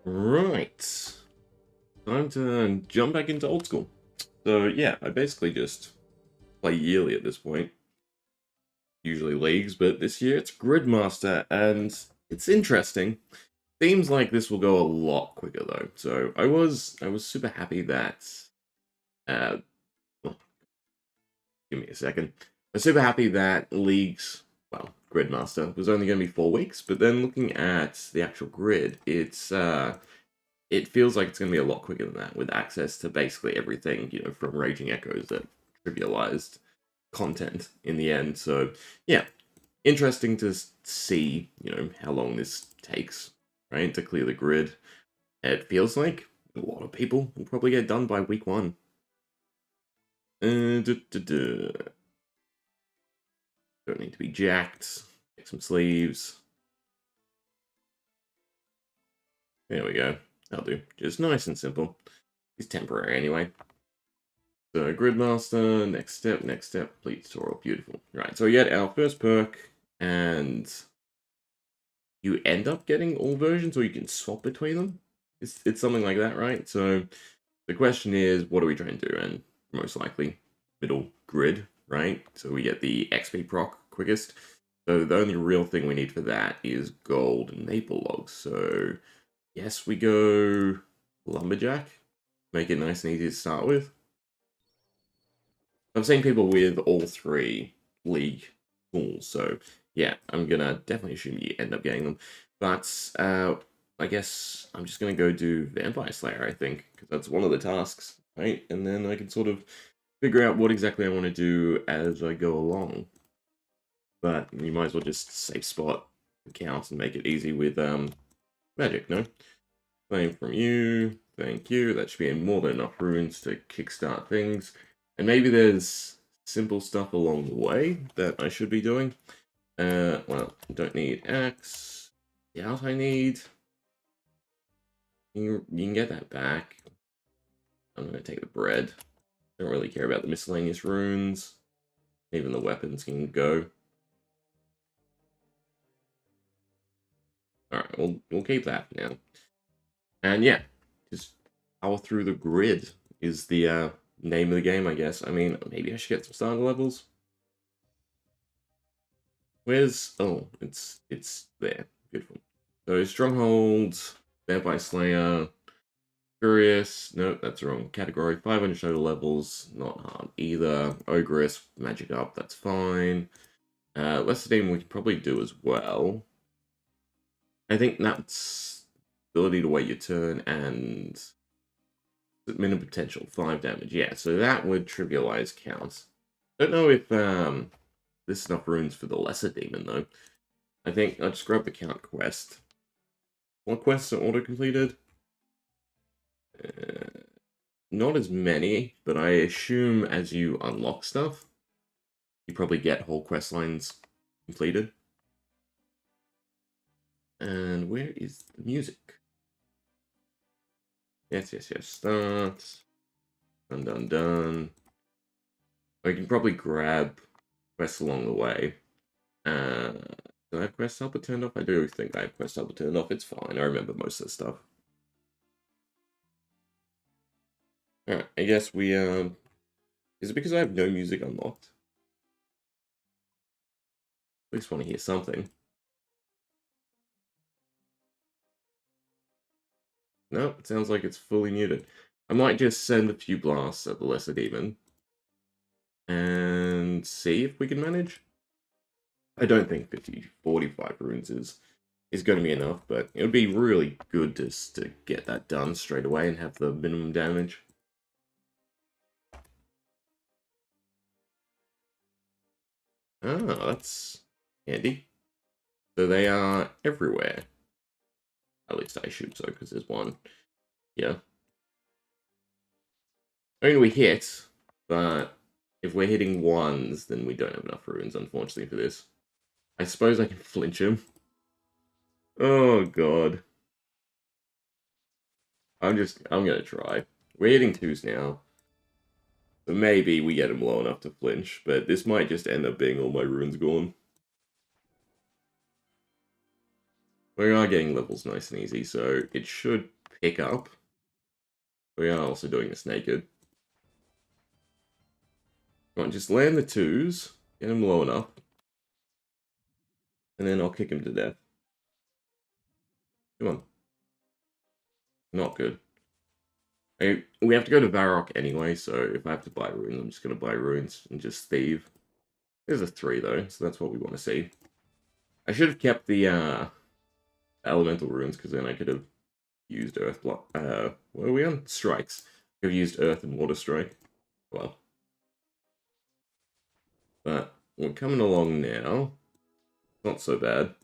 Right. Time to jump back into old school. So yeah, I basically just play yearly at this point. Usually leagues, but this year it's Gridmaster, and it's interesting. Seems like this will go a lot quicker though. So I was super happy that well, give me a second. I was super happy that leagues, well, Gridmaster was only going to be 4 weeks, but then looking at the actual grid, it feels like it's going to be a lot quicker than that, with access to basically everything, from Raging Echoes that trivialized content in the end. So, yeah, interesting to see, how long this takes, right, to clear the grid. It feels like a lot of people will probably get done by week 1. Don't need to be jacked. Take some sleeves. There we go. That'll do. Just nice and simple. It's temporary anyway. So, Gridmaster, next step, complete tutorial. Beautiful. Right, so we get our first perk, and you end up getting all versions, or you can swap between them. It's something like that, right? So, the question is, what are we trying to do? And most likely, middle grid, right? So we get the XP proc quickest. So the only real thing we need for that is gold and maple logs. So, yes, we go lumberjack. Make it nice and easy to start with. I've seen people with all 3 league tools, so yeah, I'm gonna definitely assume you end up getting them. But I guess I'm just gonna go do Vampire Slayer, I think, because that's one of the tasks, right? And then I can sort of figure out what exactly I want to do as I go along. But you might as well just save spot accounts and make it easy with magic, no? Claim from you, thank you. That should be more than enough runes to kickstart things. And maybe there's simple stuff along the way that I should be doing. Well, don't need axe. The out I need. You can get that back. I'm gonna take the bread. Don't really care about the miscellaneous runes. Even the weapons can go. Alright, we'll keep that for now. And yeah, just power through the grid is the name of the game, I guess. I mean, maybe I should get some starter levels. Where's... Oh, it's there. Beautiful. So, Strongholds, Vampire Slayer, Curious. Nope, that's the wrong category. 500 total levels, not hard either. Ogress, Magic Up, that's fine. Lesser Demon we can probably do as well. I think that's ability to wait your turn and minimum potential, 5 damage. Yeah, so that would trivialize counts. Don't know if there's enough runes for the lesser demon though. I think I'll just grab the count quest. What quests are auto-completed? Not as many, but I assume as you unlock stuff, you probably get whole quest lines completed. And where is the music? Yes, start. Done. I can probably grab quests along the way. Do I have quest helper turned off? I do think I have quest helper turned off. It's fine. I remember most of the stuff. Alright, I guess we, is it because I have no music unlocked? At least want to hear something. No, it sounds like it's fully muted. I might just send a few blasts at the lesser demon and see if we can manage. I don't think 45 runes is going to be enough, but it would be really good just to get that done straight away and have the minimum damage. Ah, that's handy. So they are everywhere. At least I should so, because there's one. Yeah. I mean, we hit, but if we're hitting ones, then we don't have enough runes, unfortunately, for this. I suppose I can flinch him. Oh, God. I'm gonna try. We're hitting 2s now. So maybe we get him low enough to flinch, but this might just end up being all my runes gone. We are getting levels nice and easy, so it should pick up. We are also doing this naked. Come on, just land the twos, get him low enough, and then I'll kick him to death. Come on. Not good. We have to go to Varrock anyway, so if I have to buy runes, I'm just going to buy runes and just thieve. There's a 3 though, so that's what we want to see. I should have kept the elemental runes, because then I could have used Earth Block. What are we on? Strikes. I could have used Earth and Water Strike. Well. But we're coming along now. Not so bad.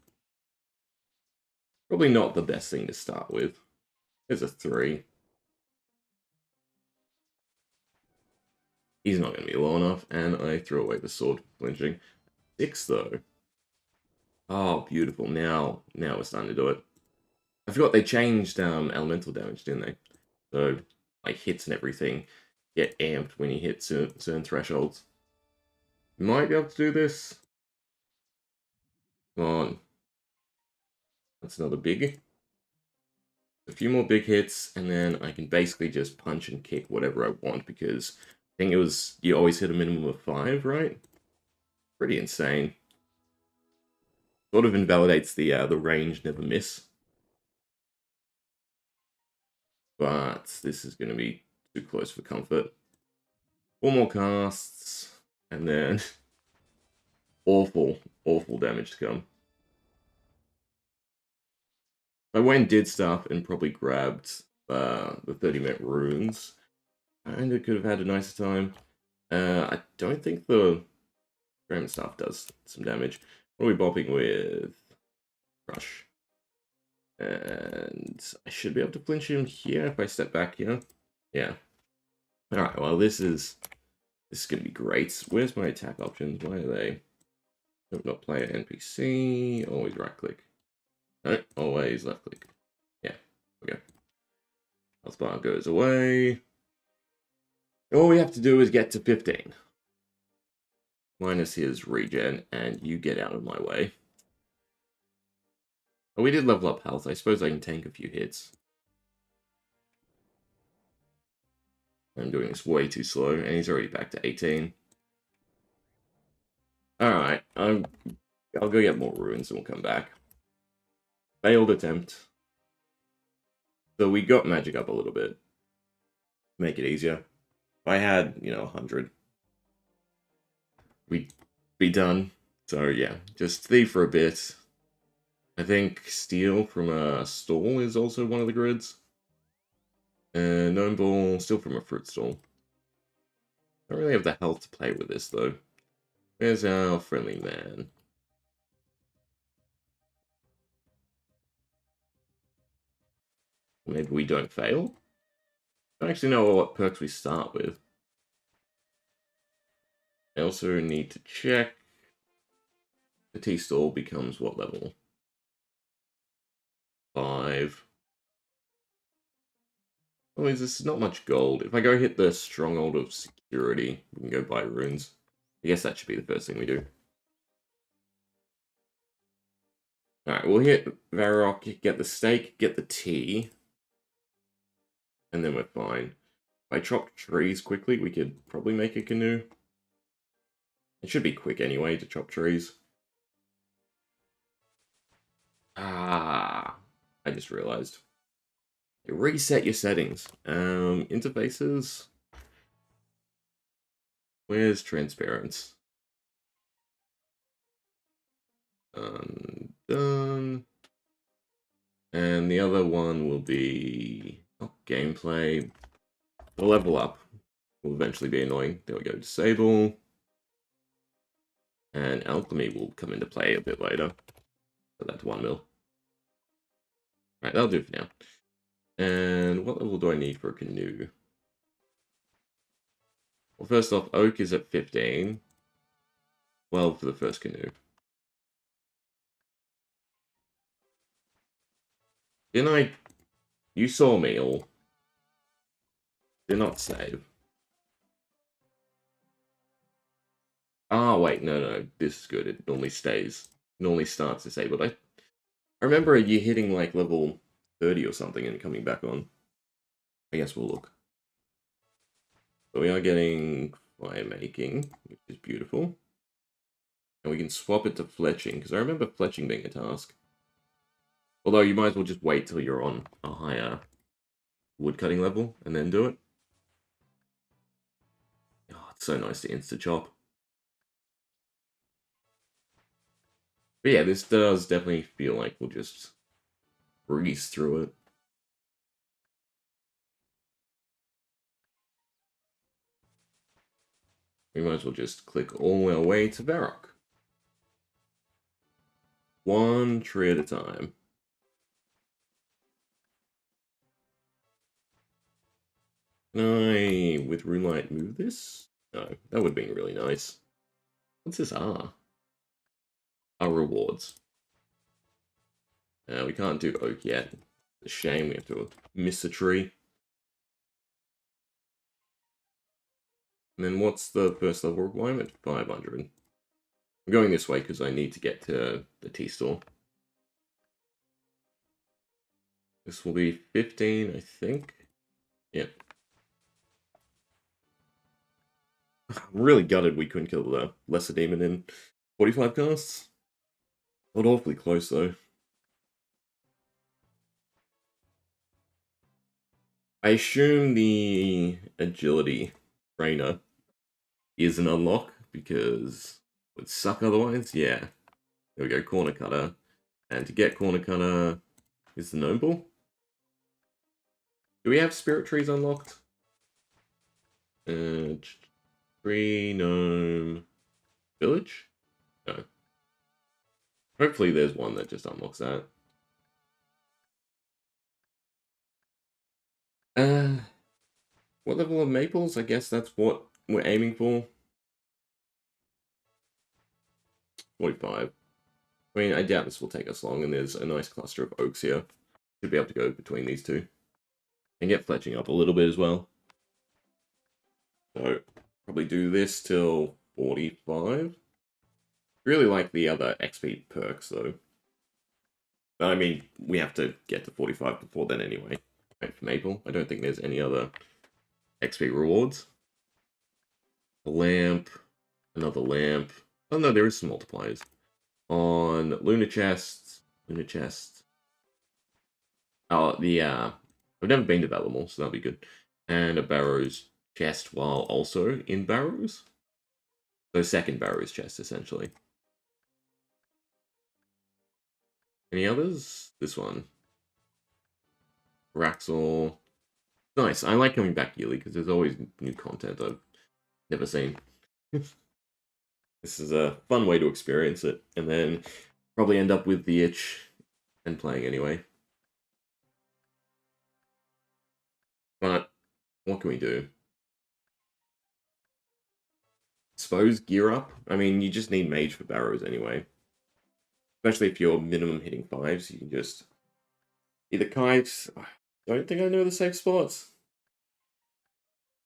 Probably not the best thing to start with. There's a 3. He's not going to be low enough, and I threw away the sword flinching. 6 though. Oh, beautiful. Now we're starting to do it. I forgot they changed elemental damage, didn't they? So, like, hits and everything get amped when you hit certain thresholds. Might be able to do this. Come on. That's another big. A few more big hits, and then I can basically just punch and kick whatever I want, because I think it was, you always hit a minimum of 5, right? Pretty insane. Sort of invalidates the range never miss. But this is going to be too close for comfort. 4 more casts, and then awful damage to come. I went and did stuff and probably grabbed the 30-minute runes. And it could have had a nicer time. I don't think the Graham stuff does some damage. What are we bopping with? Crush. And I should be able to flinch him here if I step back here. Yeah. Alright, well this is gonna be great. Where's my attack options? Why are they? Nope, not player NPC. Always right click. No, always left click. Yeah, okay. Health bar goes away. All we have to do is get to 15. Minus his regen, and you get out of my way. Oh, we did level up health. I suppose I can tank a few hits. I'm doing this way too slow, and he's already back to 18. Alright, I'll go get more runes and we'll come back. Failed attempt. So we got magic up a little bit. Make it easier. If I had, 100, we'd be done. So yeah, just thief for a bit. I think steal from a stall is also one of the grids. And gnome ball, steal from a fruit stall. I don't really have the health to play with this though. Where's our friendly man? Maybe we don't fail? I don't actually know what perks we start with. I also need to check. The tea stall becomes what level? 5. Oh, this not much gold. If I go hit the stronghold of security, we can go buy runes. I guess that should be the first thing we do. Alright, we'll hit Varrock, get the steak, get the tea. And then we're fine. If I chop trees quickly, we could probably make a canoe. It should be quick anyway to chop trees. Ah, I just realized. You reset your settings. Interfaces. Where's transparency? Done. And the other one will be gameplay. The level up will eventually be annoying. There we go, disable. And alchemy will come into play a bit later. Put that to 1 mil. Alright, that'll do for now. And what level do I need for a canoe? Well, first off, oak is at 15. 12 for the first canoe. Didn't I... You saw me, or... Did not save. Ah, wait, no, this is good. It normally stays. Normally starts disabled. I remember you hitting like level 30 or something and coming back on. I guess we'll look. So we are getting fire making, which is beautiful. And we can swap it to fletching, because I remember fletching being a task. Although you might as well just wait till you're on a higher woodcutting level and then do it. Oh, it's so nice to insta-chop. But yeah, this does definitely feel like we'll just breeze through it. We might as well just click all our way to Varrock. One tree at a time. Can I, with Runelight, move this? No, that would have been really nice. What's this R? Our rewards. We can't do oak yet. It's a shame we have to miss a tree. And then what's the first level requirement? 500. I'm going this way because I need to get to the tea store. This will be 15, I think. Yep. I'm really gutted we couldn't kill the lesser demon in 45 casts. Not awfully close though. I assume the agility trainer is an unlock because it would suck otherwise. Yeah. There we go, corner cutter. And to get corner cutter is the noble. Do we have spirit trees unlocked? Tree gnome village? No. Hopefully there's one that just unlocks that. What level of maples? I guess that's what we're aiming for. 45. I mean, I doubt this will take us long, and there's a nice cluster of oaks here. Should be able to go between these two. And get fletching up a little bit as well. So, probably do this till 45. Really like the other XP perks, though. But I mean, we have to get to 45 before then anyway. Right, for Maple. I don't think there's any other XP rewards. A lamp. Another lamp. Oh no, there is some multipliers. On Lunar Chest. Lunar Chest. Oh, I've never been to Valamore, so that'll be good. And a Barrows chest while also in Barrows. So second Barrows chest, essentially. Any others? This one. Raxor. Nice. I like coming back yearly because there's always new content I've never seen. This is a fun way to experience it. And then probably end up with the itch and playing anyway. But what can we do? Suppose gear up. I mean, you just need mage for barrows anyway. Especially if you're minimum hitting 5s, you can just either kite. I don't think I know the safe spots.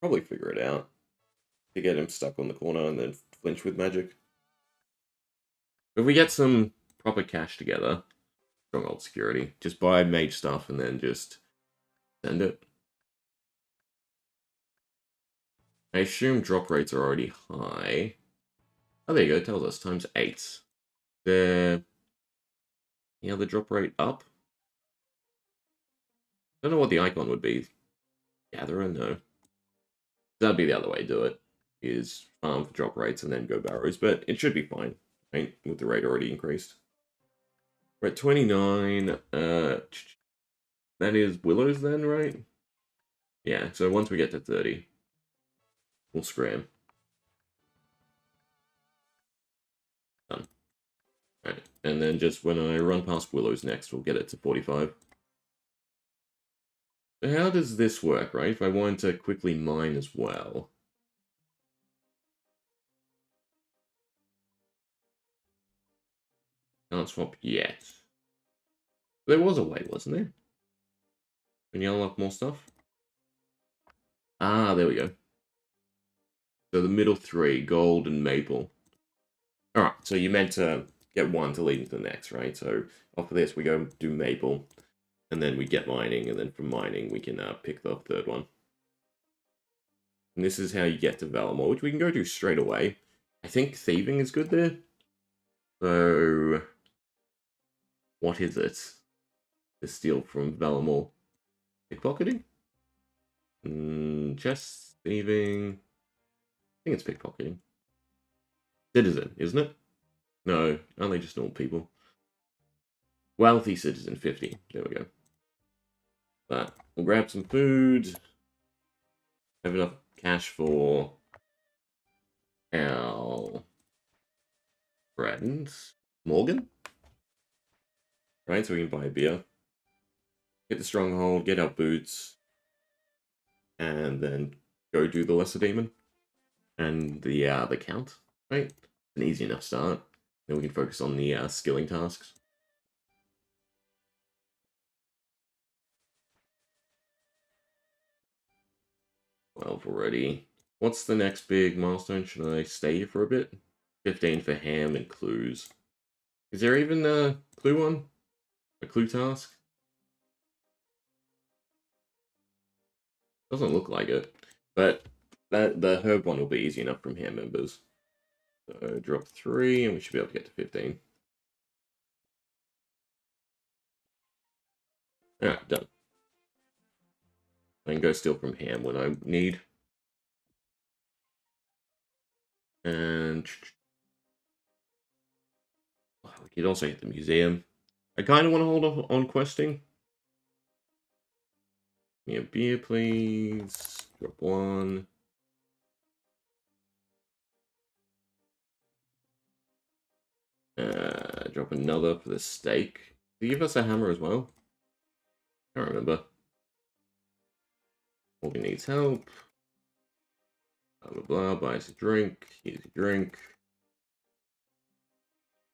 Probably figure it out to get him stuck on the corner and then flinch with magic. If we get some proper cash together, strong old security, just buy mage stuff and then just send it. I assume drop rates are already high. Oh, there you go. It tells us times 8. The other drop rate up. I don't know what the icon would be. Gatherer, no. That'd be the other way to do it. Is farm for drop rates and then go barrows, but it should be fine, right? With the rate already increased. We're at 29. That is willows then, right? Yeah. So once we get to 30, we'll scram. Done. Right. And then just when I run past willows next, we'll get it to 45. So how does this work, right? If I wanted to quickly mine as well. Can't swap yet. There was a way, wasn't there? Can you unlock more stuff? Ah, there we go. So the middle 3, gold and maple. Alright, so you meant to get one to lead into the next, right? So after this, we go do maple, and then we get mining, and then from mining, we can pick the third one. And this is how you get to Valamore, which we can go do straight away. I think thieving is good there. So, what is it? To steal from Valamore. Pickpocketing? Chest, thieving. I think it's pickpocketing. Citizen, isn't it? No, only just normal people. Wealthy citizen, 50. There we go. But we'll grab some food. Have enough cash for our friends. Morgan? Right, so we can buy a beer. Get the stronghold, get our boots. And then go do the lesser demon. And the count, right? An easy enough start. Then we can focus on the skilling tasks. 12 already. What's the next big milestone? Should I stay here for a bit? 15 for ham and clues. Is there even a clue one? A clue task? Doesn't look like it. But the herb one will be easy enough from ham members. So drop 3 and we should be able to get to 15. Alright, done. I can go steal from ham when I need. And we could also hit the museum. I kind of want to hold off on questing. Give me a beer, please. Drop 1. Drop another for the steak. Did you give us a hammer as well? I can't remember. Morgan needs help. Blah, blah, blah. Buys a drink. Here's a drink.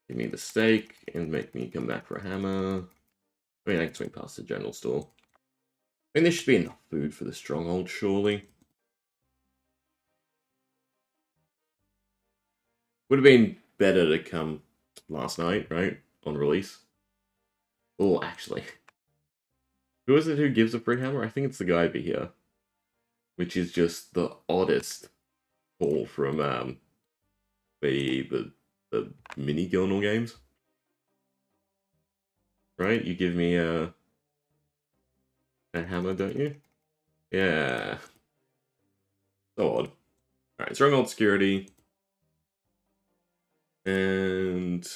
Give me the steak and make me come back for a hammer. I mean, I can swing past the general store. I mean, there should be enough food for the stronghold, surely. Would have been better to come last night, right? On release. Oh, actually. Who is it who gives a free hammer? I think it's the guy over here. Which is just the oddest call from the mini Gilnor games. Right? You give me a hammer, don't you? Yeah. So odd. Alright, stronghold security. And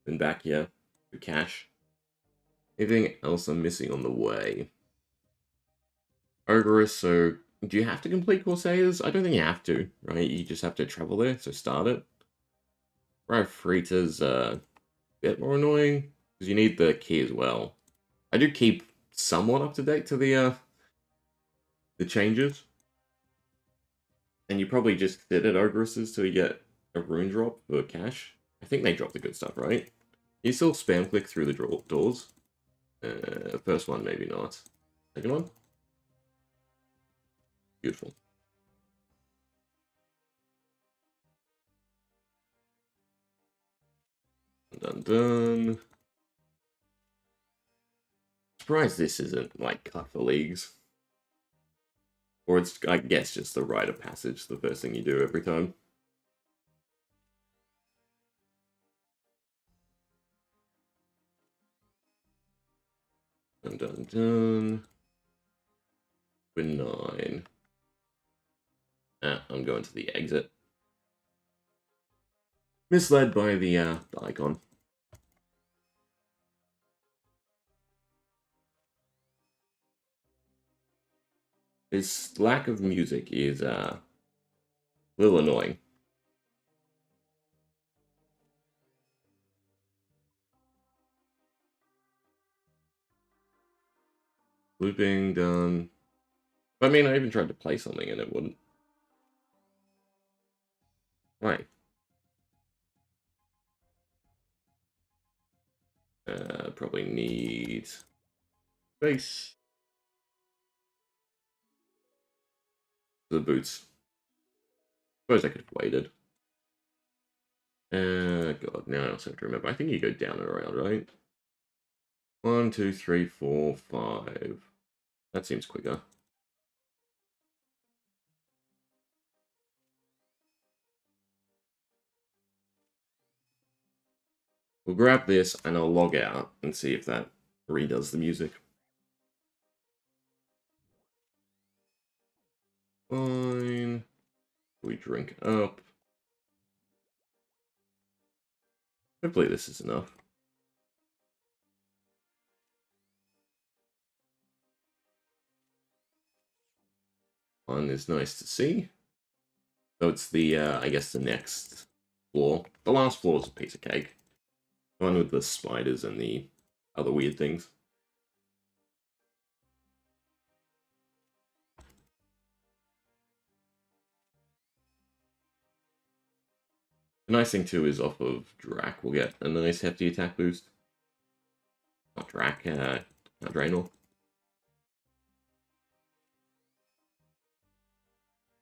then back here to cash. Anything else I'm missing on the way? Ogre, so do you have to complete Corsairs? I don't think you have to, right? You just have to travel there, so start it. Right, Frita's a bit more annoying, because you need the key as well. I do keep somewhat up to date to the changes. And you probably just did it Ogresses till you get a rune drop for cash. I think they drop the good stuff, right? You still spam click through the doors. First one, maybe not. Second one? Beautiful. Done, done. Surprised this isn't, like, cut for leagues. Or it's, I guess, just the rite of passage, the first thing you do every time. Dun, dun, dun. We're 9. I'm going to the exit. Misled by the icon. This lack of music is a little annoying. Looping done. I mean, I even tried to play something and it wouldn't. Why? Probably need space. The boots. Suppose I could have waited. God, now I also have to remember. I think you go down and around, right? 1, 2, 3, 4, 5. That seems quicker. We'll grab this and I'll log out and see if that redoes the music. Fine. We drink up. Hopefully this is enough. One is nice to see. So it's the, I guess the next floor. The last floor is a piece of cake. The one with the spiders and the other weird things. The nice thing too is off of Drac we'll get a nice hefty attack boost. Not Drac, Draenor.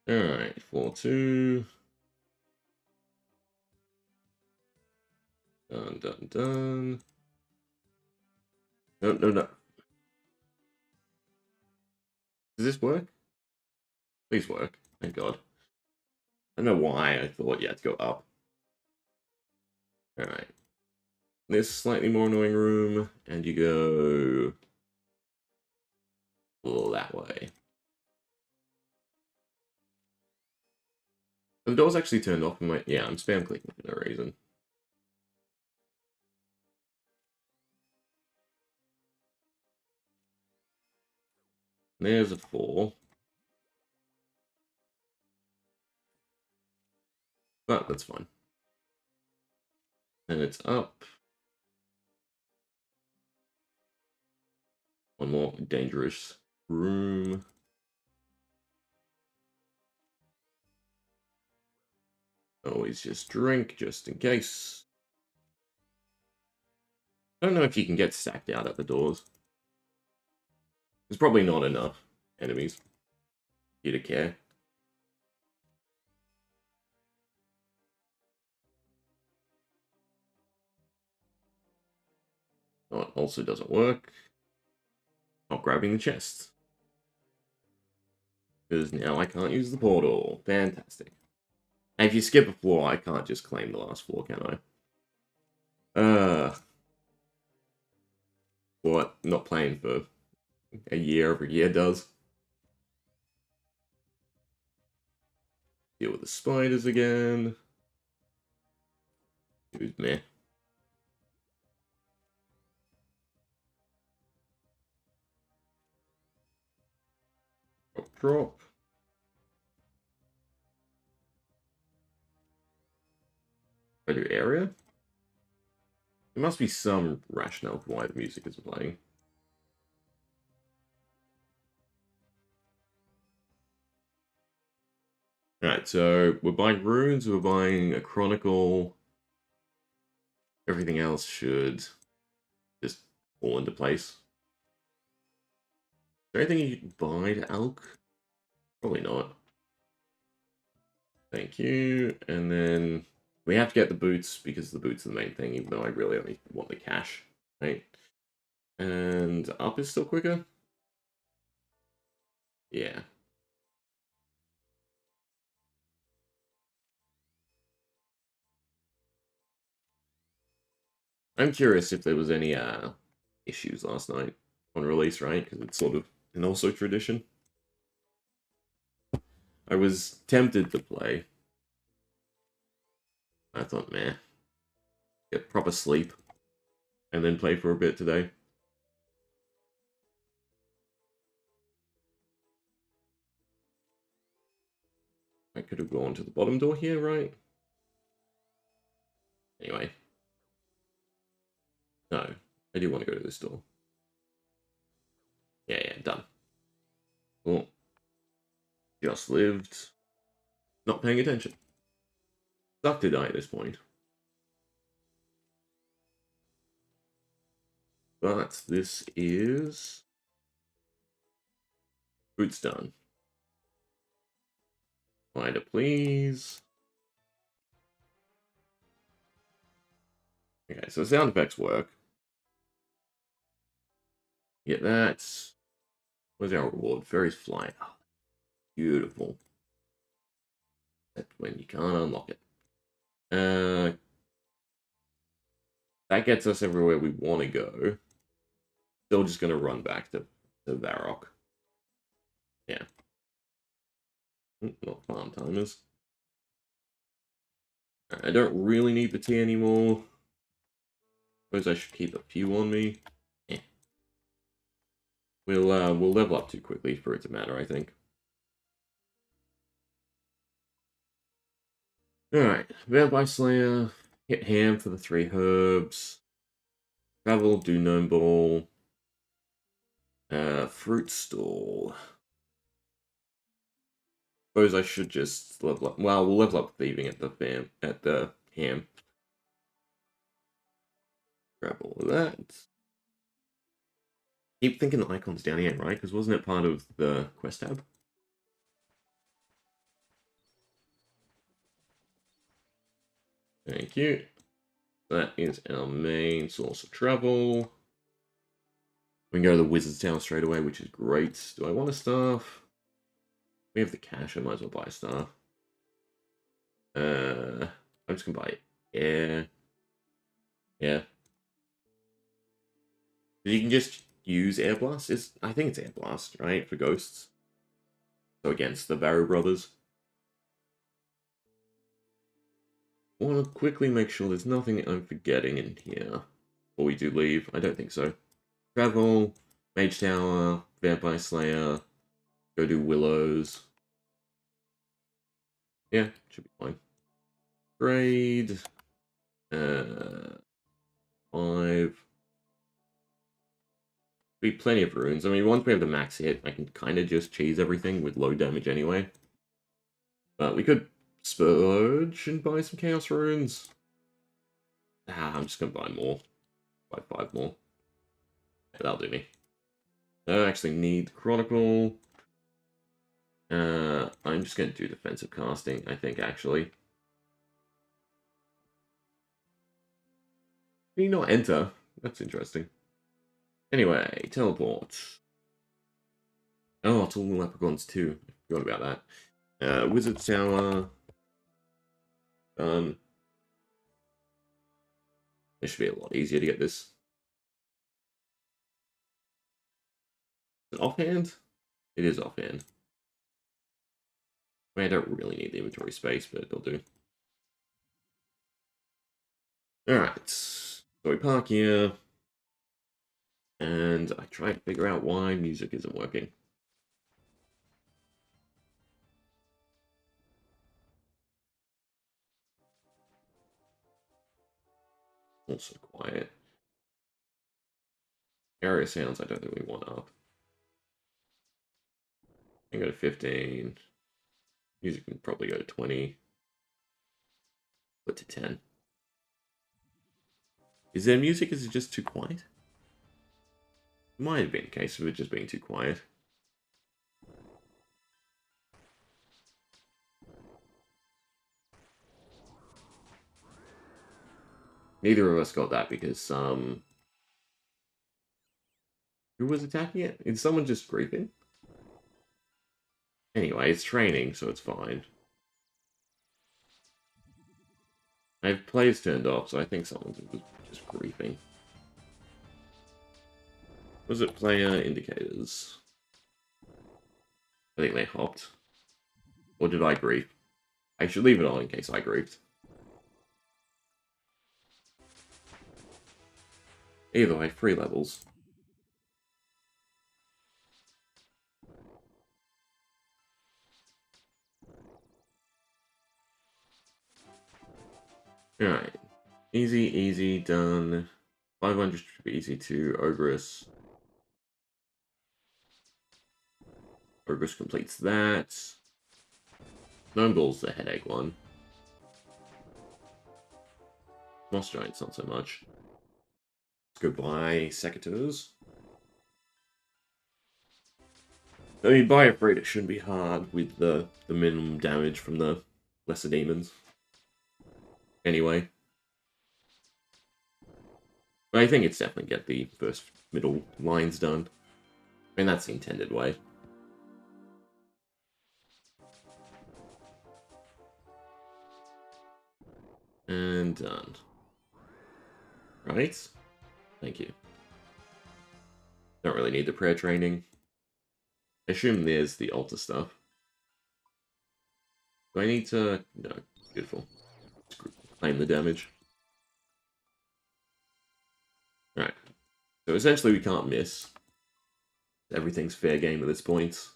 Alright, 4-2. Done, done, done. No, no, no. Does this work? Please work. Thank God. I don't know why I thought you had to go up. Alright. This slightly more annoying room, and you go that way. The door's actually turned off. Yeah, I'm spam clicking for no reason. There's a 4. But that's fine. And it's up. One more dangerous room. Always just drink, just in case. I don't know if you can get stacked out at the doors. There's probably not enough enemies for you to care. Oh, it also doesn't work. Not grabbing the chest. Because now I can't use the portal. Fantastic. And if you skip a floor, I can't just claim the last floor, can I? What? Not playing for a year every year does. Deal with the spiders again. Dude, meh. Drop, drop. I do area? There must be some rationale for why the music isn't playing. Alright, so we're buying runes, we're buying a chronicle. Everything else should just fall into place. Is there anything you can buy to Elk? Probably not. Thank you. And then we have to get the boots because the boots are the main thing, even though I really only want the cash, right? And up is still quicker? Yeah. I'm curious if there was any issues last night on release, right? Because it's sort of an also tradition. I was tempted to play. I thought, meh, get proper sleep, and then play for a bit today. I could have gone to the bottom door here, right? Anyway. No, I do want to go to this door. Yeah, yeah, done. Cool. Just lived. Not paying attention. Suck to die at this point. But this is... Boots done. Finder, please. Okay, so sound effects work. Get that. Where's our reward? Fairy's Flight. Oh, beautiful. That's when you can't unlock it. That gets us everywhere we want to go. Still just going to run back to Varrock. Yeah. Not farm timers. I don't really need the tea anymore. Suppose I should keep a few on me. Yeah. We'll level up too quickly for it to matter, I think. Alright, Vampire Slayer, hit Ham for the 3 herbs. Travel, do Gnome Ball. Fruit Stall. Suppose I should just level up. Well, we'll level up thieving at the Ham. Grab all of that. Keep thinking the icon's down here, right? Because wasn't it part of the quest tab? Thank you. That is our main source of travel. We can go to the Wizard's Tower straight away, which is great. Do I want a staff? We have the cash, I might as well buy a staff. I'm just gonna buy it. Yeah. You can just use Air Blast. I think it's Air Blast, right? For ghosts. So against the Varro brothers. I want to quickly make sure there's nothing I'm forgetting in here. Before we do leave. I don't think so. Travel, Mage Tower, Vampire Slayer, go do Willows. Yeah, should be fine. Trade. 5. Be plenty of runes. I mean, once we have the max hit, I can kind of just cheese everything with low damage anyway. But we could splurge and buy some Chaos runes. I'm just going to buy more. Buy 5 more. Yeah, that'll do me. I don't actually need Chronicle. I'm just going to do defensive casting, I think, actually. Can you not enter? That's interesting. Anyway, teleport. Oh, it's all the leprechauns too. I forgot about that. Wizard's Tower. Done. It should be a lot easier to get this. Is it offhand? It is offhand. I mean, I don't really need the inventory space, but it'll do. Alright. So we park here. And I try to figure out why music isn't working. Also quiet. Area sounds I don't think we want up. I can go to 15. Music can probably go to 20. Put to 10. Is there music? Is it just too quiet? It might have been a case of it just being too quiet. Neither of us got that because who was attacking it? Is someone just griefing? Anyway, it's training, so it's fine. I have players turned off, so I think someone was just griefing. Was it player indicators? I think they hopped. Or did I grief? I should leave it on in case I griefed. Either way, 3 levels. Alright. Easy, easy, done. 500 should be easy too. Ogress. Ogress completes that. Gnome Ball's the headache one. Moss Giant's not so much. Let's go buy Secateurs. I mean, buy Afraid it shouldn't be hard with the minimum damage from the lesser demons. Anyway. But I think it's definitely get the first middle lines done. I mean, that's the intended way. And done. Right? Thank you. Don't really need the prayer training. I assume there's the altar stuff. Do I need to... No. Beautiful. Claim the damage. Alright. So essentially we can't miss. Everything's fair game at this point.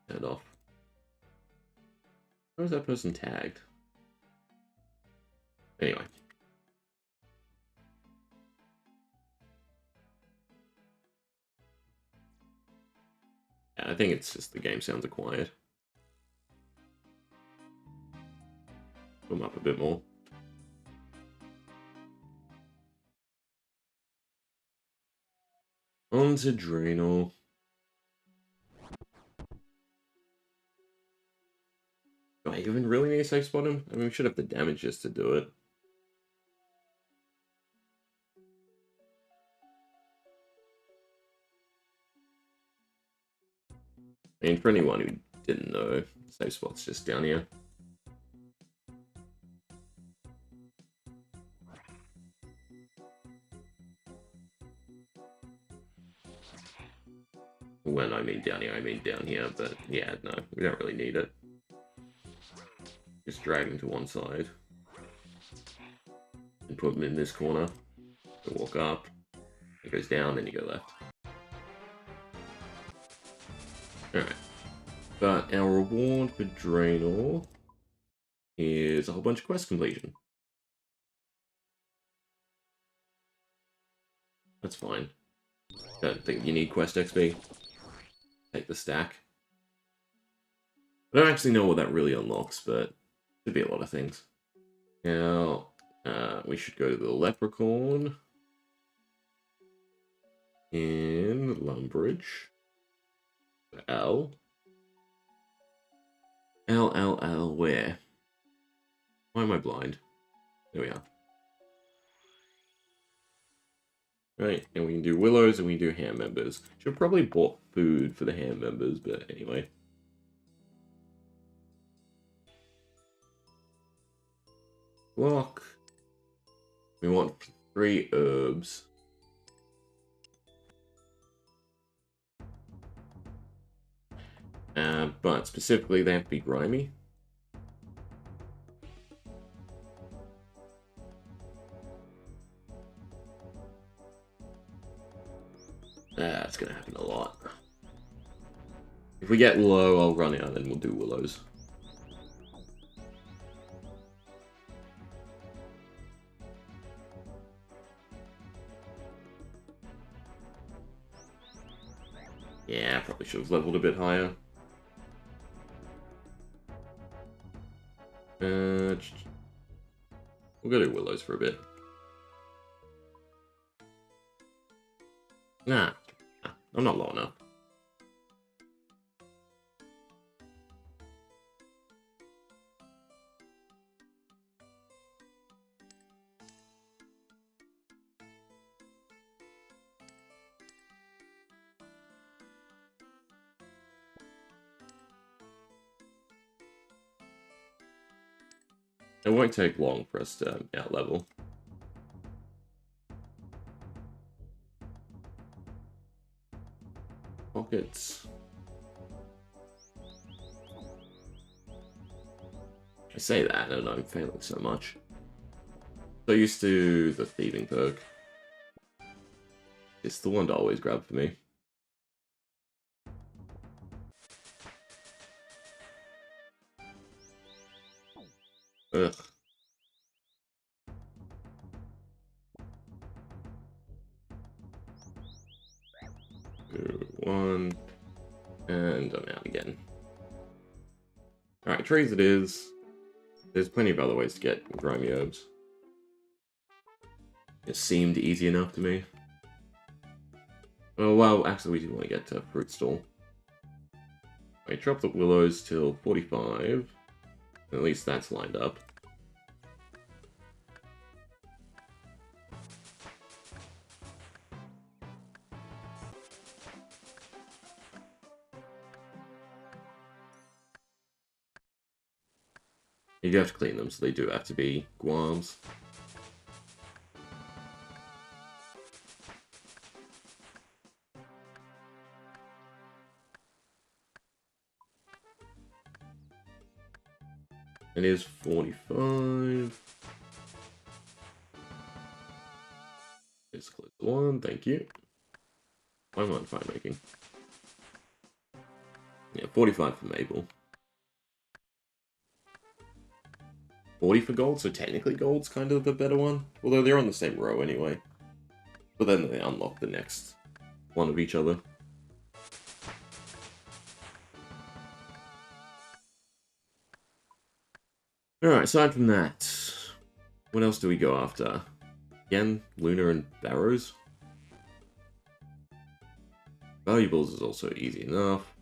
Head off. Where was that person tagged? Anyway. Yeah, I think it's just the game sounds quiet. Put them up a bit more. On to Draenor. Do I even really need to safe spot him? I mean, we should have the damage just to do it. I mean, for anyone who didn't know, safe spot's just down here. When I mean down here, I mean down here, but yeah, no, we don't really need it. Just drag him to one side. And put him in this corner. So walk up. It goes down, then you go left. Alright. But our reward for Draenor is a whole bunch of quest completion. That's fine. Don't think you need quest XP. Take the stack. I don't actually know what that really unlocks, but could be a lot of things. Now, we should go to the Leprechaun in Lumbridge. L, where? Why am I blind? There we are. Right, and we can do Willows and we can do Hand Members. Should have probably bought food for the Hand Members, but anyway. Block. We want 3 herbs. But specifically, they have to be grimy. That's gonna happen a lot. If we get low, I'll run out and we'll do Willows. Yeah, probably should have leveled a bit higher. We'll go to Willows for a bit. Nah, I'm not low enough. It won't take long for us to out-level. Pockets. I say that, and I'm failing so much. So used to the thieving perk. It's the one to always grab for me. Ugh. One, and I'm out again. Alright, trees it is. There's plenty of other ways to get grimy herbs. It seemed easy enough to me. Oh, well, actually, we do want to get to fruit stall. I drop the willows till 45. At least that's lined up. You do have to clean them, so they do have to be guams. It is 45. Let's close the one, thank you. I'm on fine making. Yeah, 45 for maple. 40 for gold, so technically gold's kind of the better one. Although they're on the same row anyway. But then they unlock the next one of each other. Alright, aside from that, what else do we go after? Again, Lunar and Barrows. Valuables is also easy enough.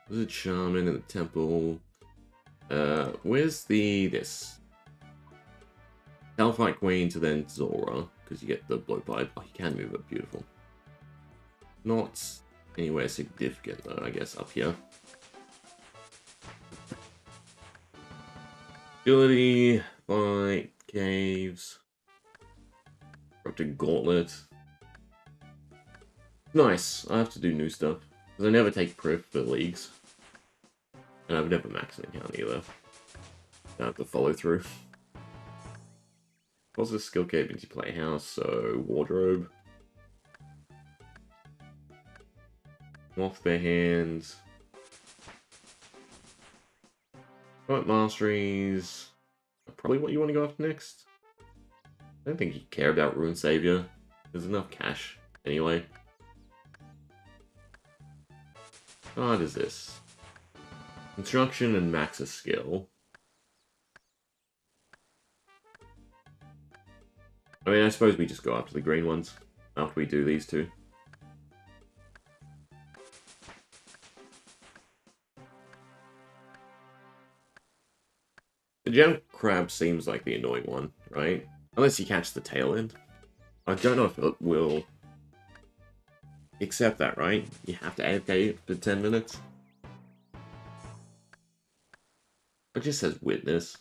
There's a Shaman in the temple. Where's this? Hellfight Queen to then Zora, because you get the blowpipe. Oh, you can move it, beautiful. Not anywhere significant though, I guess, up here. Agility, fight, caves. Up to Gauntlet. Nice, I have to do new stuff. Because I never take Priv for leagues. And I've never maxed an account either. I have to follow through. Positive skill cape into Playhouse, so Wardrobe. Off their hands. Fight Masteries. Probably what you want to go after next. I don't think you care about Rune Savior. There's enough cash anyway. How hard is this? Construction and max a skill. I mean, I suppose we just go after the green ones after we do these two. The gem crab seems like the annoying one, right? Unless you catch the tail end. I don't know if it will accept that, right? You have to AFK for 10 minutes. It just says witness.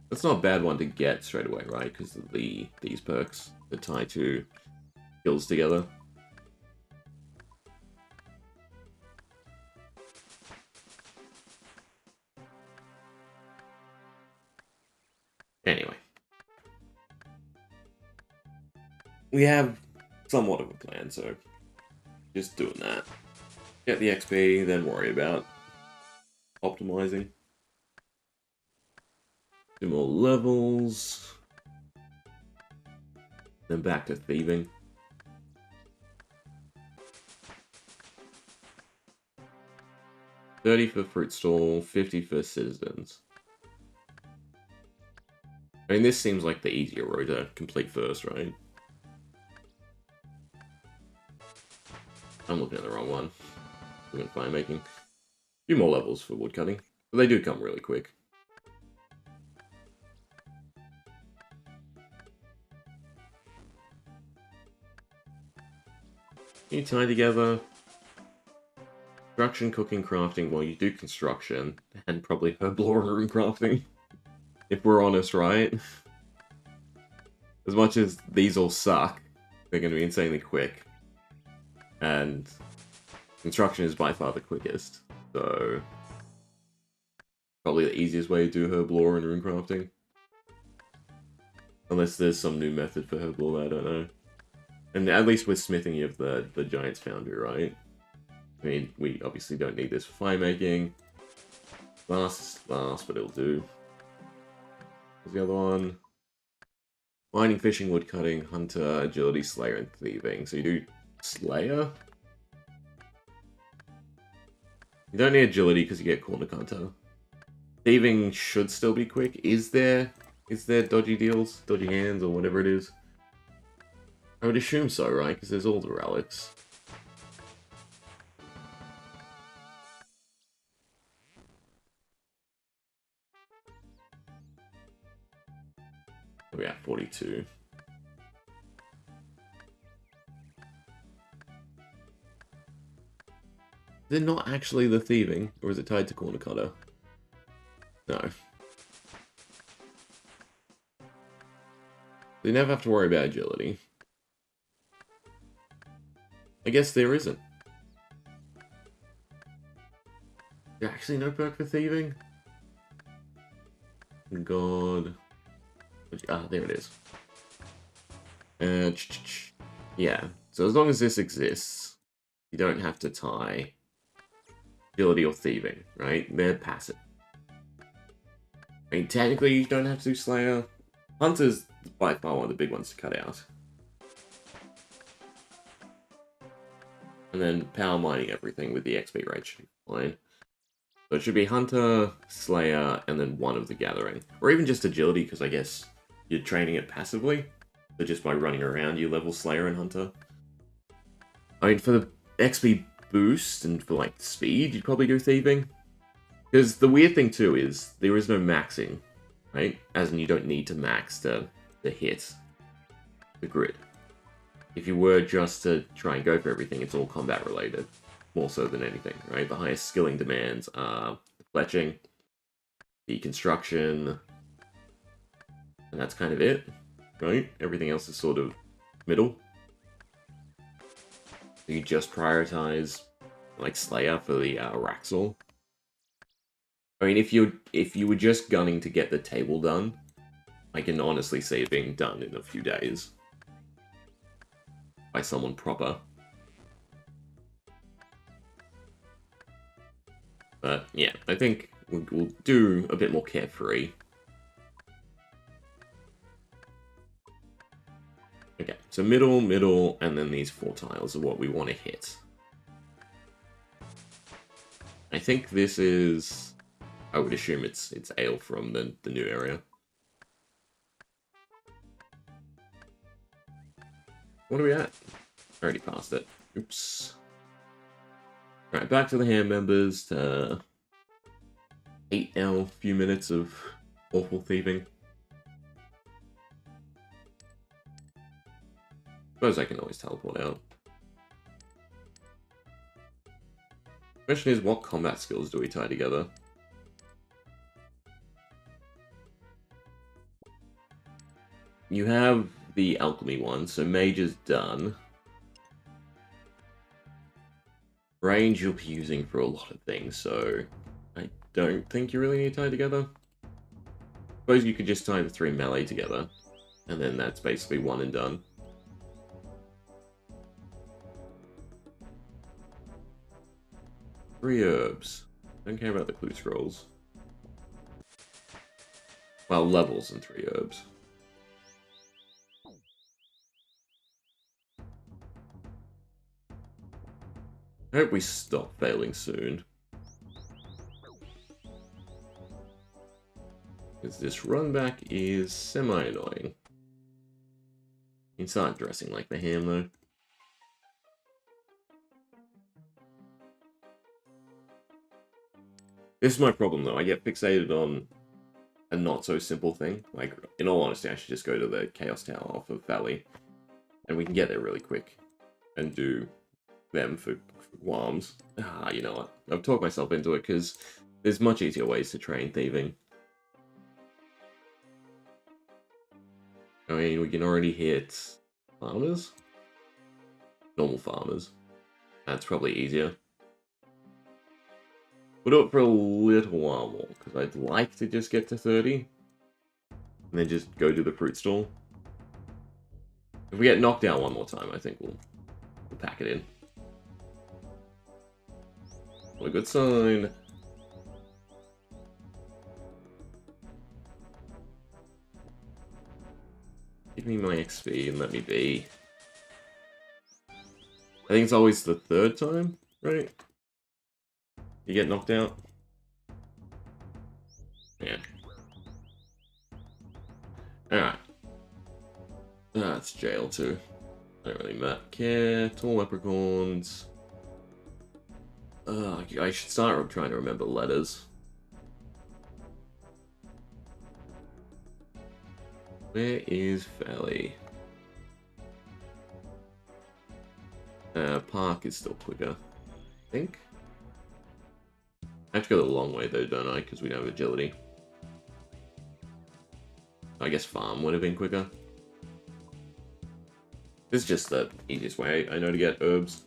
That's not a bad one to get straight away, right? Because of these perks that tie two skills together. Anyway. We have somewhat of a plan, so just doing that. Get the XP, then worry about optimizing. 2 more levels. Then back to thieving. $30 for fruit stall, 50 for citizens. I mean, this seems like the easier road to complete first, right? I'm looking at the wrong one. I'm going to find making. A few more levels for woodcutting. But they do come really quick. You tie together construction, cooking, crafting. Well, you do construction and probably herblore and rune crafting, if we're honest, right? As much as these all suck, they're going to be insanely quick, and construction is by far the quickest. So probably the easiest way to do herblore and rune crafting, unless there's some new method for herblore that I don't know. And at least with smithing, you have the Giant's Foundry, right? I mean, we obviously don't need this for fire making. Last, but it'll do. What's the other one? Mining, fishing, woodcutting, hunter, agility, slayer, and thieving. So you do slayer? You don't need agility because you get corner counter. Thieving should still be quick. Is there dodgy deals, dodgy hands, or whatever it is? I would assume so, right? Because there's all the relics. Oh yeah, 42. Is it not actually the thieving, or is it tied to corner cutter? No. They never have to worry about agility. I guess there isn't. There's actually no perk for thieving? God. Ah, there it is. Yeah, so as long as this exists, you don't have to tie agility or thieving, right? They're passive. I mean, technically you don't have to do Slayer. Hunter's by far one of the big ones to cut out. And then power mining everything with the XP rate should be fine. So it should be Hunter, Slayer, and then one of the Gathering. Or even just Agility, because I guess you're training it passively. So just by running around, you level Slayer and Hunter. I mean, for the XP boost and for, like, speed, you'd probably do Thieving. Because the weird thing, too, is there is no maxing, right? As in, you don't need to max to hit the grid. If you were just to try and go for everything, it's all combat related. More so than anything, right? The highest skilling demands are the fletching, the construction, and that's kind of it, right? Everything else is sort of middle. You just prioritize, like, Slayer for the Raxel. I mean, if you were just gunning to get the table done, I can honestly see it being done in a few days. By someone proper. But, yeah, I think we'll do a bit more carefree. Okay, so middle, and then these 4 tiles are what we want to hit. I think this is... I would assume it's Ale from the new area. What are we at? Already passed it. Oops. Alright, back to the hand members to 8L, few minutes of awful thieving. Suppose I can always teleport out. Question is, what combat skills do we tie together? You have the alchemy one, so mage is done. Range you'll be using for a lot of things, so I don't think you really need to tie together. Suppose you could just tie the 3 melee together, and then that's basically one and done. Three herbs. Don't care about the Kloo scrolls. Well, levels and 3 herbs. I hope we stop failing soon. Because this run back is semi-annoying. You can start dressing like the ham, though. This is my problem, though. I get fixated on a not-so-simple thing. Like, in all honesty, I should just go to the Chaos Tower off of Valley. And we can get there really quick. And do them for Worms. Ah, you know what? I've talked myself into it, because there's much easier ways to train thieving. I mean, we can already hit farmers? Normal farmers. That's probably easier. We'll do it for a little while more, because I'd like to just get to 30. And then just go to the fruit stall. If we get knocked out one more time, I think we'll pack it in. Not a good sign. Give me my XP and let me be. I think it's always the third time, right? You get knocked out? Yeah. Alright. That's jail too. I don't really care. Tall leprechauns. I should start trying to remember letters. Where is Valley? Park is still quicker, I think. I have to go the long way though, don't I? Because we don't have agility. I guess farm would have been quicker. This is just the easiest way I know to get herbs.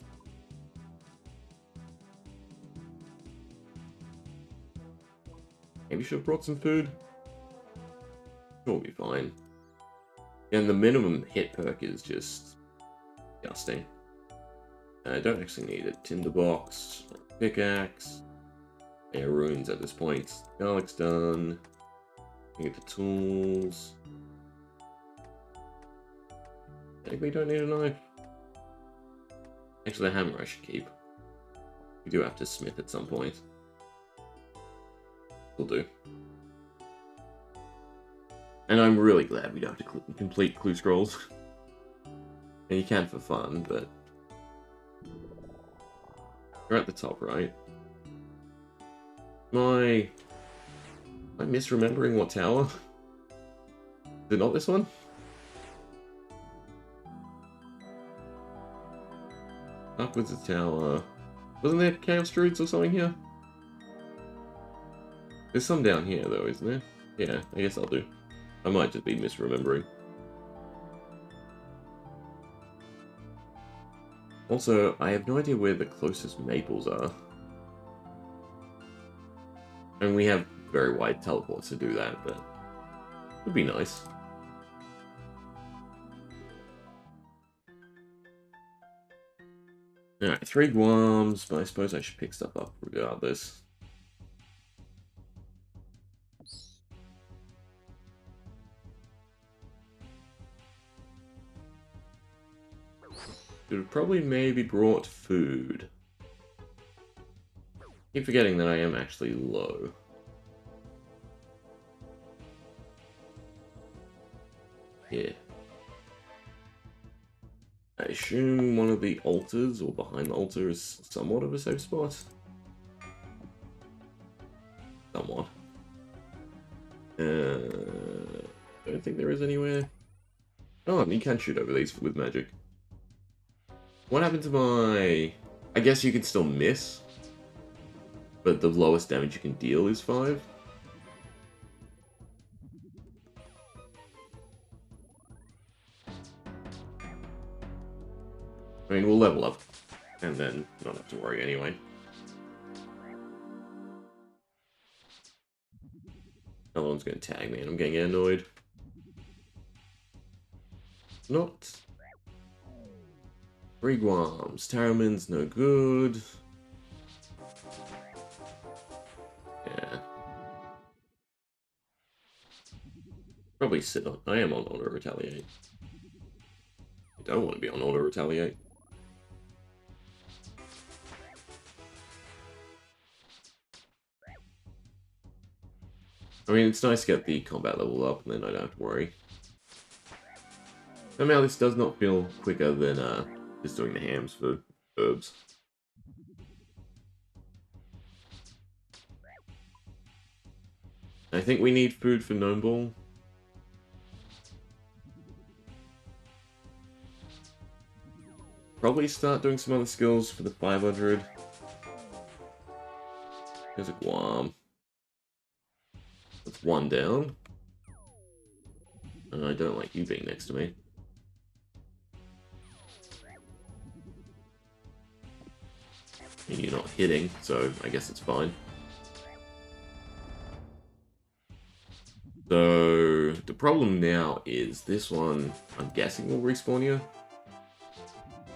Maybe should have brought some food. Sure, we'll be fine. And the minimum hit perk is just disgusting. I don't actually need a tinderbox, pickaxe, runes at this point. Garlic's done. Get the tools. I think we don't need a knife. Actually, the hammer I should keep. We do have to smith at some point. Will do. And I'm really glad we don't have to complete clue scrolls. And you can for fun, but you're at the top, right? Am I misremembering what tower? Is it not this one? Upwards of tower. Wasn't there Chaos Druids or something here? There's some down here though, isn't there? Yeah, I guess I'll do. I might just be misremembering. Also, I have no idea where the closest maples are. And we have very wide teleports to do that, but it would be nice. Alright, 3 Guams, but I suppose I should pick stuff up regardless. Should have probably maybe brought food. Keep forgetting that I am actually low. Yeah. I assume one of the altars, or behind the altar, is somewhat of a safe spot. Somewhat. I don't think there is anywhere. Oh, you can shoot over these with magic. What happened to my... I guess you can still miss, but the lowest damage you can deal is 5. I mean, we'll level up, and then not have to worry anyway. Another one's going to tag me, and I'm going to get annoyed. Not. 3 Guams. Tarraman's no good. Yeah. Probably sit on... I am on Auto Retaliate. I don't want to be on Auto Retaliate. I mean, it's nice to get the combat level up, and then I don't have to worry. Somehow this does not feel quicker than just doing the hams for herbs. I think we need food for Gnome Ball. Probably start doing some other skills for the 500. There's a Guam. That's 1 down. And I don't like you being next to me. And you're not hitting, so I guess it's fine. So, the problem now is this one, I'm guessing, will respawn you.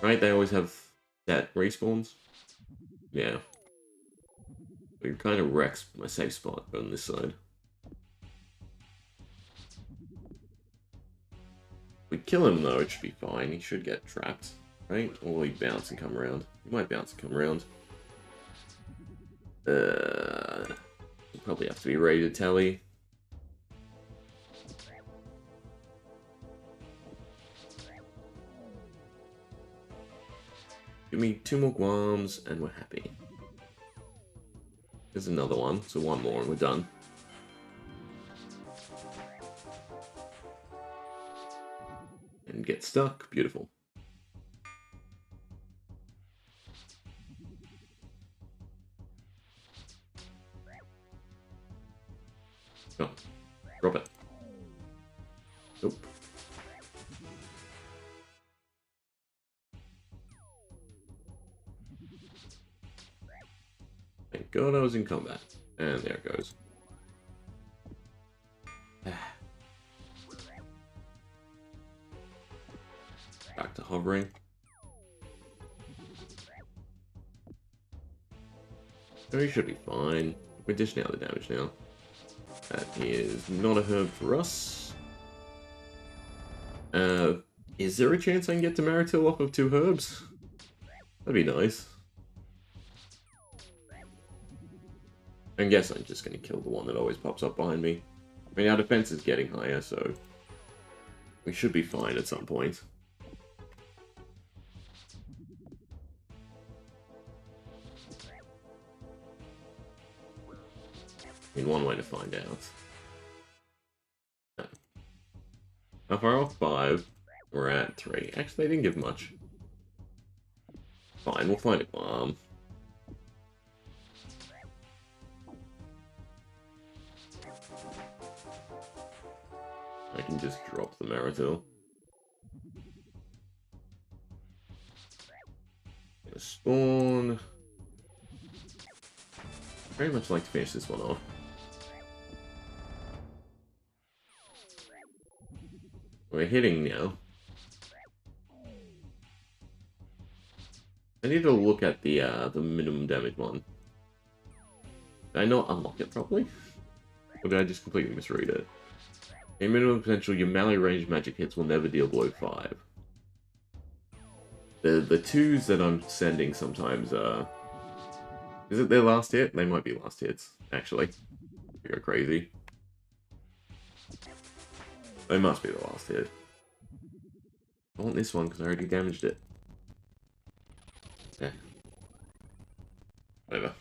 Right? They always have that respawns. Yeah. So it kind of wrecks my safe spot on this side. We kill him though, it should be fine. He should get trapped, right? Or will he bounce and come around? He might bounce and come around. We'll probably have to be ready to tally. Give me 2 more Guams and we're happy. There's another one, so 1 more and we're done. And get stuck. Beautiful. Oh, drop it. Nope. Thank God I was in combat. And there it goes. Back to hovering. So he should be fine. We're dishing out the damage now. That is not a herb for us. Is there a chance I can get to Maritil off of 2 herbs? That'd be nice. I guess I'm just going to kill the one that always pops up behind me. I mean, our defense is getting higher, so we should be fine at some point. I mean, one way to find out. No. How far off? 5. We're at 3. Actually, they didn't give much. Fine, we'll find a Guam. I can just drop the Maritil. Gonna spawn. Very much like to finish this one off. We're hitting now. I need to look at the minimum damage one. Did I not unlock it properly? Or did I just completely misread it? A minimum potential, your melee range magic hits will never deal below 5. The 2s that I'm sending sometimes is it their last hit? They might be last hits, actually. We go crazy. They must be the last hit. I want this one because I already damaged it. Yeah. Whatever.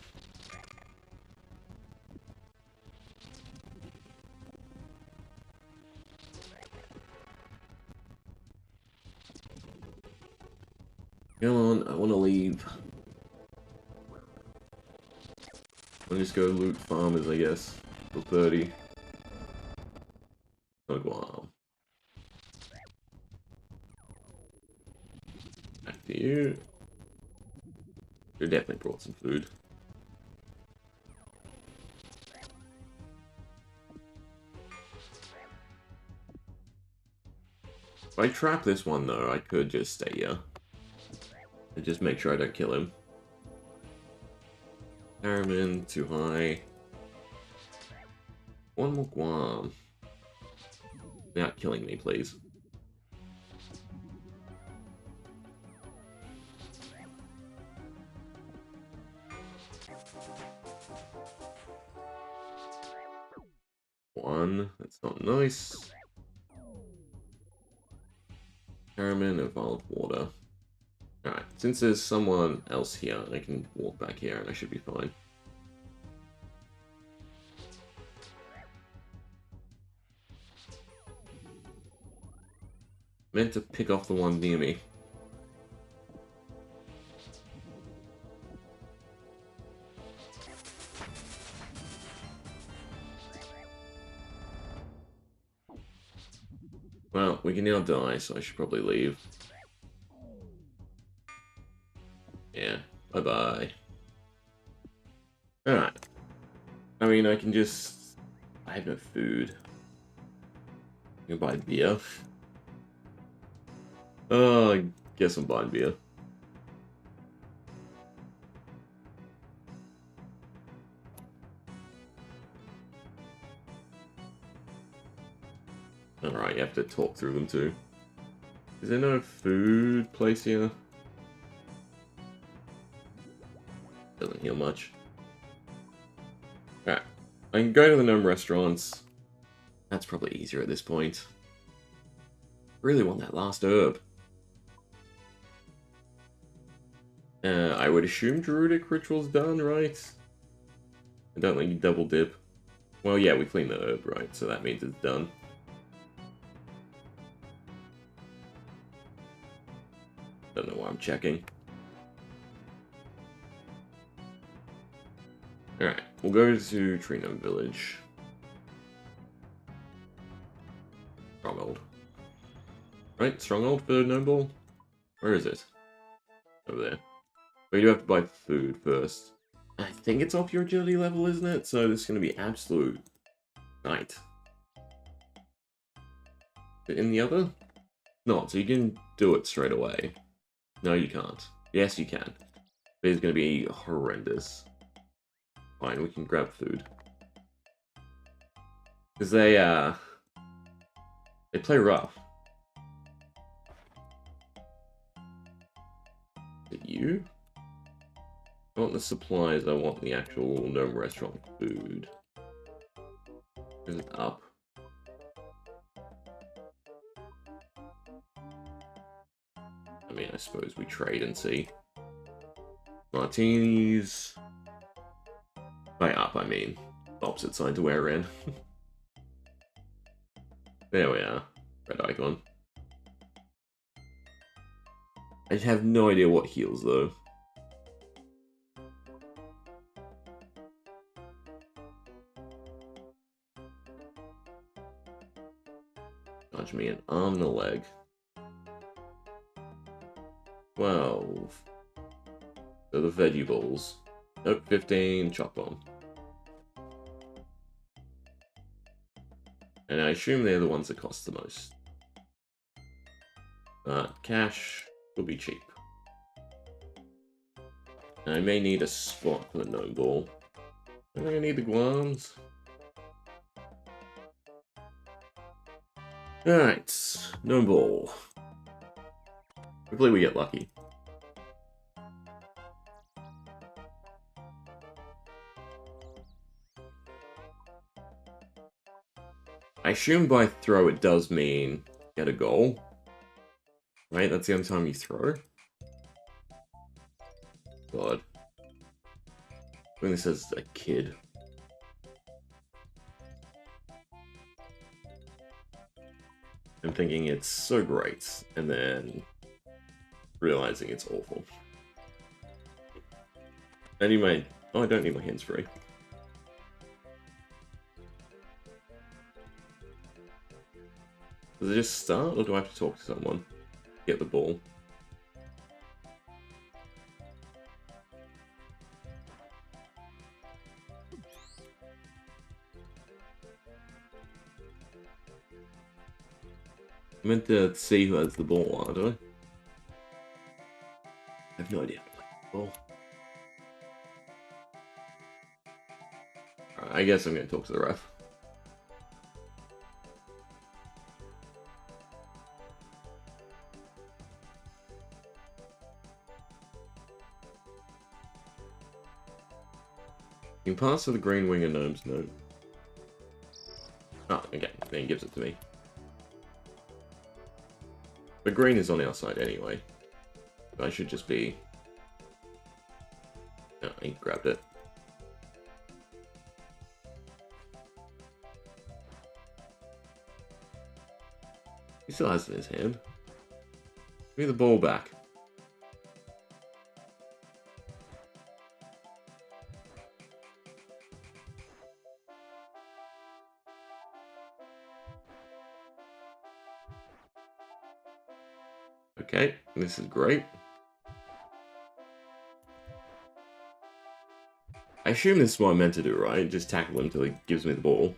Come on, I want to leave. I'll just go loot farmers, I guess. For 30. Oh, wow. Back to you. You definitely brought some food. If I trap this one, though, I could just stay here. And just make sure I don't kill him. Harriman, too high. 1 more Guam. Not killing me, please. One, that's not nice. Harriman and vial of water. Alright, since there's someone else here, I can walk back here and I should be fine. Meant to pick off the one near me. Well, we can now die, so I should probably leave. Yeah, bye-bye. Alright. I mean, I can just... I have no food. I can buy beer. Oh, I guess I'm buying beer. Alright, you have to talk through them too. Is there no food place here? Doesn't heal much. Alright. I can go to the gnome restaurants. That's probably easier at this point. Really want that last herb. I would assume Druidic Ritual's done, right? I don't think you double dip. Well, yeah, we cleaned the herb, right? So that means it's done. Don't know why I'm checking. Alright, we'll go to Tree Gnome Village. Stronghold. Right, Stronghold for Gnome Ball? Where is it? Over there. But you do have to buy food first. I think it's off your agility level, isn't it? So this is going to be absolute night. In the other? Not, so you can do it straight away. No, you can't. Yes, you can. But it's going to be horrendous. Fine, we can grab food. Because they play rough. Is it you? I want the supplies, I want the actual gnome restaurant food. Is it up? I mean, I suppose we trade and see. Martinis. By up, I mean opposite side to where we're in. There we are. Red icon. I have no idea what heals, though. Dodge me an arm and a leg. 12. So the veggie balls. Nope, 15, chop bomb. And I assume they're the ones that cost the most. Cash will be cheap. And I may need a spot for the gnome ball. I'm gonna need the guams. Alright, gnome ball. Hopefully we get lucky. I assume by throw it does mean get a goal. Right? That's the only time you throw. God. When this says a kid. I'm thinking it's so great, and then realizing it's awful. I need my... Oh, I don't need my hands free. Does it just start, or do I have to talk to someone? Get the ball. I meant to see who has the ball, do I? I have no idea how to play the ball. Alright, I guess I'm going to talk to the ref. You can pass to the green wing of gnomes, no. Oh, okay, then he gives it to me. But green is on our side anyway. I should just be... No, he grabbed it. He still has it in his hand. Give me the ball back. Okay, this is great. I assume this is what I'm meant to do, right? Just tackle him until he gives me the ball.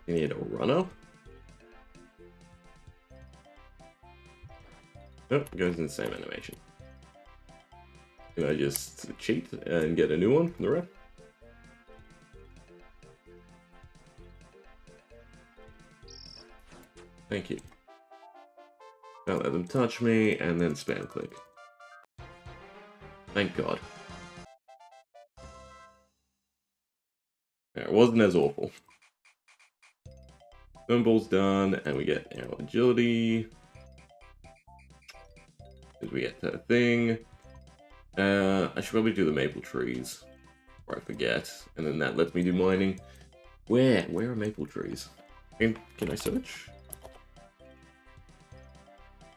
You need a run-up? Nope, goes in the same animation. Can I just cheat and get a new one from the ref? Thank you. Don't let them touch me, and then spam click. Thank God. Yeah, it wasn't as awful. Snowball's done, and we get our agility. Because we get that thing. I should probably do the maple trees. Or I forget. And then that lets me do mining. Where? Where are maple trees? Can I search?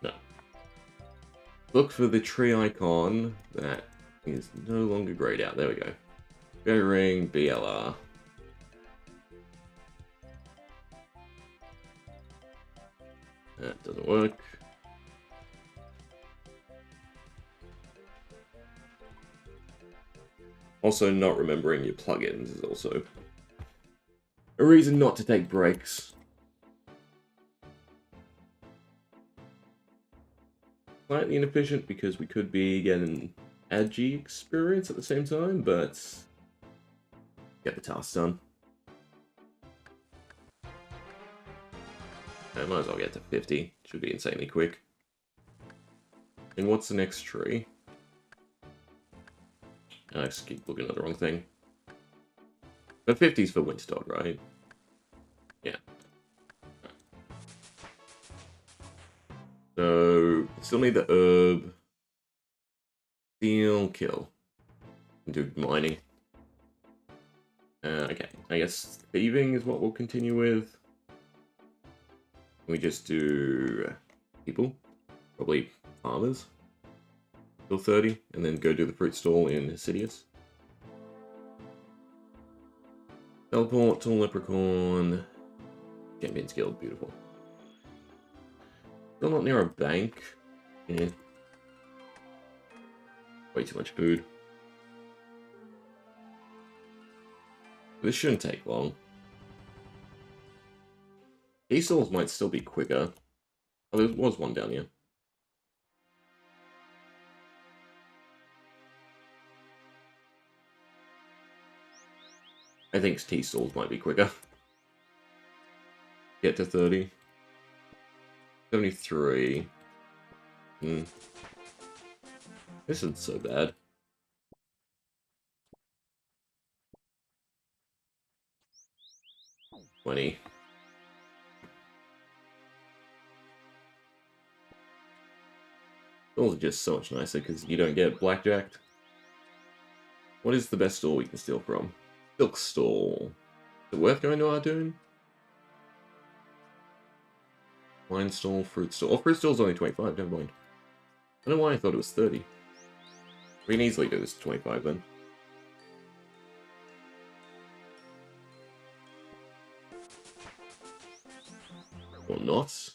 No. Look for the tree icon that is no longer grayed out. There we go. Go ring, BLR. That doesn't work. Also, not remembering your plugins is also a reason not to take breaks. Slightly inefficient because we could be getting Agi experience at the same time, but get the task done. I might as well get to 50. Should be insanely quick. And what's the next tree? I just keep looking at the wrong thing. But 50's for Wintertod, right? Yeah. So, still need the herb. Steel, kill. Do mining. Okay, I guess thieving is what we'll continue with. We just do people, probably farmers, till 30, and then go do the fruit stall in Sidious. Teleport to Leprechaun. Champion's Guild, beautiful. Still not near a bank. Yeah. Way too much food. This shouldn't take long. These stalls might still be quicker. Oh, there was one down here. I think tea stalls might be quicker. Get to 30. 73. This isn't so bad. $20. Stalls are just so much nicer because you don't get blackjacked. What is the best stall we can steal from? Silk stall. Is it worth going to Ardoon? Wine stall, fruit stall. Oh, fruit stall's only 25, never mind. I don't know why I thought it was 30. We can easily do this 25 then. Or not.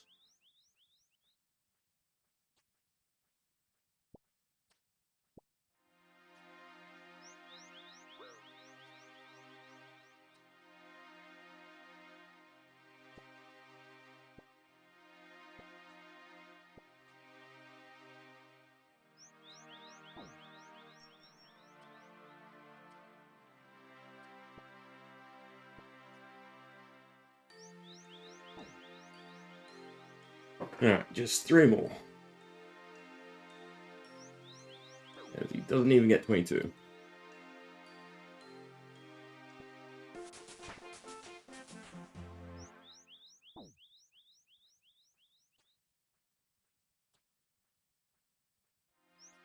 Alright, just 3 more. And he doesn't even get 22.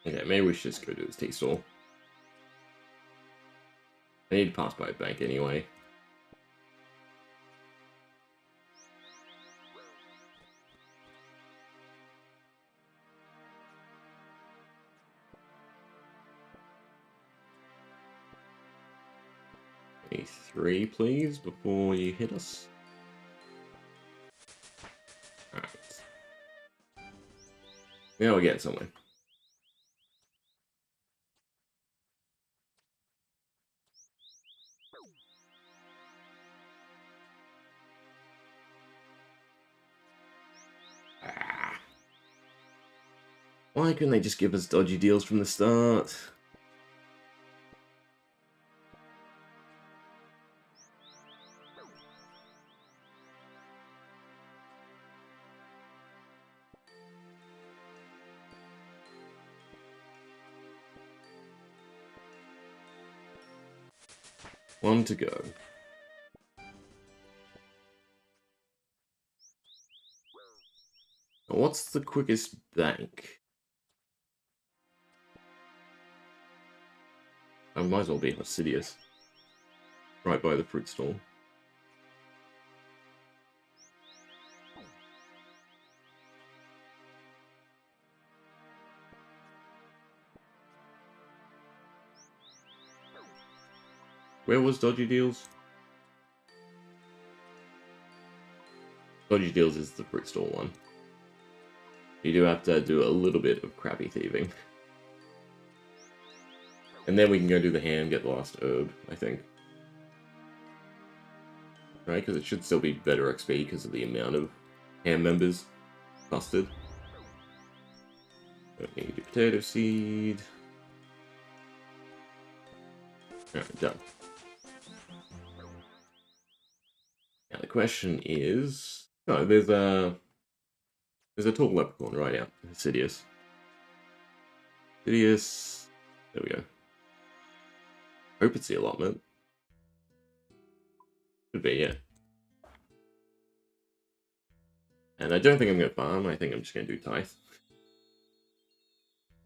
Okay, maybe we should just go do this tea stall. I need to pass by a bank anyway. A 3, please, before you hit us. Alright. Now we're getting somewhere. Why couldn't they just give us dodgy deals from the start? One to go. What's the quickest bank? I might as well be Insidious. Right by the fruit stall. Where was Dodgy Deals? Dodgy Deals is the fruit stall one. You do have to do a little bit of crappy thieving. And then we can go do the ham, get the last herb, I think. Right, because it should still be better XP because of the amount of ham members busted. Don't need a potato seed. Alright, done. Now the question is... Oh, there's a tall leprechaun right out. Insidious. Insidious. There we go. Hope it's the allotment. Could be, yeah. And I don't think I'm going to farm. I think I'm just going to do tithe.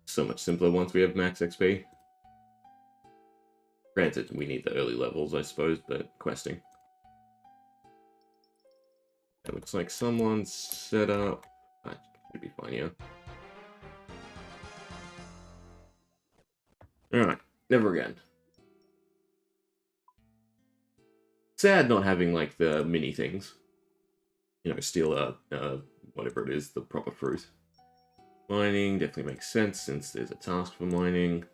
So much simpler once we have max XP. Granted, we need the early levels, I suppose, but questing. It looks like someone's set up. That should be fine, yeah. Alright, never again. Sad not having, like, the mini things. You know, steal whatever it is, the proper fruit. Mining definitely makes sense since there's a task for mining.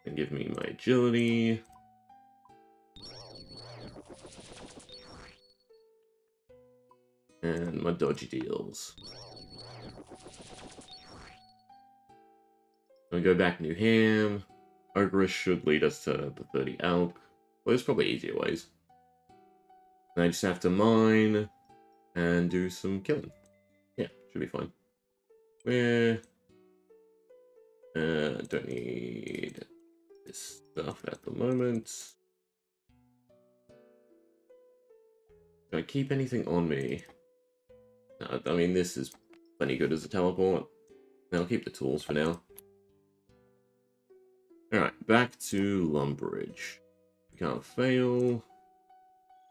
And give me my agility. And my dodgy deals. I'll go back New Ham. Ogress should lead us to the 30 elk. Well, there's probably easier ways. And I just have to mine and do some killing. Yeah, should be fine. Where? Don't need this stuff at the moment. Do I keep anything on me? No, I mean, this is plenty good as a teleport. I'll keep the tools for now. Alright, back to Lumbridge. We can't fail.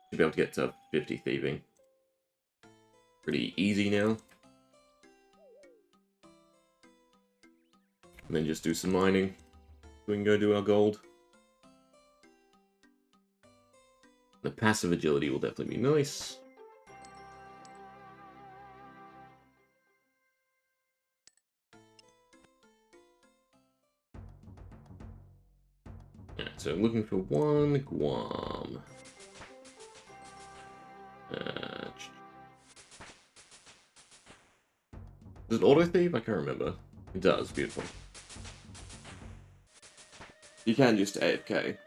Should be able to get to 50 thieving. Pretty easy now. And then just do some mining. We can go do our gold. The passive agility will definitely be nice. Alright, so I'm looking for one Guam. Does it auto-thieve? I can't remember. It does, beautiful. You can just AFK.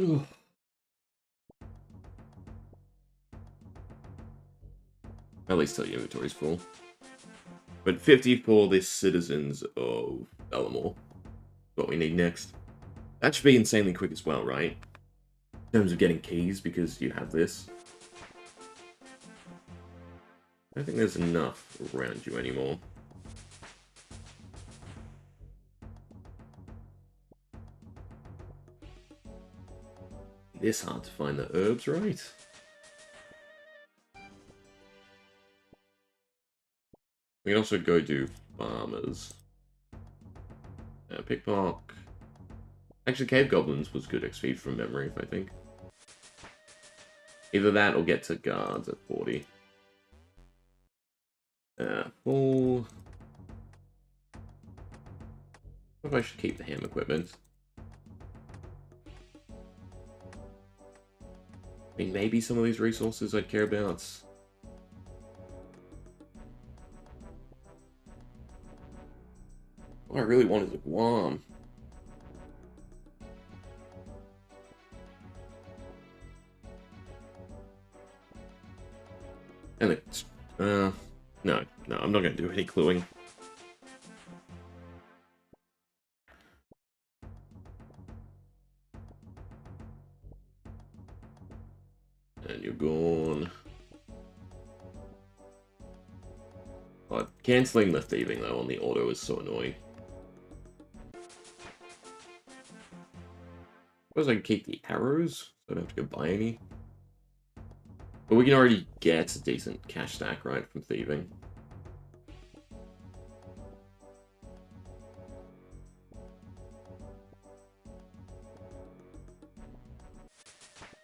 Ugh. At least till your inventory's full. But 50 for the citizens of Bellamore. What we need next. That should be insanely quick as well, right? In terms of getting keys, because you have this. I don't think there's enough around you anymore. This hard to find the herbs, right? We can also go do farmers. Pickpock. Actually, Cave Goblins was good XP from memory, I think. Either that or get to guards at 40. Full. I wonder if I should keep the ham equipment. I mean, maybe some of these resources I'd care about. What I really want is a Guam. And no, I'm not going to do any cluing. And you're gone. Oh, cancelling the thieving though on the auto is so annoying. Suppose I can keep the arrows, so I don't have to go buy any. But we can already get a decent cash stack, right, from thieving.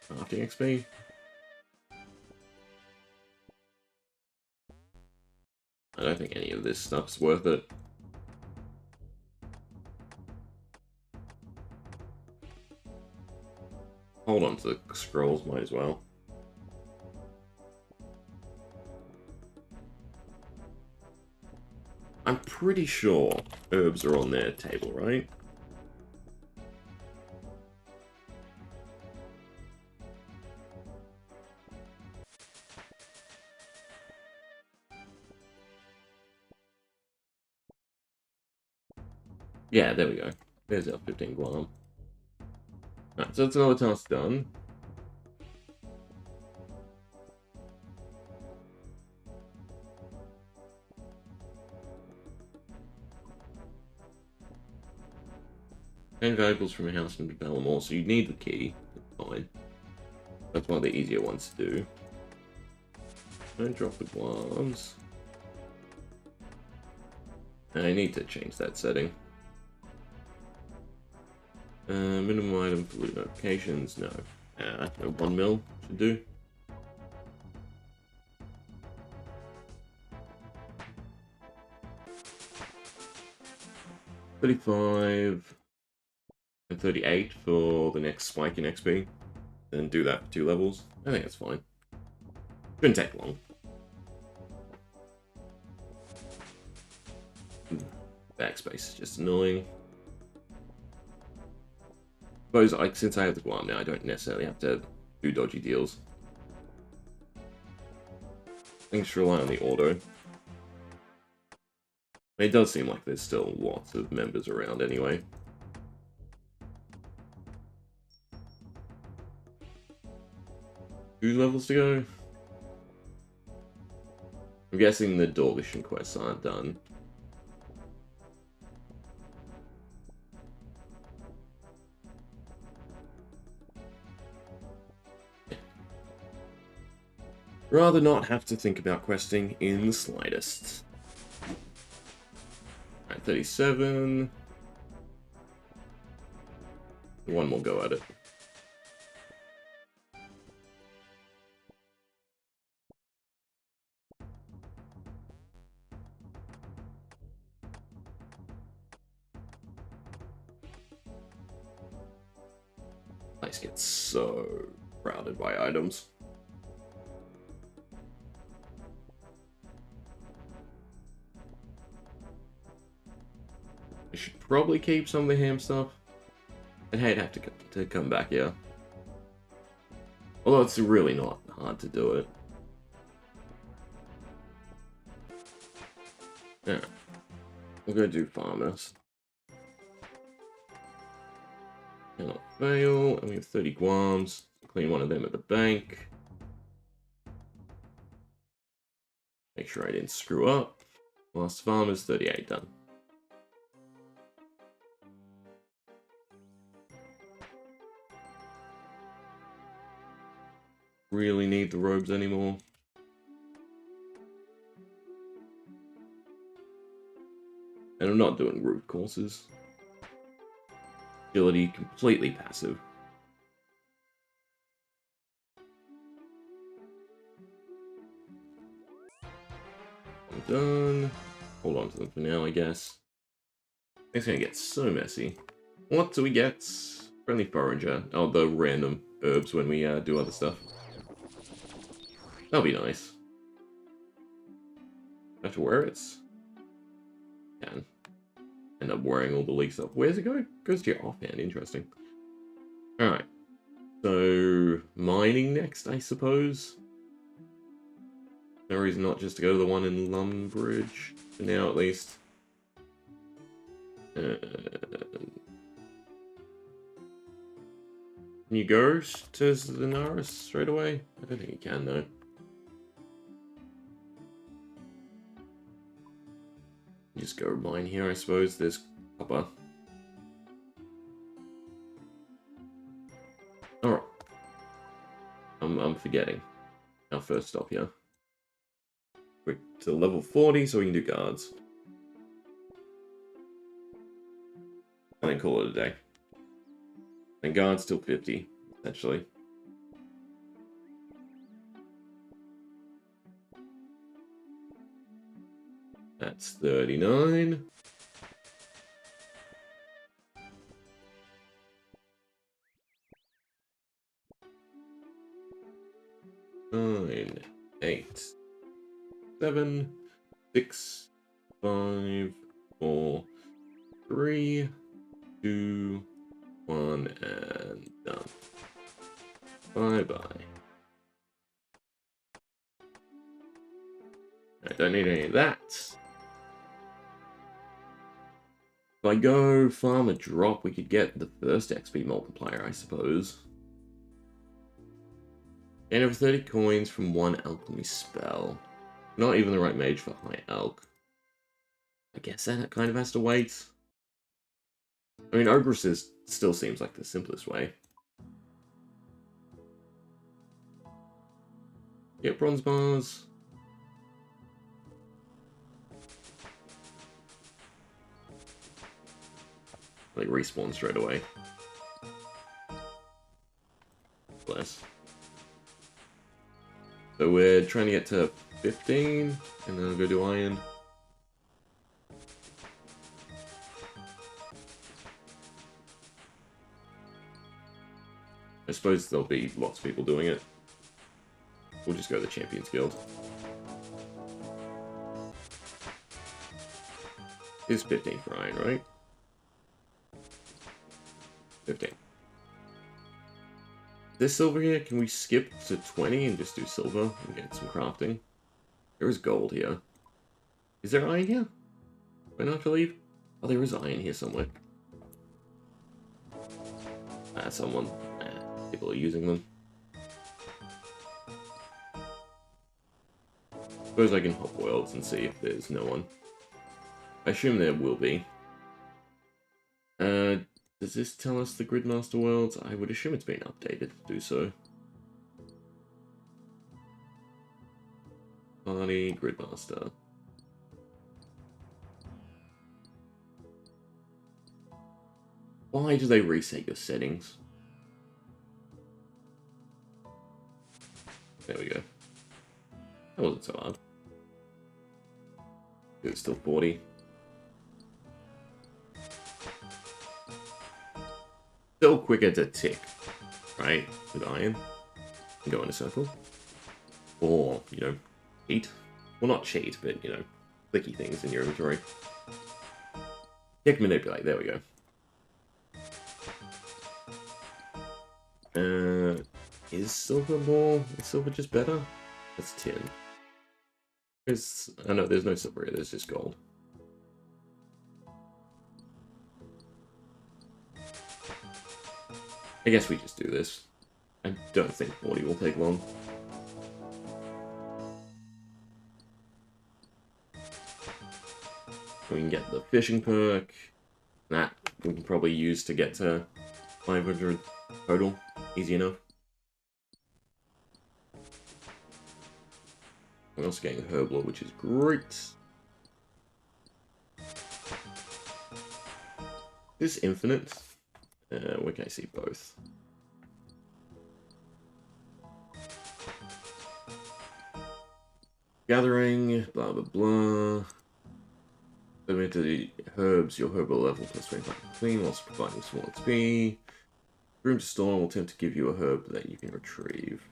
Crafting XP. I don't think any of this stuff's worth it. Hold on to the scrolls, might as well. I'm pretty sure herbs are on their table, right? Yeah, there we go. There's our 15 guam. Alright, so that's another task done. And valuables from a house in Bellamore, so you need the key. That's fine. That's one of the easier ones to do. Don't drop the guams. I need to change that setting. Minimum item for loot notifications, no. 1 mil should do. $35 and $38 for the next spike in XP. And do that for 2 levels. I think that's fine. Shouldn't take long. Backspace is just annoying. Suppose, like, since I have the guam now, I don't necessarily have to do dodgy deals. I think just rely on the auto. It does seem like there's still lots of members around anyway. Two levels to go? I'm guessing the Dorlish quests aren't done. Rather not have to think about questing in the slightest. Alright, 37. One more go at it. Place gets so crowded by items. I should probably keep some of the ham stuff. I'd hate to have to come back here. Although it's really not hard to do it. Yeah. We'll go do farmers. Cannot fail, and we have 30 guams. Clean one of them at the bank. Make sure I didn't screw up. Last farmers, 38 done. Really need the robes anymore. And I'm not doing route courses. Agility completely passive. I'm done. Hold on to them for now, I guess. It's gonna get so messy. What do we get? Friendly forager. Oh, the random herbs when we do other stuff. That'll be nice. Have to wear it? Can. End up wearing all the leak stuff. Where's it go? Goes to your offhand. Interesting. Alright. So, mining next, I suppose. No reason not just to go to the one in Lumbridge. For now, at least. Can you go to Zanaris straight away? I don't think you can, though. Just go mine here, I suppose. There's copper. Alright. I'm forgetting our first stop here. Quick to level 40 so we can do guards. And then call it a day. And guards till 50, essentially. That's 39. Nine, 8, 7, 6, 5, 4, 3, 2, 1, and done. Bye-bye. I don't need any of that. If I go farm a drop, we could get the first XP multiplier, I suppose. Gain over 30 coins from one alchemy spell. Not even the right mage for high alch. I guess that kind of has to wait. I mean, Ogress still seems like the simplest way. Get bronze bars. Like, respawn straight away. Bless. So we're trying to get to 15, and then I'll go do iron. I suppose there'll be lots of people doing it. We'll just go to the Champions Guild. It's 15 for iron, right? 15. This silver here, can we skip to 20 and just do silver and get some crafting? There is gold here. Is there iron here? Do I not believe? Oh, there is iron here somewhere. Someone. People are using them. Suppose I can hop worlds and see if there's no one. I assume there will be. Does this tell us the Gridmaster worlds? I would assume it's been updated to do so. Party Gridmaster. Why do they reset your settings? There we go. That wasn't so hard. It's still 40. Still quicker to tick, right? With iron. And go in a circle. Or, you know, cheat. Well, not cheat, but, you know, clicky things in your inventory. Tick manipulate, there we go. Is silver more? Is silver just better? That's 10. I know there's no silver here, there's just gold. I guess we just do this. I don't think 40 will take long. We can get the fishing perk. That we can probably use to get to 500 total. Easy enough. We're also getting a Herbler, which is great. Is this infinite? Where can I see both? Gathering, blah blah blah. Limit to the herbs, your herbal level plus 25 clean, whilst providing small XP. Room to store will attempt to give you a herb that you can retrieve.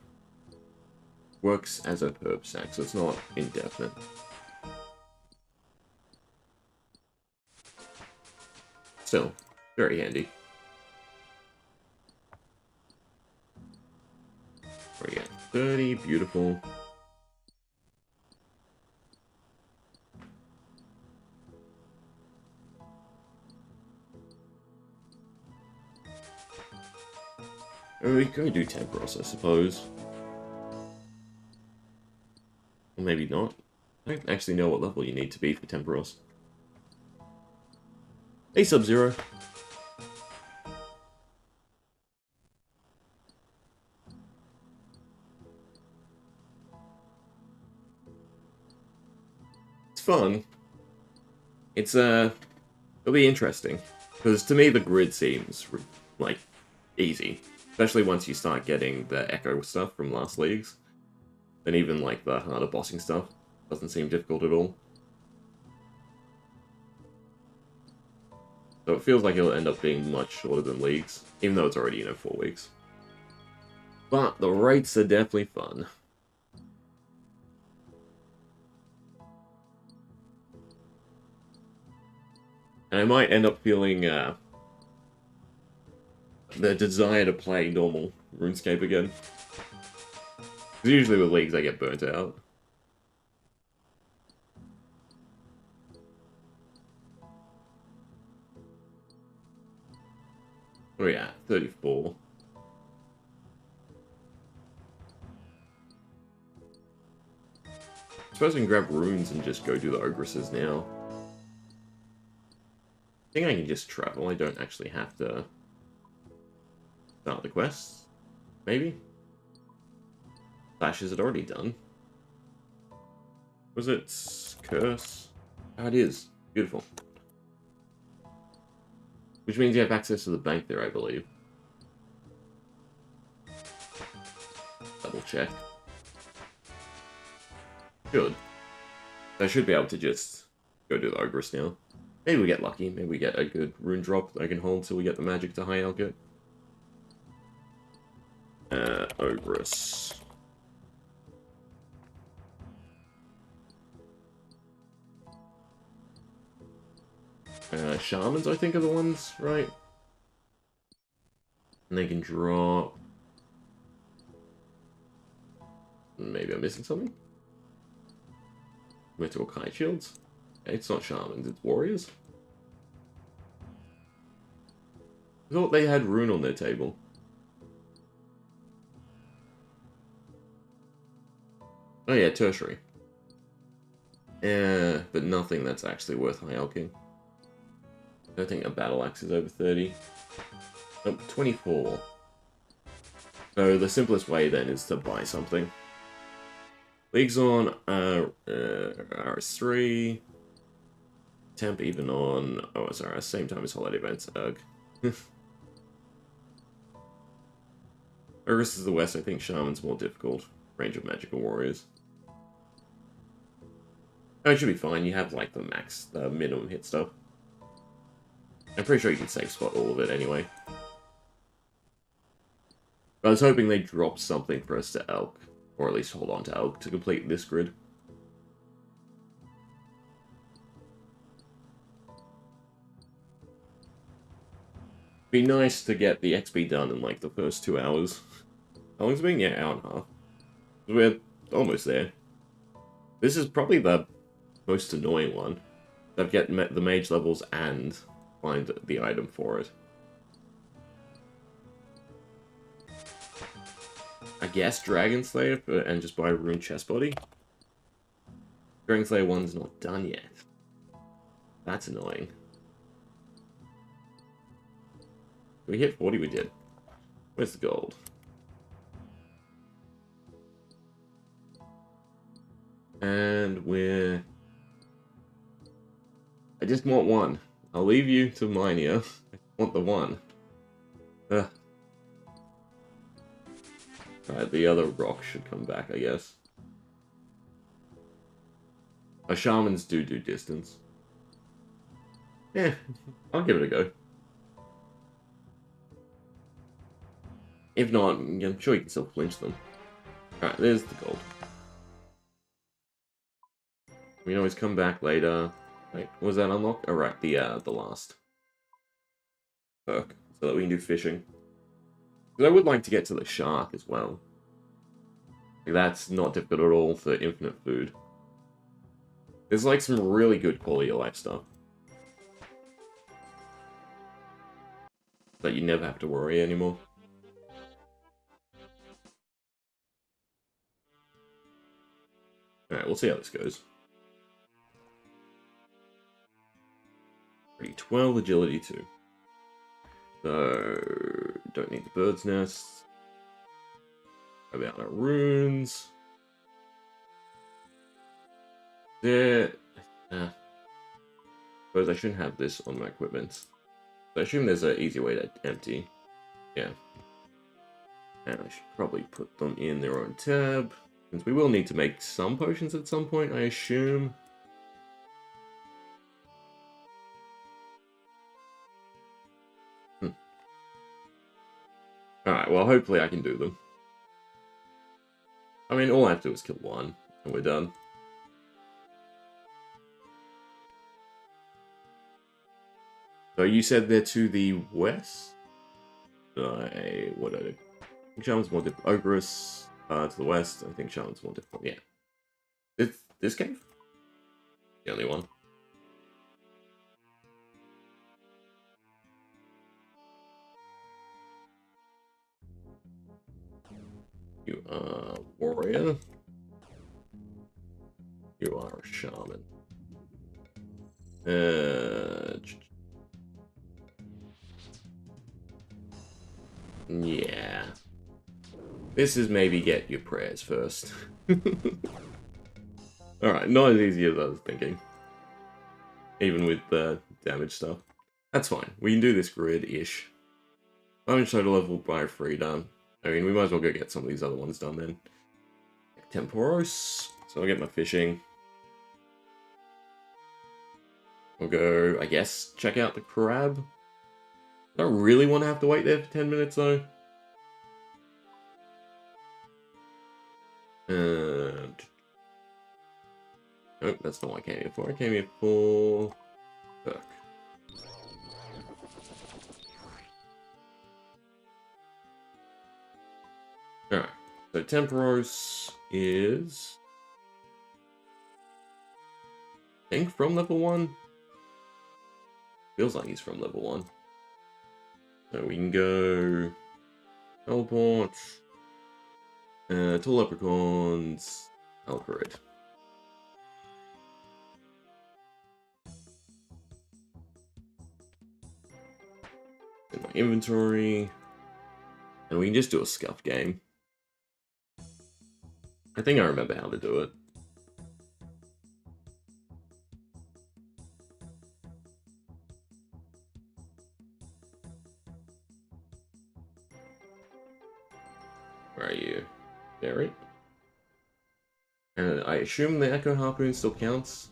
Works as a herb stack, so it's not indefinite. Still, very handy. We're at 30, beautiful. We could do Temperos, I suppose. Or maybe not. I don't actually know what level you need to be for Temperos. Hey, Sub-Zero. It's fun. It'll be interesting. Because to me, the grid seems, like, easy. Especially once you start getting the Echo stuff from last leagues. Then even, like, the harder bossing stuff doesn't seem difficult at all. So it feels like it'll end up being much shorter than leagues, even though it's already, 4 weeks. But the rates are definitely fun. And I might end up feeling, the desire to play normal RuneScape again. Because usually with leagues I get burnt out. Oh yeah, 34. I suppose we can grab runes and just go do the ogresses now. I think I can just travel, I don't actually have to start the quests. Maybe? Slash, is it already done? Was it Curse? Oh, it is. Beautiful. Which means you have access to the bank there, I believe. Double check. Good. I should be able to just go do the Ogress now. Maybe we get lucky. Maybe we get a good rune drop that I can hold till we get the magic to high alchemy. Ogress. Shamans, I think, are the ones, right? And they can drop... Maybe I'm missing something? Mythical Kite Shields? Okay, it's not Shamans, it's Warriors. I thought they had Rune on their table. Oh yeah, Tertiary. But nothing that's actually worth high alchemy. I don't think a Battle Axe is over 30. Nope, 24. So the simplest way then is to buy something. Leagues on RS3. Temp even on OSRS, same time as holiday events. Ugh. Ogress is the West, I think Shaman's more difficult. Range of magical warriors. Oh, it should be fine. You have like the minimum hit stuff. I'm pretty sure you can safe spot all of it anyway. But I was hoping they dropped something for us to Elk, or at least hold on to Elk to complete this grid. Be nice to get the XP done in like the first 2 hours. How long's it been? Yeah, hour and a half. We're almost there. This is probably the most annoying one. I've get the mage levels and find the item for it. I guess Dragon Slayer and just buy Rune Chest Body. Dragon Slayer 1's not done yet. That's annoying. Did we hit 40? We did. Where's the gold? And we're... I just want one. I'll leave you to mine here. I want the one. Ugh. Alright, the other rock should come back, I guess. Our shamans do distance. Yeah, I'll give it a go. If not, I'm sure you can still flinch them. Alright, there's the gold. We can always come back later. Wait, was that unlocked? Oh, right, the last perk, so that we can do fishing. Because I would like to get to the shark as well. Like, that's not difficult at all for infinite food. There's like some really good quality of life stuff that you never have to worry anymore. Alright, we'll see how this goes. 12 agility 2. So, don't need the bird's nest. About our runes. There. Suppose I shouldn't have this on my equipment. So I assume there's an easier way to empty. Yeah. And I should probably put them in their own tab. Since we will need to make some potions at some point, I assume. Alright, well, hopefully I can do them. I mean, all I have to do is kill one, and we're done. So you said they're to the west? What are they? I think Shaman's more difficult. Ogress to the west. I think Shaman's more difficult. Yeah. This cave? The only one. You are a warrior. You are a shaman. Yeah. This is maybe get your prayers first. Alright, not as easy as I was thinking. Even with the damage stuff. That's fine. We can do this grid-ish. Damage total level by freedom. I mean, we might as well go get some of these other ones done then. Temporos. So I'll get my fishing. We'll go, I guess, check out the crab. I don't really want to have to wait there for 10 minutes, though. Nope, that's not what I came here for. I came here for... Perk. Alright, so Temporos is... I think from level 1? Feels like he's from level 1. So we can go... Teleport... Tall Leprechauns... Alfred. In my inventory... And we can just do a scuff game. I think I remember how to do it. Where are you? There. And I assume the Echo Harpoon still counts,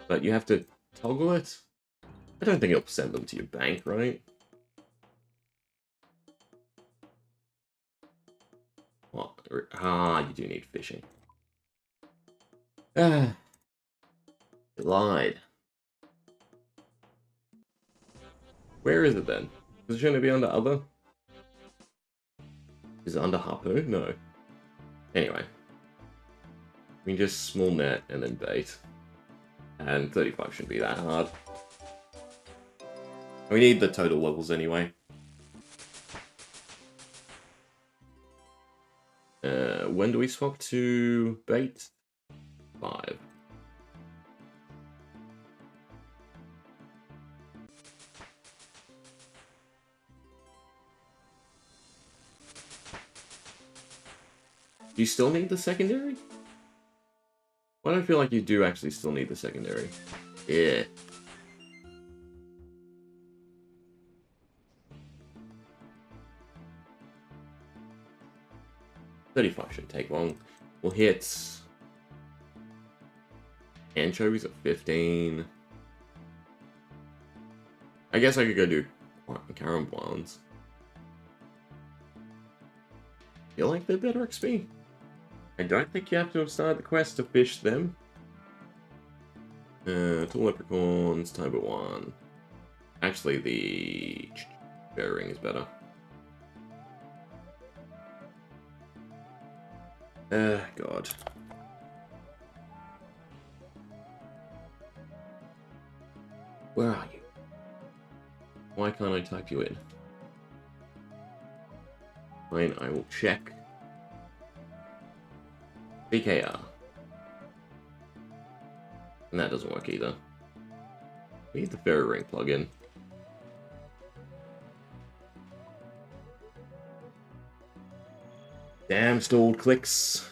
but you have to toggle it? I don't think it'll send them to your bank, right? What? Ah, you do need fishing. Ah. You lied. Where is it then? Shouldn't it be under other? Is it under harpoon? No. Anyway. We can just small net and then bait. And 35 shouldn't be that hard. We need the total levels anyway. When do we swap to bait? 5. Do you still need the secondary? Why do I feel like you do actually still need the secondary? Yeah. $35 shouldn't take long. We'll hit anchovies at 15. I guess I could go do caramblons. Feel like they're better XP. I don't think you have to have started the quest to fish them. Two leprechauns, type 1. Actually, the bear ring is better. God. Where are you? Why can't I type you in? Fine, I will check. BKR. And that doesn't work either. We need the fairy ring plug-in. Damn stalled clicks.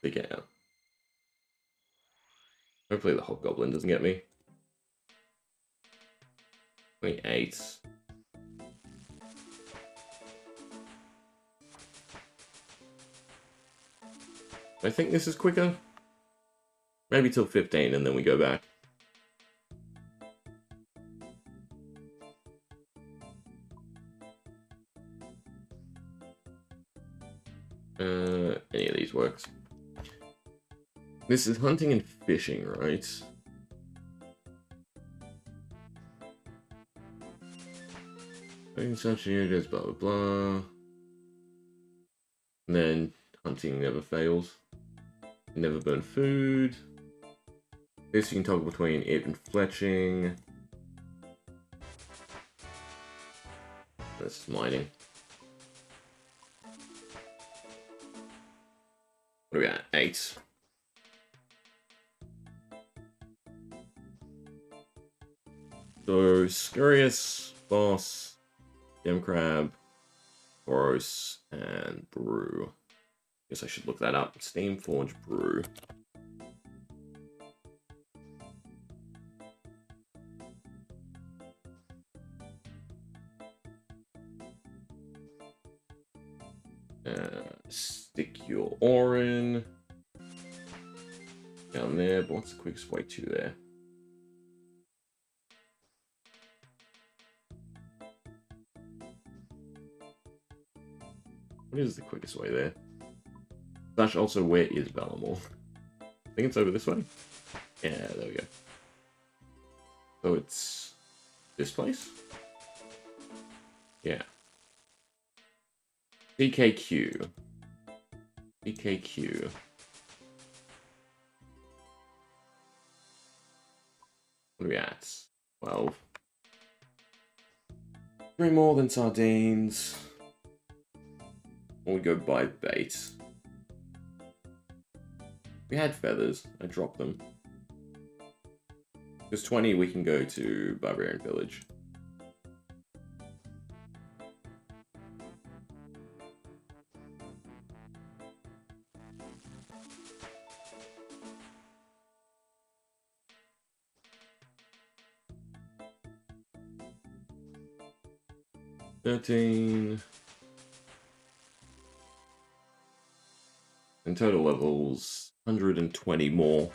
Big out. Hopefully the hobgoblin doesn't get me. 28. I think this is quicker. Maybe till 15 and then we go back. Any of these works. This is hunting and fishing, right? Such areas, blah blah blah. And then hunting never fails. Never burn food. This you can toggle between it and fletching. That's mining. What are we at? 8. So, Scurious, Boss, Gem Crab, Boros, and Brew. Guess I should look that up. Steam Forge Brew. Stick your ore in. Down there, but what's the quickest way to there? What is the quickest way there? Slash also, where is Valamore? I think it's over this way. Yeah, there we go. So it's this place? Yeah. DKQ. DKQ. What are we at? 12. 3 more than sardines. Or we go buy bait. We had feathers. I dropped them. Because 20 we can go to Barbarian Village. $13. In total levels, 120 more.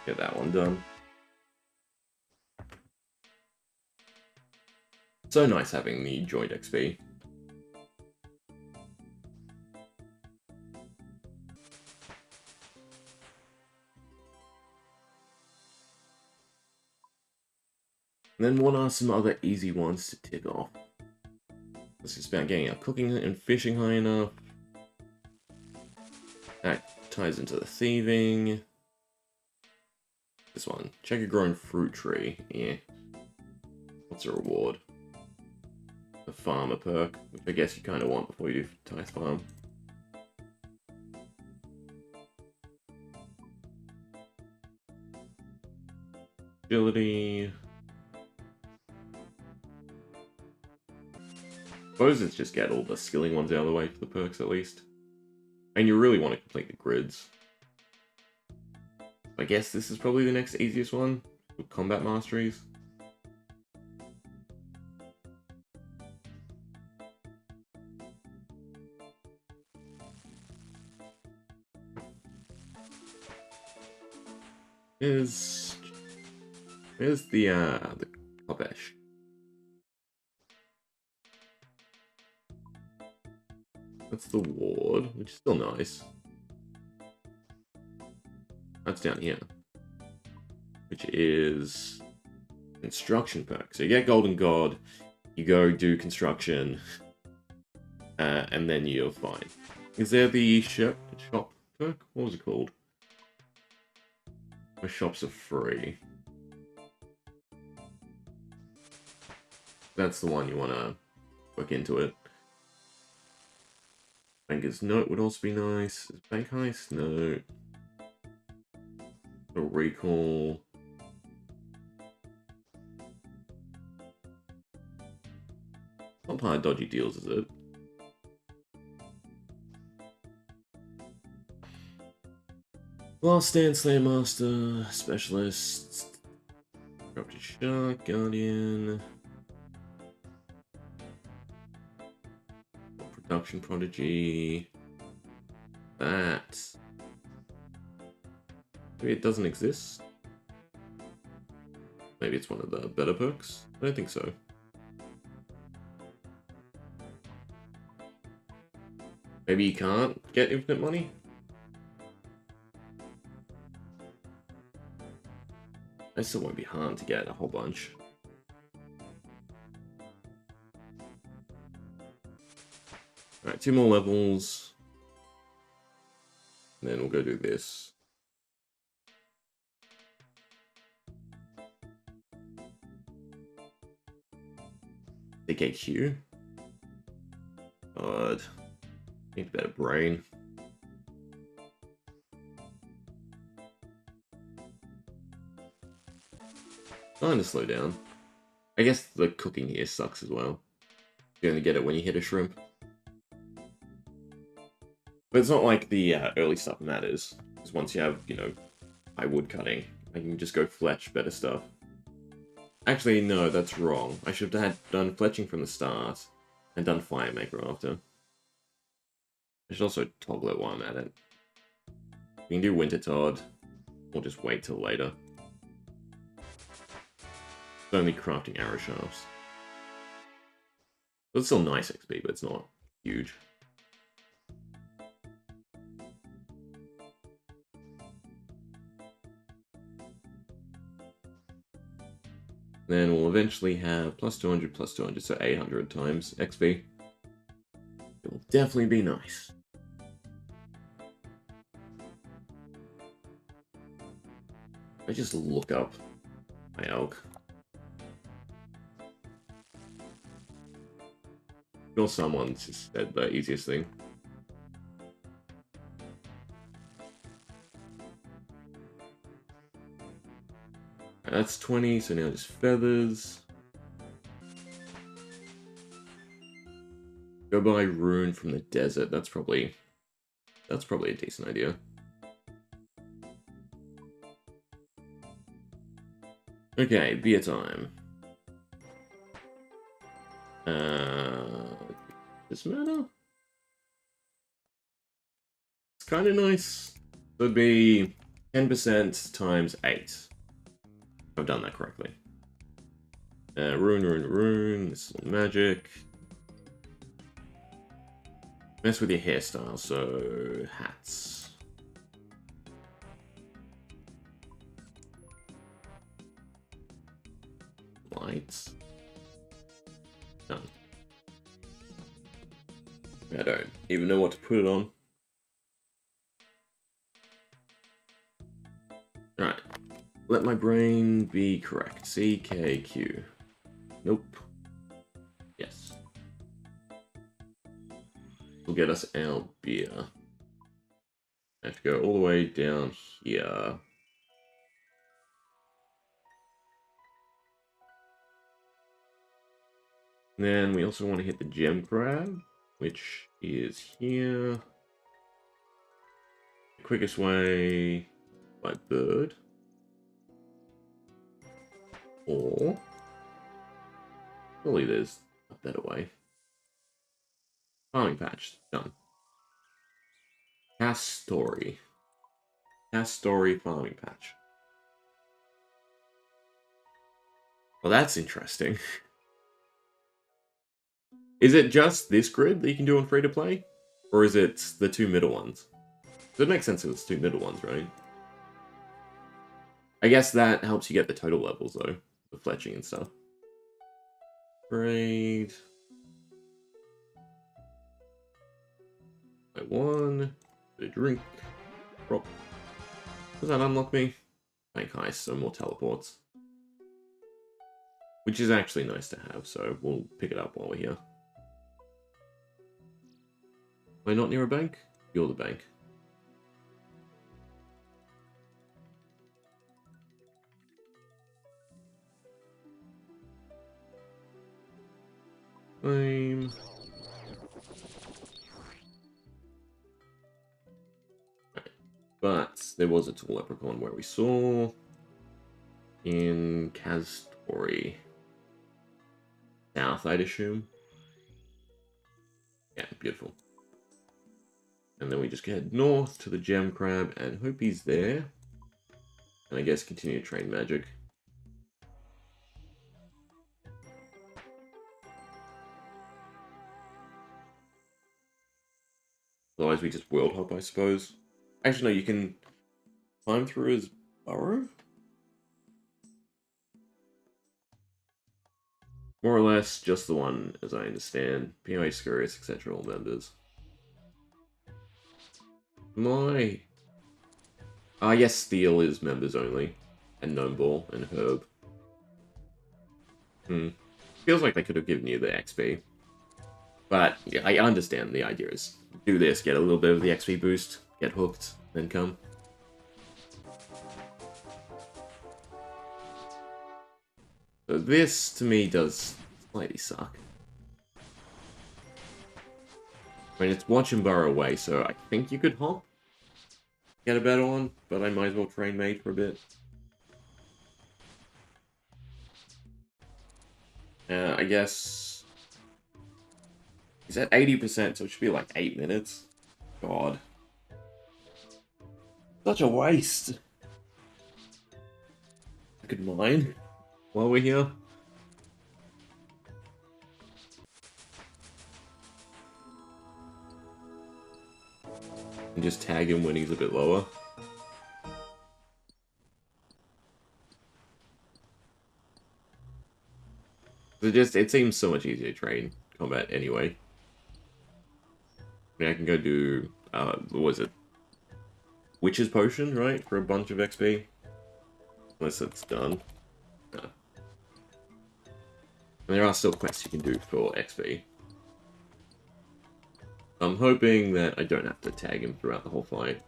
Get that one done. So nice having the joint XP. And then what are some other easy ones to tick off? This is about getting our cooking and fishing high enough. That ties into the thieving. This one. Check a growing fruit tree. Yeah. What's a reward? A farmer perk, which I guess you kind of want before you do Tithe Farm. Agility. Suppose it's just get all the skilling ones out of the way for the perks at least. And you really want to complete the grids. I guess this is probably the next easiest one with combat masteries. Here's the Kobesh. That's the ward, which is still nice. That's down here, which is construction perk. So you get Golden God, you go do construction, and then you're fine. Is there the shop perk? What was it called? My shops are free. That's the one you want to work into it. Banker's Note would also be nice. Is Bank Heist? No. A Recall. Not part of dodgy deals, is it? Last Stand, Slayer Master, Specialist, Corrupted Shark, Guardian, Production Prodigy, that. Maybe it doesn't exist? Maybe it's one of the better perks? I don't think so. Maybe you can't get infinite money? It still won't be hard to get a whole bunch. Alright, 2 more levels. And then we'll go do this. AKQ. God. Need a better brain. Trying to slow down. I guess the cooking here sucks as well. You only get it when you hit a shrimp. But it's not like the early stuff matters. Because once you have, you know, high wood cutting, I can just go fletch better stuff. Actually, no, that's wrong. I should have done fletching from the start and done Firemaker after. I should also toggle it while I'm at it. You can do Winter Todd, or just wait till later. It's only crafting arrow shafts. But it's still nice XP, but it's not huge. Then we'll eventually have plus 200, so 800 times XP. It will definitely be nice. I just look up my elk. Or someone's just said the easiest thing. That's 20, so now just feathers. Go buy rune from the desert. That's probably a decent idea. Okay, beer time. This matter? It's kind of nice. It would be 10% times 8. I've done that correctly. Rune. This is magic. Mess with your hairstyle, so hats. Lights. Done. I don't even know what to put it on. Alright. Let my brain be correct. CKQ. Nope. Yes. Will get us our beer. I have to go all the way down here. And then we also want to hit the gem crab, which is here. The quickest way by bird. Or surely there's a better way. Farming patch, done. Castory farming patch. Well, that's interesting. Is it just this grid that you can do on free to play? Or is it the 2 middle ones? It makes sense if it's 2 middle ones, right? I guess that helps you get the total levels, though. The fletching and stuff. Trade. By 1. Get a drink. Prop. Does that unlock me? Bank heist, so more teleports. Which is actually nice to have, so we'll pick it up while we're here. Am I not near a bank? You're the bank. Flame. But there was a tall leprechaun where we saw in Kastori. South, I'd assume. Yeah, beautiful. And then we just head north to the gem crab and hope he's there. And I guess continue to train magic. Otherwise we just world hop, I suppose. Actually, no, you can climb through his burrow? More or less, just the one, as I understand. POA Scurious, etc. all members. My... yes, Steel is members only. And Gnome Ball, and Herb. Feels like they could have given you the XP. But, yeah, I understand the idea is do this, get a little bit of the XP boost, get hooked, then come. So this, to me, does slightly suck. I mean, it's watch and burrow away, so I think you could hop. Get a better one, but I might as well train mage for a bit. I guess... He's at 80%, so it should be like 8 minutes. God. Such a waste. I could mine while we're here. And just tag him when he's a bit lower. It seems so much easier to train combat anyway. I mean, I can go do, what was it? Witch's Potion, right? For a bunch of XP. Unless it's done. No. And there are still quests you can do for XP. I'm hoping that I don't have to tag him throughout the whole fight.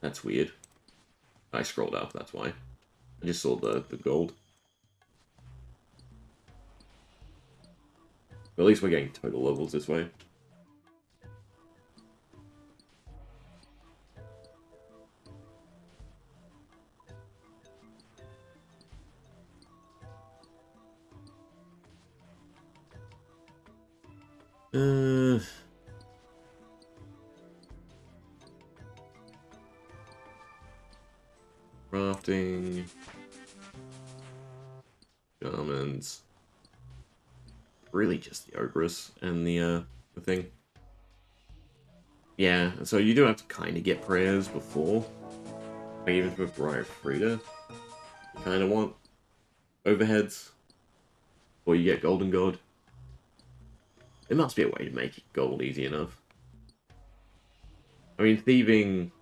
That's weird. I scrolled up, that's why. I just saw the gold. But at least we're getting total levels this way. Crafting. Garments. Really just the Ogress and the thing. Yeah, so you do have to kind of get prayers before. Like even for Briar Frida, you kind of want overheads. Or you get Golden God. There must be a way to make gold easy enough. I mean, thieving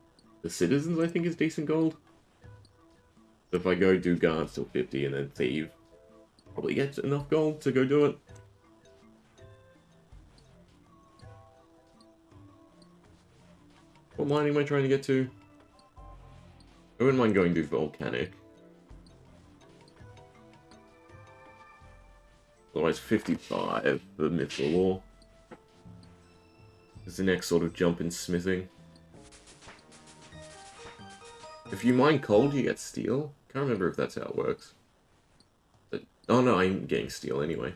the citizens, I think, is decent gold. So if I go do guards till 50 and then thieve, probably get enough gold to go do it. What mining am I trying to get to? I wouldn't mind going to volcanic. Otherwise 55 for Mythical Law. Is the next sort of jump in smithing. If you mine cold, you get steel. Can't remember if that's how it works. But, oh no, I'm getting steel anyway.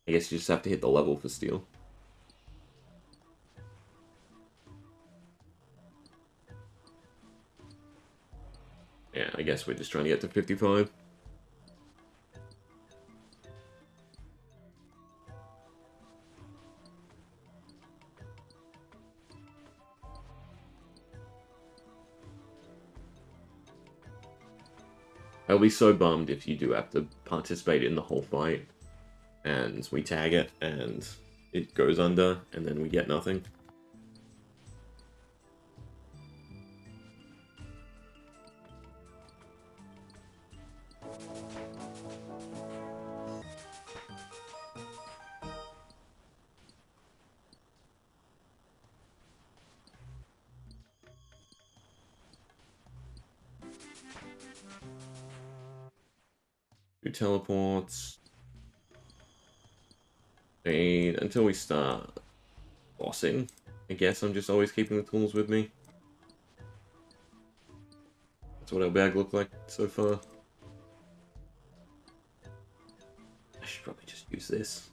I guess you just have to hit the level for steel. Yeah, I guess we're just trying to get to 55. I'll be so bummed if you do have to participate in the whole fight, and we tag it, and it goes under, and then we get nothing. Do teleports. And until we start bossing, I guess I'm just always keeping the tools with me. That's what our bag looked like so far. I should probably just use this.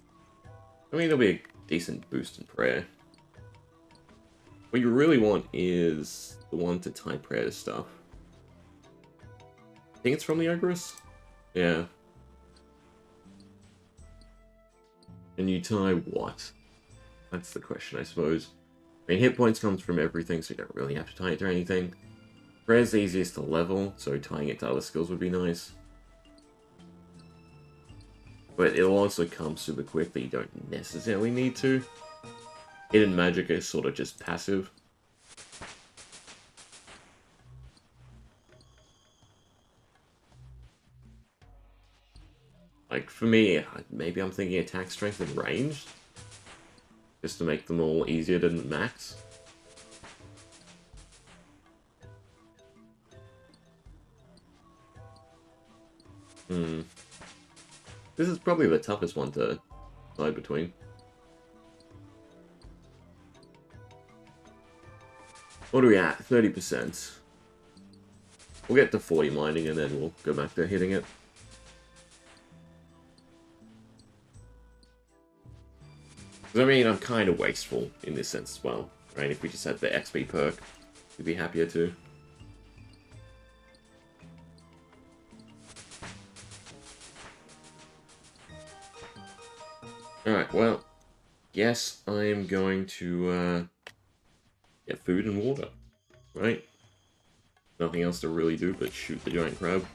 I mean, there'll be a decent boost in prayer. What you really want is the one to tie prayer to stuff. I think it's from the Ogress? Yeah. And you tie what? That's the question, I suppose. I mean, hit points comes from everything, so you don't really have to tie it to anything. Prayer's the easiest to level, so tying it to other skills would be nice. But it'll also come super quick that you don't necessarily need to. Hidden magic is sort of just passive. Like, for me, maybe I'm thinking attack strength and range. Just to make them all easier to max. This is probably the toughest one to decide between. What are we at? 30%. We'll get to 40 mining and then we'll go back to hitting it. I mean, I'm kind of wasteful in this sense as well, right? If we just had the XP perk, we'd be happier too. Alright, well, guess I'm going to get food and water, right? Nothing else to really do but shoot the giant crab.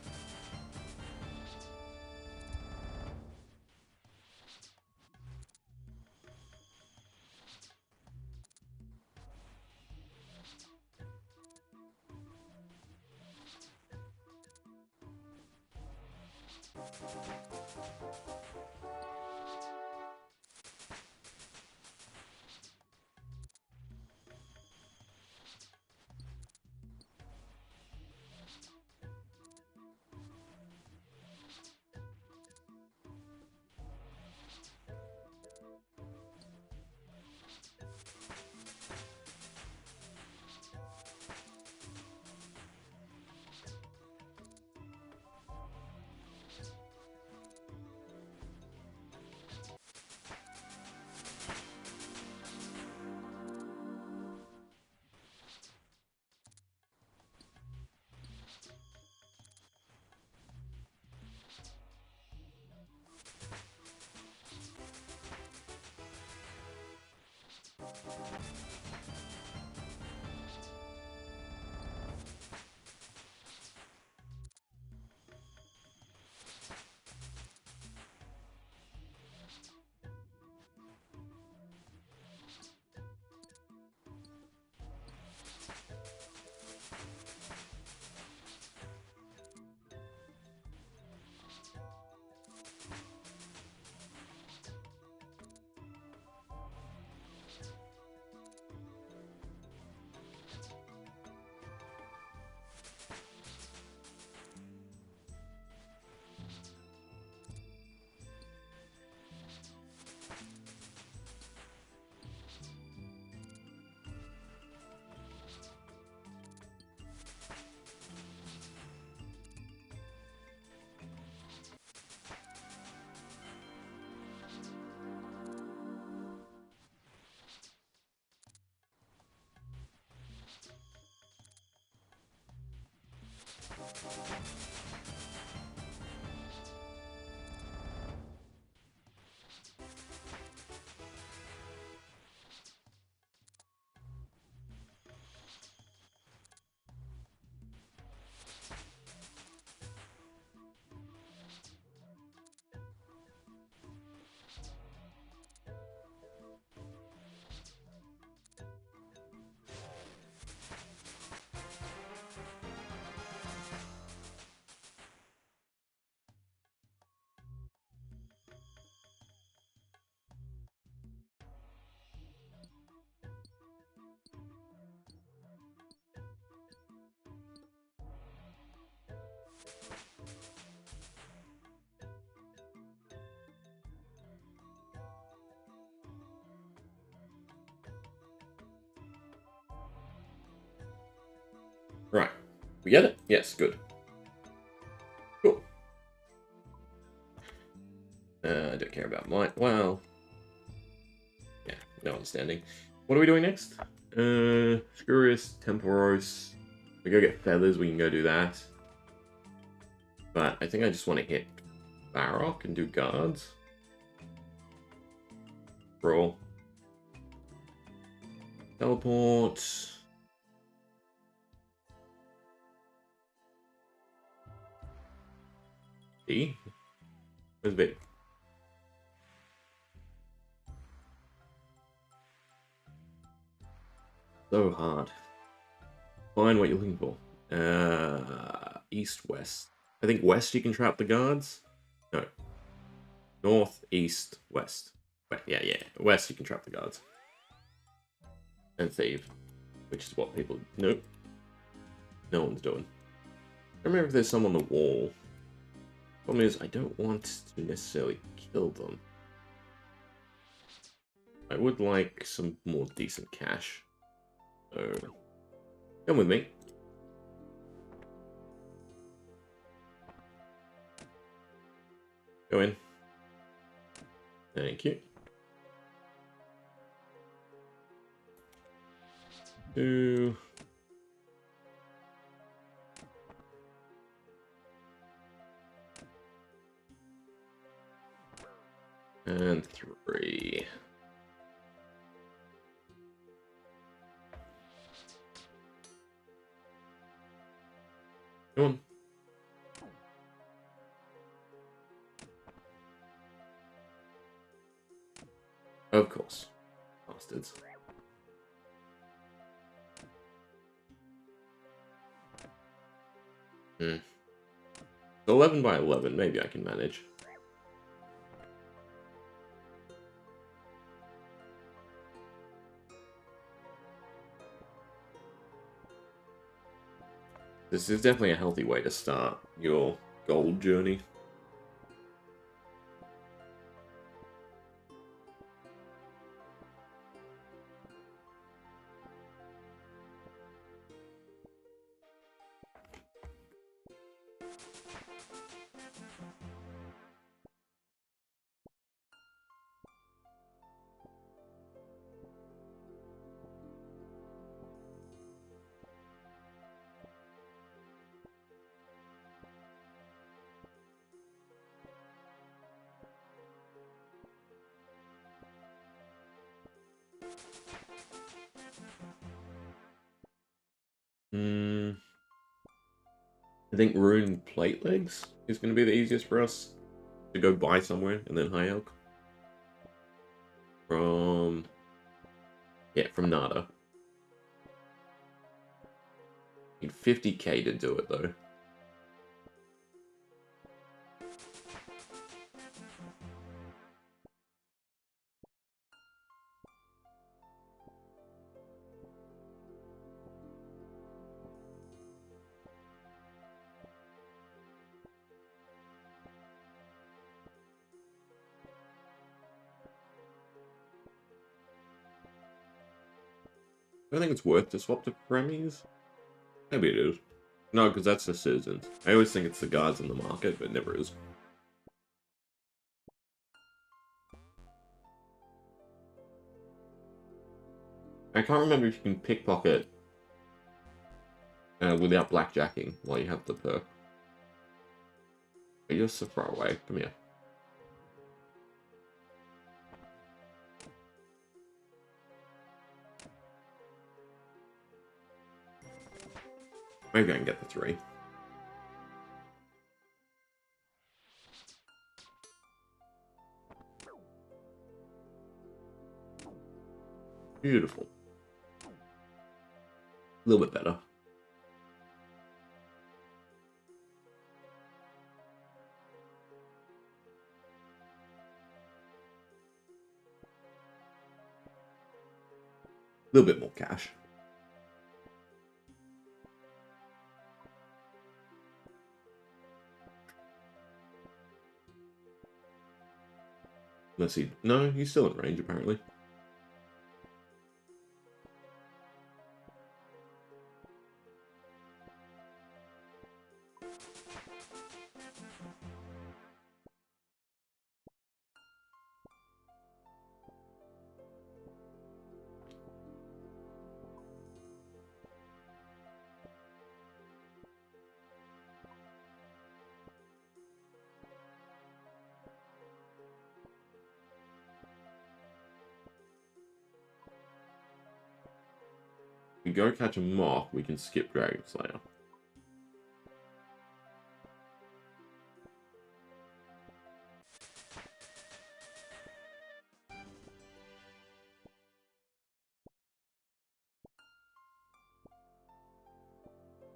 We get it? Yes, good. Cool. I don't care about mine. Well, yeah, no understanding. What are we doing next? Scurious, Temporos. We go get feathers, we can go do that. But I think I just want to hit Varrock and do guards. Roll. Teleport. B? Where's B? So hard. Find what you're looking for. East, west. I think west you can trap the guards. No. North, east, west. Yeah. West you can trap the guards. And thieve. Which is what people... Nope. No one's doing. I remember if there's some on the wall. Problem is, I don't want to necessarily kill them. I would like some more decent cash. So, come with me. Go in. Thank you. 2. And 3. Come on. Of course. Bastards. Hmm. 11 by 11, maybe I can manage. This is definitely a healthy way to start your gold journey. I think Rune Plate Legs is going to be the easiest for us to go buy somewhere, and then High Elk. From Nada. Need 50k to do it, though. I don't think it's worth to swap to premies. Maybe it is. No, because that's the citizens. I always think it's the guards in the market, but it never is. I can't remember if you can pickpocket without blackjacking while you have the perk. But you're so far away. Come here. Maybe I can get the 3. Beautiful. A little bit better. A little bit more cash. Let's see. No, he's still in range, apparently. we go catch a moth, we can skip Dragon Slayer.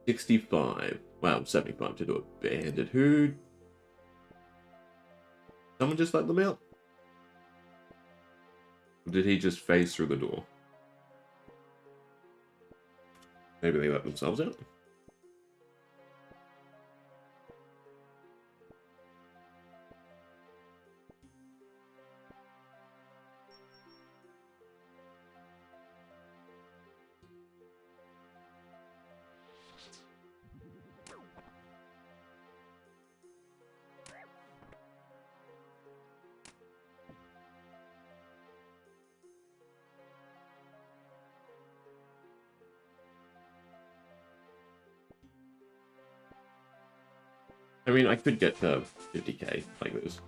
$65. Wow, 75 to do a bandit. Who? Someone just let them out? Or did he just phase through the door? Maybe they let themselves out? I mean, I could get to 50k like this.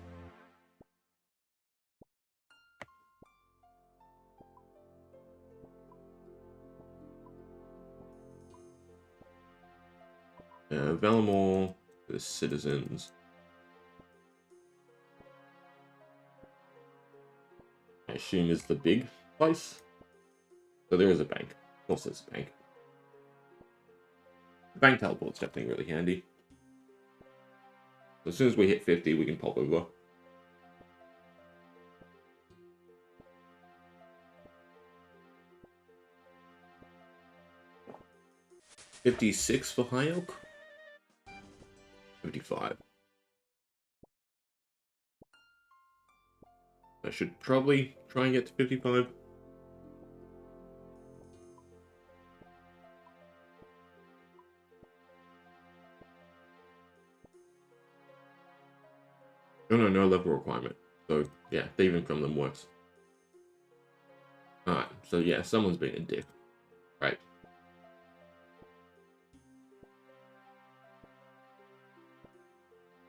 Valamor, the citizens. I assume is the big place. So there is a bank. Of course there's a bank. The bank teleport's definitely really handy. So as soon as we hit 50, we can pop over. $56 for High Elk. 55. I should probably try and get to 55. No level requirement. So, yeah, thieving from them works. Alright, so yeah, someone's being a dick. Right.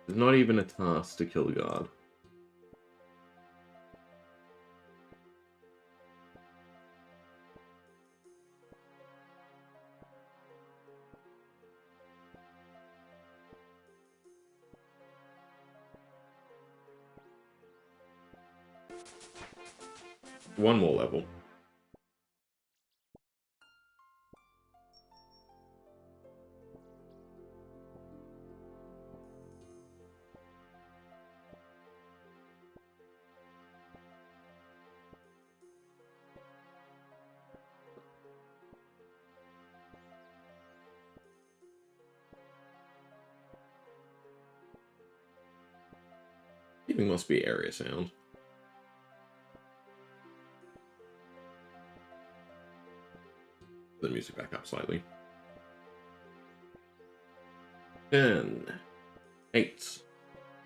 There's not even a task to kill the guard. One more level. It must be area sound. The music back up slightly. 10, 8,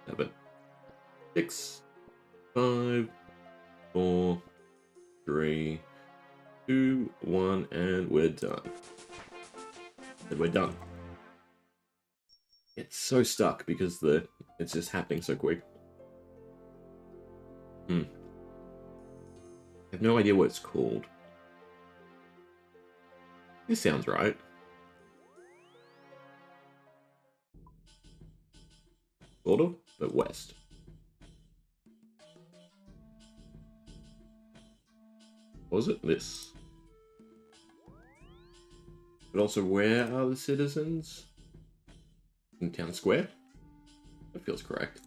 7, 6, 5, 4, 3, 2, 1, and we're done. And we're done. It's so stuck because it's just happening so quick. I have no idea what it's called. This sounds right. Sort of, but west. What was it? This. But also, where are the citizens? In town square? That feels correct.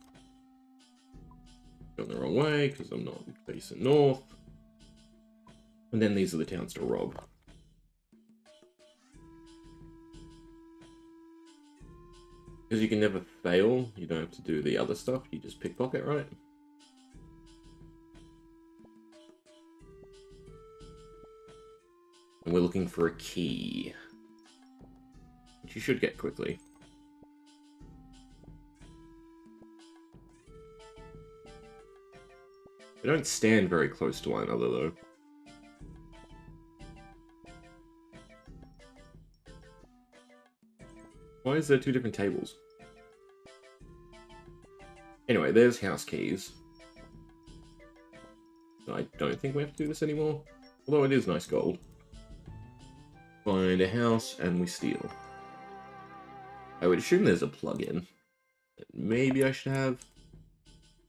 Going the wrong way, because I'm not facing north. And then these are the towns to rob. Because you can never fail, you don't have to do the other stuff, you just pickpocket, right? And we're looking for a key. Which you should get quickly. They don't stand very close to one another, though. Why is there two different tables? Anyway, there's house keys. I don't think we have to do this anymore. Although it is nice gold. Find a house and we steal. I would assume there's a plugin that maybe I should have.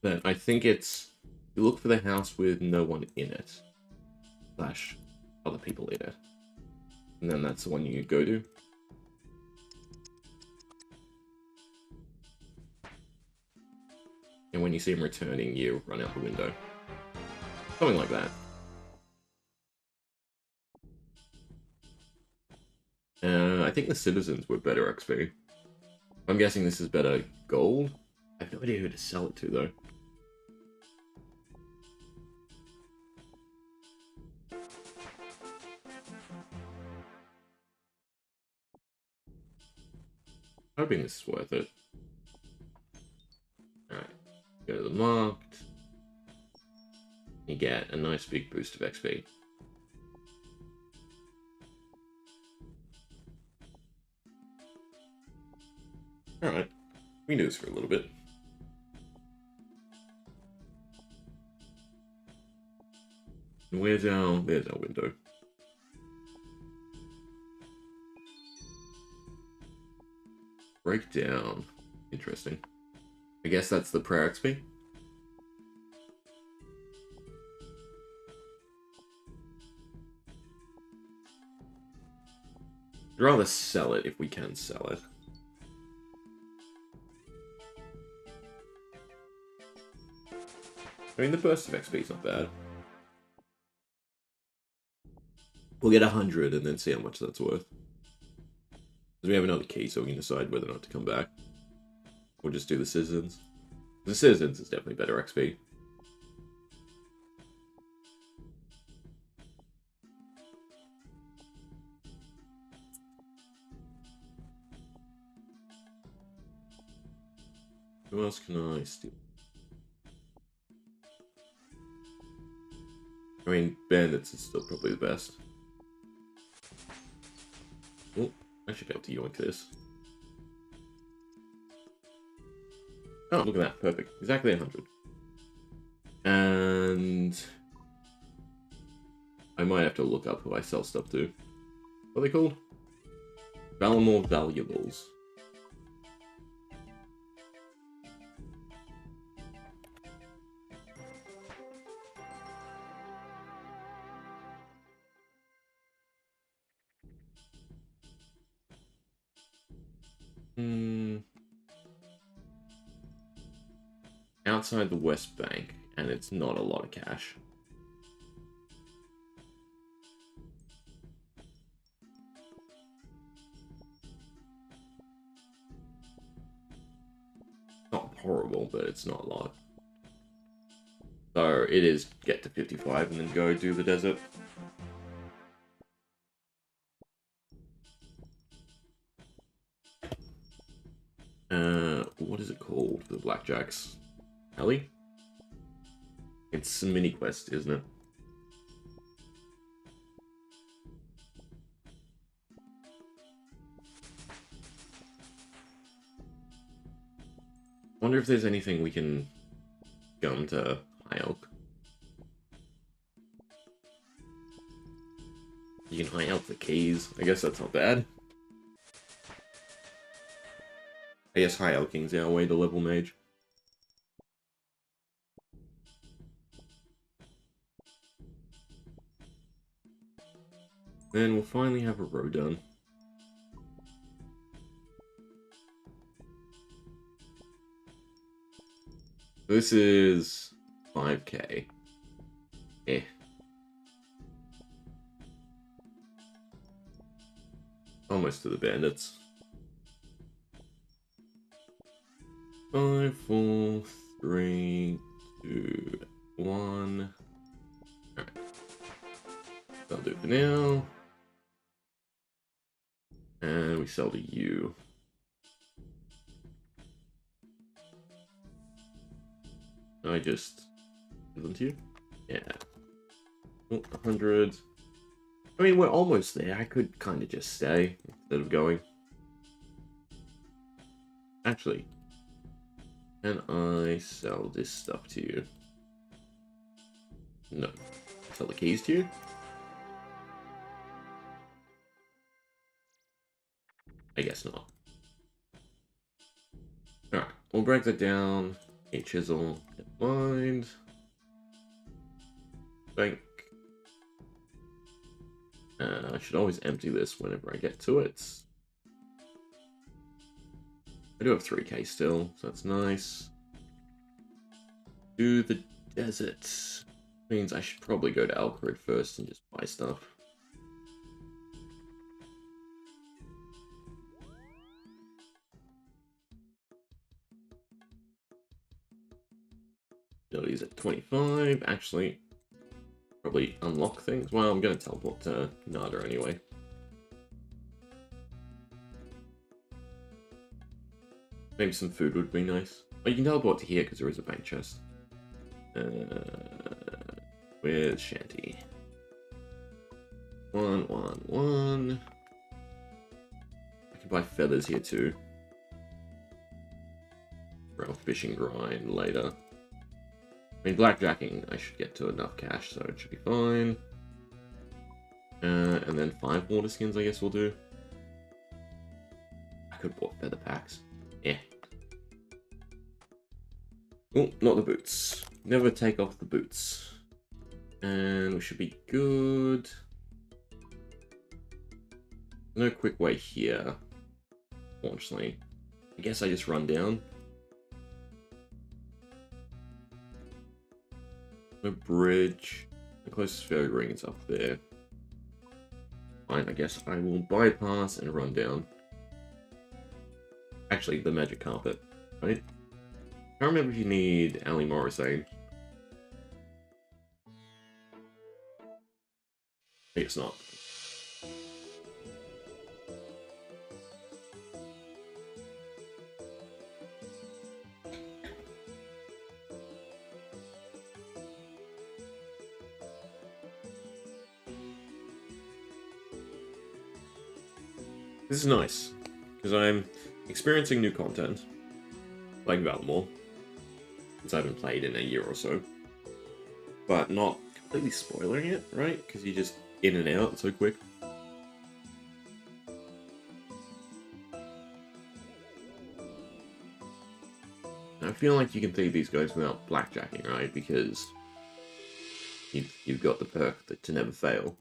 But I think it's... You look for the house with no one in it. Slash other people in it. And then that's the one you go to. And when you see him returning, you run out the window. Something like that. I think the citizens were better XP. I'm guessing this is better gold? I have no idea who to sell it to, though. Hoping this is worth it. Alright. Go to the marked. You get a nice big boost of XP. Alright. We can do this for a little bit. And there's our window. Breakdown. Interesting. I guess that's the prayer XP. I'd rather sell it if we can sell it. I mean, the burst of XP is not bad. We'll get 100 and then see how much that's worth. Because we have another key, so we can decide whether or not to come back. Or just do the citizens. The citizens is definitely better XP. Who else can I steal? I mean, bandits is still probably the best. Oh, I should be able to yoink this. Oh, look at that. Perfect. Exactly 100. And... I might have to look up who I sell stuff to. What are they called? Valamore Valuables. Outside the West Bank, and it's not a lot of cash. Not horrible, but it's not a lot. So it is get to 55 and then go do the desert. What is it called for the Blackjacks? Alley? It's a mini quest, isn't it? Wonder if there's anything we can go to High Elk. You can High Elk the keys. I guess that's not bad. I guess High Elking's our way to level mage. Then we'll finally have a row done. This is 5k. Eh. Almost to the bandits. 5, 4, 3, 2, 1. Alright. That'll do it for now. And we sell to you. I just give them to you? Yeah. Oh, 100. I mean, we're almost there. I could kind of just stay instead of going. Actually, can I sell this stuff to you? No. Sell the keys to you? I guess not. Alright, we'll break that down. A chisel, mind. Bank. I should always empty this whenever I get to it. I do have 3k still, so that's nice. Do the desert. Means I should probably go to Alcrid first and just buy stuff. Abilities at 25. Actually, probably unlock things. Well, I'm going to teleport to Nada anyway. Maybe some food would be nice. Oh, you can teleport to here because there is a bank chest. Where's Shanty? 1, 1, 1. I can buy feathers here too. For our fishing grind later. I mean, blackjacking, I should get to enough cash, so it should be fine. And then 5 water skins, I guess we'll do. I could have bought feather packs. Yeah. Oh, not the boots. Never take off the boots. And we should be good. No quick way here. Fortunately. I guess I just run down. No bridge. The closest ferry ring is up there. Fine, I guess I will bypass and run down. Actually, the magic carpet, right? I can't remember if you need Ali Morrissey. I guess not. This is nice, because I'm experiencing new content, like Valimore, since I haven't played in a year or so, but not completely spoiling it, right? Because you just in and out so quick. I feel like you can beat these guys without blackjacking, right? Because you've got the perk to never fail.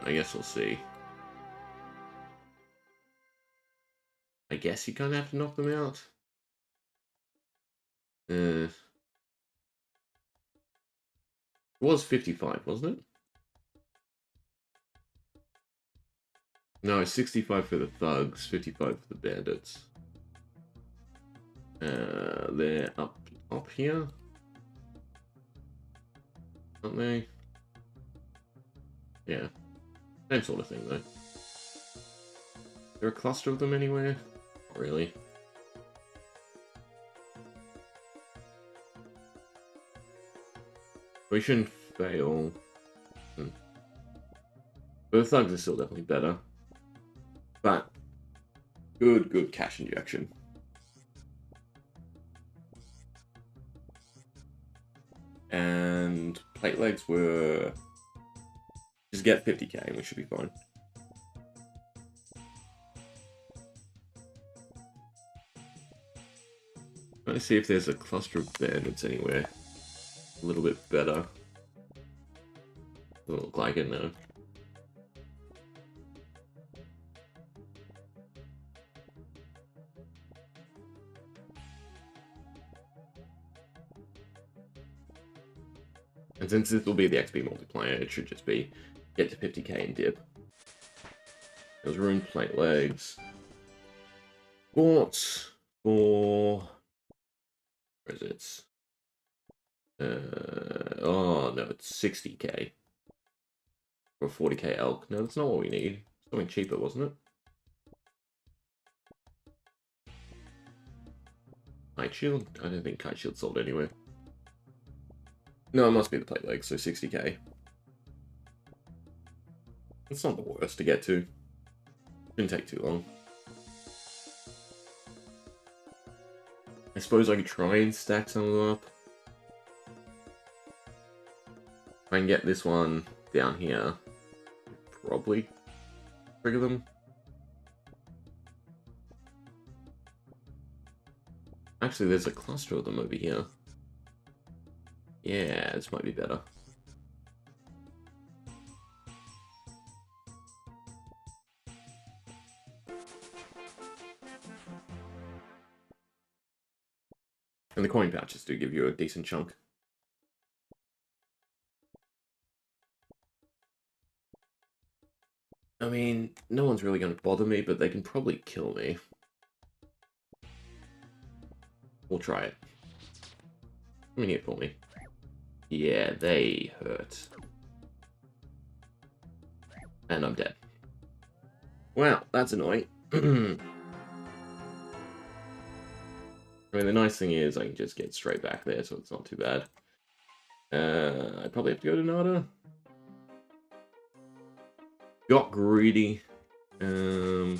I guess we'll see. I guess you kind of have to knock them out. It was 55, wasn't it? No, 65 for the thugs, 55 for the bandits. They're up here, aren't they? Yeah. Same sort of thing, though. Is there a cluster of them anywhere? Not really. We shouldn't fail. But the thugs are still definitely better. But good cash injection. And plate legs were... Just get 50k and we should be fine. Let's see if there's a cluster of bandits anywhere. A little bit better. Doesn't look like it, no. And since this will be the XP multiplier, it should just be get to 50k and dip. There's ruined plate legs. Bought for... Where is it? Oh no, it's 60k. For 40k elk. No, that's not what we need. Something cheaper, wasn't it? Kite shield? I don't think kite shield sold anywhere. No, it must be the plate legs, so 60k. It's not the worst to get to. Didn't take too long. I suppose I could try and stack some of them up. If I can get this one down here, probably trigger them. Actually, there's a cluster of them over here. Yeah, this might be better. And the coin pouches do give you a decent chunk. I mean, no one's really going to bother me, but they can probably kill me. We'll try it. Come in here for me. Yeah, they hurt. And I'm dead. Wow, that's annoying. I mean, the nice thing is I can just get straight back there, so it's not too bad. I probably have to go to Nada. Got greedy. Any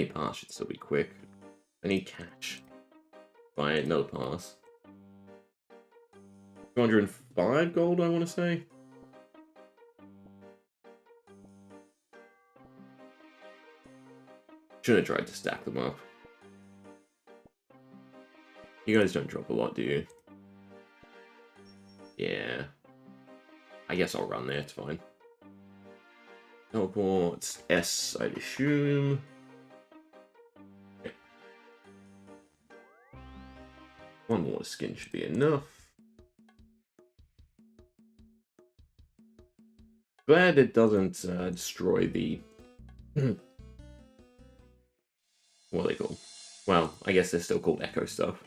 pass should still be quick. I need catch. Buy another pass. 205 gold, I want to say. Should have tried to stack them up. You guys don't drop a lot, do you? Yeah. I guess I'll run there, it's fine. Teleport S, I'd assume. Okay. One more skin should be enough. Glad it doesn't destroy the... what are they called? Well, I guess they're still called Echo stuff.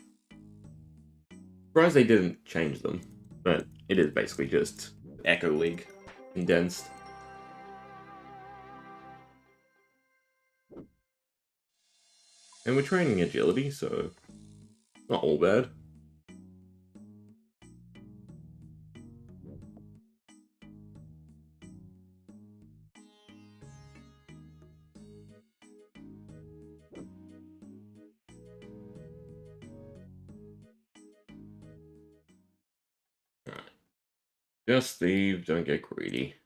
Surprised they didn't change them, but it is basically just Echo League condensed. And we're training agility, so not all bad. Alright. Just thieve, don't get greedy.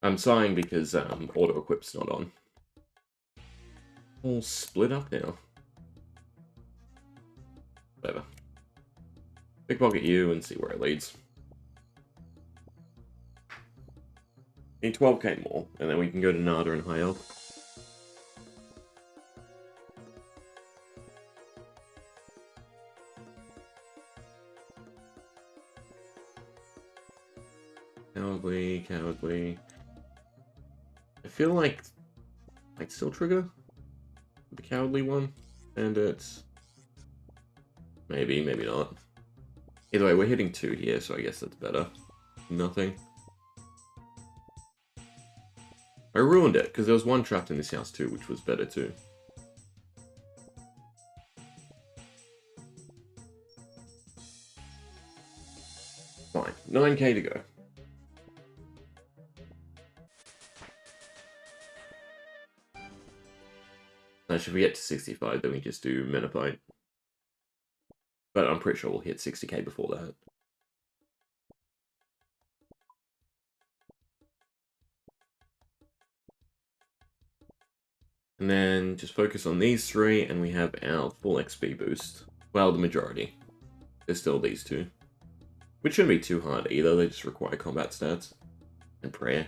I'm sighing because auto-equip's not on. All split up now. Whatever. Pickpocket you and see where it leads. Need 12k more, and then we can go to Nada and high up. Cowardly, cowardly. I feel like I'd still trigger the cowardly one, and it's maybe, maybe not. Either way, we're hitting 2 here, so I guess that's better. Nothing. I ruined it, because there was one trapped in this house too, which was better too. Fine. 9k to go. Should we get to 65, then we just do Menopite. But I'm pretty sure we'll hit 60k before that. And then just focus on these 3, and we have our full XP boost. Well, the majority. There's still these 2. Which shouldn't be too hard either, they just require combat stats. And prayer.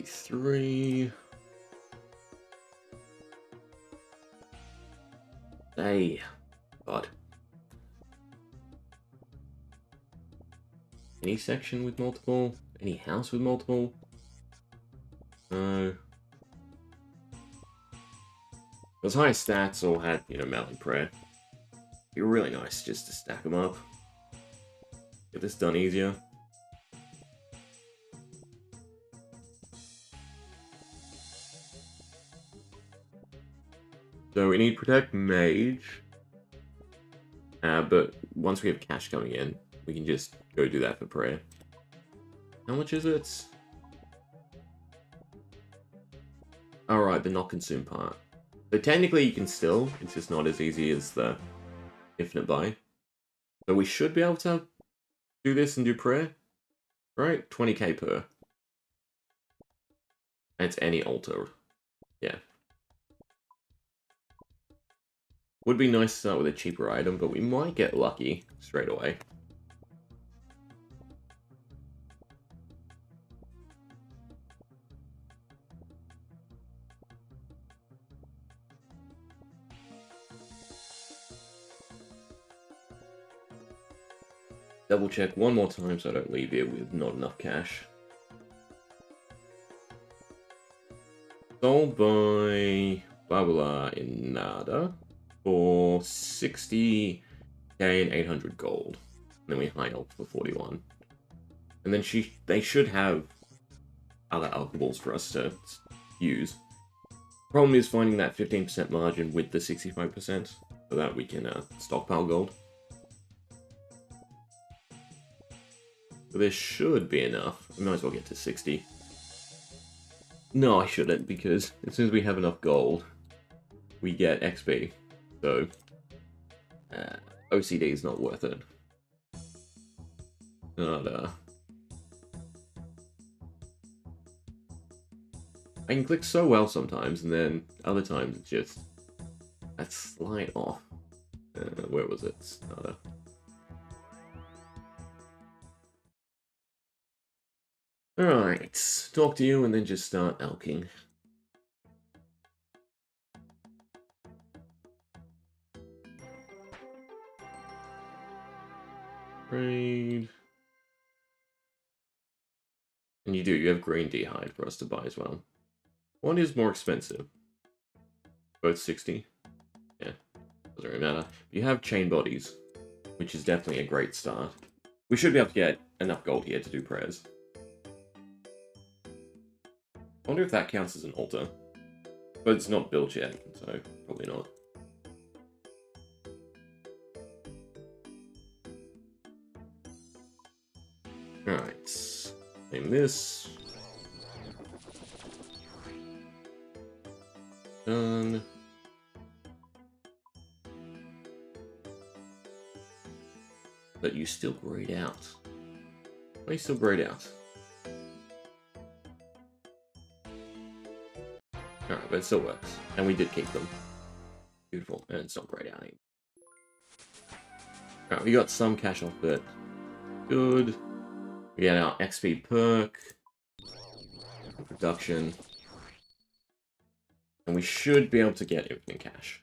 Three. Hey, God. Any section with multiple? Any house with multiple? No. Those high stats all had, you know, melee prayer. It'd be really nice just to stack them up. Get this done easier. So we need Protect Mage. But once we have cash coming in, we can just go do that for prayer. How much is it? Alright, the not consume part. So technically you can still, it's just not as easy as the infinite buy. So we should be able to do this and do prayer, right? 20k per. And it's any altar. Yeah. Would be nice to start with a cheaper item, but we might get lucky straight away. Double check one more time so I don't leave here with not enough cash. Sold by Babula in Nada for 60k and 800 gold. And then we high elf for 41. And then they should have other alcohols for us to use. Problem is finding that 15% margin with the 65% so that we can stockpile gold. So there should be enough. We might as well get to 60. No, I shouldn't, because as soon as we have enough gold, we get XP. So, OCD is not worth it. Not, I can click so well sometimes, and then other times it's just that slide off. Where was it? Nada. Alright, talk to you and then just start elking. Trade. And you have green D-hide for us to buy as well. One is more expensive. Both 60. Yeah, doesn't really matter. You have chain bodies, which is definitely a great start. We should be able to get enough gold here to do prayers. I wonder if that counts as an altar. But it's not built yet, so probably not. Alright. Name this. Done. But you still grayed out. Why are you still grayed out? Alright, but it still works. And we did keep them. Beautiful. And it's not grayed out anymore. Alright, we got some cash off it. Good. We get our XP perk. Production. And we should be able to get infinite cash.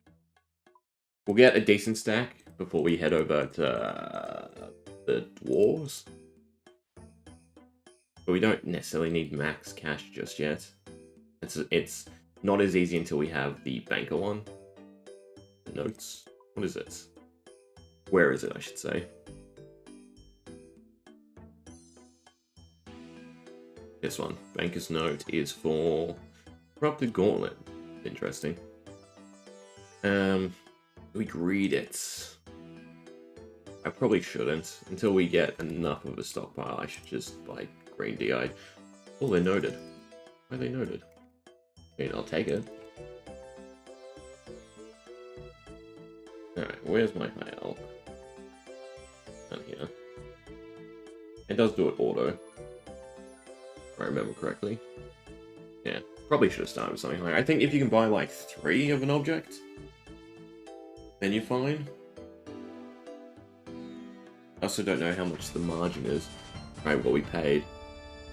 We'll get a decent stack before we head over to the dwarves. But we don't necessarily need max cash just yet. It's not as easy until we have the banker one. Notes. What is it? Where is it, I should say? This one. Banker's note is for Corrupted Gauntlet. Interesting. We read it. I probably shouldn't. Until we get enough of a stockpile, I should just buy green DI. Oh, they're noted. Why are they noted? I mean, I'll take it. Alright, where's my high elk? Down here. It does do it auto. If I remember correctly. Yeah, probably should have started with something higher. I think if you can buy like 3 of an object, then you're fine. I also don't know how much the margin is. Right, what we paid.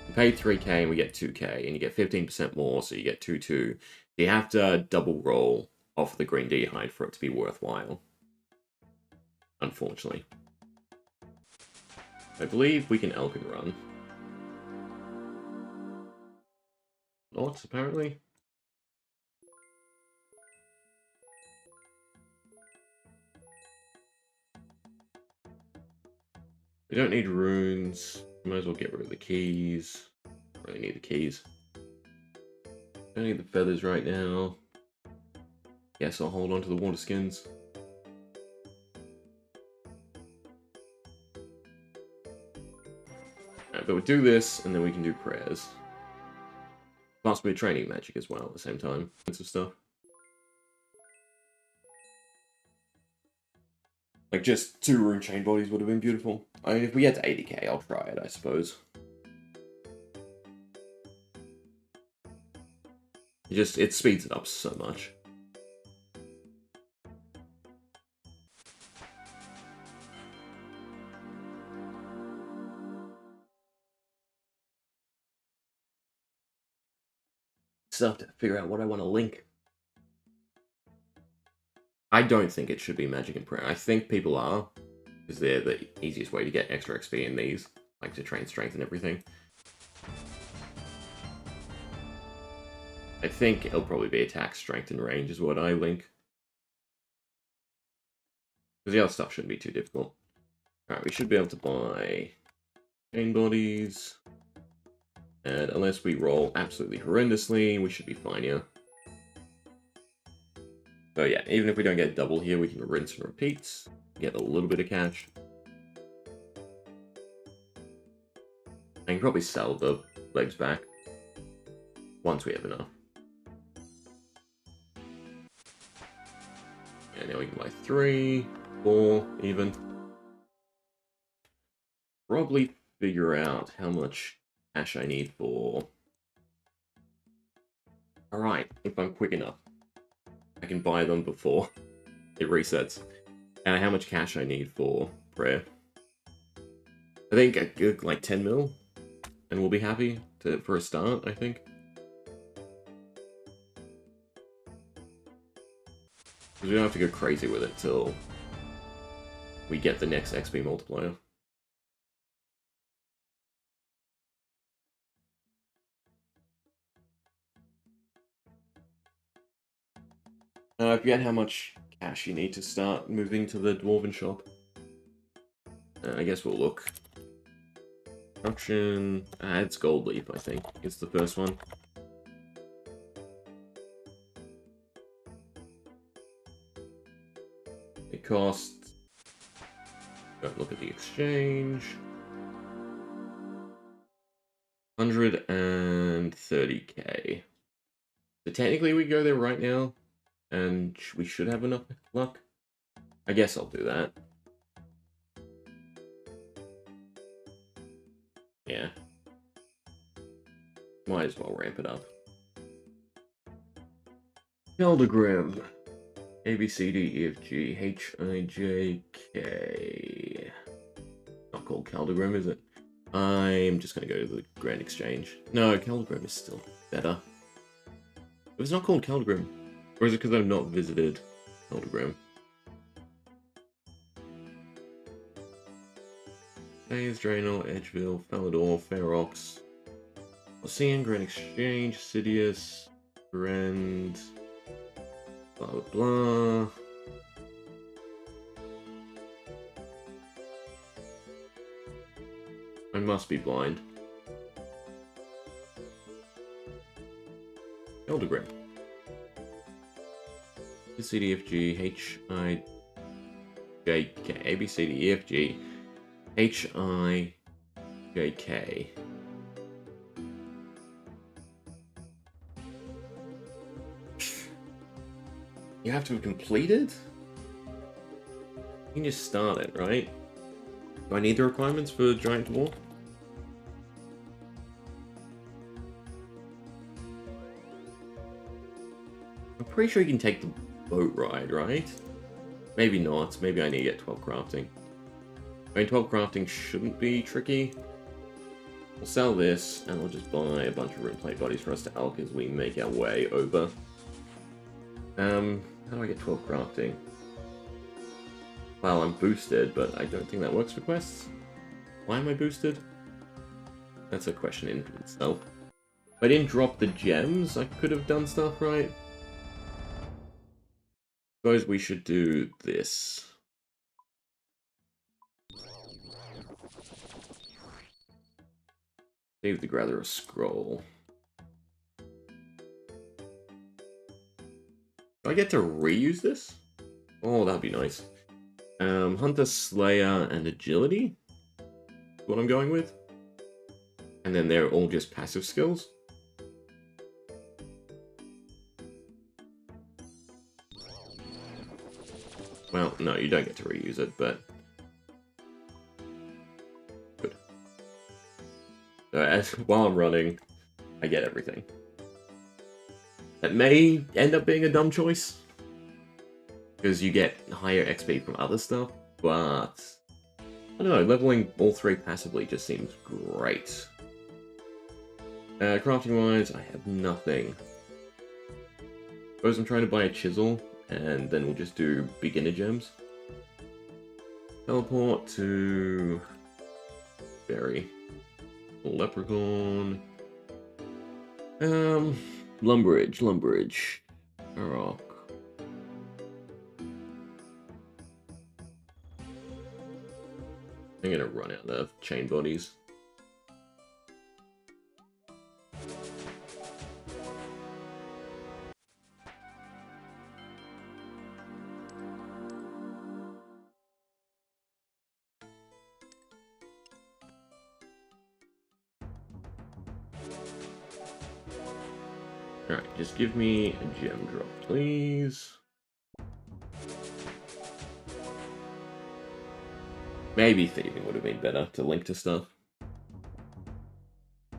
We paid 3k and we get 2k, and you get 15% more, so you get 2-2. You have to double roll off the green D-hide for it to be worthwhile. Unfortunately. I believe we can elk and run. Not, apparently. We don't need runes. Might as well get rid of the keys. Really need the keys. Don't need the feathers right now. Guess I'll hold on to the water skins. but we'll do this, and then we can do prayers. Plus, we're training magic as well at the same time. Lots of stuff. Like, just 2 rune chain bodies would have been beautiful. I mean, if we get to 80k, I'll try it, I suppose. It speeds it up so much. Still have to figure out what I want to link. I don't think it should be magic and prayer. I think people are, because they're the easiest way to get extra XP in these, like to train strength and everything. I think it'll probably be attack, strength, and range is what I link. Because the other stuff shouldn't be too difficult. Alright, we should be able to buy chain bodies. And unless we roll absolutely horrendously, we should be fine here. So yeah, even if we don't get double here, we can rinse and repeat. Get a little bit of cash. I can probably sell the legs back. Once we have enough. And now we can buy 3, 4, even. Probably figure out how much cash I need for... Alright, if I'm quick enough. I can buy them before it resets. And how much cash I need for prayer. I think like 10 mil. And we'll be happy for a start, I think. Because we don't have to go crazy with it till we get the next XP multiplier. I forget how much cash you need to start moving to the Dwarven shop. I guess we'll look. Construction. It's Gold Leaf, I think. It's the first one. It costs... Don't look at the exchange. 130k. So technically we go there right now. And we should have enough luck. I guess I'll do that. Yeah. Might as well ramp it up. Keldagrim. A, B, C, D, E, F, G, H, I, J, K. Not called Keldagrim, is it? I'm just going to go to the Grand Exchange. No, Keldagrim is still better. It was not called Keldagrim. Or is it because I've not visited Keldagrim? Hayes, Draenor, Edgeville, Falador, Ferox, Ocean, Grand Exchange, Sidious, Rend, blah blah blah. I must be blind. Keldagrim. C, D, F, G, H, I, J, K, A, B, C, D, E, F, G, H, I, J, K. You have to have completed? You can just start it, right? Do I need the requirements for Giant Dwarf? I'm pretty sure you can take the boat ride, right? Maybe not. Maybe I need to get 12 crafting. I mean, 12 crafting shouldn't be tricky. We'll sell this, and we'll just buy a bunch of rune plate bodies for us to elk as we make our way over. How do I get 12 crafting? Well, I'm boosted, but I don't think that works for quests. Why am I boosted? That's a question in itself. If I didn't drop the gems, I could have done stuff right. Suppose we should do this. Save the gather a scroll. Do I get to reuse this? Oh, that'd be nice. Hunter, Slayer, and Agility? What I'm going with? And then they're all just passive skills. Well, no, you don't get to reuse it, but... Good. So while I'm running, I get everything. That may end up being a dumb choice, because you get higher XP from other stuff, but... I don't know, leveling all 3 passively just seems great. Crafting-wise, I have nothing. Suppose I'm trying to buy a chisel, and then we'll just do beginner gems. Teleport to... Berry. Leprechaun. Lumbridge. Rock. I'm gonna run out of chain bodies. Alright, just give me a gem drop, please. Maybe thieving would have been better to link to stuff. I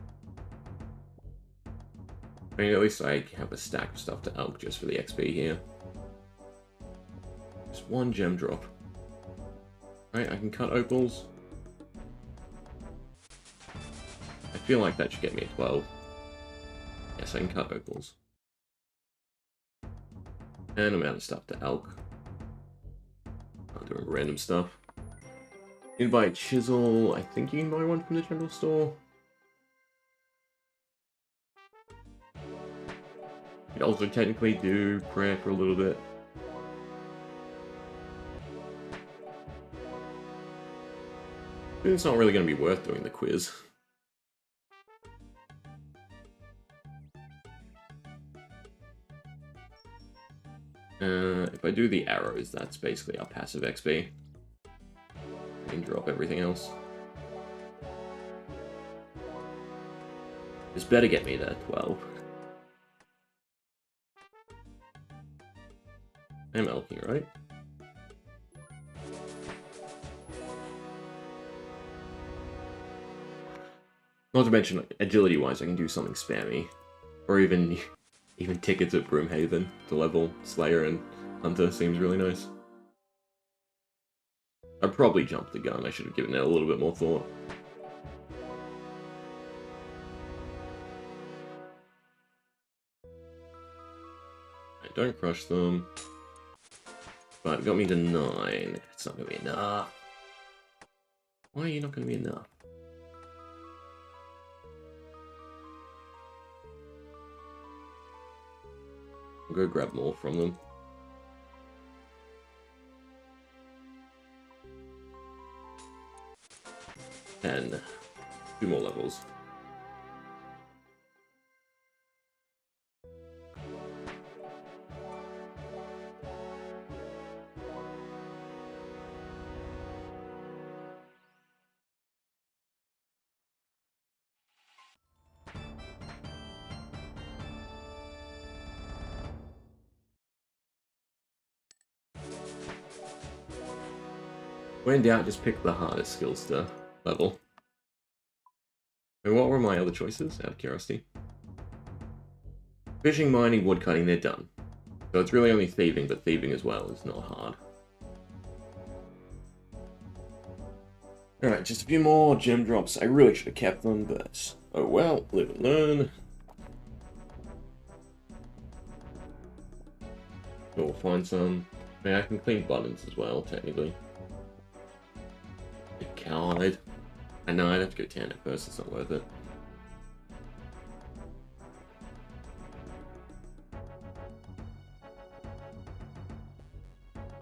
mean, at least I have a stack of stuff to elk just for the XP here. Just 1 gem drop. Right, I can cut opals. I feel like that should get me a 12. Yes, I can cut opals. And I'm out of stuff to elk. I'm doing random stuff. You can buy a chisel. I think you can buy one from the general store. You could also technically do prayer for a little bit. It's not really going to be worth doing the quiz. If I do the arrows, that's basically our passive XP. We can drop everything else. This better get me there, 12. I'm elking, right? Not to mention, agility-wise, I can do something spammy. Or even tickets at Broomhaven to level Slayer and Hunter seems really nice. I probably jumped the gun, I should have given it a little bit more thought. Right, don't crush them. But it got me to 9. It's not going to be enough. Why are you not going to be enough? I'll go grab more from them. And 2 more levels. When in doubt, just pick the hardest skills to level. And what were my other choices, out of curiosity? Fishing, mining, woodcutting, they're done. So it's really only thieving, but thieving as well is not hard. Alright, just a few more gem drops. I really should have kept them, but oh well, live and learn. We'll find some. I mean, I can clean buttons as well, technically. Cowhide. I know I'd have to go tan at first, it's not worth it.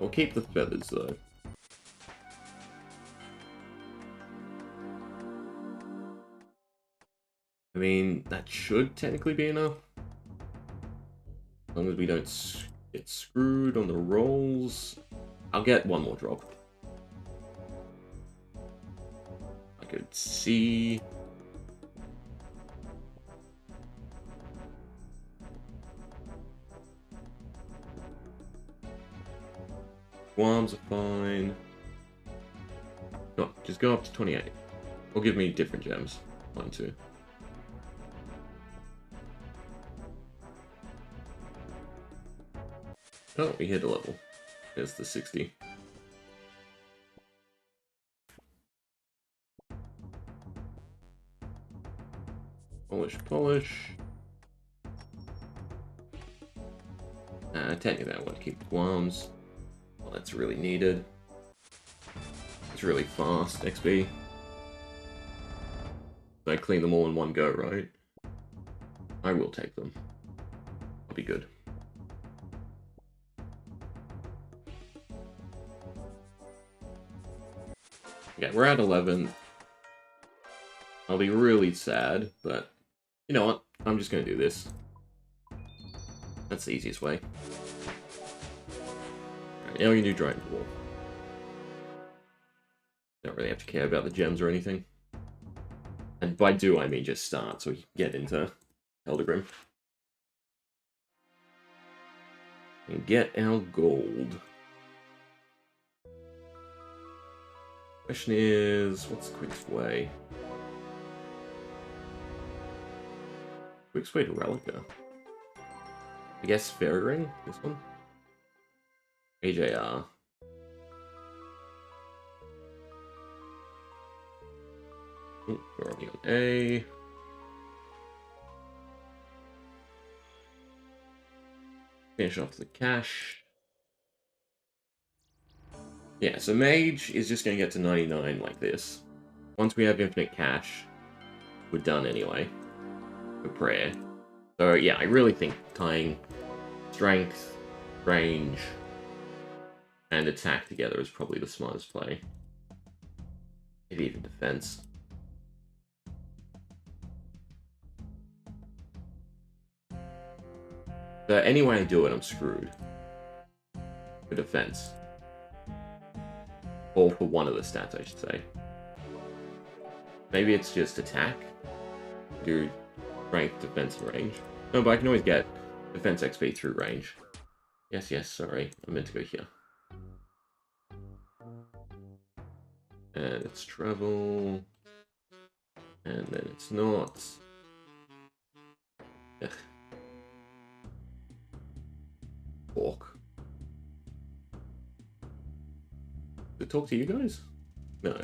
I'll keep the feathers though. I mean, that should technically be enough. As long as we don't get screwed on the rolls. I'll get 1 more drop. I could see... Guams are fine. No, just go up to 28. Or give me different gems. 1, 2. Oh, we hit a level. There's the 60. Polish. Technically I want to keep Guams. Well, that's really needed. It's really fast, XP. So I clean them all in one go, right? I will take them. I'll be good. Yeah, we're at 11. I'll be really sad, but you know what? I'm just gonna do this. That's the easiest way. Alright, now we can do Dragon Ball. Don't really have to care about the gems or anything. And by do, I mean just start, so we can get into Eldegrim. And get our gold. Question is, what's the quickest way? Quickest way to Relica? I guess Fairy Ring? This one? AJR. Ooh, we're already on A. Finish off the cash. Yeah, so Mage is just going to get to 99 like this. Once we have infinite cash, we're done anyway. For prayer. So yeah, I really think tying strength, range, and attack together is probably the smartest play. Maybe even defense. So any way I do it, I'm screwed. For defense. Or for one of the stats, I should say. Maybe it's just attack. Do strength, defense, and range. No, but I can always get defense XP through range. Yes, sorry. I meant to go here. And it's travel. And then it's not. Ugh. Walk. Did it talk to you guys? No.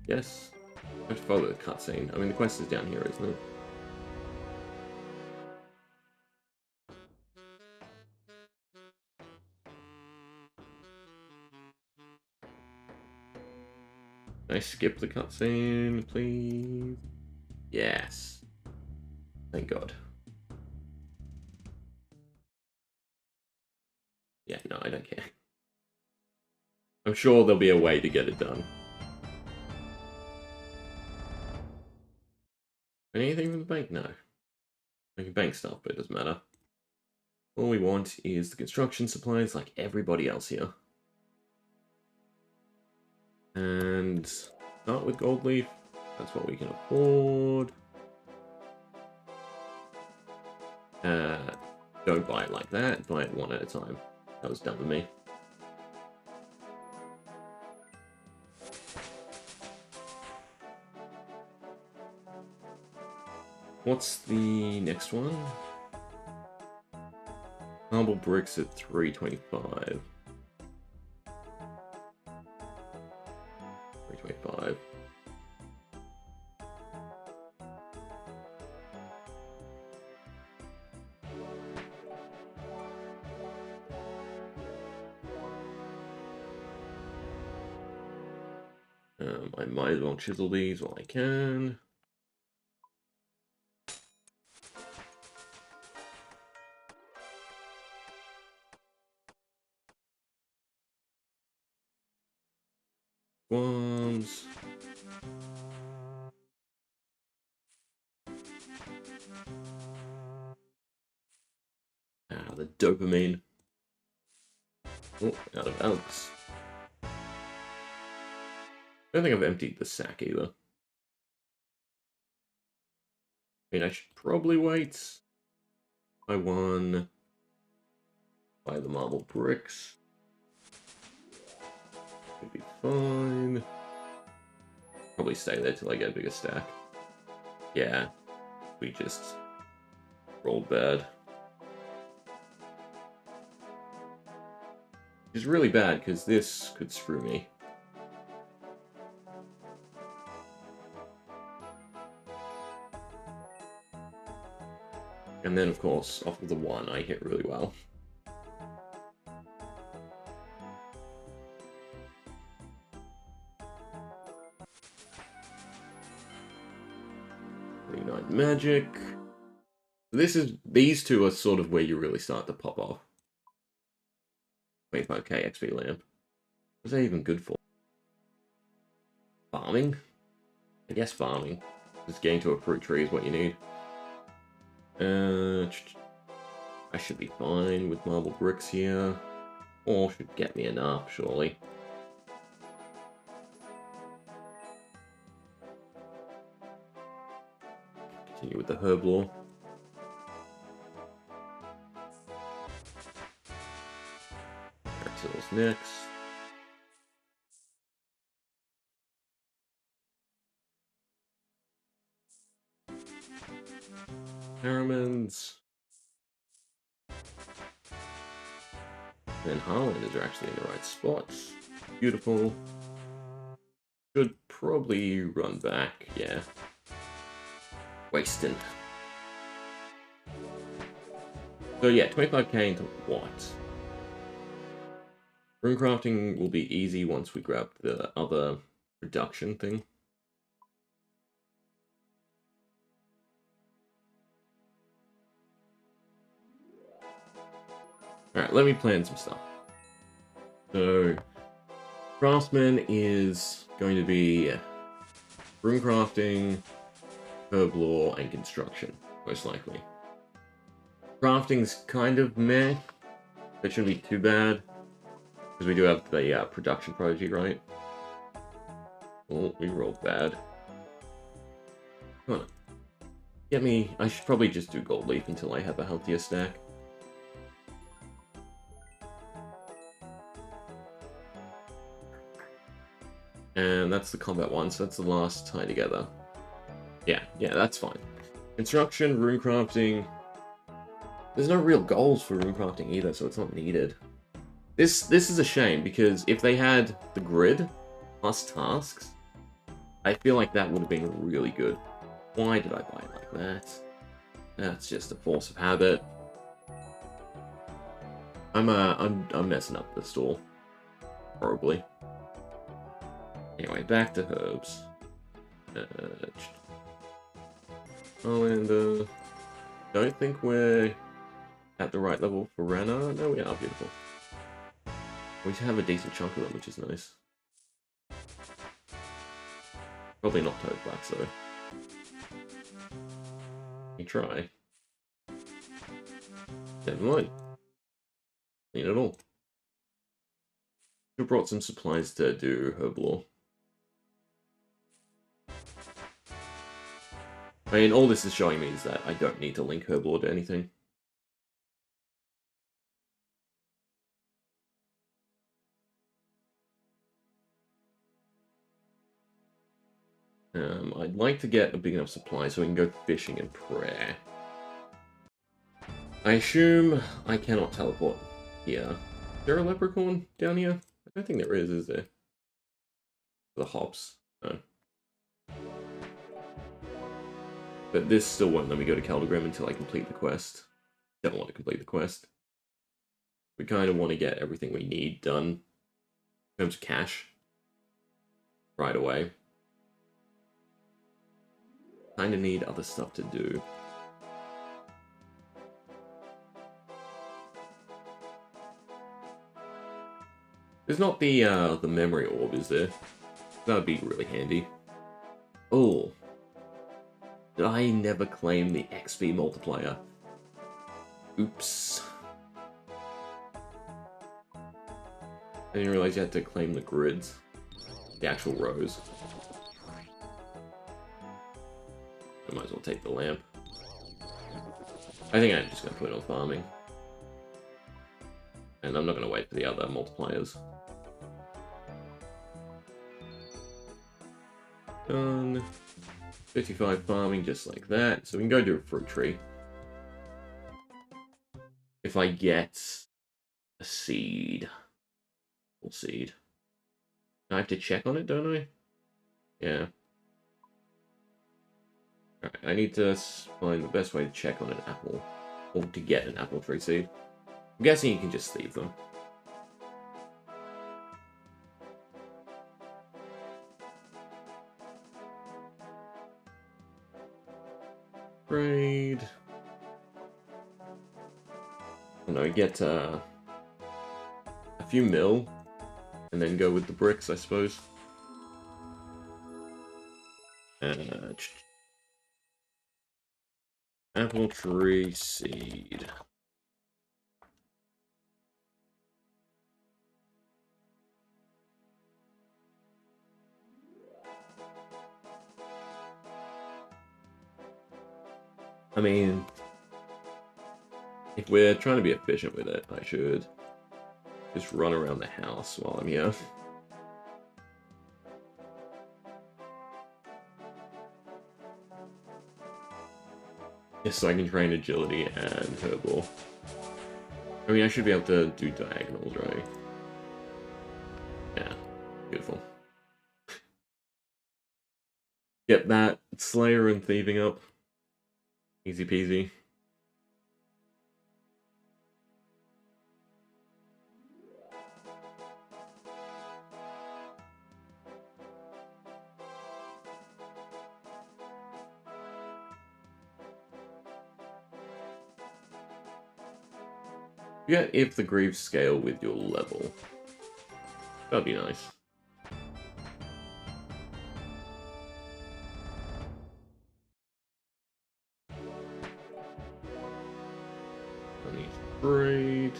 Yes. I have to follow the cutscene. I mean, the quest is down here, isn't it? Can I skip the cutscene, please? Yes. Thank God. Yeah, no, I don't care. I'm sure there'll be a way to get it done. Anything from the bank? No. I can bank stuff, but it doesn't matter. All we want is the construction supplies like everybody else here. And start with gold leaf. That's what we can afford. Don't buy it like that. Buy it one at a time. That was dumb of me. What's the next one? Marble bricks at 325. 325. I might as well chisel these while I can. Ones. The dopamine. Oh, out of Alex. I don't think I've emptied the sack either. I mean, I should probably wait. Buy one. Buy the marble bricks. fine. Probably stay there till I get a bigger stack. Yeah, we just rolled bad. Which is really bad, because this could screw me. And then, of course, off of the 1, I hit really well. Magic. These two are sort of where you really start to pop off. 25k XP lamp. What's that even good for? Farming? I guess farming. Just getting to a fruit tree is what you need. I should be fine with marble bricks here. Or should get me enough, surely. Continue with the herb lore. Axel's next. Harrimans. And Highlanders are actually in the right spots. Beautiful. Should probably run back, yeah. Wasting. So yeah, 25k into what? Runecrafting will be easy once we grab the other production thing. Alright, let me plan some stuff. So, Craftsman is going to be runecrafting, herb lore, and construction, most likely. Crafting's kind of meh. That shouldn't be too bad. Because we do have the production prodigy, right? Oh, we rolled bad. Come on. Get me... I should probably just do gold leaf until I have a healthier stack. And that's the combat one, so that's the last tie together. Yeah, that's fine. Construction, runecrafting. There's no real goals for runecrafting either, so it's not needed. This is a shame, because if they had the grid plus tasks, I feel like that would have been really good. Why did I buy it like that? That's just a force of habit. I'm messing up the store. Probably. Anyway, back to herbs. And don't think we're at the right level for Rana. No, we are. Beautiful. We should have a decent chunk of them, which is nice. Probably not toad flats, though. You try. Never mind. Need it all. Should have brought some supplies to do herb lore. I mean, all this is showing me is that I don't need to link herb lore to anything. I'd like to get a big enough supply so we can go fishing in prayer. I assume I cannot teleport here. Is there a leprechaun down here? I don't think there is there? The hops. No. But this still won't let me go to Caldegram until I complete the quest. Don't want to complete the quest. We kind of want to get everything we need done in terms of cash right away. Kind of need other stuff to do. There's not the memory orb, is there? That would be really handy. Oh. Did I never claim the XP multiplier? Oops. I didn't realize you had to claim the grids. The actual rows. I might as well take the lamp. I think I'm just going to put it on farming. And I'm not going to wait for the other multipliers. Done. 55 farming just like that. So we can go do a fruit tree. If I get a seed. Full seed. I have to check on it, don't I? Yeah. Alright, I need to find the best way to check on an apple. Or to get an apple tree seed. I'm guessing you can just leave them. Trade. I don't know, get a few mil, and then go with the bricks, I suppose. Apple tree seed. I mean, if we're trying to be efficient with it, I should just run around the house while I'm here. Just so I can train agility and herbal. I mean, I should be able to do diagonals, right? Yeah, beautiful. Get that Slayer and Thieving up. Easy peasy. Yeah, if the Greaves scale with your level. That'd be nice. I need trade.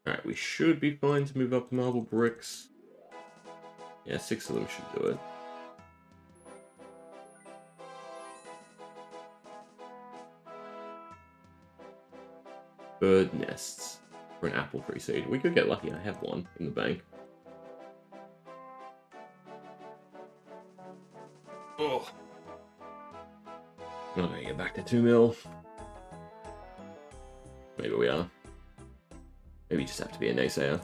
Alright, we should be fine to move up marble bricks. Yeah, 6 of them should do it. Bird nests for an apple tree seed. We could get lucky. I have one in the bank. Oh. I'm gonna get back to 2 mil. Maybe we are. Maybe you just have to be a naysayer.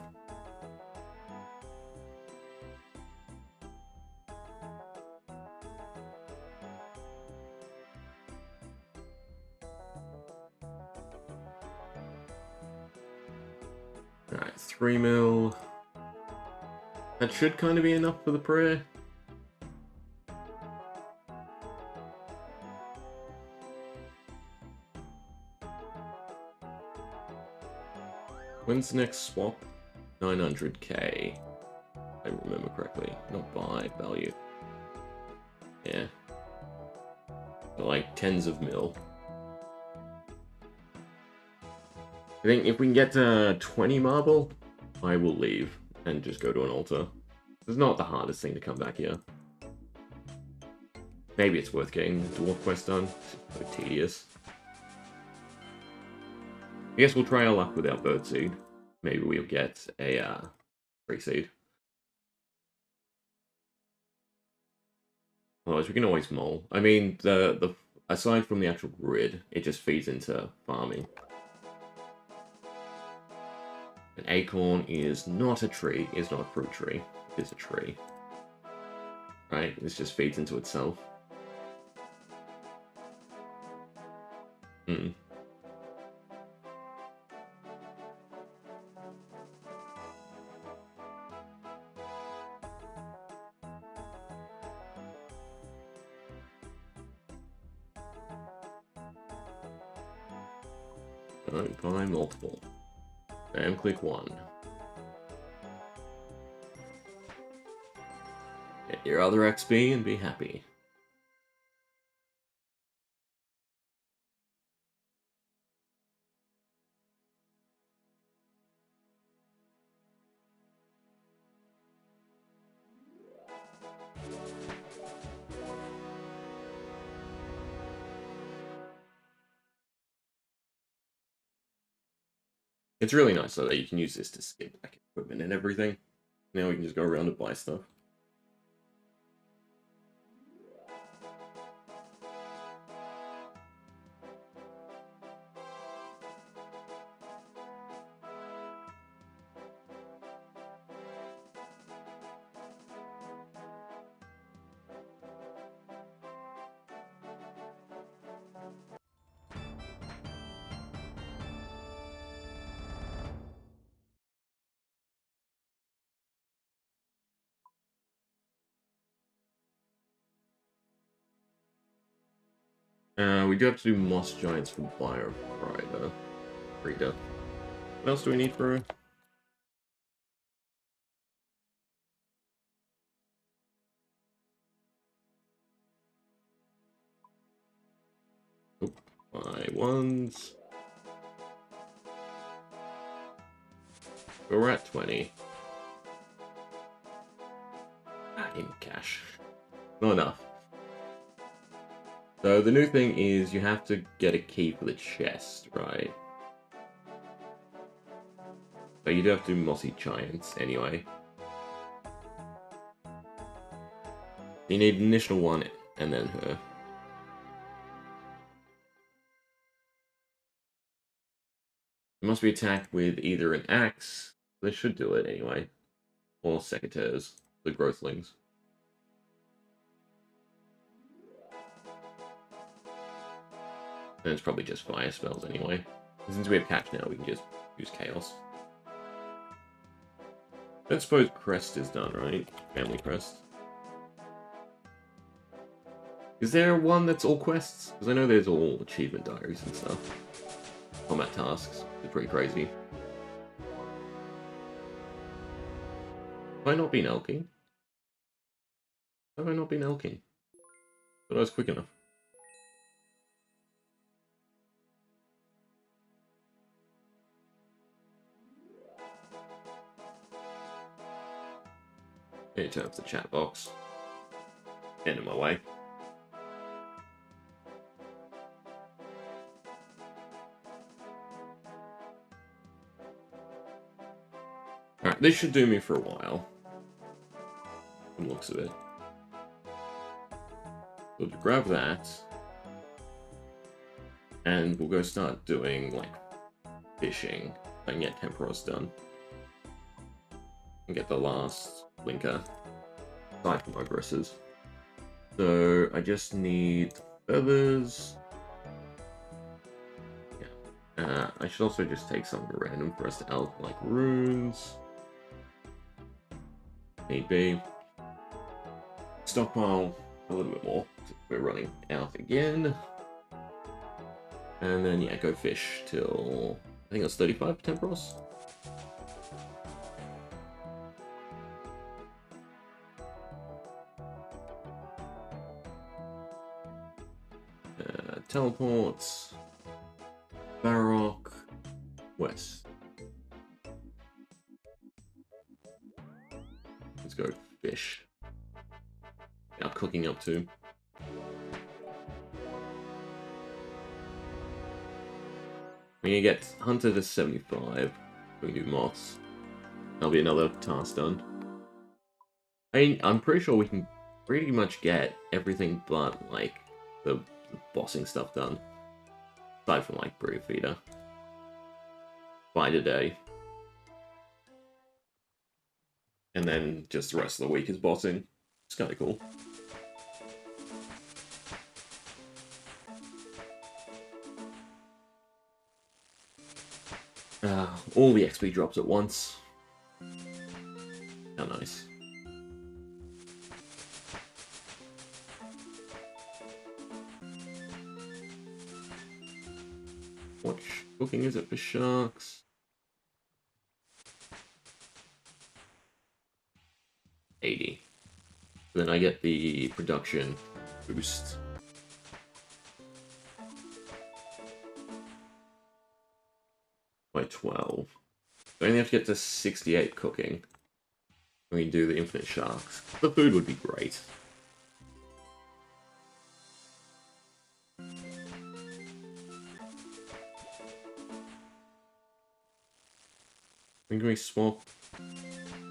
Alright, 3 mil. That should kind of be enough for the prayer. When's the next swap? 900k. If I remember correctly. Not buy, value. Yeah. But like tens of mil. I think if we can get to 20 marble, I will leave and just go to an altar. It's not the hardest thing to come back here. Maybe it's worth getting the dwarf quest done. It's so tedious. I guess we'll try our luck with our bird seed. Maybe we'll get a tree seed. Otherwise, we can always mole. I mean, the aside from the actual grid, it just feeds into farming. An acorn is not a tree, is not a fruit tree. It is a tree. Right? This just feeds into itself. Hmm. Don't buy multiple. And click 1. Get your other XP and be happy. It's really nice though that you can use this to skip like equipment and everything. Now we can just go around and buy stuff. We do have to do moss giants for fire Brighter. Breeder. What else do we need for? Oh, buy ones. We're at 20. In cash. Not enough. So the new thing is you have to get a key for the chest, right? But you do have to do mossy giants anyway. You need initial one and then her. You must be attacked with either an axe, they should do it anyway, or secateurs, the growthlings. And it's probably just fire spells anyway. And since we have catch now, we can just use chaos. I don't suppose crest is done, right? Family crest. Is there one that's all quests? Because I know there's all achievement diaries and stuff. Combat tasks. It's pretty crazy. Have I not been elking? Have I not been elking? But I was quick enough. I need to turn off the chat box. Get in my way. Alright, this should do me for a while. From the looks of it. So to grab that. And we'll go start doing, like, fishing. I can get Temporos done. And get the last blinker. Aside from aggressors. So I just need feathers. Yeah. I should also just take something random for us to elk, like runes. Need be. Stockpile a little bit more. We're running out again. And then, yeah, go fish till, I think it's 35 Temporos. Teleports. Barrock. West. Let's go fish. Now cooking up too. When you get hunter to 75, we can do moss. That'll be another task done. I mean, I'm pretty sure we can pretty much get everything but, like, the bossing stuff done. Aside from, like, Brew Feeder. By today. And then just the rest of the week is bossing. It's kind of cool. All the XP drops at once. How nice. What cooking is it for sharks? 80. Then I get the production boost. By 12. I only have to get to 68 cooking. We can do the infinite sharks. The food would be great. When can we swap?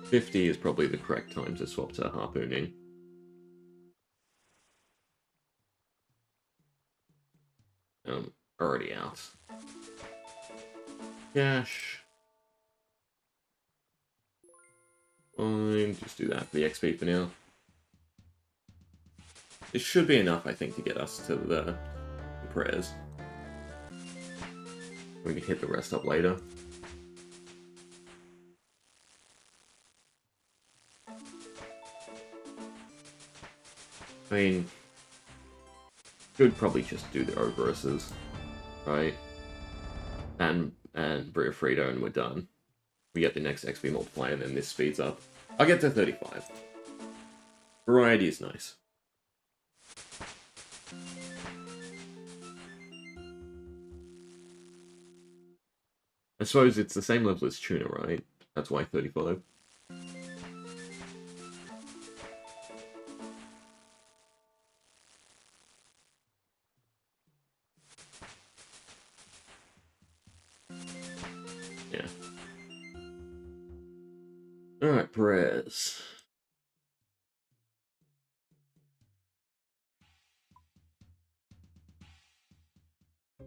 50 is probably the correct time to swap to harpooning. Already out. Cash. Fine, just do that for the XP for now. It should be enough, I think, to get us to the prayers. We can hit the rest up later. I mean, should probably just do the OSRSs, right? And Bria Frito, and we're done. We get the next XP multiplier, and then this speeds up. I'll get to 35. Variety is nice. I suppose it's the same level as Tuna, right? That's why 35. Yeah. Alright, prayers.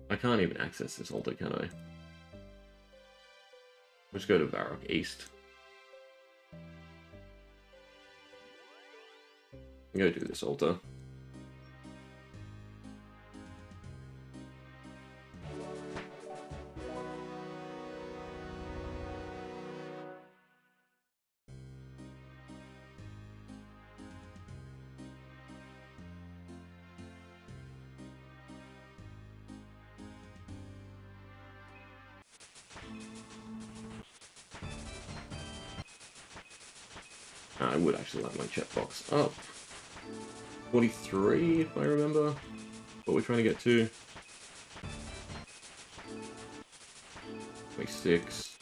I can't even access this altar, can I? Let's go to Varrock East. Go do this altar. I would actually like my checkbox up. 43, if I remember. What we're trying to get to. 26.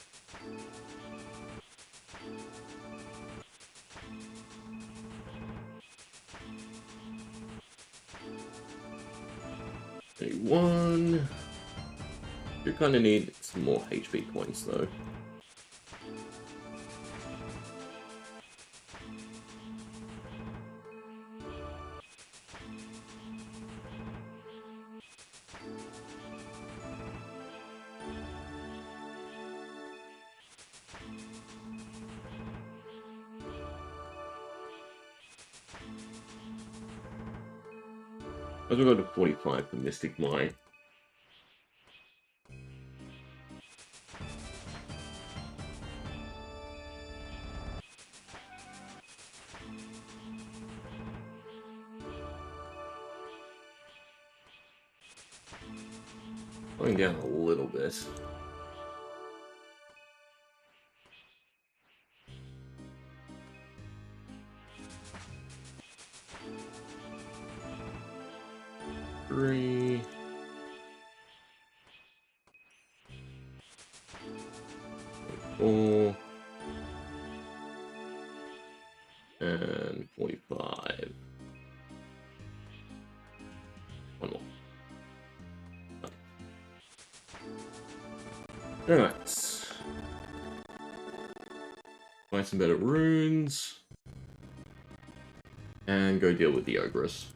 One. You kind of need some more HP points though. As we go to 45 for Mystic Mine. Going down a little bit. Three. 4. And 45. One more. Alright. Find some better runes. And go deal with the Ogress.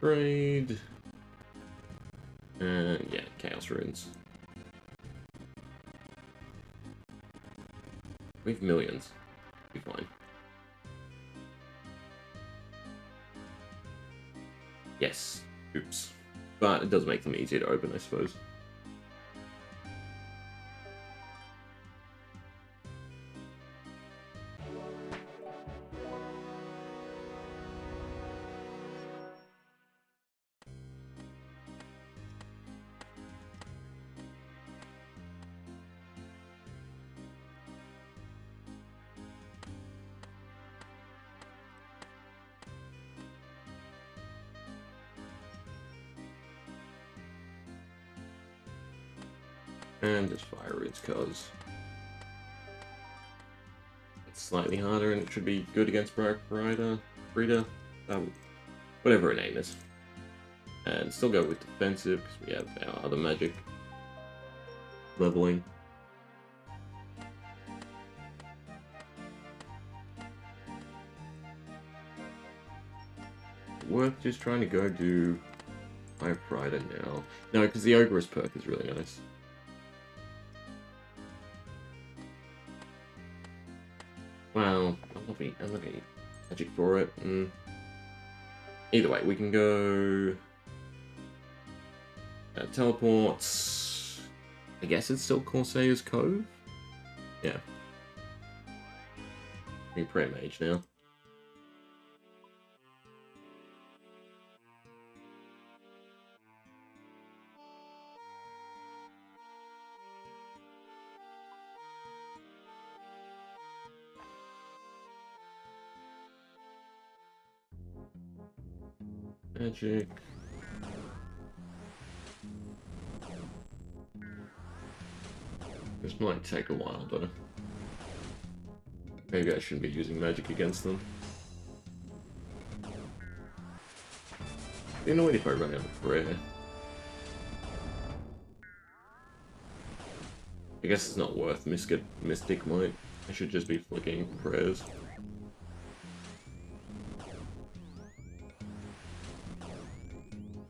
Trade. And yeah, Chaos Runes. We have millions. Be fine. Yes. Oops. But it does make them easier to open, I suppose. And just fire roots, cause it's slightly harder and it should be good against Brighter, whatever her name is. And still go with defensive, because we have our other magic leveling. Worth just trying to go do High Brighter now. No, because the Ogress perk is really nice. Well, I'm not getting magic for it. Either way, we can go teleports. I guess it's still Corsair's Cove. Yeah. We pray mage now. Magic. This might take a while though. Maybe I shouldn't be using magic against them. You know what, if I run out of prayer? I guess it's not worth Mystic Might. I should just be flicking prayers.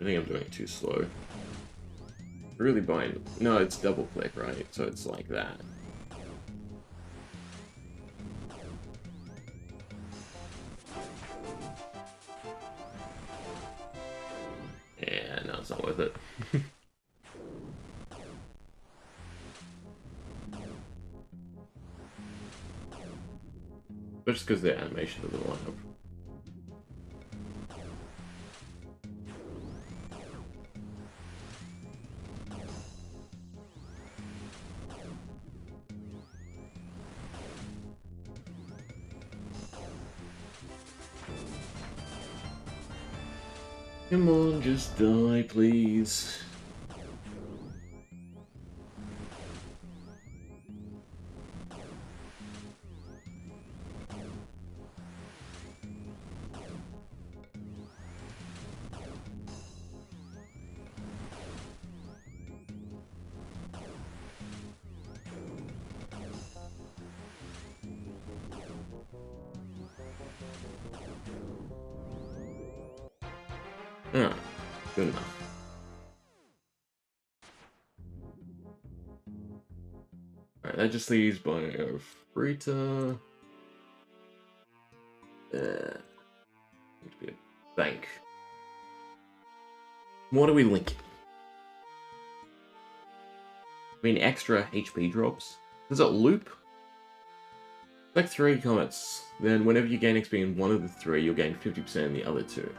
I think I'm doing it too slow. Really buying... No, it's double click, right? So it's like that. Yeah, no, it's not worth it. But just because the animation doesn't line up. Come on, just die, please. Ah, good enough. Alright, that just leaves Biofrita. Need to be a bank. What are we linking? I mean, extra HP drops. Does it loop? Like 3 comets. Then whenever you gain XP in one of the 3, you'll gain 50% in the other 2.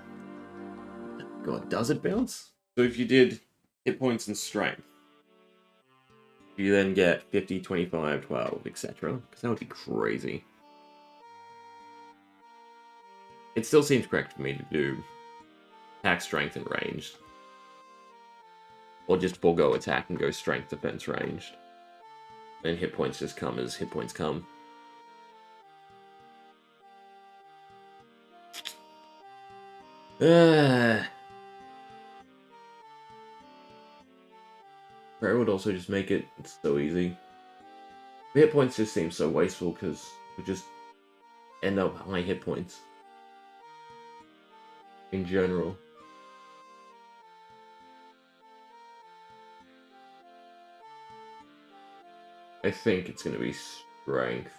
God, does it bounce? So if you did hit points and strength, you then get 50, 25, 12, etc. Because that would be crazy. It still seems correct for me to do attack, strength, and ranged. Or just forego attack and go strength, defense, ranged. And hit points just come as hit points come. Prayer would also just make it so easy. The hit points just seem so wasteful because we just end up high hit points. In general. I think it's going to be strength,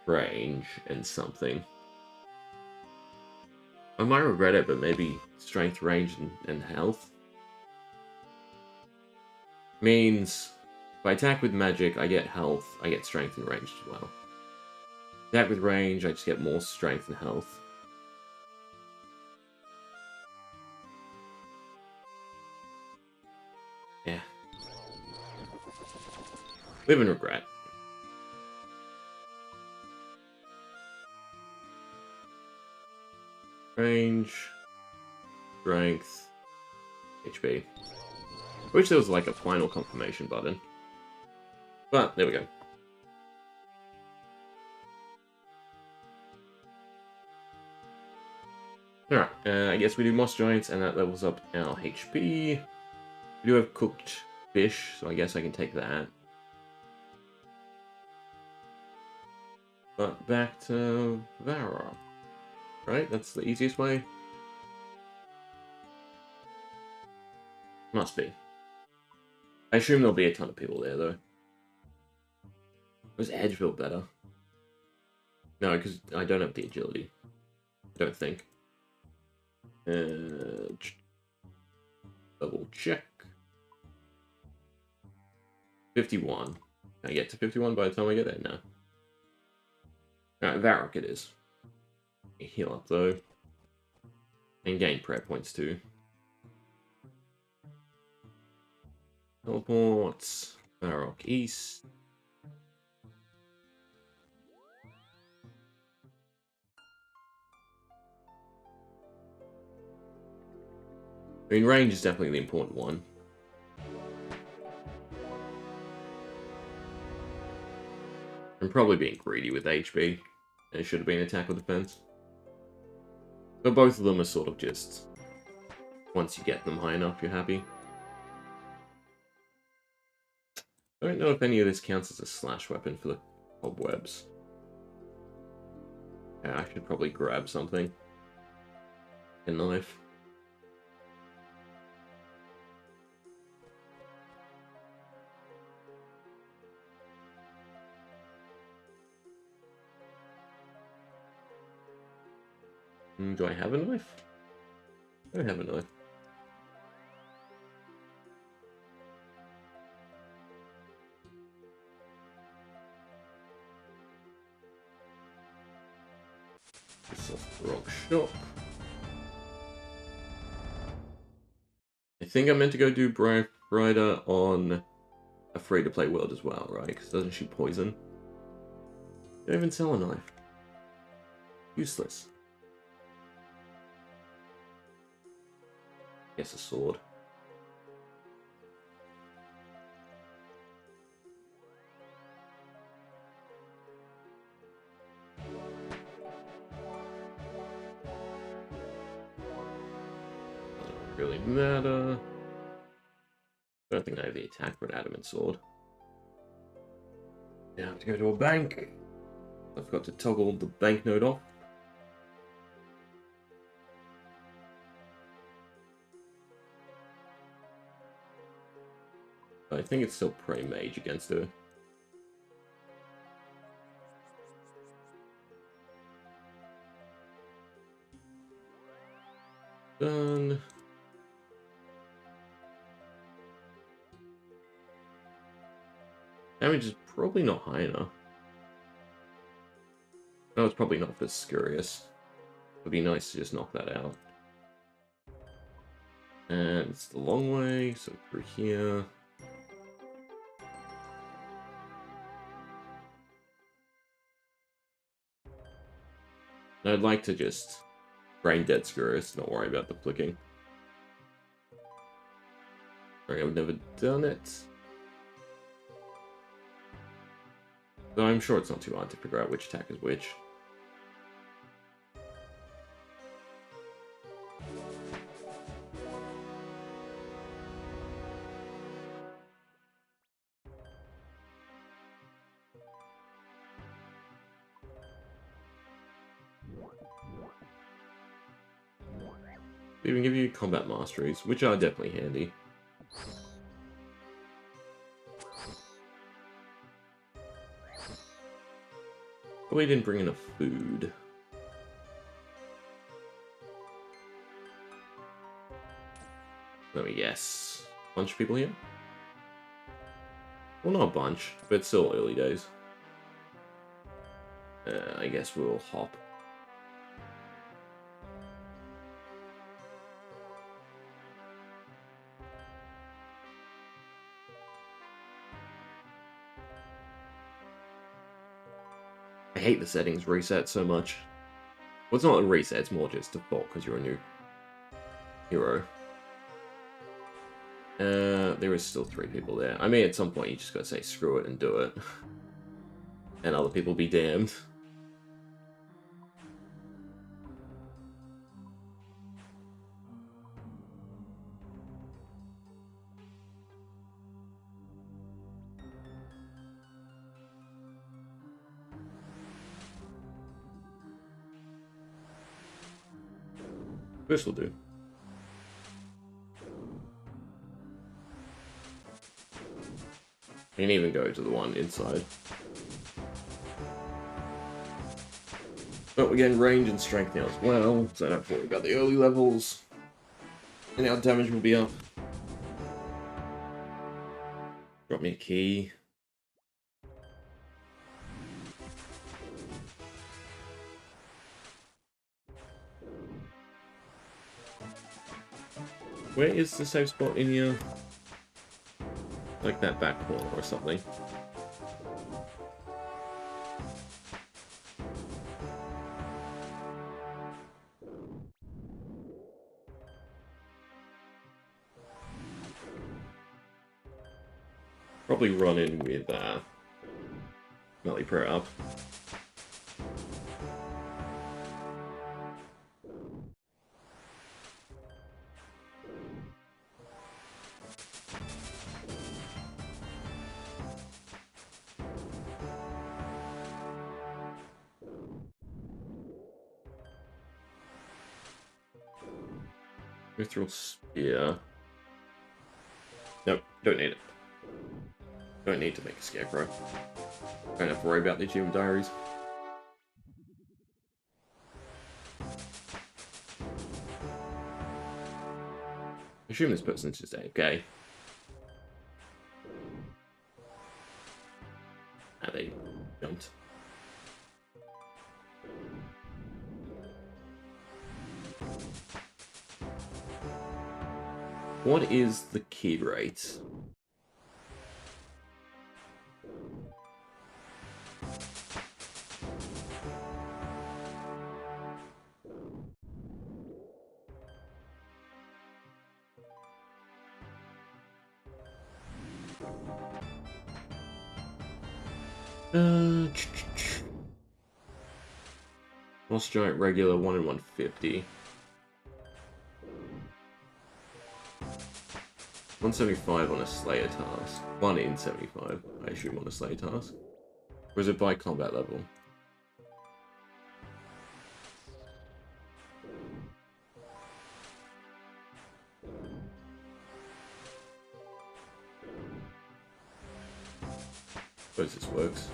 range, and something. I might regret it, but maybe strength, range, and health. Means if I attack with magic, I get health, I get strength and range as well. Attack with range, I just get more strength and health. Yeah. Live and regret. Range, strength, HP. I wish there was like a final confirmation button. But there we go. Alright, I guess we do Moss Giants, and that levels up our HP. We do have cooked fish, so I guess I can take that. But back to Varrock. Right? That's the easiest way? Must be. I assume there'll be a ton of people there, though. Was Edgeville better? No, because I don't have the agility. I don't think. Double check. 51. Can I get to 51 by the time I get there? No. Alright, Varrock it is. Heal up, though. And gain prayer points, too. Teleports. Varrock East. I mean, range is definitely the important one. I'm probably being greedy with HP. It should have been attack or defense. But both of them are sort of just... once you get them high enough, you're happy. I don't know if any of this counts as a slash weapon for the cobwebs. Yeah, I should probably grab something. A knife. Do I have a knife? I don't have a knife. Rock shop. I think I meant to go do Brighter on a free-to-play world as well, right? Because doesn't she poison? Don't even sell a knife. Useless. Guess a sword. Doesn't really matter. I don't think I have the attack for an adamant sword. Now I have to go to a bank. I forgot to toggle the banknote off. I think it's still pretty mage against her. Done. Damage is probably not high enough. No, it's probably not for Scurious. It would be nice to just knock that out. And it's the long way, so through here. I'd like to just brain dead Scurious, not worry about the flicking. Sorry, I've never done it. Though I'm sure it's not too hard to figure out which attack is which. They even give you combat masteries, which are definitely handy. Probably didn't bring enough food. Let me guess. Bunch of people here? Well, not a bunch, but it's still early days. I guess we'll hop. I hate the settings reset so much. Well, it's not a reset, it's more just default because you're a new hero. There is still 3 people there. I mean, at some point you just gotta say screw it and do it. And other people be damned. This will do. You can even go to the one inside. But we're getting range and strength now as well, so I don't have to worry about the early levels. And our damage will be up. Drop me a key. Where is the safe spot in here? Like that back corner or something. Probably run in with melee prayer up. Mithril Spear. Nope, don't need it. Don't need to make a scarecrow. Don't have to worry about the achievement diaries. I assume this person's just AFK. Ah, they jumped. What is the key rate? Lost Giant regular 1 in 150. 175 on a Slayer task. 1 in 75, I assume, on a Slayer task. Or is it by combat level? Suppose this works.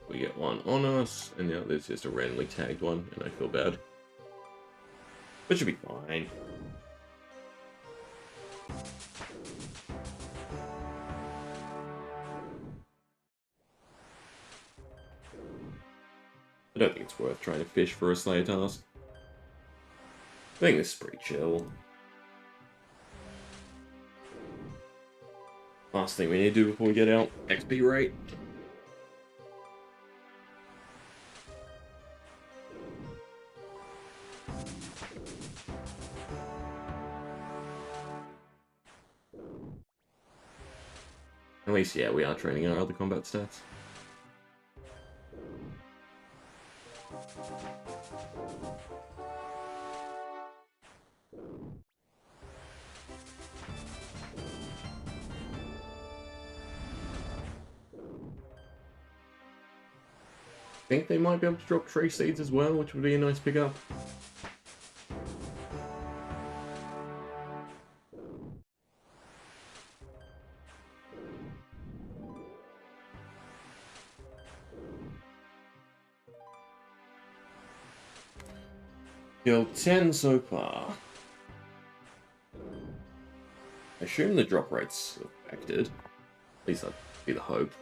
We get one on us, and now there's just a randomly tagged one, and I feel bad. But should be fine. I don't think it's worth trying to fish for a Slayer task. I think this is pretty chill. Last thing we need to do before we get out, XP rate. At least, yeah, we are training our other combat stats. I think they might be able to drop tree seeds as well, which would be a nice pickup. Killed 10 so far. I assume the drop rate's affected. At least that'd be the hope.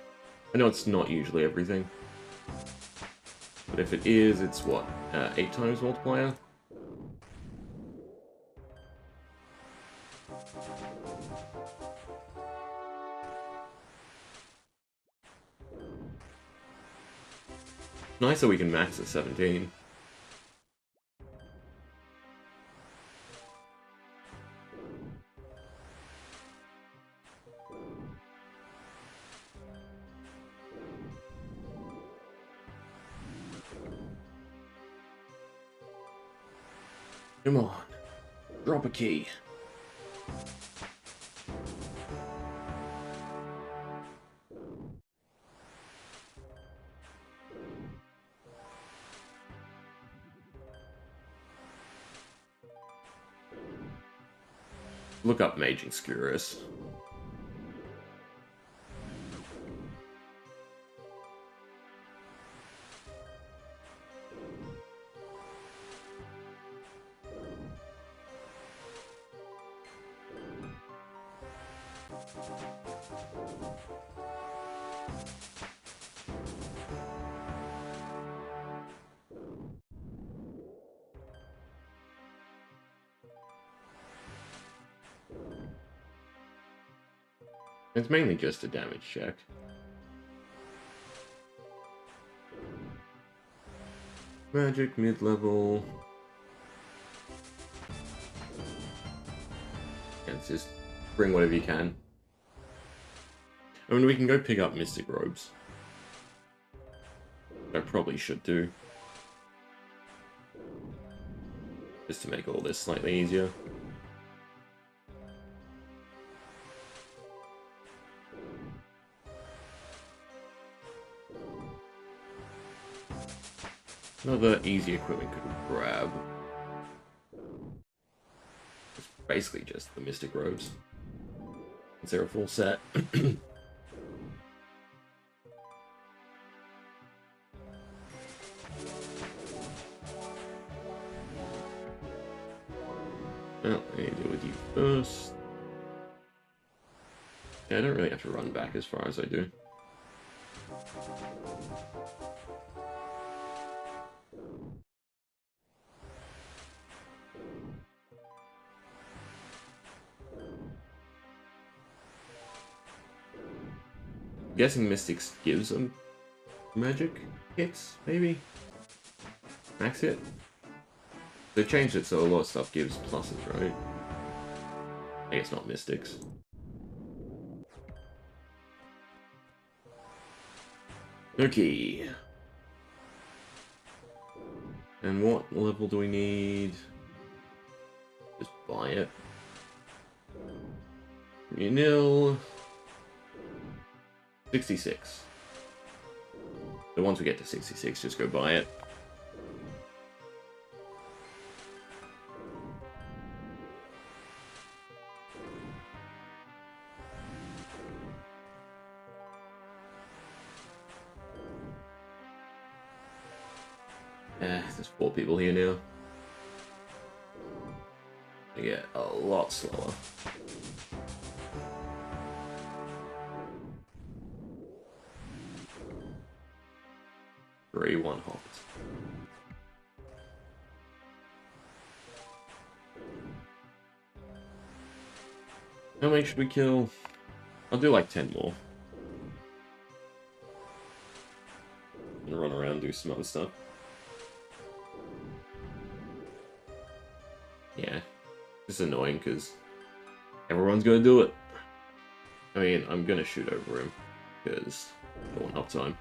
I know it's not usually everything. But if it is, it's what? 8 times multiplier? Nice that we can max at 17. Come on. Drop a key. Look up Maging Skirus. It's mainly just a damage check. Magic, mid-level. And just bring whatever you can. I mean, we can go pick up Mystic Robes. I probably should do. Just to make all this slightly easier. Another easy equipment could grab. It's basically just the Mystic Robes. Is there a full set? Well, I need to deal with you first. Yeah, I don't really have to run back as far as I do. I'm guessing Mystics gives them magic hits, maybe? Max hit? They changed it so a lot of stuff gives pluses, right? I guess not Mystics. Okay. And what level do we need? Just buy it. You nil. 66. So once we get to 66, just go buy it. There's 4 people here now. They get a lot slower. One hopped. How many should we kill? I'll do like 10 more. And run around and do some other stuff. Yeah. It's annoying because everyone's gonna do it. I mean, I'm gonna shoot over him because I don't want uptime.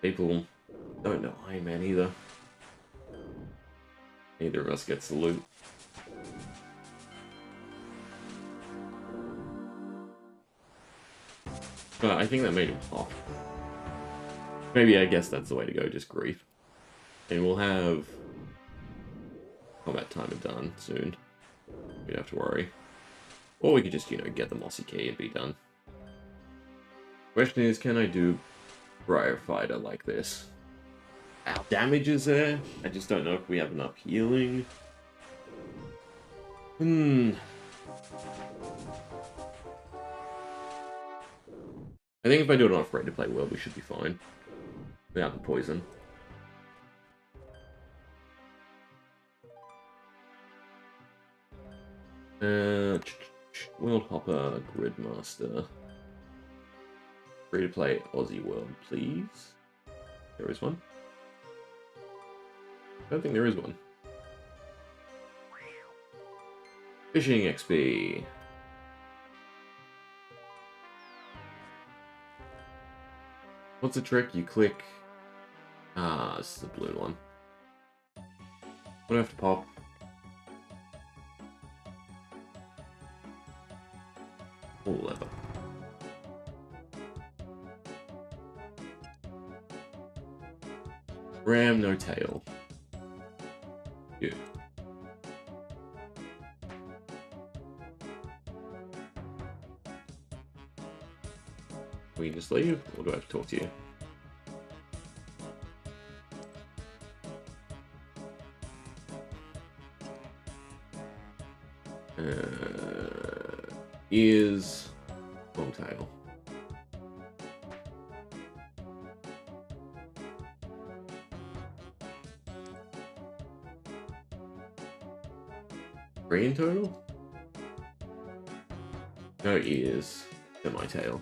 People don't know Iron Man either. Neither of us gets the loot. But I think that made him pop. Maybe I guess that's the way to go, just grief. And we'll have combat timer done soon. We don't have to worry. Or we could just, you know, get the Mossy Key and be done. Question is, can I do Briar Fighter like this? Our damage is there. I just don't know if we have enough healing. I think if I do it on a free-to-play world, we should be fine. Without the poison. World Hopper, Gridmaster. Free to play Aussie World, please. There is one. I don't think there is one. Fishing XP. What's the trick? You click. Ah, this is the blue one. What do I have to pop? Full lever. Ram, no tail. Yeah. Can we just leave, or do I have to talk to you? Ears, long tail. Three in total? No ears, semi-tail.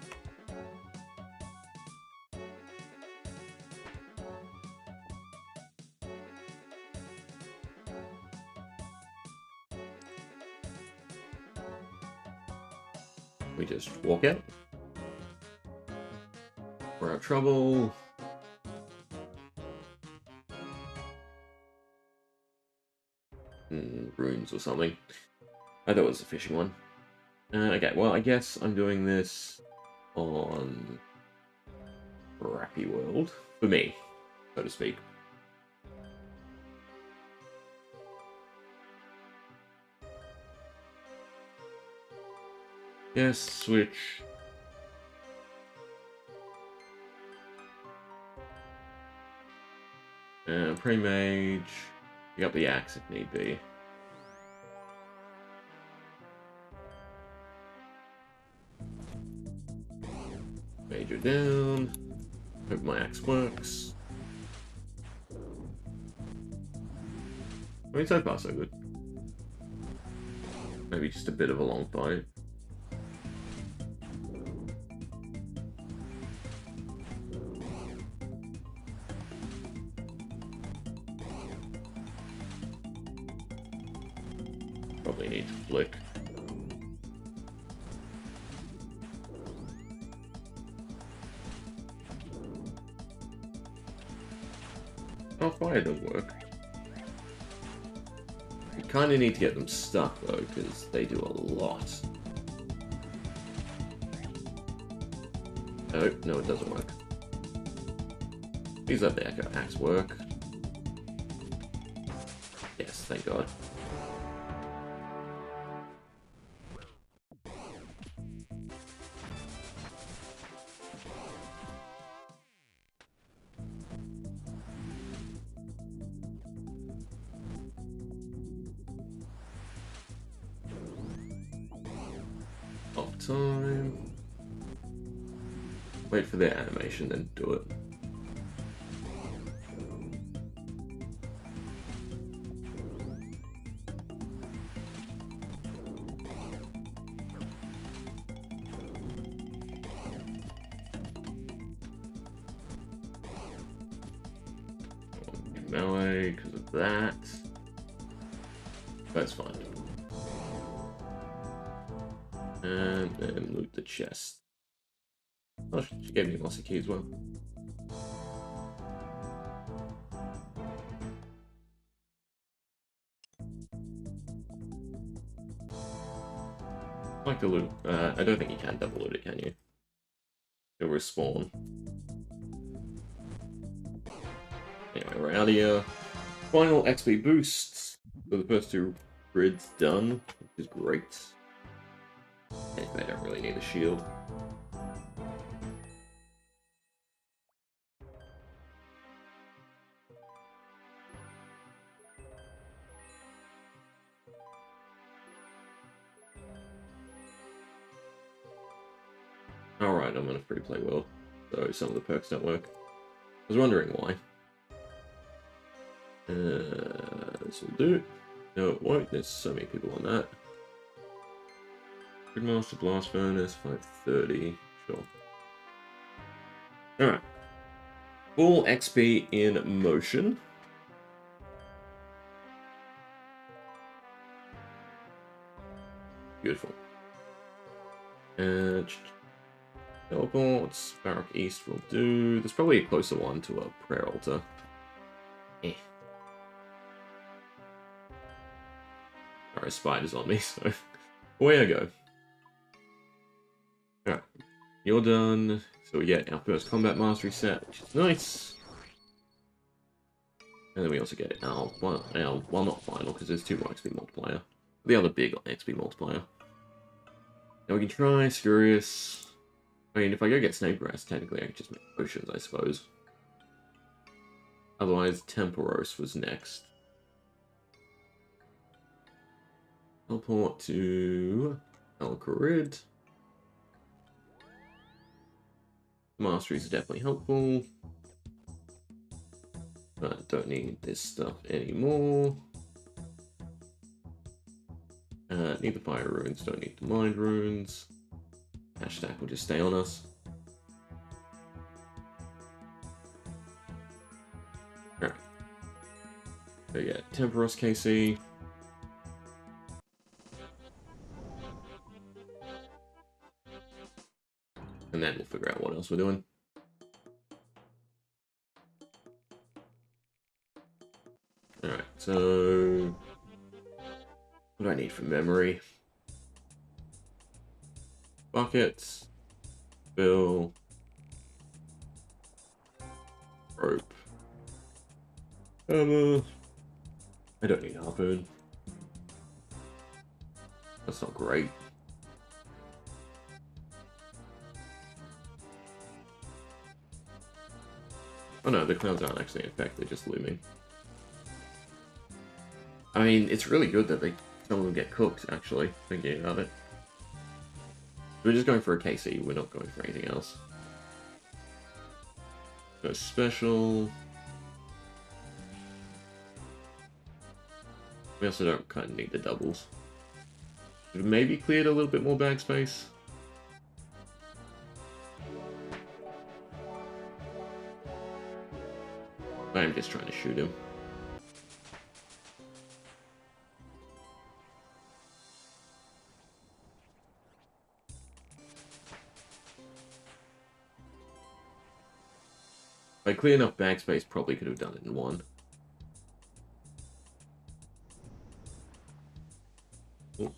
We just walk out. We're out of trouble. Runes or something. I thought it was a fishing one. Okay, well, I guess I'm doing this on Crappy World. For me, so to speak. Yes, switch. Pre-mage. Pick up the axe if need be. Major down. Hope my axe works. I mean, so far so good. Maybe just a bit of a long fight. Probably need to flick. Oh, fire does work. You kind of need to get them stuck though, because they do a lot. Oh, no, it doesn't work. Please let the Echo Axe work. Yes, thank God. Off time. Wait for their animation, then do it. Melee because of that. That's fine. And then loot the chest. Oh, she gave me a mossy key as well. I like to loot. I don't think you can double loot it, can you? It'll respawn. Anyway, we're out of here. Final XP boost for the first two grids done, which is great. Anyway, I don't really need a shield. Alright, I'm on a free-play world, so some of the perks don't work. I was wondering why. This will do. No, it won't. There's so many people on that. Gridmaster, Blast Furnace, 530. Sure. Alright. Full XP in motion. Beautiful. Teleports. Barrack East will do. There's probably a closer one to a prayer altar. Eh. Alright, spiders on me, so away I go. Alright, you're done. So we get our first combat mastery set, which is nice. And then we also get our well, not final, because there's 2 more XP multiplier. The other big XP multiplier. Now we can try Scurious. I mean, if I go get Snake Grass, technically I can just make potions, I suppose. Otherwise, Temporos was next. Teleport to Alcarid. Masteries are definitely helpful. But don't need this stuff anymore. Need the fire runes, don't need the mind runes. Hashtag will just stay on us. Alright. So yeah, Temporos KC. And then we'll figure out what else we're doing. Alright, so what do I need for memory? Buckets, fill, rope, hammer. I don't need harpoon. That's not great. Oh no, the clouds aren't actually in effect, they're just looming. I mean, it's really good that some of them get cooked, actually, thinking about it. We're just going for a KC, we're not going for anything else. No special. We also don't kind of need the doubles. Should have maybe cleared a little bit more bag space. I'm just trying to shoot him. If I clear enough bag space, probably could have done it in one. Ooh.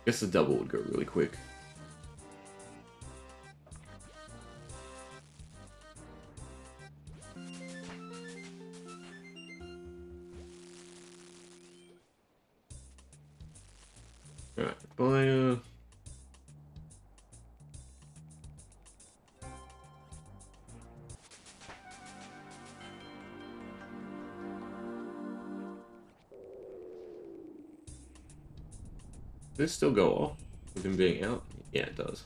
Guess the double would go really quick. Alright, fire. Does this still go off with him being out? Yeah, it does.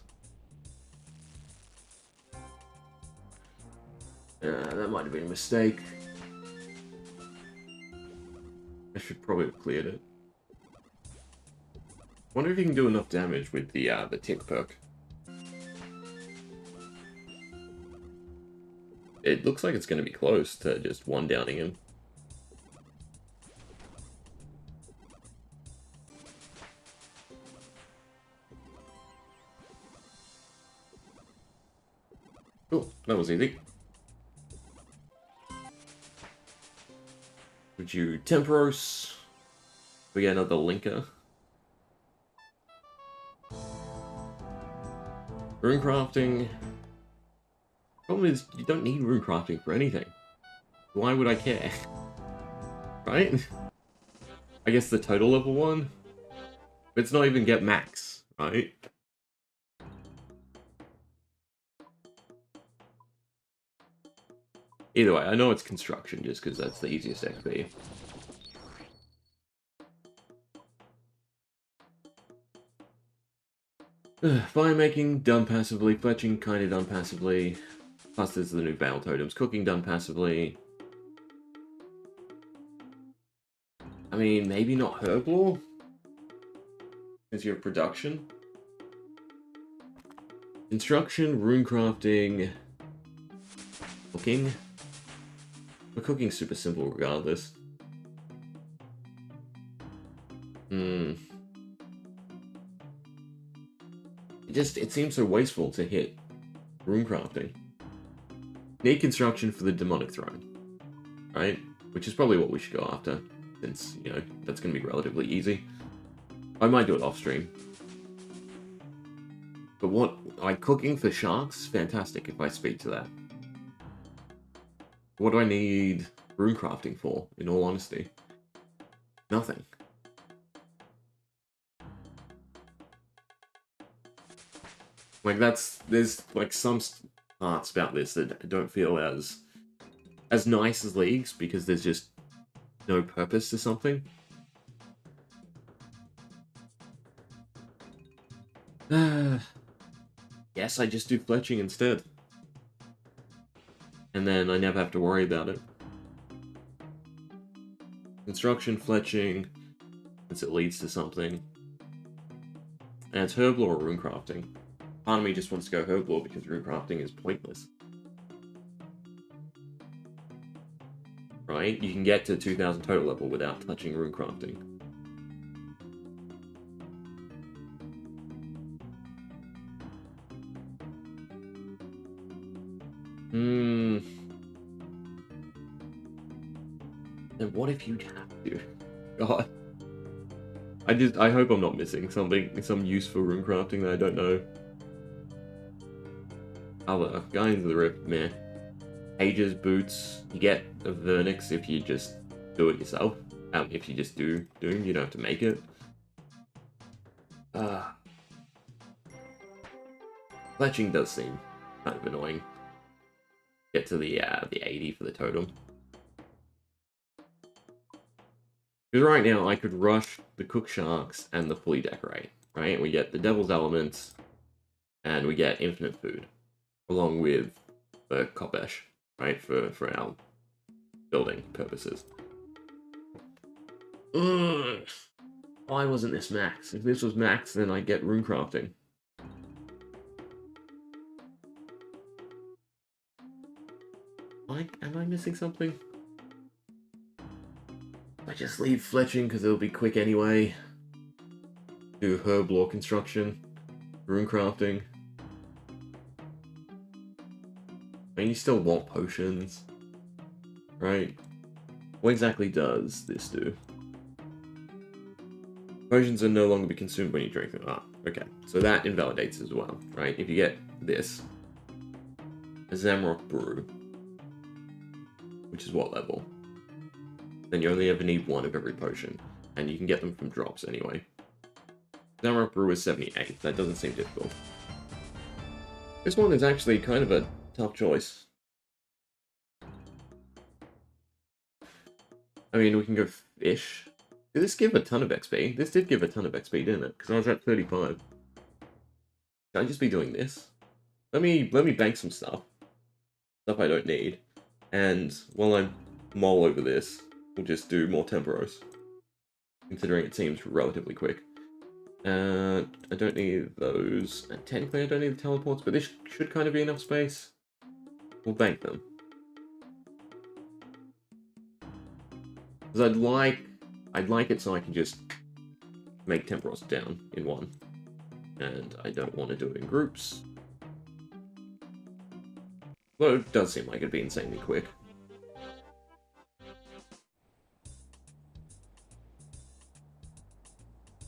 That might have been a mistake. I should probably have cleared it. Wonder if you can do enough damage with the tick perk. It looks like it's going to be close to just one downing him. Cool, that was easy. Would you Temporos? We get another linker. Rune crafting. Problem is, you don't need rune crafting for anything. Why would I care? Right? I guess the total level 1? But it's not even get max, right? Either way, I know it's construction just because that's the easiest XP. Fire making, done passively. Fletching, kind of done passively. Plus, there's the new Veil Totems. Cooking done passively. I mean, maybe not Herblore? Because you have production. Construction, rune crafting, cooking. But cooking's super simple regardless. It seems so wasteful to hit rune crafting. Need construction for the demonic throne, right? Which is probably what we should go after, since, you know, that's going to be relatively easy. I might do it off stream. But what, like, cooking for sharks? Fantastic if I speak to that. What do I need rune crafting for, in all honesty? Nothing. Like, there's, like, some parts about this that don't feel as nice as Leagues, because there's just no purpose to something. Yes, I just do fletching instead. And then I never have to worry about it. Construction, fletching, since it leads to something. And it's Herblore or rune crafting. Part of me just wants to go Herblore because rune crafting is pointless. Right? You can get to 2000 total level without touching rune crafting. Then what if you have to? God. I hope I'm not missing something, some useful rune crafting that I don't know. Other Guardians of the Rift, meh. Pages, boots, you get a Vernix if you just do it yourself. If you just do Doom, you don't have to make it. Fletching does seem kind of annoying. Get to the 80 for the totem. Because right now I could rush the Cook Sharks and the Fully Decorate, right? We get the Devil's Elements, and we get infinite food, along with the Kopesh, right? For our building purposes. Ugh. Why wasn't this max? If this was max, then I'd get rune crafting. Am I missing something? I just leave fletching because it'll be quick anyway. Do Herblore construction, rune crafting. I mean, you still want potions, right? What exactly does this do? Potions are no longer be consumed when you drink them. Ah, okay. So that invalidates as well, right? If you get this, a Zamrock Brew, which is what level? Then you only ever need one of every potion, and you can get them from drops anyway. Zamrock Brew is 78. That doesn't seem difficult. This one is actually kind of a tough choice. I mean, we can go fish. Did this give a ton of XP? This did give a ton of XP, didn't it? Because I was at 35. Should I just be doing this? Let me bank some stuff. Stuff I don't need. And while I mull over this, we'll just do more Temporos. Considering it seems relatively quick. I don't need those. And technically I don't need the teleports, but this should kind of be enough space. We'll bank them. Because I'd like it so I can just make Temporos down in one. And I don't want to do it in groups. Though it does seem like it'd be insanely quick.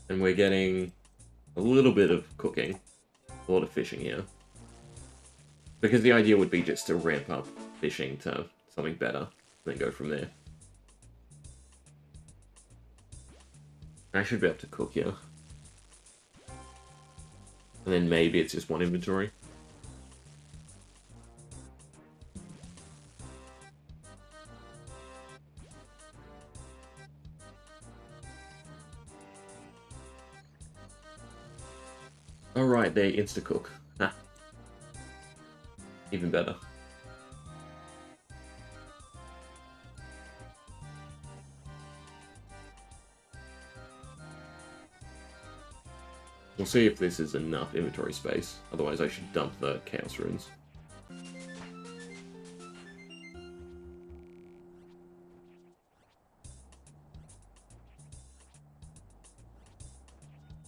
And we're getting a little bit of cooking, a lot of fishing here. Because the idea would be just to ramp up fishing to something better, and then go from there. I should be able to cook here. And then maybe it's just one inventory. Alright, they insta-cook. Ah. Even better. We'll see if this is enough inventory space. Otherwise, I should dump the Chaos Runes.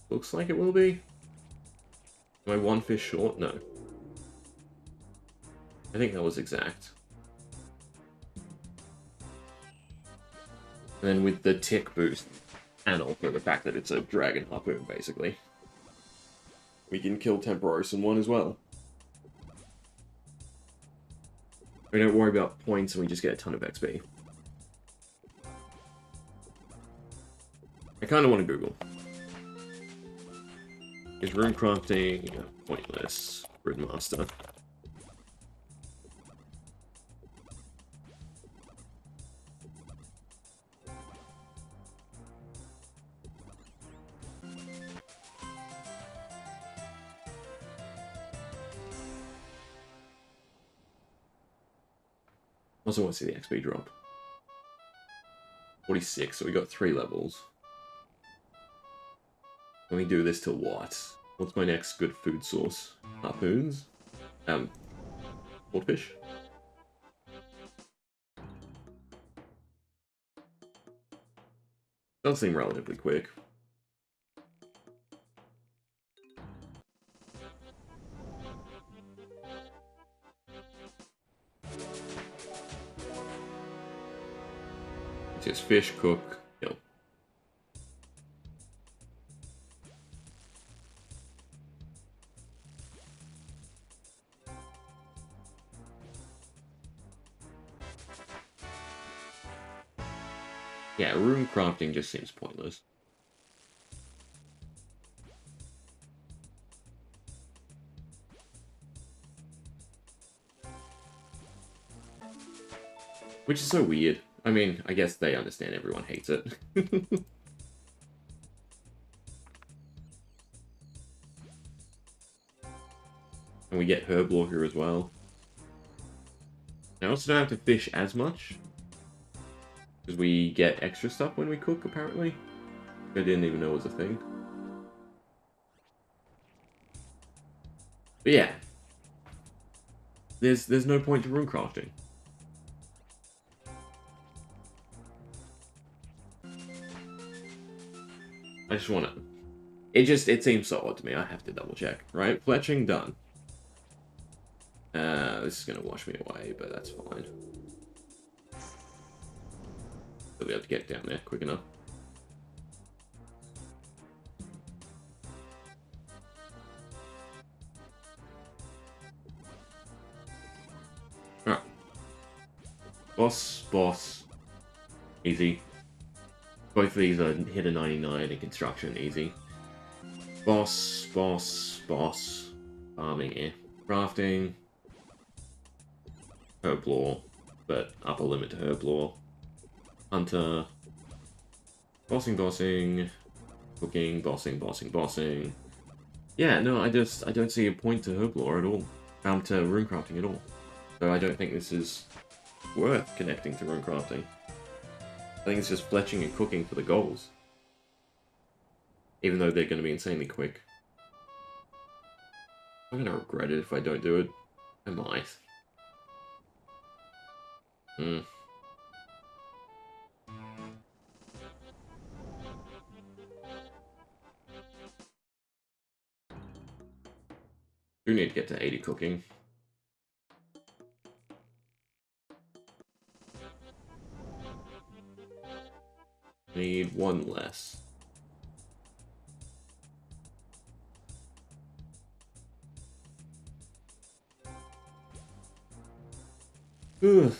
Looks like it will be. Am I one fish short? No. I think that was exact. And then with the tick boost, and also the fact that it's a dragon harpoon, basically, we can kill Temporos in one as well. We don't worry about points and we just get a ton of XP. I kind of want to Google. Is rune crafting pointless? Gridmaster. Also want to see the XP drop. 46, so we got 3 levels. Let me do this to what? What's my next good food source? Harpoons? Swordfish? Does seem relatively quick. It's just fish, cook, kill. Yeah, rune crafting just seems pointless. Which is so weird. I mean, I guess they understand everyone hates it. And we get herblore here as well. I also don't have to fish as much. Because we get extra stuff when we cook, apparently. I didn't even know it was a thing. But yeah. There's no point to rune crafting. I just want to... It seems so odd to me. I have to double check. Right? Fletching, done. This is going to wash me away, but that's fine. We'll be able to get down there quick enough. Alright. Boss. Easy. Both of these are hit a 99 in construction, easy. Boss. Farming here. Crafting. Herblore, but upper limit to herblore. Hunter. Bossing. Cooking, bossing. Yeah, no, I don't see a point to herblore at all. To runecrafting at all. So I don't think this is worth connecting to runecrafting. I think it's just fletching and cooking for the goals. Even though they're going to be insanely quick. I'm going to regret it if I don't do it. I might. Do need to get to 80 cooking. Need one less. Ugh.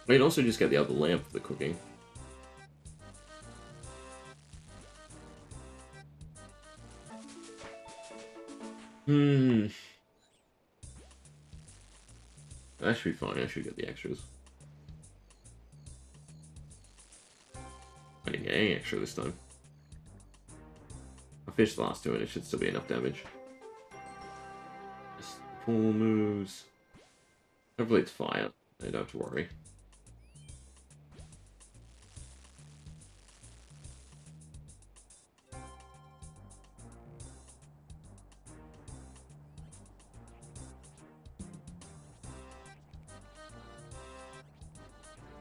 I can also just get the other lamp for the cooking. That should be fine. I should get the extras. I didn't get any extra this time. I fished the last two and it should still be enough damage. Just full moves. Hopefully it's fire. I don't have to worry.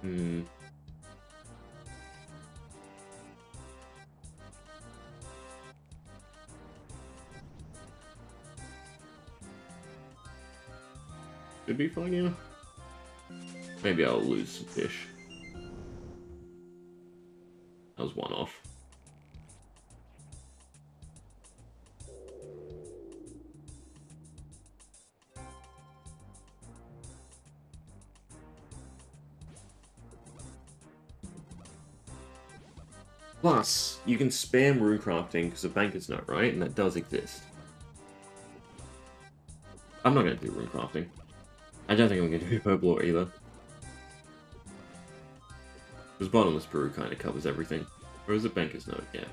Hmm. Should be fine, yeah. Maybe I'll lose some fish. That was one off. Plus, you can spam rune crafting because of Banker's Note, right? And that does exist. I'm not going to do rune crafting. I don't think I'm going to do Herblore either. Because Bottomless Brew kind of covers everything. Or is it Banker's Note? Yeah.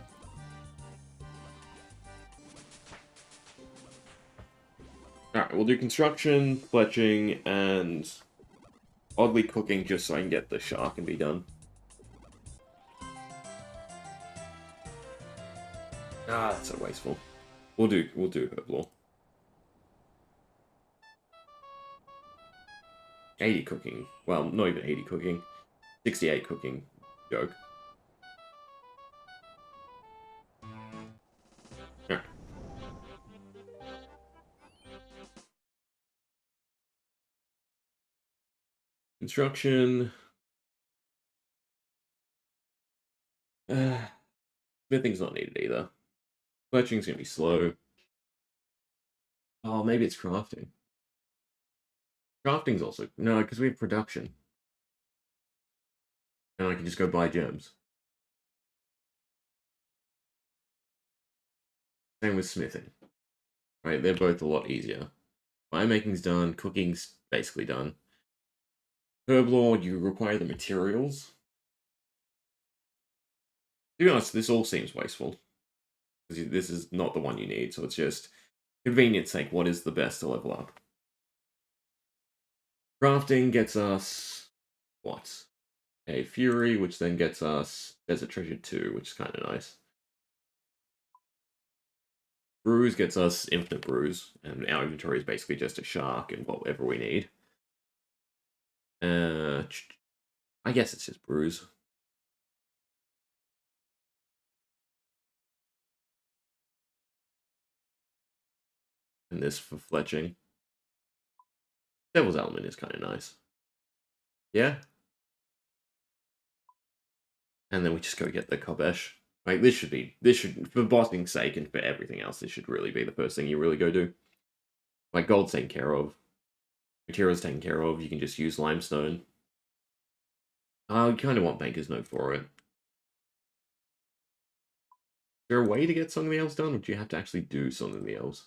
Alright, we'll do construction, fletching, and oddly cooking just so I can get the shark and be done. Ah, that's so wasteful. We'll do Herblore. 80 cooking. Well, not even 80 cooking. 68 cooking. Joke. Alright. Construction. Smithing's not needed either. Fletching's gonna be slow. Oh, maybe it's crafting. Crafting's also... No, because we have production. And I can just go buy gems. Same with smithing. Right, they're both a lot easier. Making's done, cooking's basically done. Herblore, you require the materials. To be honest, this all seems wasteful. This is not the one you need, so it's just convenience sake, what is the best to level up? Crafting gets us what? A Fury, which then gets us Desert Treasure 2, which is kind of nice. Brews gets us Infinite Brews, and our inventory is basically just a shark and whatever we need. I guess it's just Brews. And this for fletching. Devil's Element is kind of nice. Yeah? And then we just go get the Kobesh. Like, this should, for bossing's sake and for everything else, this should really be the first thing you really go do. Like, gold's taken care of. Materials taken care of, you can just use limestone. I kind of want Banker's Note for it. Is there a way to get Song of the Elves done, or do you have to actually do Song of the Elves?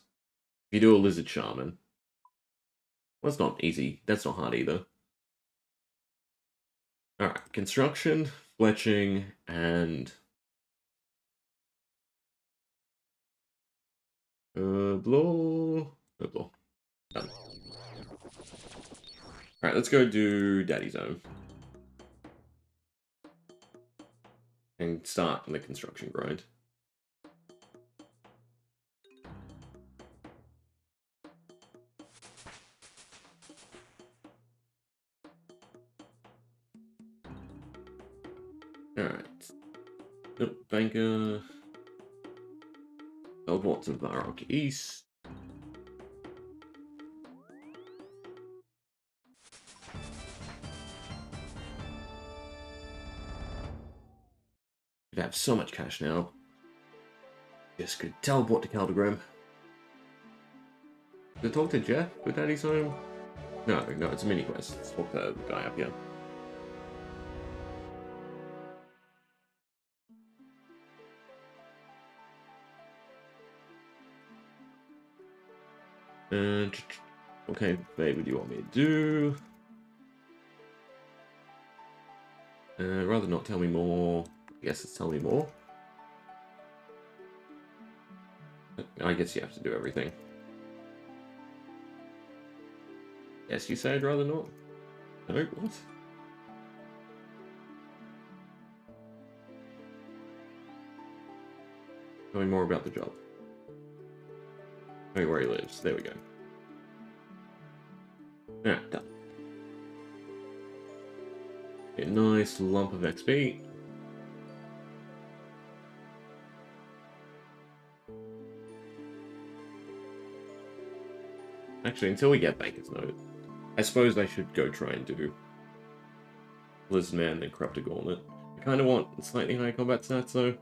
If you do a Lizard Shaman. Well, that's not easy. That's not hard either. Alright, construction, fletching, and... Herblore. Done. Alright, let's go do Daddy's Zone. And start the construction grind. Alright. Nope, Banker. Teleport to Varrock East. We have so much cash now. Just could teleport to Caldergrim. Did I talk to Jeff with Daddy's Home? No, it's a mini quest. Let's talk to the guy up here. And what kind of favor do you want me to do? Rather not tell me more. I guess it's tell me more. I guess you have to do everything. Yes, you said rather not? No, what? Tell me more about the job. Tell me where he lives. There we go. Alright, done. A nice lump of XP. Actually, until we get Banker's Note, I suppose I should go try and do Blizzman and Corrupted Gauntlet. I kind of want slightly higher combat stats, though.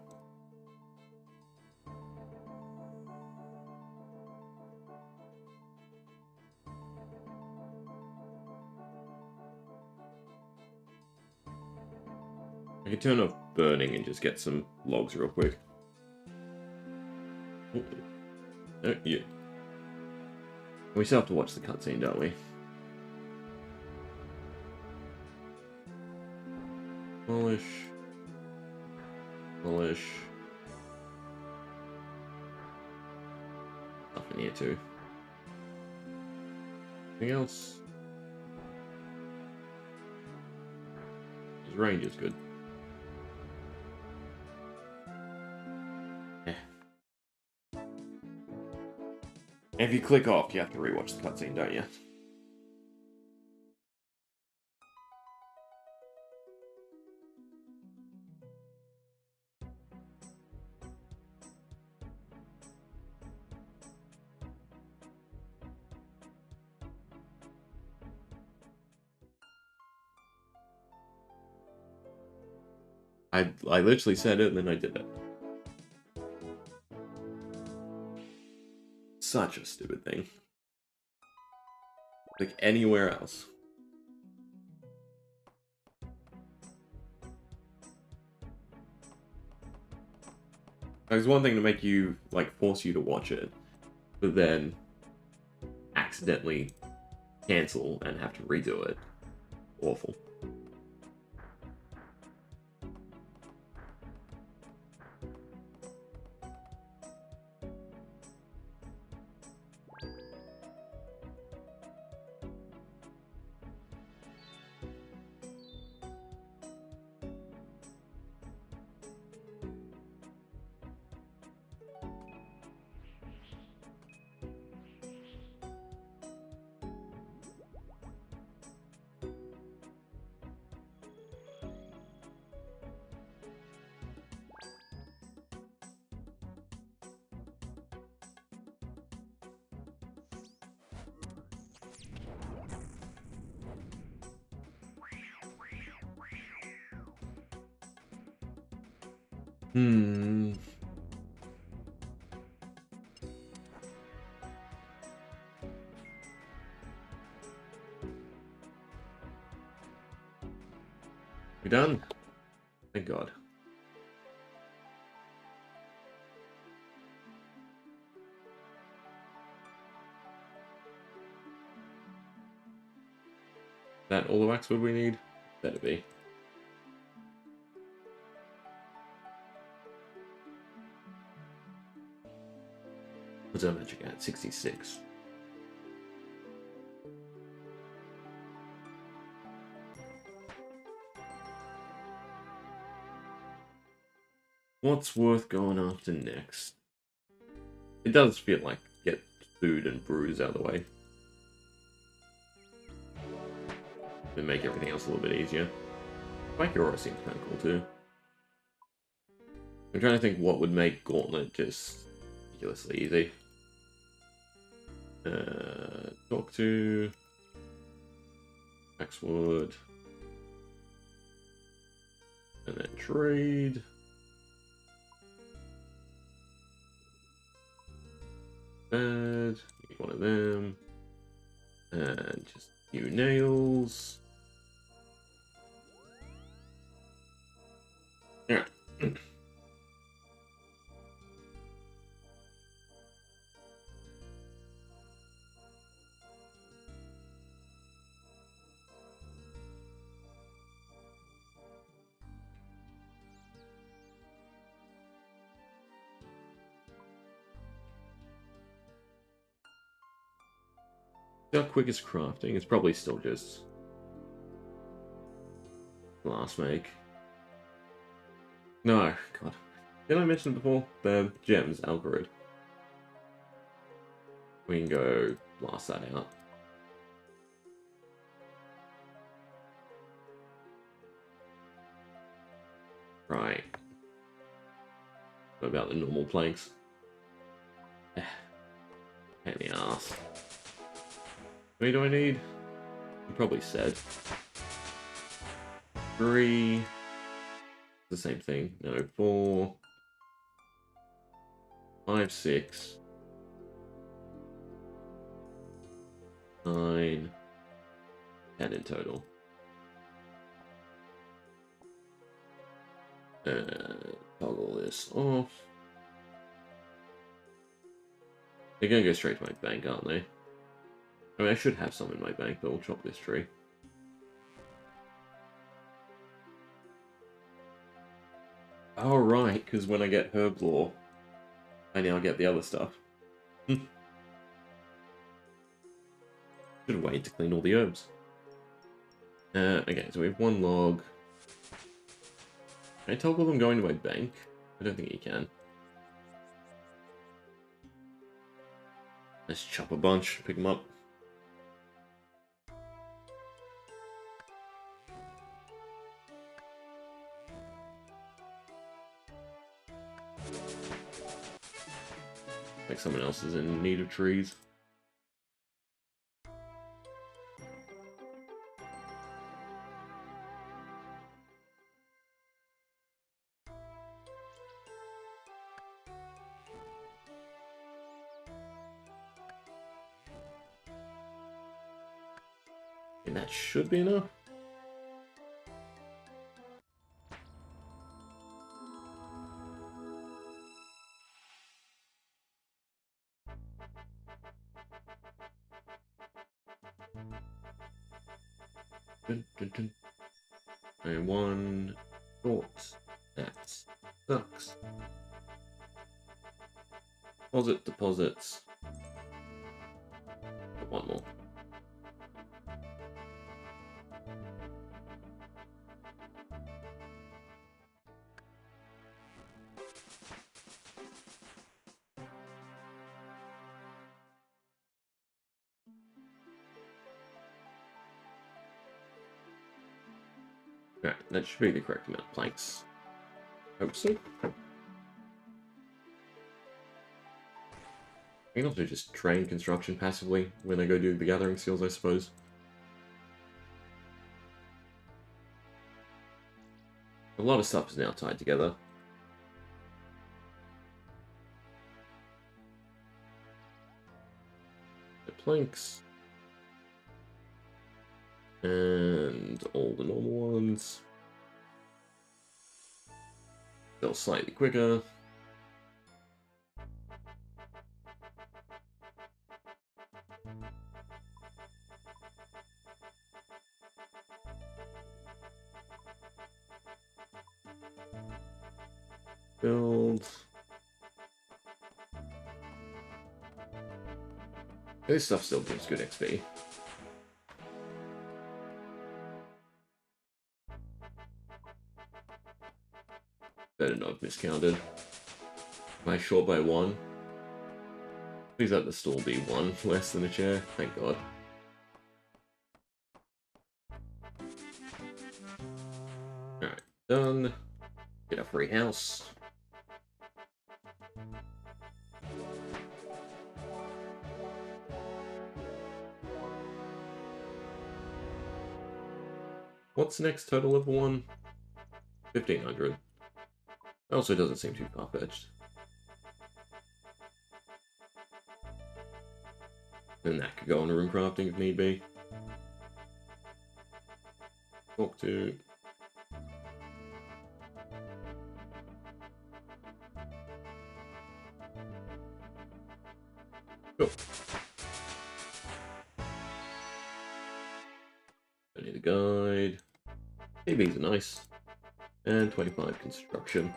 I could turn off burning and just get some logs real quick. Ooh. Oh, yeah. We still have to watch the cutscene, don't we? Polish. Polish. Stuff in here too. Anything else? His range is good. If you click off, you have to rewatch the cutscene, don't you? I literally said it and then I did it. Such a stupid thing. Like anywhere else. There's one thing to make you, like, force you to watch it, but then accidentally cancel and have to redo it. Awful. We done? Thank God. That all the waxwood we need? Better be. What's our magic at? 66. What's worth going after next? It does feel like get food and brews out of the way. And make everything else a little bit easier. Aura seems kind of cool too. I'm trying to think what would make Gauntlet just ridiculously easy. Talk to Waxwood. And then trade. Bad. Need one of them. And just new nails. Yeah. Our quickest crafting is probably still just glass make. No, God. Did I mention before? The gems algorithm. We can go blast that out. about the normal planks. Pain in the ass. How many do I need? You probably said. 3. The same thing. No, 4. 5, 6. 9. 10 in total. Toggle this off. They're gonna go straight to my bank, aren't they? I mean, I should have some in my bank, but we'll chop this tree. Oh, right, because when I get herb lore, I now get the other stuff. Should wait to clean all the herbs. Okay, so we have 1 log. Can I toggle them going to my bank? I don't think you can. Let's chop a bunch, pick them up. Like someone else is in need of trees. And that should be enough. Dun, dun, dun. I one thought that sucks. Deposits. One more. Right, that should be the correct amount of planks. Hope so. I can also just train construction passively when I go do the gathering skills, I suppose. A lot of stuff is now tied together. The planks. And all the normal ones. Still slightly quicker. Build. This stuff still gives good XP. Better not have miscounted. Am I short by 1? Please let the stall be 1 less than a chair. Thank God. Alright, done. Get a free house. What's next total level 1? 1500. Also doesn't seem too far-fetched. And that could go on room crafting if need be. Talk to... Cool. I need a guide. ABs are nice. And 25 construction.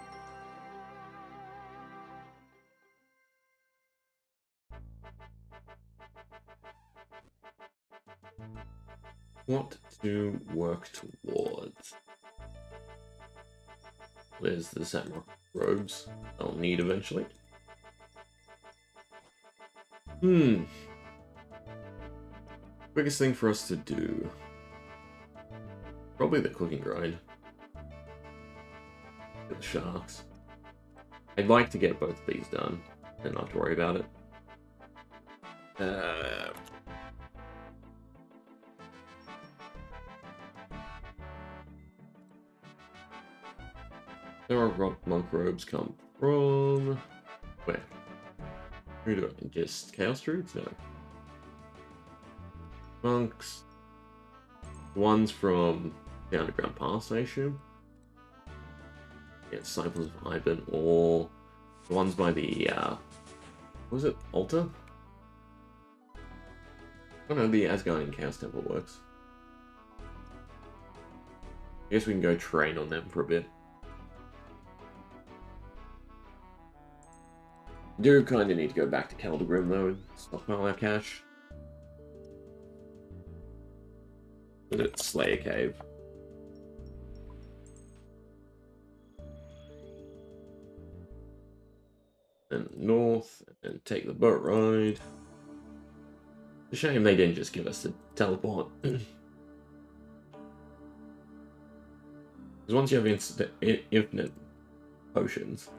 What to work towards? There's the samurai robes I'll need eventually. Biggest thing for us to do. Probably the cooking grind. Get the sharks. I'd like to get both of these done and not to worry about it. There are monk robes come from... Where? Who do I... Just Chaos Druids? No. Monks. One's from the Underground Pass, I assume. Yeah, Disciples of Ivan, or the ones by the, what was it, altar? I don't know, the Asgardian Chaos Temple works. I guess we can go train on them for a bit. Do kind of need to go back to Keldagrim though and stockpile our cash. Let's Slayer Cave. And north, and take the boat ride. It's a shame they didn't just give us the teleport. Because once you have infinite potions,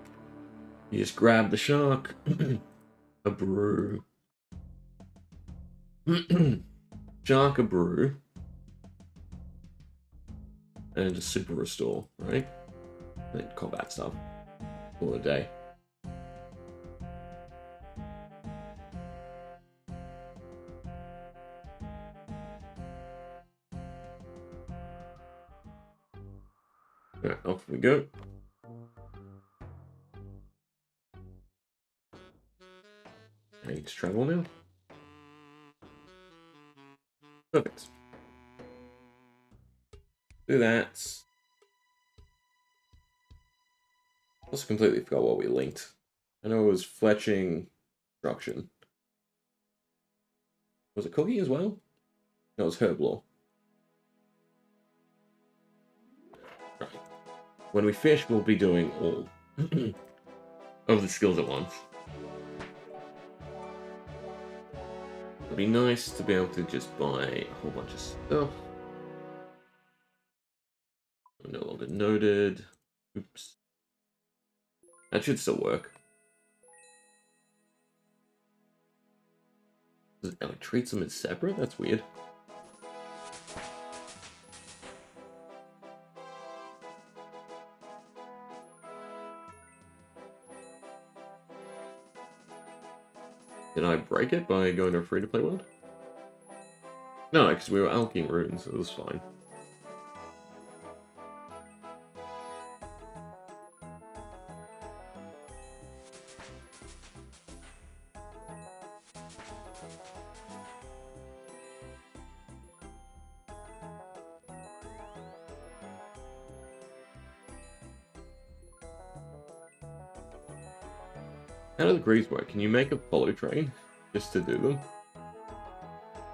you just grab the shark, a brew, shark, a brew, and just super restore, right? And then combat stuff all the day. Alright, off we go. I need to travel now. Perfect. Do that. Also completely forgot what we linked. I know it was fletching construction. Was it cooking as well? No, it was herb law. Right. When we fish, we'll be doing all of the skills at once. It'd be nice to be able to just buy a whole bunch of stuff. No longer noted. Oops. That should still work. Does it like, treat them as separate? That's weird. Did I break it by going to a free-to-play world? No, because we were alching runes, so it was fine. How do the greaves work? Can you make a follow train just to do them?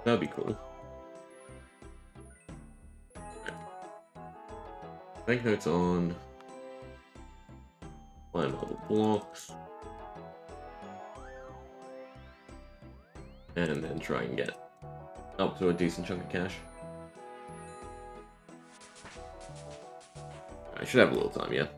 That'd be cool. Banknotes on. Find all the blocks. And then try and get up to a decent chunk of cash. I should have a little time, yeah.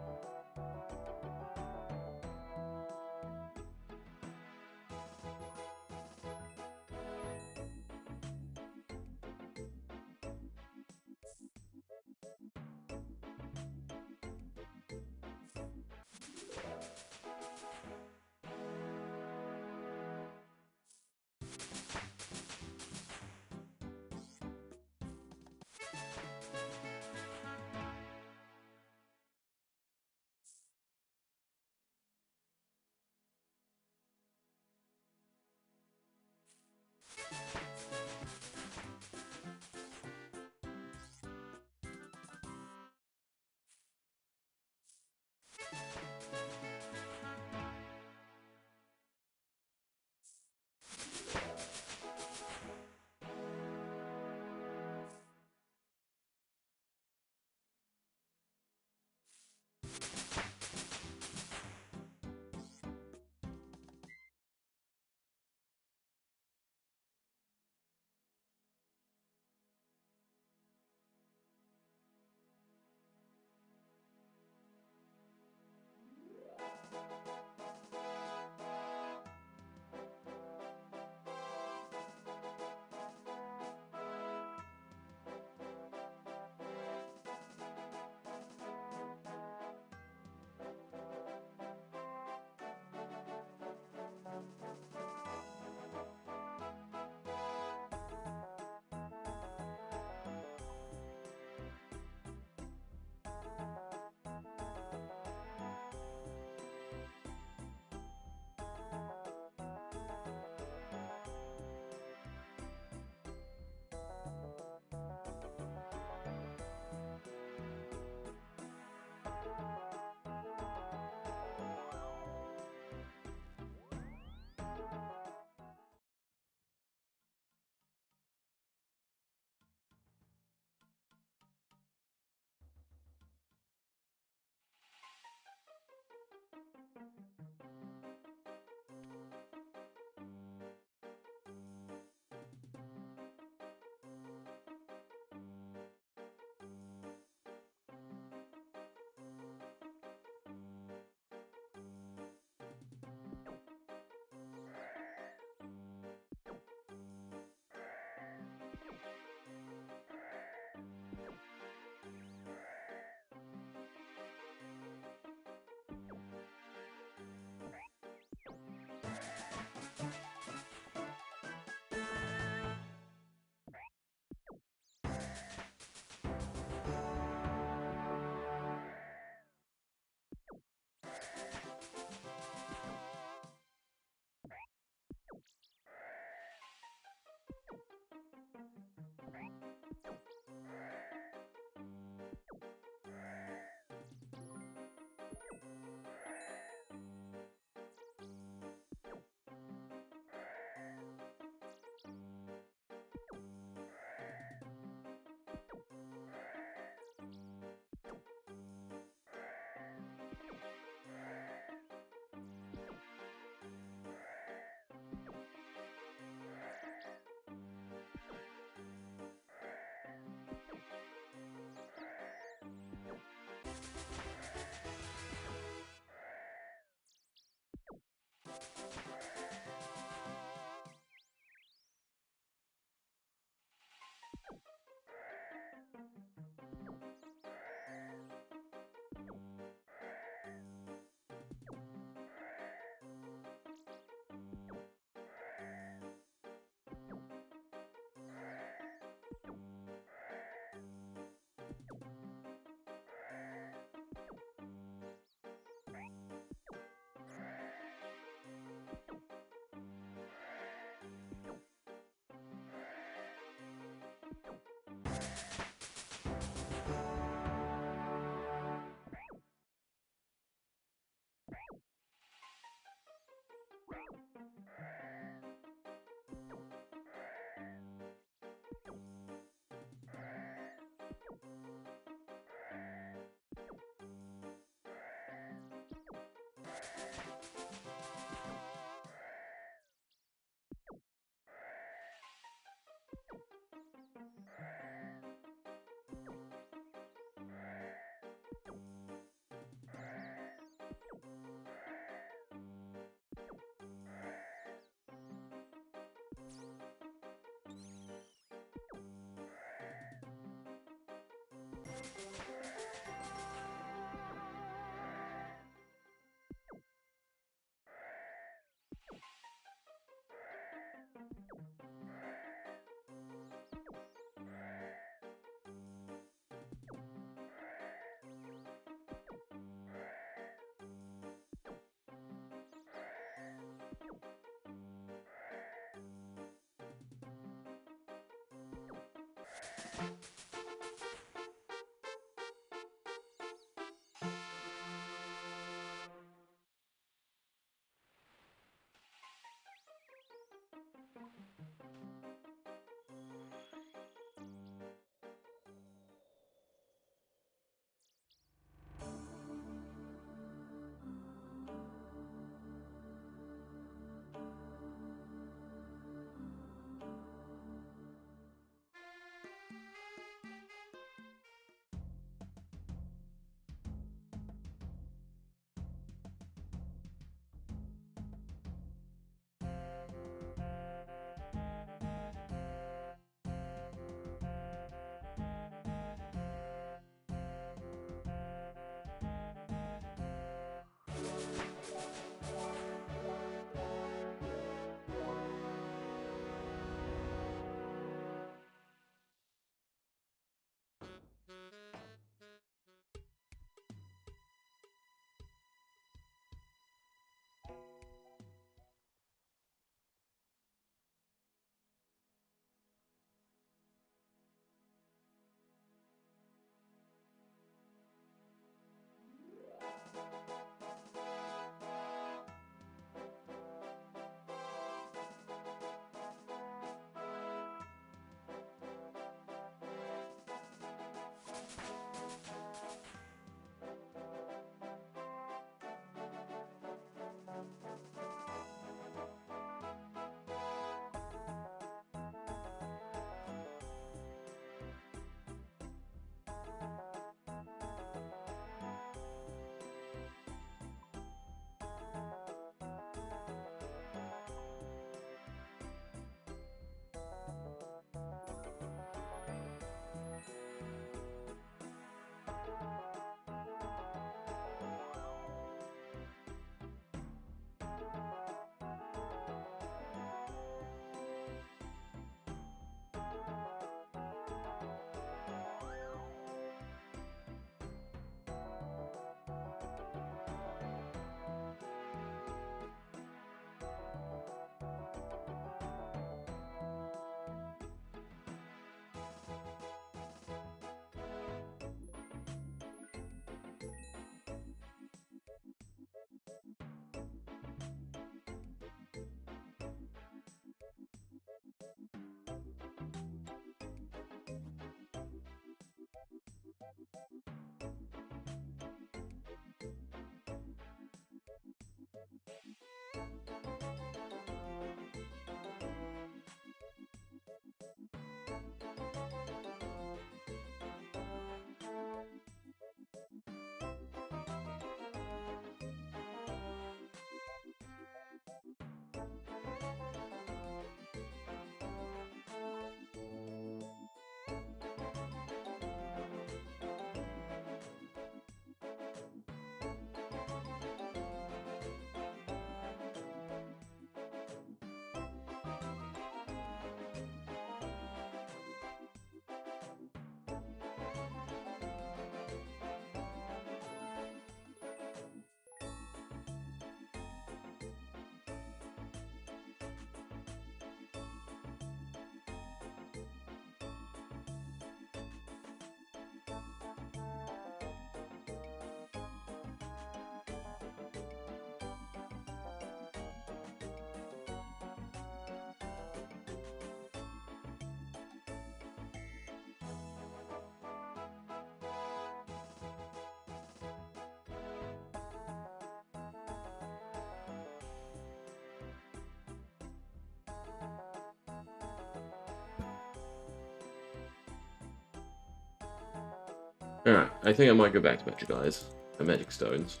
Alright, I think I might go back to Magic Eyes and Magic Stones.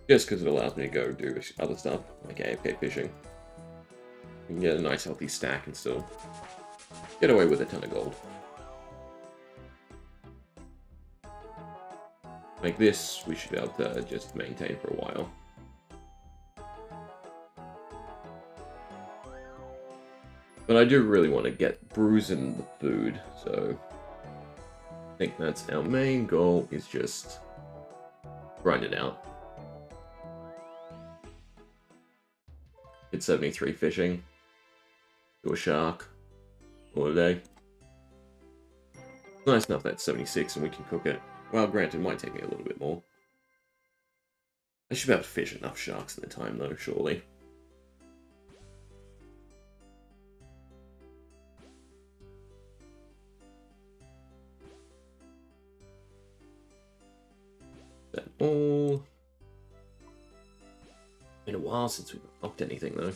Just because it allows me to go do other stuff, like AFK fishing. You can get a nice healthy stack and still get away with a ton of gold. Like this, we should be able to just maintain for a while. But I do really want to get brews in the food, so I think that's our main goal, is just grind it out. Hit 73 fishing. Do a shark. All day. Nice enough that's 76 and we can cook it. Well, granted, it might take me a little bit more. I should be able to fish enough sharks in the time, though, surely. That all. Been a while since we've unlocked anything, though.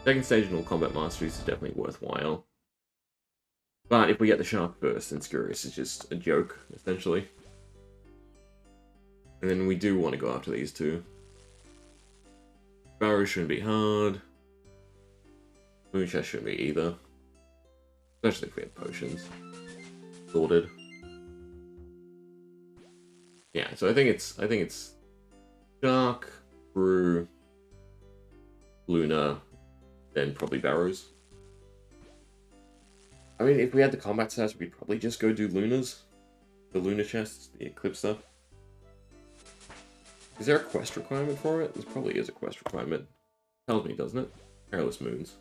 Second stage in all combat masteries is definitely worthwhile. But if we get the shark first, then Scurious is just a joke, essentially. And then we do want to go after these two. Barrow shouldn't be hard. Moonshot shouldn't be either. Especially if we have potions. Sorted. Yeah, so I think it's Shark, Brew, Luna, then probably Barrows. I mean, if we had the combat stats, we'd probably just go do Lunas. The Luna chests, the Eclipse stuff. Is there a quest requirement for it? There probably is a quest requirement. Tells me, doesn't it? Perilous Moons.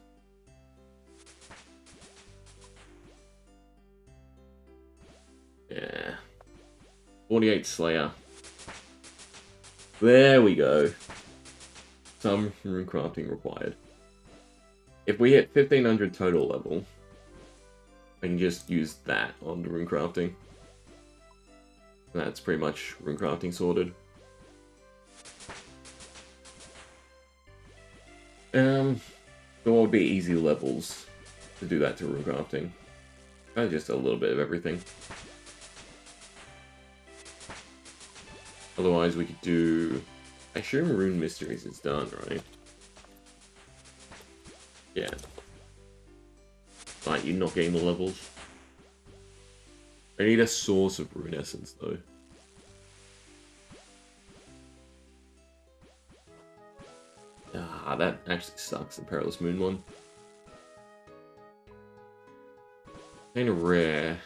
Yeah. 48 Slayer. There we go. Some rune crafting required. If we hit 1500 total level, I can just use that on the rune crafting. That's pretty much rune crafting sorted. So what would be easy levels to do that to rune crafting? Just a little bit of everything. Otherwise we could do... I assume Rune Mysteries is done, right? Yeah. Right, you're not getting the levels. I need a source of Rune Essence, though. Ah, that actually sucks, the Perilous Moon one. Kinda rare.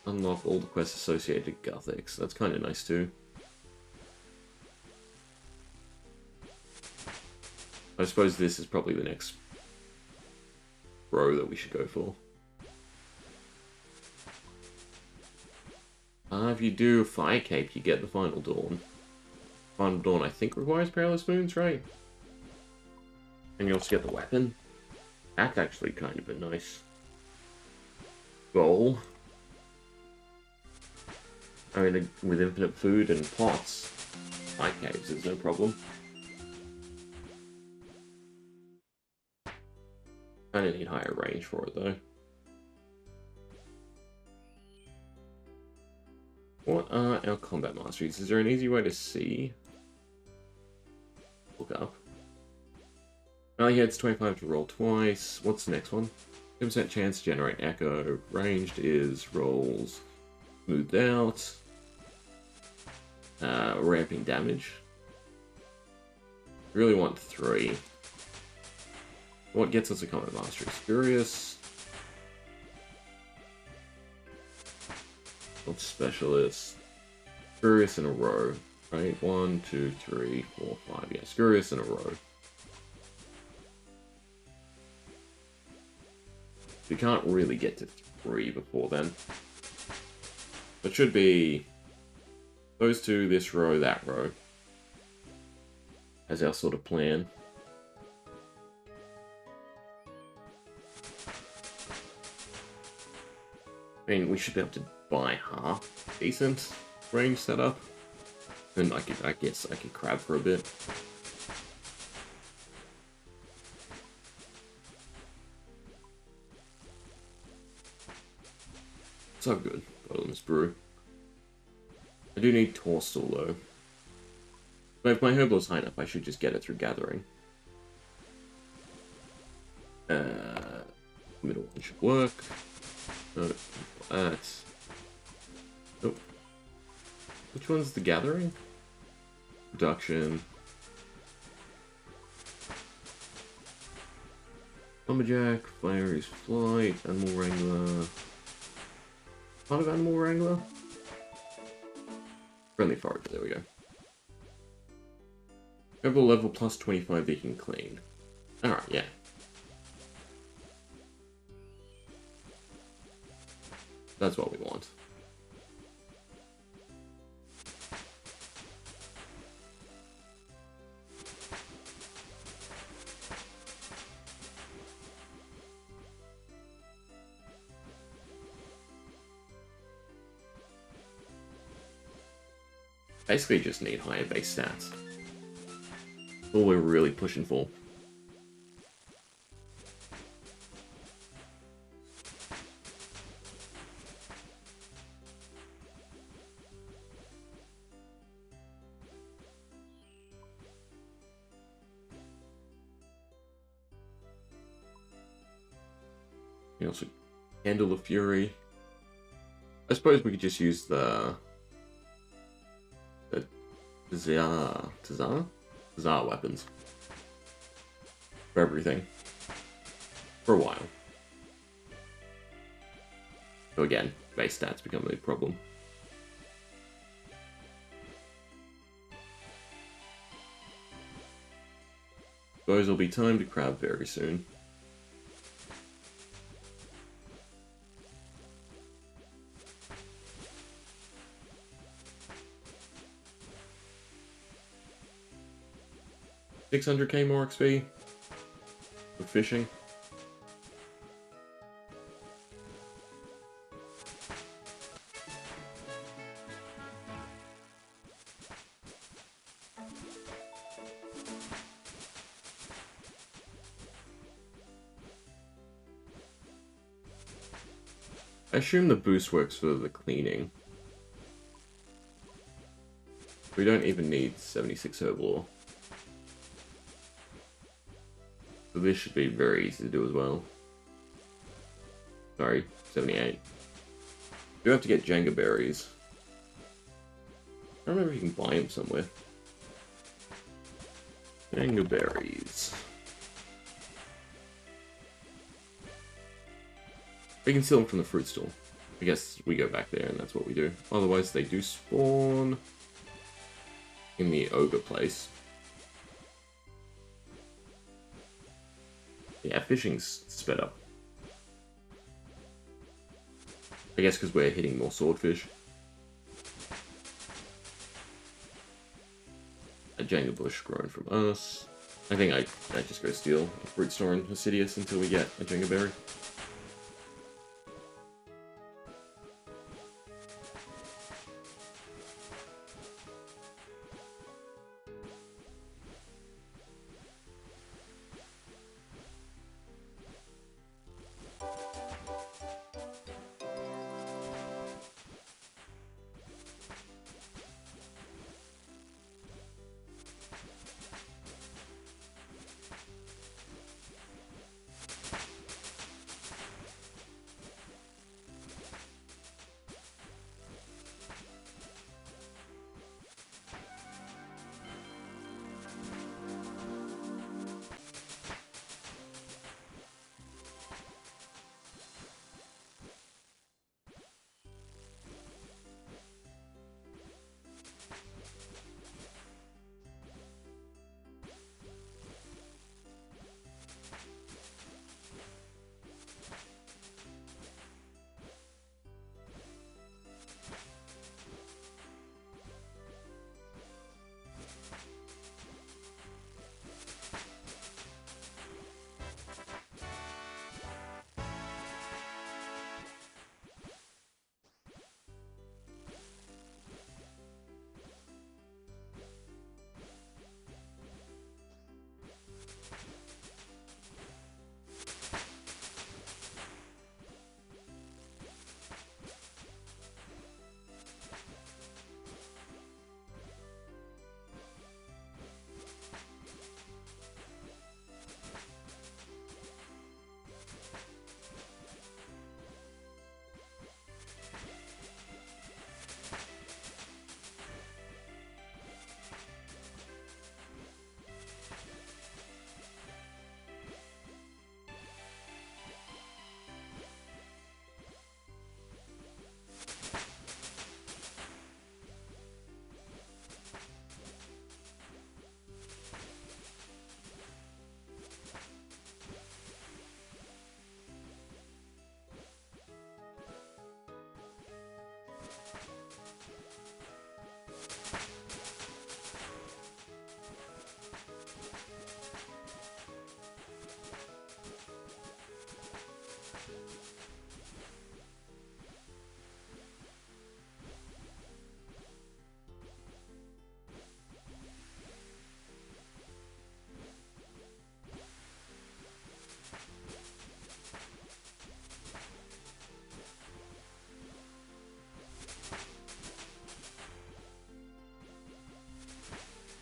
Unlock all the quests associated with Gothics. That's kind of nice too. I suppose this is probably the next row that we should go for. If you do Fire Cape, you get the Final Dawn. Final Dawn, I think, requires Perilous Moons, right? And you also get the weapon. That's actually kind of a nice goal. I mean, with infinite food and pots, Fire Caves is no problem. Kinda need higher range for it, though. What are our combat masteries? Is there an easy way to see? Look up. Oh yeah, it's 25 to roll twice. What's the next one? 10% chance to generate echo. Ranged is rolls smoothed out. Ramping damage. Really want 3. What gets us a combat mastery? Spurious. What specialist? Spurious in a row. Right? 1, 2, 3, 4, 5. Yeah, Spurious in a row. We can't really get to 3 before then. It should be those two, this row, that row, as our sort of plan. I mean, we should be able to buy half decent range setup. And I guess I could crab for a bit. So good. Bottomless brew. I do need Torstal though. But if my Herbal's high enough, I should just get it through gathering. Middle one should work. No, that. Nope. Which one's the gathering? Production. Lumberjack, Fiery's Flight, Animal Wrangler. Part of Animal Wrangler? Friendly Forager, there we go. Overall level plus 25 they can clean. Alright, yeah. That's what we want. Basically just need higher base stats. That's all we're really pushing for. You also handle the Fury. I suppose we could just use the Tazar weapons for everything for a while. So again, base stats become a big problem. Suppose it'll be time to crab very soon. $600k more XP for fishing. I assume the boost works for the cleaning. We don't even need 76 herbal. So this should be very easy to do as well. Sorry, 78. We do have to get Jenga berries. I don't remember if you can buy them somewhere. Jenga berries. We can steal them from the fruit stall. I guess we go back there and that's what we do. Otherwise they do spawn in the ogre place. Yeah, fishing's sped up. I guess because we're hitting more swordfish. A Jenga bush grown from us. I think I just go steal a fruit store in Hosidius until we get a Jenga berry.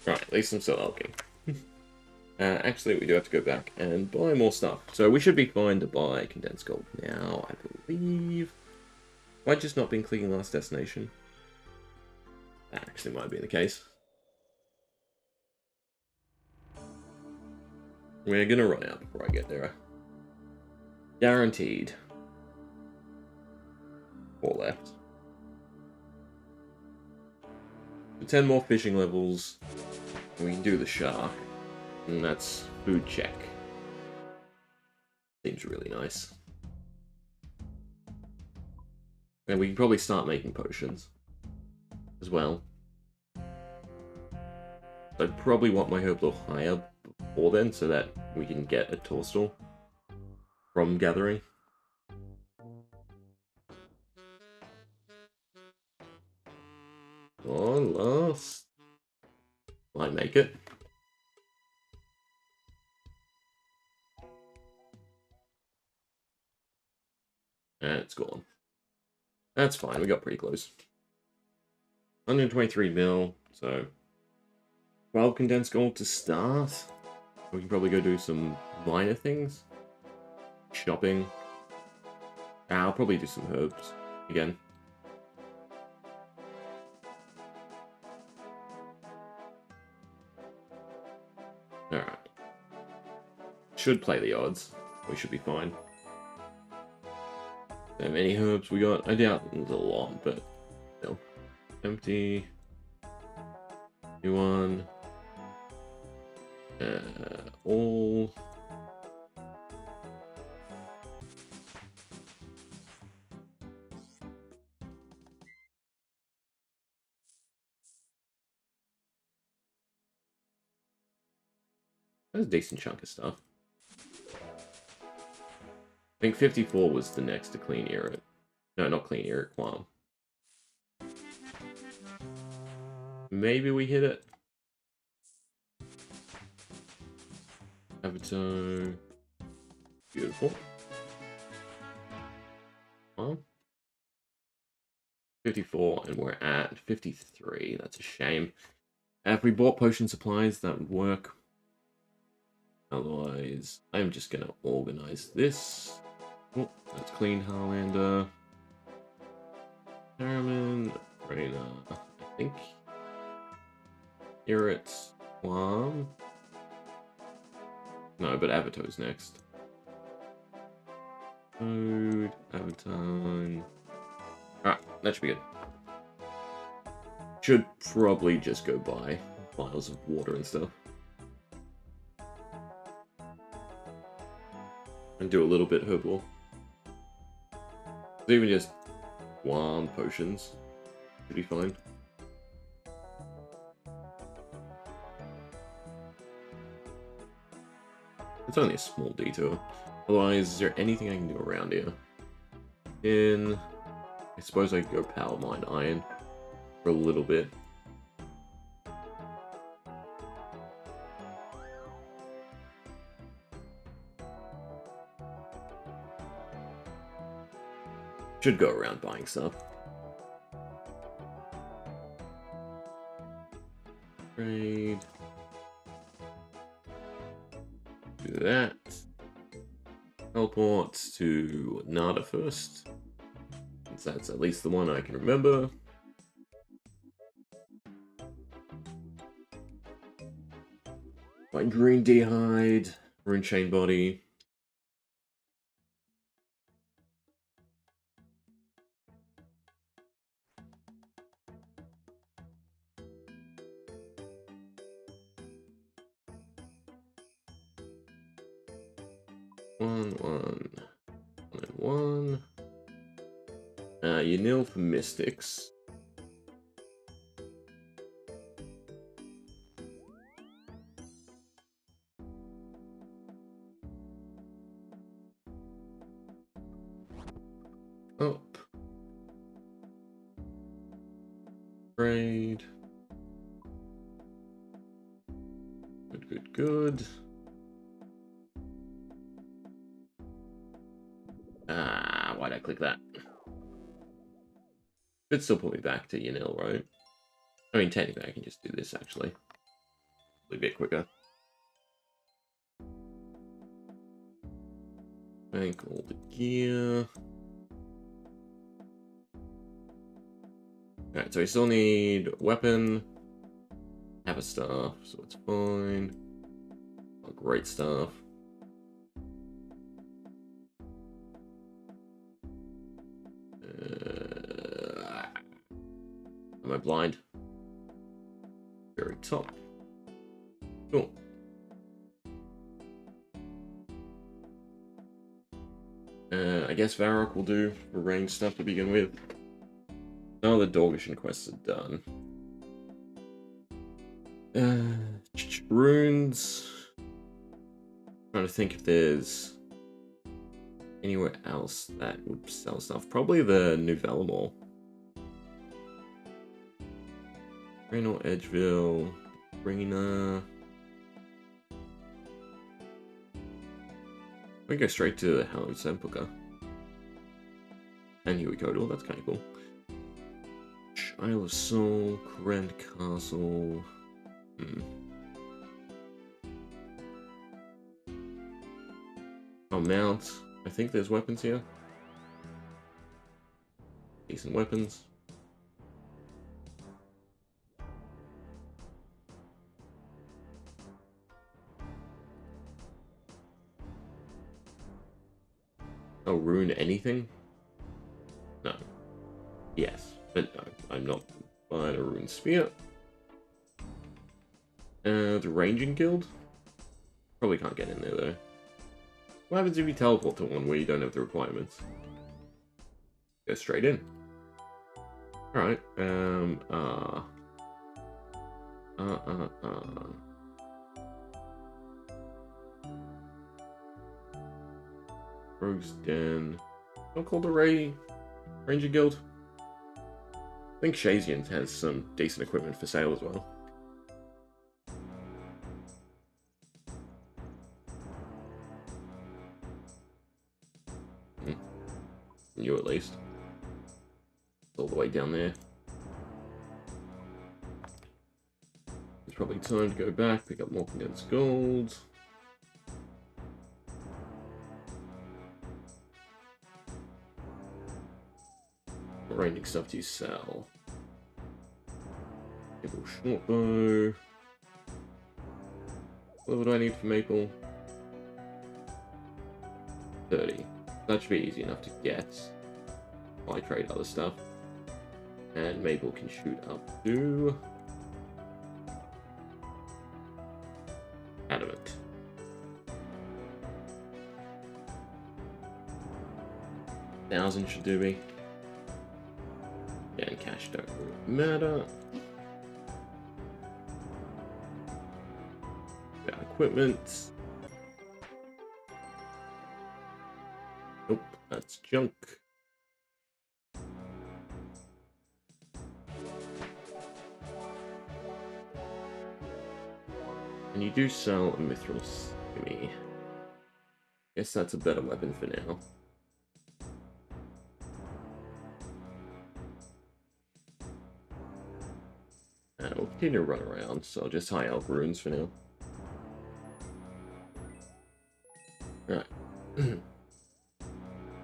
Right, at least I'm still alching. Actually, we do have to go back and buy more stuff. So we should be fine to buy condensed gold now, I believe. Have I just not been clicking last destination? That actually might be the case. We're gonna run out before I get there. Guaranteed. 4 left. 10 more fishing levels. We can do the shark. And that's food check. Seems really nice. And we can probably start making potions as well. I'd probably want my herb level higher before then so that we can get a torstal from gathering. Oh, last. Might make it. And it's gone. That's fine, we got pretty close. 123 mil, so 12 condensed gold to start. We can probably go do some minor things. Shopping. I'll probably do some herbs again. Alright. Should play the odds. We should be fine. How many herbs we got? I doubt there's a lot, but still. Empty. New one. All. That's a decent chunk of stuff. I think 54 was the next to clean era. No, not clean era, Quam. Maybe we hit it. Avatar. Beautiful. Well, 54, and we're at 53. That's a shame. If we bought potion supplies, that would work. Otherwise, I'm just going to organize this. Oh, that's clean Harlander. Harriman, Raina, I think. Irrit, Quam. No, but Avatar's next. Food, Avatar. Alright, that should be good. Should probably just go buy vials of water and stuff. And do a little bit herbal. Even just one potions should be fine. It's only a small detour. Otherwise, is there anything I can do around here? I suppose I could go power mine iron for a little bit. Should go around buying stuff. Trade. Do that. Teleport to Nada first, since that's at least the one I can remember. Like green D'hide, rune chain body. One. You nil for Mystics. Up. Trade. Good. Why'd I click that? Could still put me back to Yanil, right? I mean, technically I can just do this, actually. A bit quicker. Bank all the gear. Alright, so we still need weapon, have a staff, so it's fine. Oh, great stuff. Am I blind? Very top. Cool. I guess Varrock will do for range stuff to begin with. Now the Dorgishan quests are done. Runes. Trying to think if there's anywhere else that would sell stuff. Probably the New Valamore. Raynor, Edgeville, Rena. We go straight to Hello Sempuka. And here we go, oh, that's kind of cool. Isle of Soul, Krend Castle. Oh, Mount. I think there's weapons here. Decent weapons. Oh, rune anything? No. Yes, but no, I'm not buying a rune spear. The ranging guild? Probably can't get in there though. What happens if you teleport to one where you don't have the requirements? Go straight in. Alright, Rogue's Den. Not called the Ranger Guild. I think Shazian has some decent equipment for sale as well. You at least. All the way down there. It's probably time to go back, pick up more condensed gold. Ranging stuff to sell. Maple short bow. What do I need for maple? 30. That should be easy enough to get. I trade other stuff. And maple can shoot up to adamant. $1,000 should do me. Yeah, and cash don't really matter. Got equipment. Nope, that's junk. And you do sell a mithril skimmy. Guess that's a better weapon for now. We'll continue to run around, so I'll just high elf runes for now. Right.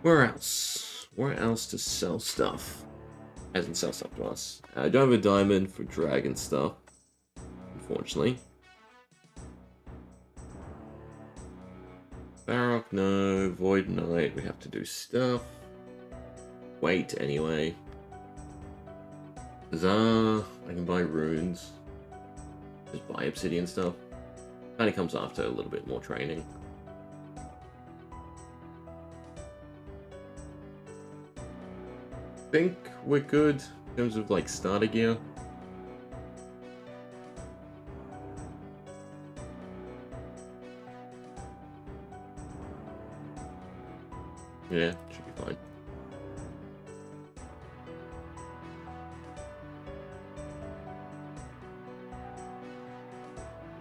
Where else? Where else to sell stuff? Hasn't sell stuff to us. I don't have a diamond for dragon stuff, unfortunately. Varrock, no. Void Knight, we have to do stuff. Wait, anyway. Huzzah, I can buy runes. Just buy obsidian stuff. Kinda comes after a little bit more training. I think we're good in terms of like starter gear. Yeah, should be fine.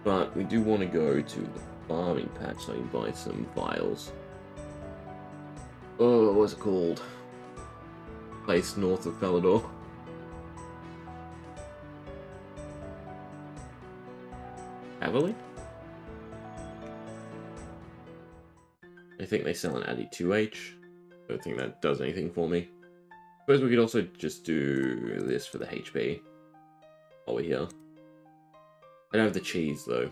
But we do want to go to the farming patch so you can buy some vials. Oh, what's it called? Place north of Falador. heavily. I think they sell an Addy 2H. Don't think that does anything for me. Suppose we could also just do this for the HP while we're here. I don't have the cheese though.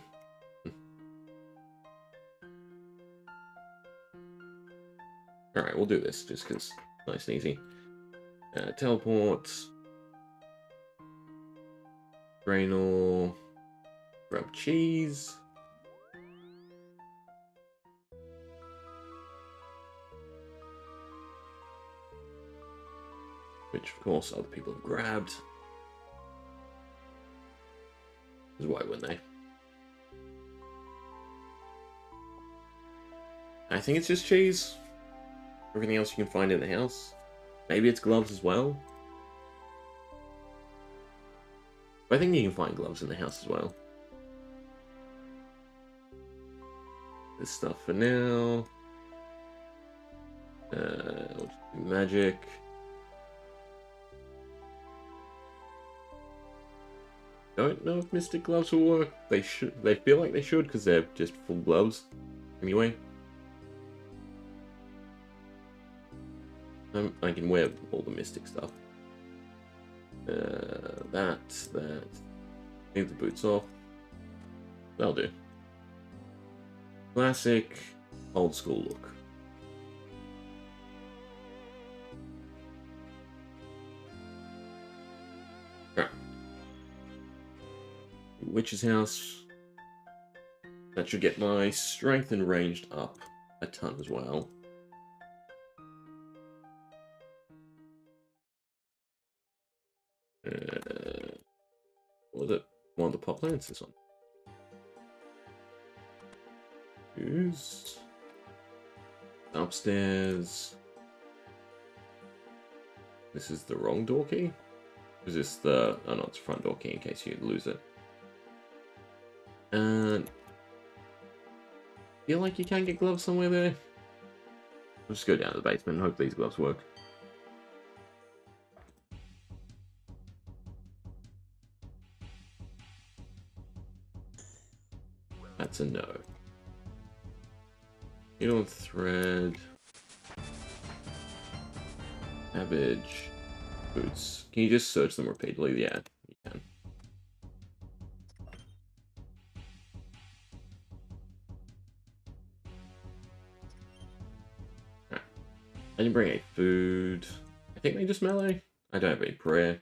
Alright, we'll do this just because nice and easy. Teleport. Draenor. Grab cheese. Which, of course, other people have grabbed. Because why wouldn't they? I think it's just cheese. Everything else you can find in the house. Maybe it's gloves as well. But I think you can find gloves in the house as well. This stuff for now. We'll just do magic. Don't know if Mystic Gloves will work. They should. They feel like they should because they're just full gloves. Anyway, I can wear all the Mystic stuff. That. Leave the boots off. That'll do. Classic, old school look. Witch's house. That should get my strength and ranged up a ton as well. What was it? One of the pop plants, this one. Who's upstairs? This is the wrong door key? Is this the... oh no, it's the front door key in case you lose it. And feel like you can get gloves somewhere there. I'll just go down to the basement and hope these gloves work. That's a no. Needle and thread. Cabbage. Boots. Can you just search them repeatedly? Yeah, you can. Right. I didn't bring any food. I think they just melee. I don't have any prayer.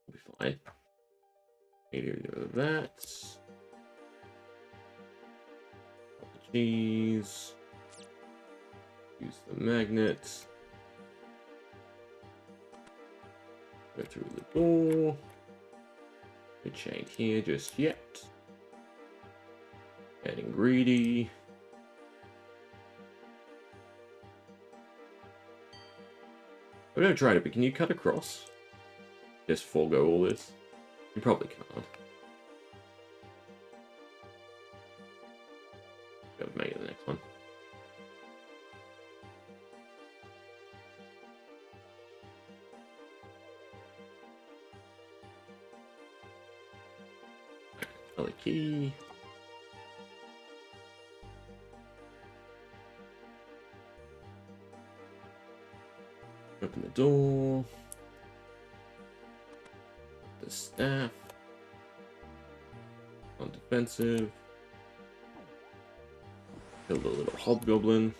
We'll be fine. Need to do that. Cheese. Use the magnet. Go through the door. Which ain't here just yet. Getting greedy. I've never tried it, but can you cut across? Just forego all this? You probably can't. Gotta make it the next one. Another key. Open the door. The staff. On defensive. Build a little hobgoblin.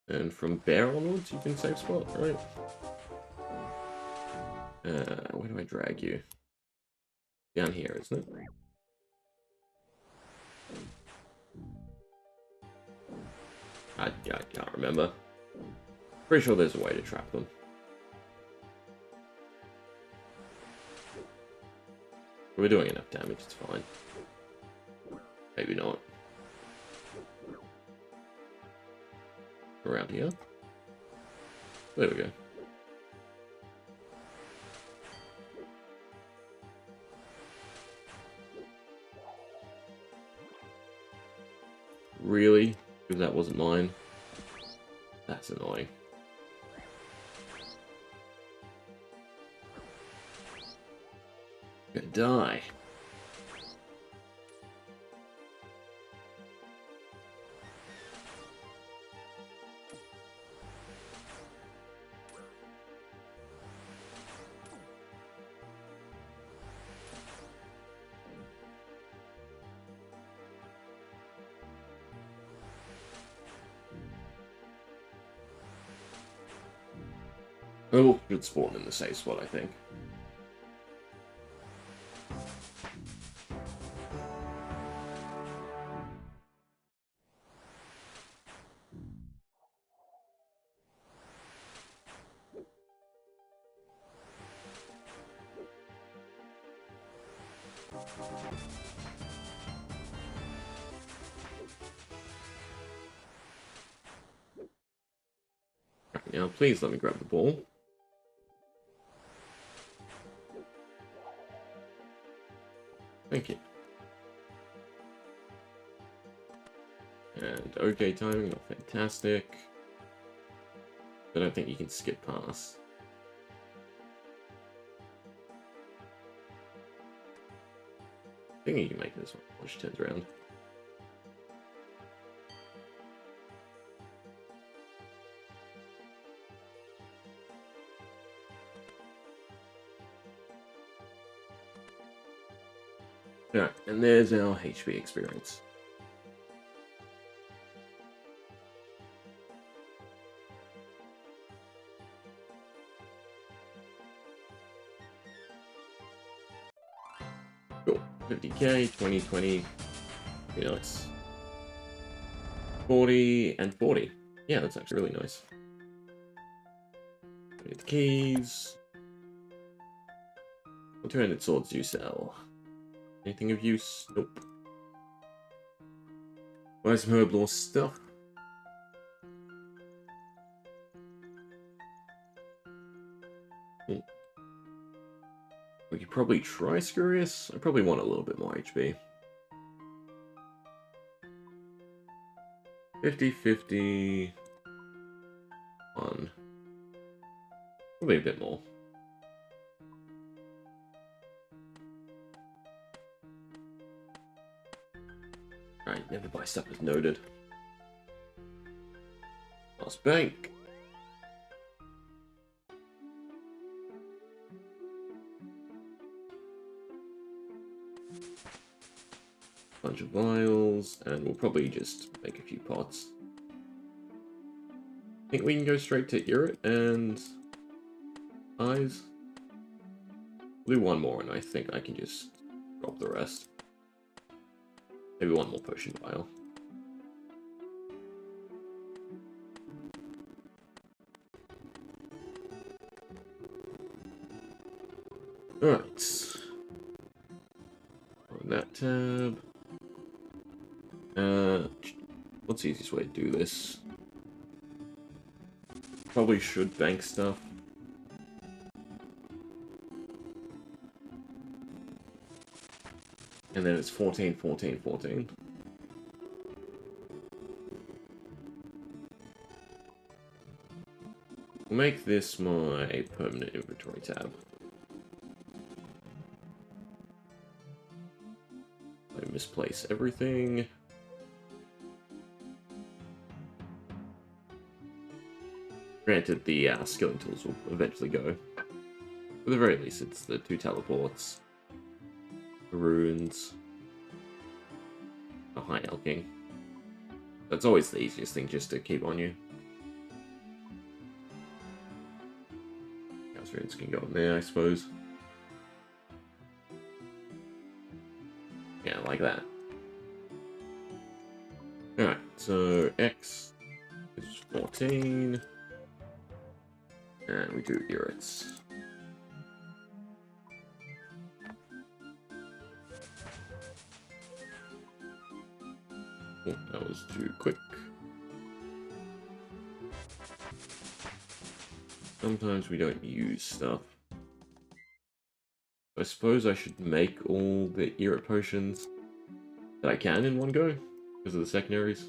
And from there onwards, you can save spot, right? Where do I drag you? Down here, isn't it? I can't remember. Pretty sure there's a way to trap them. We're doing enough damage, it's fine. Maybe not. Around here. There we go. If that wasn't mine. That's annoying. Gonna die. Oh, should spawn in the safe spot, I think. Now, please let me grab the ball. Thank you. And okay timing, not fantastic. I don't think you can skip past. I think you can make this one when she turns around. Alright, and there's our HP experience. Cool. 50k, 20, 20. You know, it's 40 and 40. Yeah, that's actually really nice. Get the keys. What two-handed swords do you sell? Anything of use? Nope. Buy some herb law stuff. We could probably try Scurious. I probably want a little bit more HP. 50, 1. Probably a bit more. Alright, never buy stuff as noted. Last bank. Bunch of vials, and we'll probably just make a few pots. I think we can go straight to Irrit and eyes. We'll do one more, and I think I can just drop the rest. Maybe one more potion vial. Alright. On that tab. What's the easiest way to do this? Probably should bank stuff. And then it's 14, 14, 14. We'll make this my permanent inventory tab. I misplace everything. Granted, the skilling tools will eventually go. At the very least, it's the 2 teleports, the runes, a high elking. That's always the easiest thing just to keep on you. Chaos runes can go in there, I suppose. Yeah, like that. Alright, so X is 14. And we do Irrits. Oh, that was too quick. Sometimes we don't use stuff. I suppose I should make all the Irrit potions that I can in one go, because of the secondaries.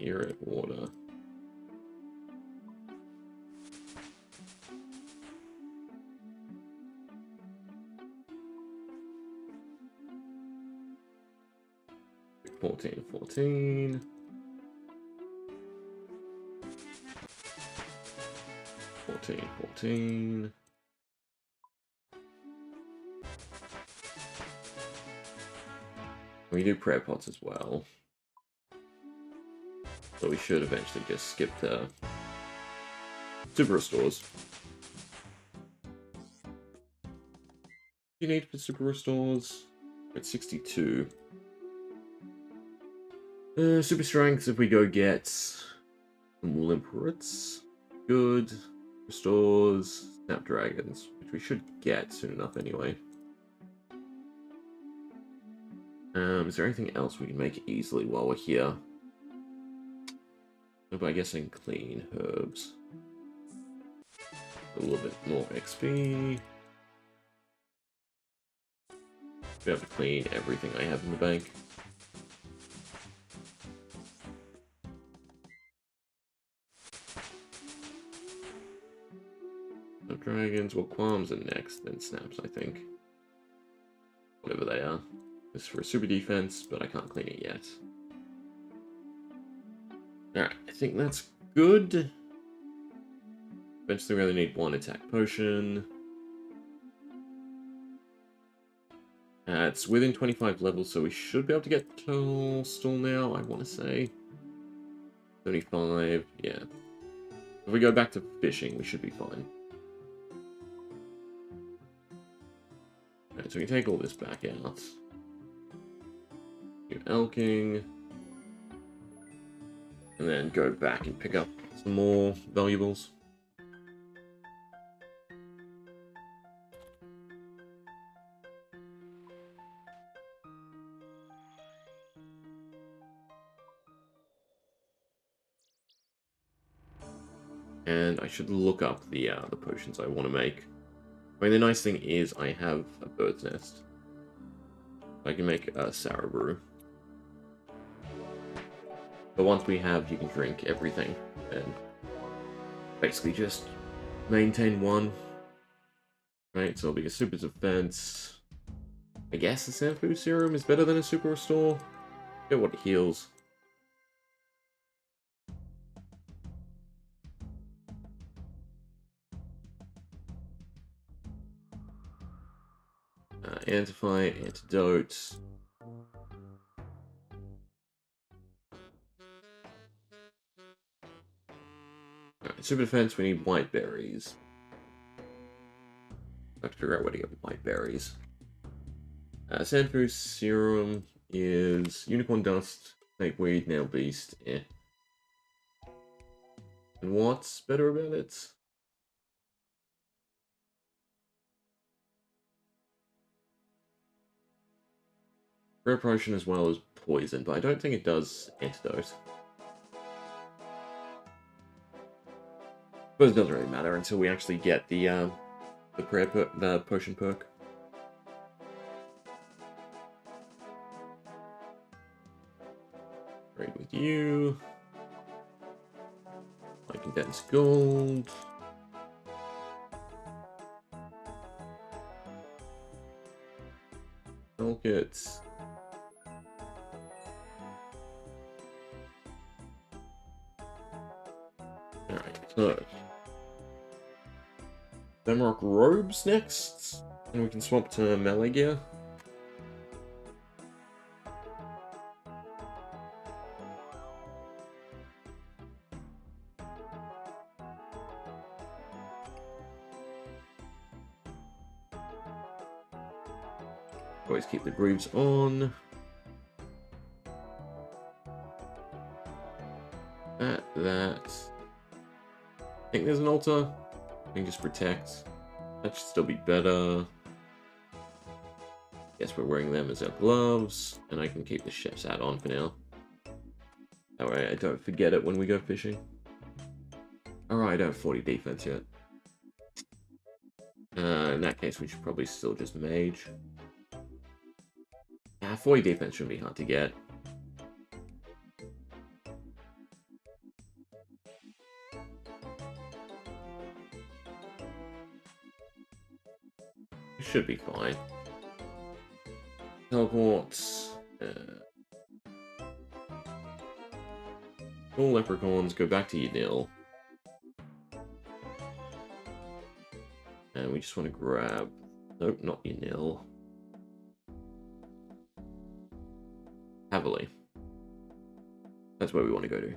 Irrigate water. $14, $14. $14. We do prayer pots as well. So we should eventually just skip the super restores. You need for super restores at 62. Super strength if we go get some limperates. Good. Restores snapdragons, which we should get soon enough anyway. Is there anything else we can make easily while we're here? By guessing clean herbs. A little bit more XP. We have to clean everything I have in the bank. So dragons, well, qualms are next, then snaps, I think. Whatever they are. This is for a super defense, but I can't clean it yet. Alright, I think that's good. Eventually we only need one attack potion. It's within 25 levels, so we should be able to get Total Stall now, I want to say. 75, yeah. If we go back to fishing, we should be fine. Alright, so we can take all this back out. Do elking. And then go back and pick up some more valuables. And I should look up the potions I want to make. I mean, the nice thing is I have a bird's nest. I can make a sour brew. But once we have, you can drink everything, and basically just maintain one. Right, so it'll be a super defense. I guess the Sanfu serum is better than a super restore. Get what it heals. Antifight, antidote. Alright, super defense, we need white berries. I have to figure out where to get white berries. Sanfu serum is unicorn dust, snakeweed, nail beast, eh. And what's better about it? Rare potion as well as poison, but I don't think it does antidote. But it doesn't really matter until we actually get the potion perk. Trade with you. My condensed gold. Toolkits. Alright, so Demrock robes next, and we can swap to melee gear. Always keep the greaves on. That. I think there's an altar. I can just protect. That should still be better. Guess we're wearing them as our gloves, and I can keep the chef's hat on for now. That way I don't forget it when we go fishing. Alright, I don't have 40 defense yet. In that case, we should probably still just mage. 40 defense shouldn't be hard to get. should be fine. Teleports. All leprechauns, go back to your nil. And we just want to grab... Nope, not your nil. Heavily. That's where we want to go to.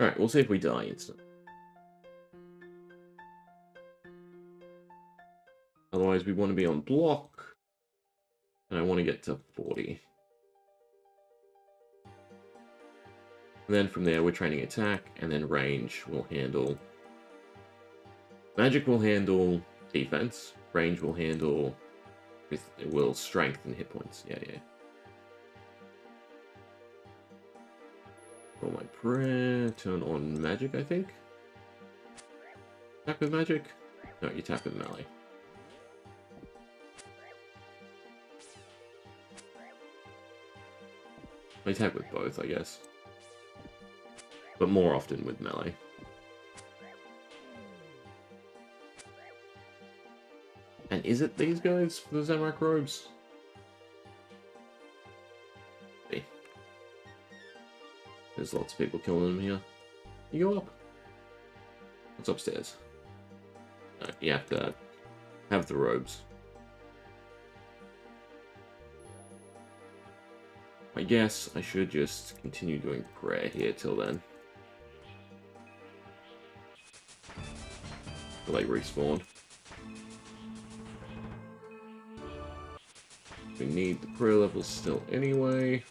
Alright, we'll see if we die instantly. Otherwise, we want to be on block. And I want to get to 40. And then from there, we're training attack, and then range will handle... Magic will handle defense. Range will handle... It will strengthen hit points. Yeah. Roll my prayer. Turn on magic, I think. Attack with magic? No, you attack with melee. I attack with both, I guess. But more often with melee. And is it these guys for the Zamrak robes? Hey. There's lots of people killing them here. You go up. What's upstairs? No, you have to have the robes. I guess I should just continue doing prayer here till then. Till they respawn. We need the prayer levels still anyway.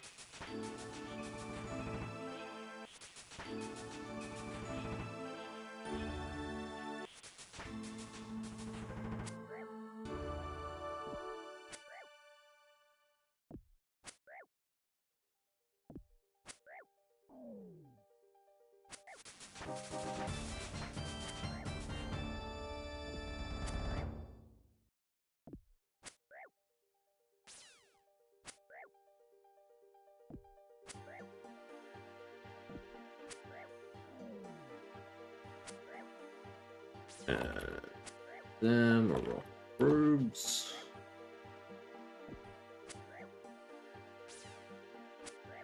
Them rock robes.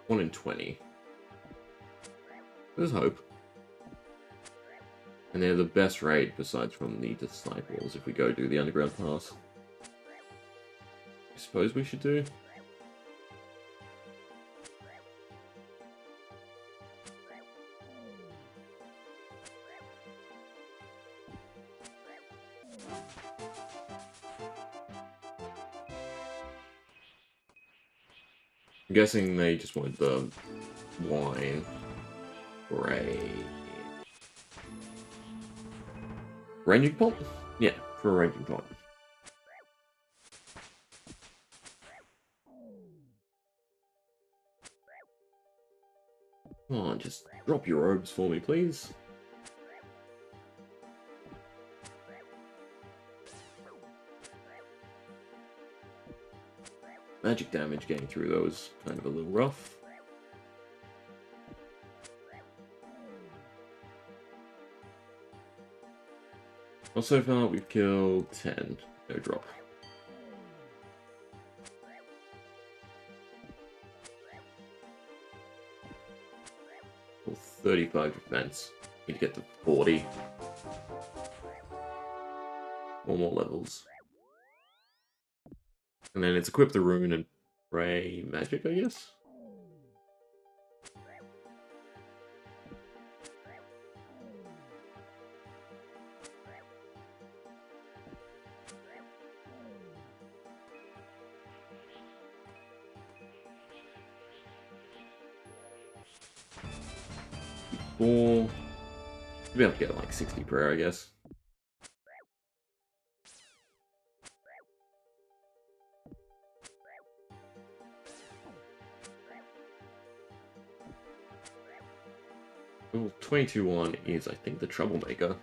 1 in 20. There's hope. And they're the best raid besides from the disciples if we go do the underground pass. I suppose we should do. I'm guessing they just wanted the wine for a ranging pot? Yeah, for a ranging pot. Come on, just drop your robes for me, please. Magic damage getting through those kind of a little rough. Well, so far we've killed 10. No drop. Well, 35 defense. Need to get to 40. 4 more levels. And then it's equip the rune and pray magic, I guess? We'll be able to get like 60 prayer, I guess. Well, 22-1 is, I think, the troublemaker.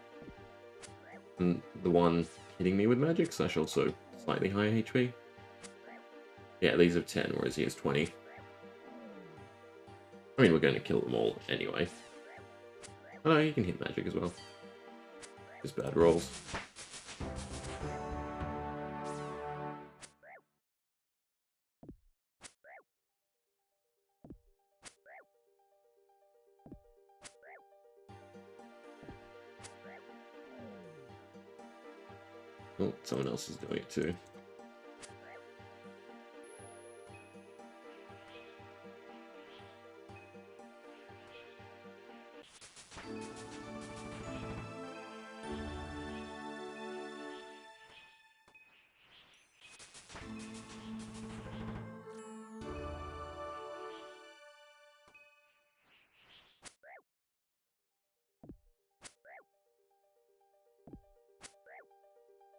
And the one hitting me with magic, Slash also slightly higher HP. Yeah, these have 10, whereas he has 20. I mean, we're going to kill them all anyway. Oh no, you can hit magic as well. Just bad rolls. Oh, someone else is doing it too.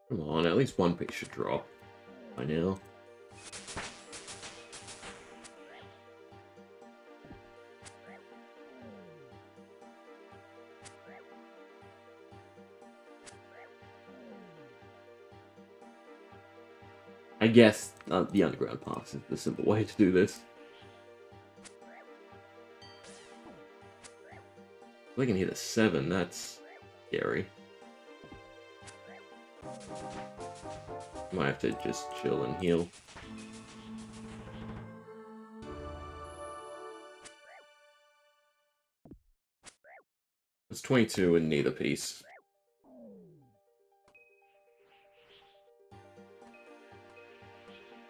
Come on, at least one piece should drop by now. I guess the underground pass is the simple way to do this. If I can hit a 7, that's scary. Might have to just chill and heal. It's 22 in neither piece.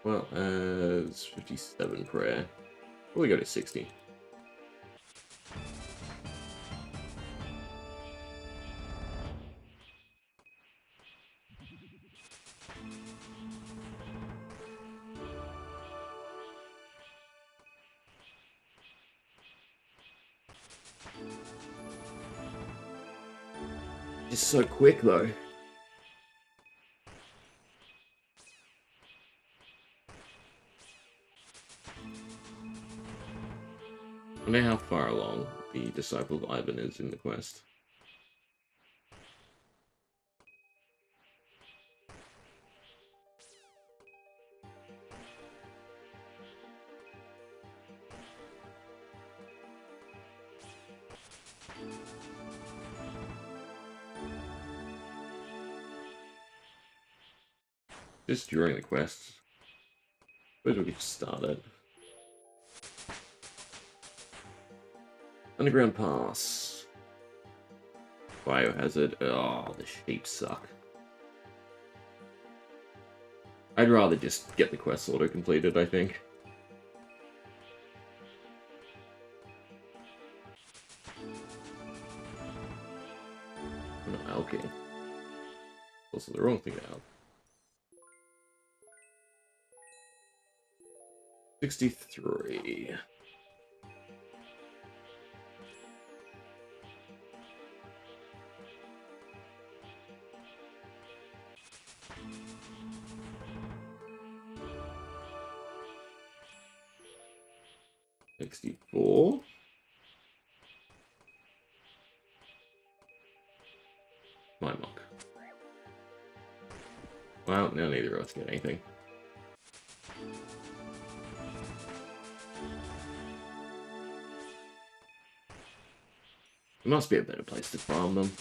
Well, it's 57 prayer. We'll go to 60. It's so quick though. I wonder how far along the Disciple of Ivan is in the quest. Just during the quest. Where do we start it? Underground pass. Biohazard. Oh, the sheep suck. I'd rather just get the quest auto completed, I think. I'm not alking. Also the wrong thing to alk. 63. $64. My mock. Well, now neither of us get anything. There must be a better place to farm them.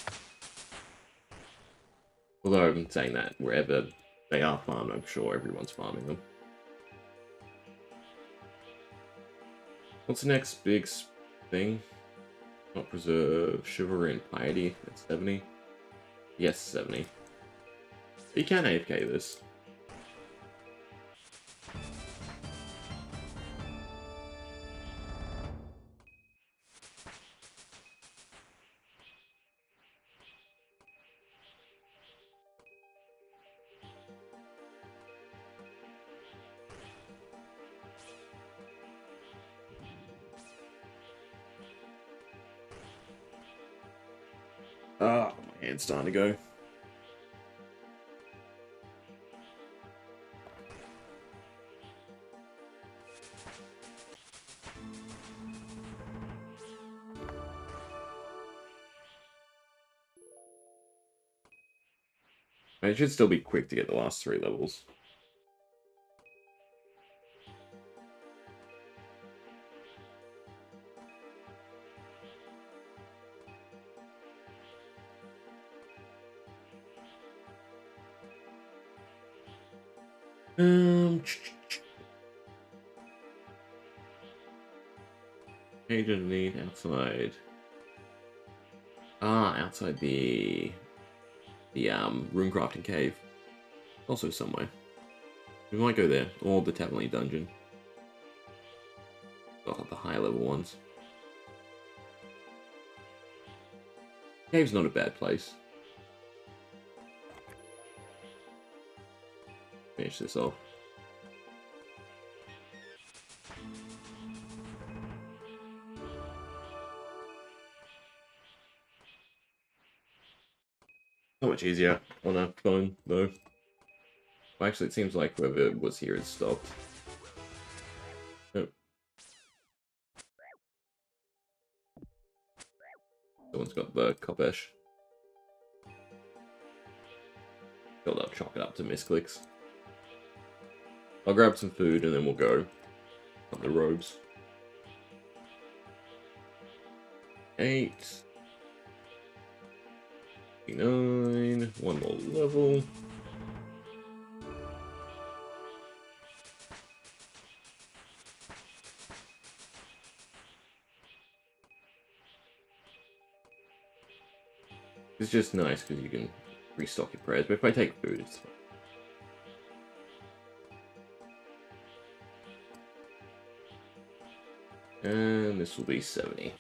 Although I'm saying that wherever they are farmed, I'm sure everyone's farming them. What's the next big thing? Not preserve chivalry and piety at 70. Yes, 70. You can AFK this. Oh, my hand's starting to go. It should still be quick to get the last 3 levels. Agent need outside. Ah, outside the rune crafting cave. Also somewhere. We might go there, or the Taverny dungeon. Oh, the higher level ones. Cave's not a bad place. Finish this off. So much easier on a phone, though. Well, actually, it seems like whoever was here has stopped. Oh. Someone's got the Kopesh. I'll chalk it up to misclicks. I'll grab some food and then we'll go up the robes. 8. 9. One more level. It's just nice because you can restock your prayers, but if I take food, it's fine. And this will be 70.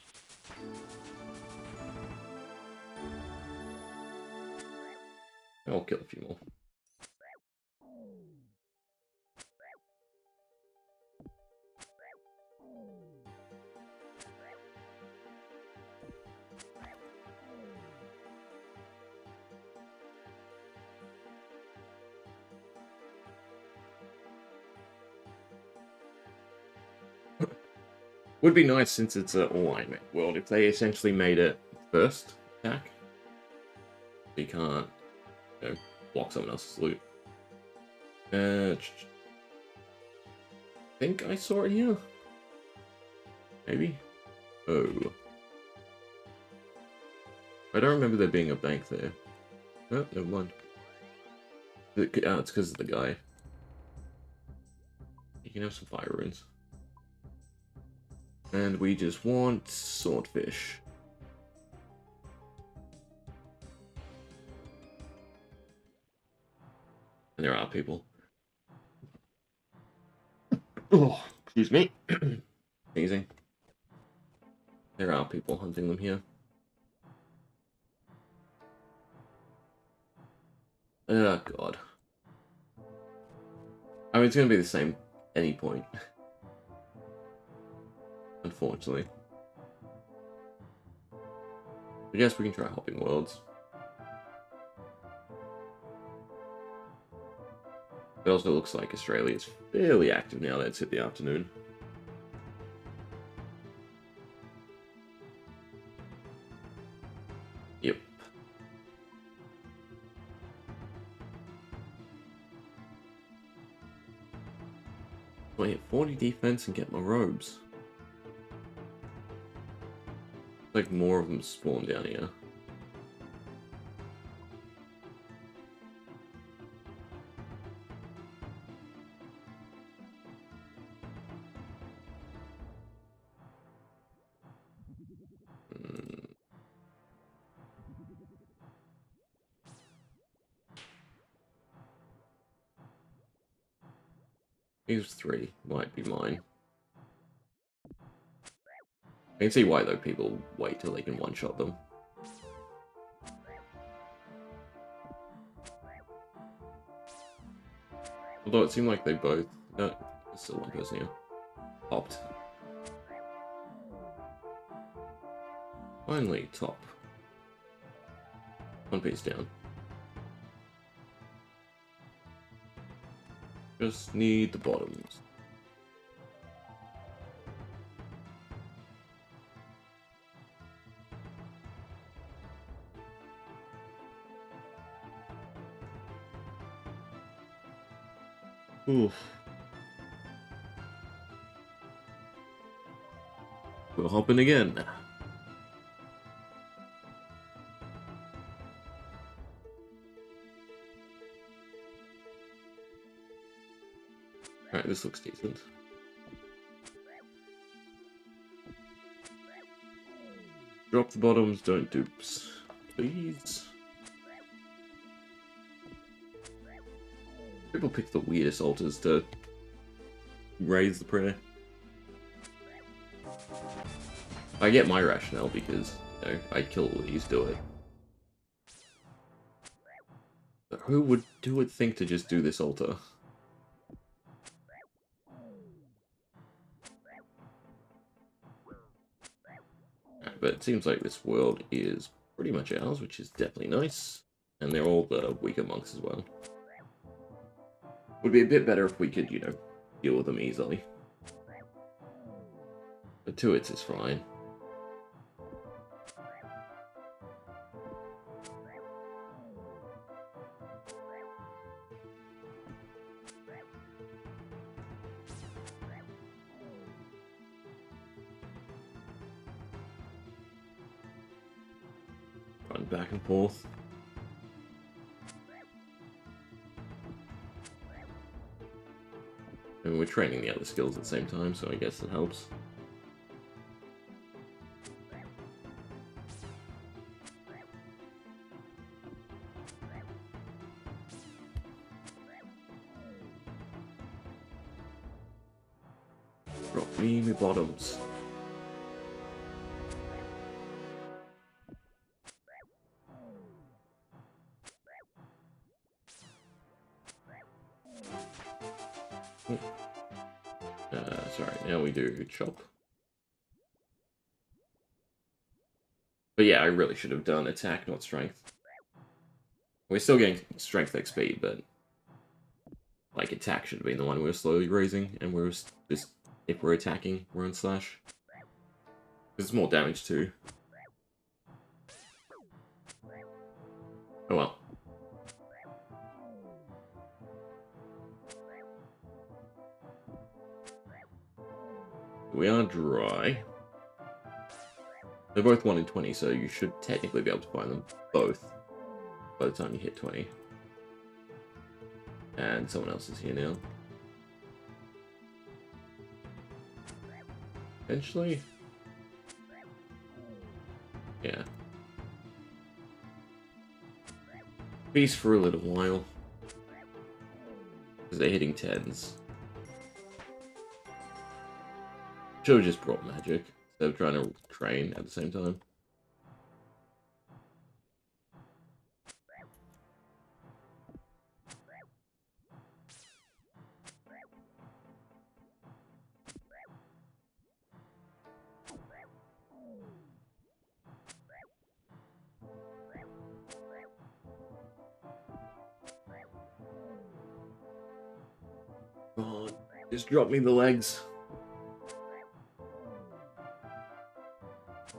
I'll kill a few more. Would be nice since it's an all-iron world if they essentially made it first attack. You can't, you know, block someone else's loot. I think I saw it here. Maybe? Oh. I don't remember there being a bank there. Oh, never mind. Oh, it's because of the guy. You can have some fire runes. And we just want swordfish. And there are people. Oh, excuse me. Amazing. There are people hunting them here. Oh, God. I mean, it's going to be the same any point. Unfortunately. I guess we can try hopping worlds. It also looks like Australia is fairly active now that it's hit the afternoon. Yep. So I hit 40 defense and get my robes. Like more of them spawn down here. These 3 might be mine. I can see why though people wait till they can one-shot them. Although it seemed like they both... No, there's still one person here. Popped. Finally, top. One piece down. Just need the bottoms. Oof. We're hopping again. Alright, this looks decent. Drop the bottoms, don't dupes. Please. People pick the weirdest altars to raise the prayer. I get my rationale because, you know, I kill these, do it. But who would think to just do this altar? But it seems like this world is pretty much ours, which is definitely nice. And they're all the weaker monks as well. Would be a bit better if we could, you know, deal with them easily. But 2 hits is fine. Run back and forth. And we're training the other skills at the same time, so I guess it helps. Drop me bottoms. Sorry, now we do chop. But yeah, I really should have done attack, not strength. We're still getting strength XP, but like attack should have been the one we were slowly raising, and we're just, if we're attacking, we're on slash. Because it's more damage too. Oh well. We are dry. They're both 1 in 20, so you should technically be able to find them both by the time you hit 20. And someone else is here now. Eventually. Yeah. Feast for a little while. Because they're hitting 10s. Should have just brought magic instead of trying to train at the same time. God, just drop me the legs.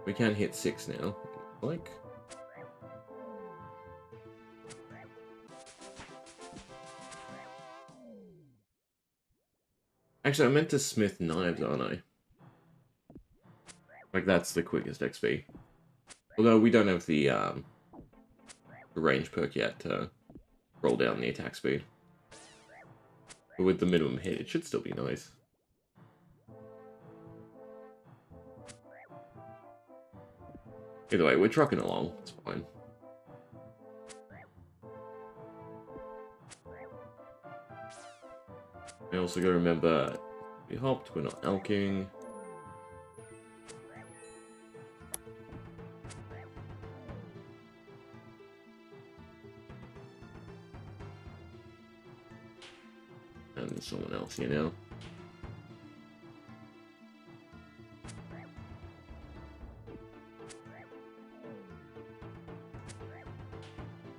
We can hit 6 now, like. Actually, I meant to smith knives, aren't I? Like, that's the quickest XP. Although we don't have the range perk yet to roll down the attack speed. But with the minimum hit, it should still be nice. Either way, we're trucking along. It's fine. I also gotta remember, we hopped, we're not elking. And there's someone else here now.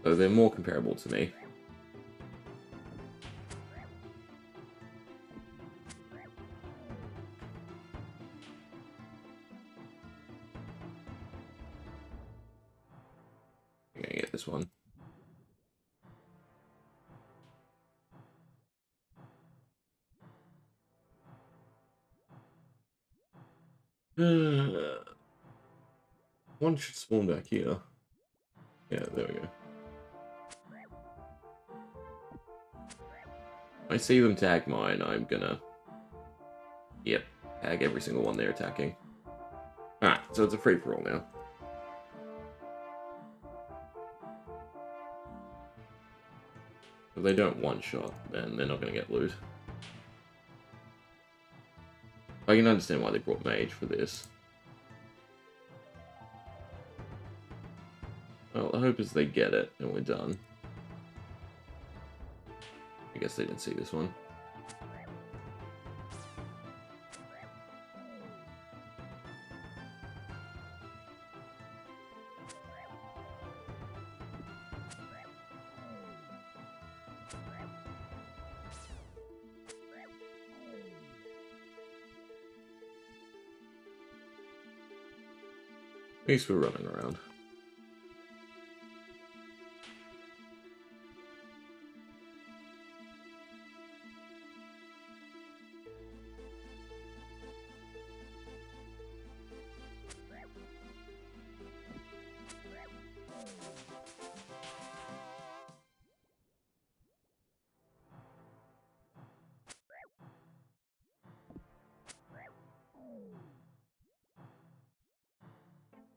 So they're more comparable to me. I'm gonna get this one. One should spawn back here. Yeah, there we go. I see them tag mine, I'm gonna... Yep, tag every single one they're attacking. Alright, so it's a free-for-all now. If they don't one-shot, then they're not gonna get loot. I can understand why they brought Mage for this. Well, the hope is they get it, and we're done. I guess they didn't see this one. At least we're running around.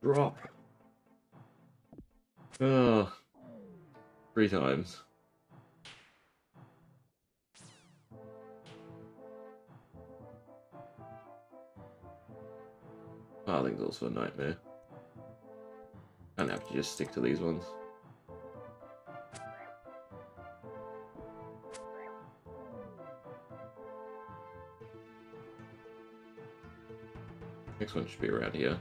Drop. Oh, 3 times. I think it's also a nightmare. I'd have to just stick to these ones. Next one should be around here.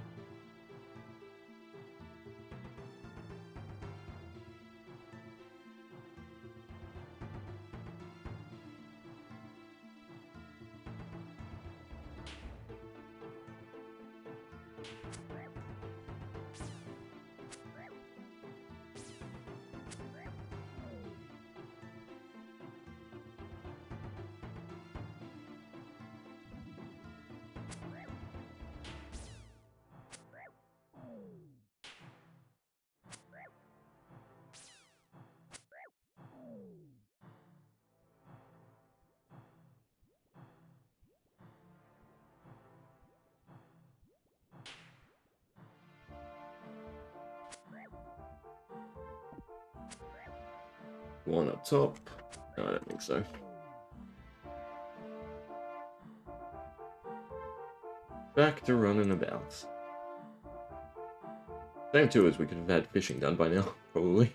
One up top. No, I don't think so. Back to running about. Same too as we could have had fishing done by now, probably.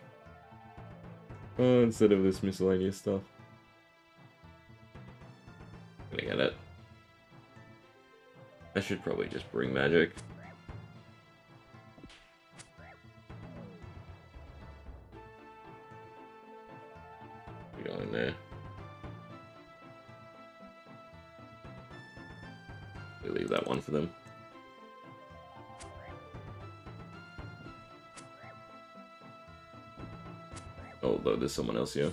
Oh, instead of this miscellaneous stuff. Gonna get it. I should probably just bring magic. We go in there. We leave that one for them. Although there's someone else here.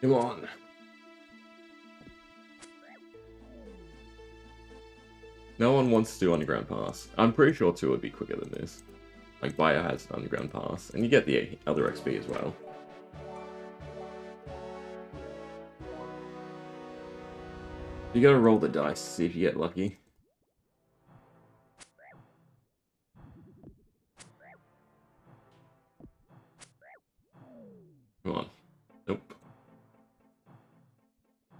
Come on. No one wants to do underground pass. I'm pretty sure 2 would be quicker than this. Like, Bio has an underground pass, and you get the other XP as well. You gotta roll the dice to see if you get lucky. Come on. Nope.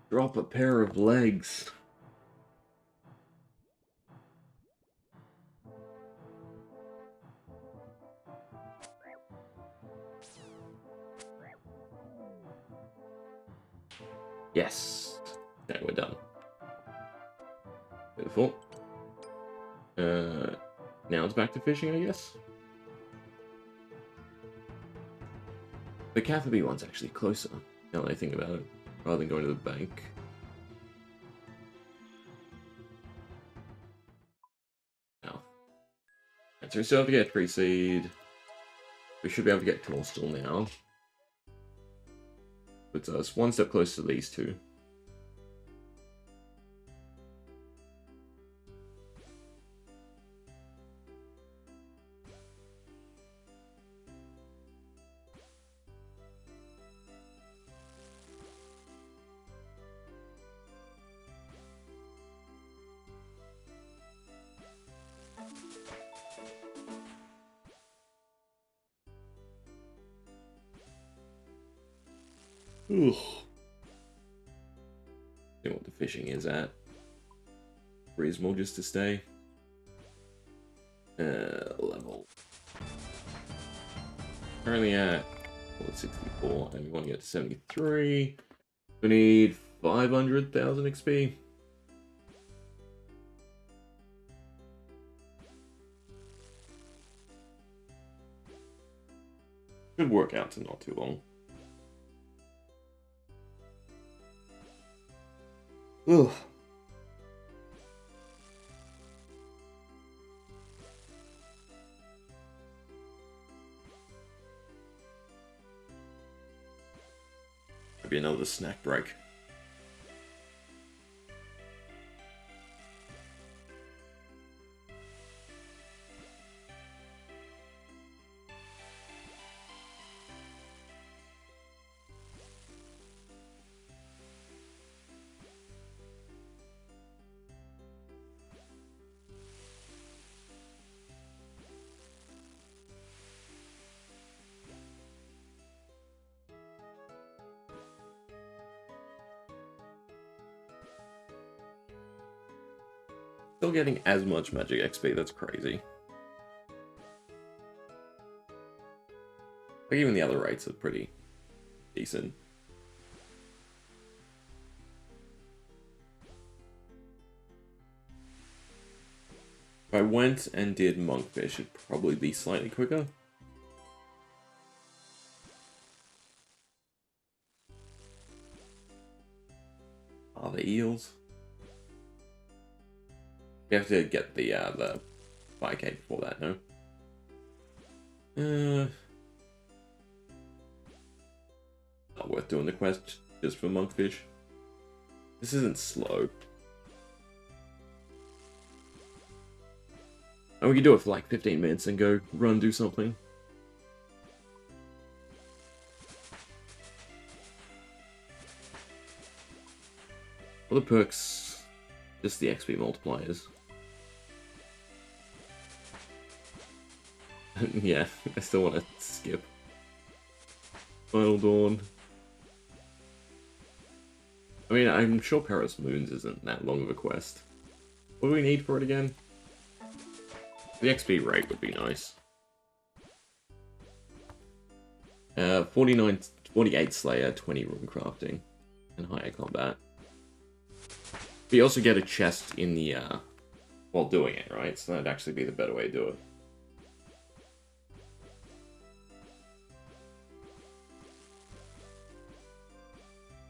Drop a pair of legs. Yes. Okay, we're done. Beautiful. Now it's back to fishing, I guess. The Catherby one's actually closer, now that I think about it, rather than going to the bank. Now. Right, so we still have to get 3 seed. We should be able to get Coastal now. Puts us one step closer to these 2. Ugh. See what the fishing is at. Reasonable just to stay. Level. Currently at 64, and we want to get to 73. We need 500,000 XP. Should work out to not too long. Ugh. Maybe another snack break. Still getting as much magic XP, that's crazy. Like even the other rates are pretty decent. If I went and did monkfish, it'd probably be slightly quicker. Are the eels? You have to get the 5k before that, no? Not worth doing the quest just for monkfish. This isn't slow. And we can do it for like 15 minutes and go run do something. Other perks, just the XP multipliers. Yeah, I still want to skip. Final Dawn. I mean, I'm sure Paris Moons isn't that long of a quest. What do we need for it again? The XP rate would be nice. 48 Slayer, 20 Rune Crafting, and higher combat. We also get a chest in the, while doing it, right? So that'd actually be the better way to do it.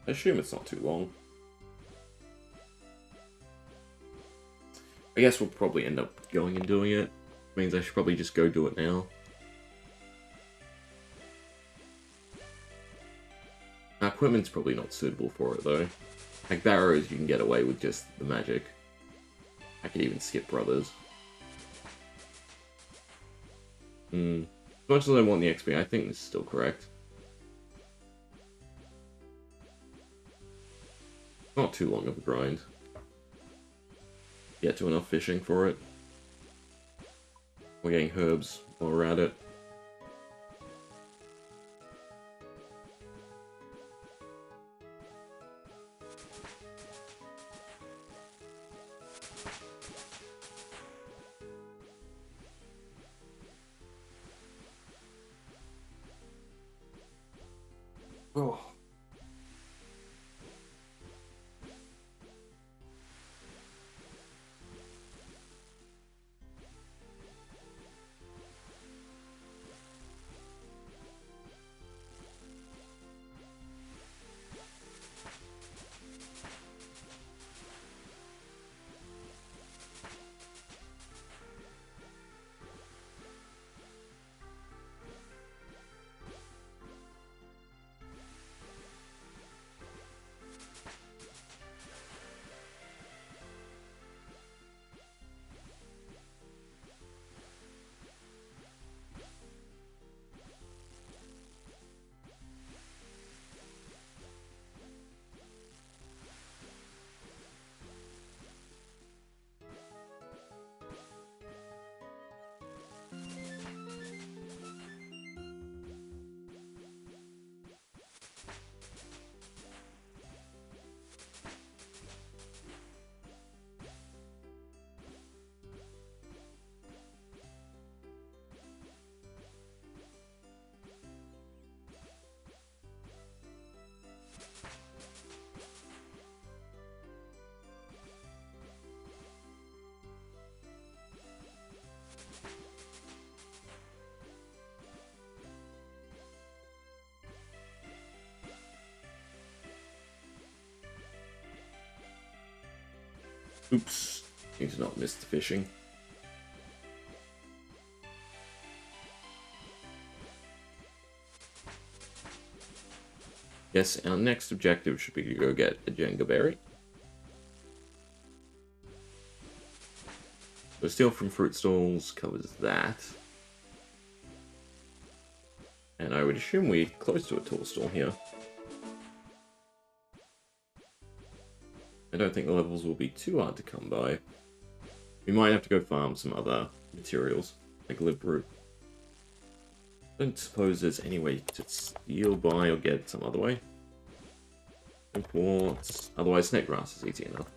I assume it's not too long. I guess we'll probably end up going and doing it. Means I should probably just go do it now. Our equipment's probably not suitable for it though. Like barrows, you can get away with just the magic. I could even skip brothers. As much as I want the XP, I think this is still correct. Not too long of a grind. Get to enough fishing for it. We're getting herbs while we're at it. Oh. Oops. Need to not miss the fishing. Yes, our next objective should be to go get a Jenga berry. So steal from fruit stalls covers that. And I would assume we're close to a tool stall here. I don't think the levels will be too hard to come by. We might have to go farm some other materials, like lip root. I don't suppose there's any way to steal by or get some other way. Imports. Otherwise, snake grass is easy enough.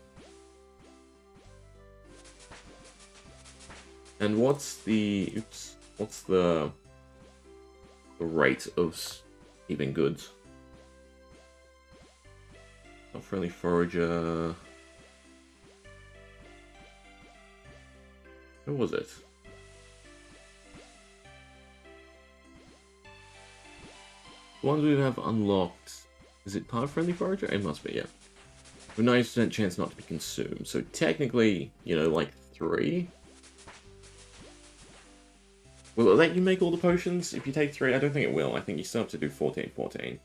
And what's the... Oops. What's the rate of even goods? Not friendly forager... Who was it? The ones we have unlocked... Is it part friendly forager? It must be, yeah. With 90% chance not to be consumed. So technically, you know, like 3. Will it let you make all the potions if you take 3? I don't think it will. I think you still have to do 14-14.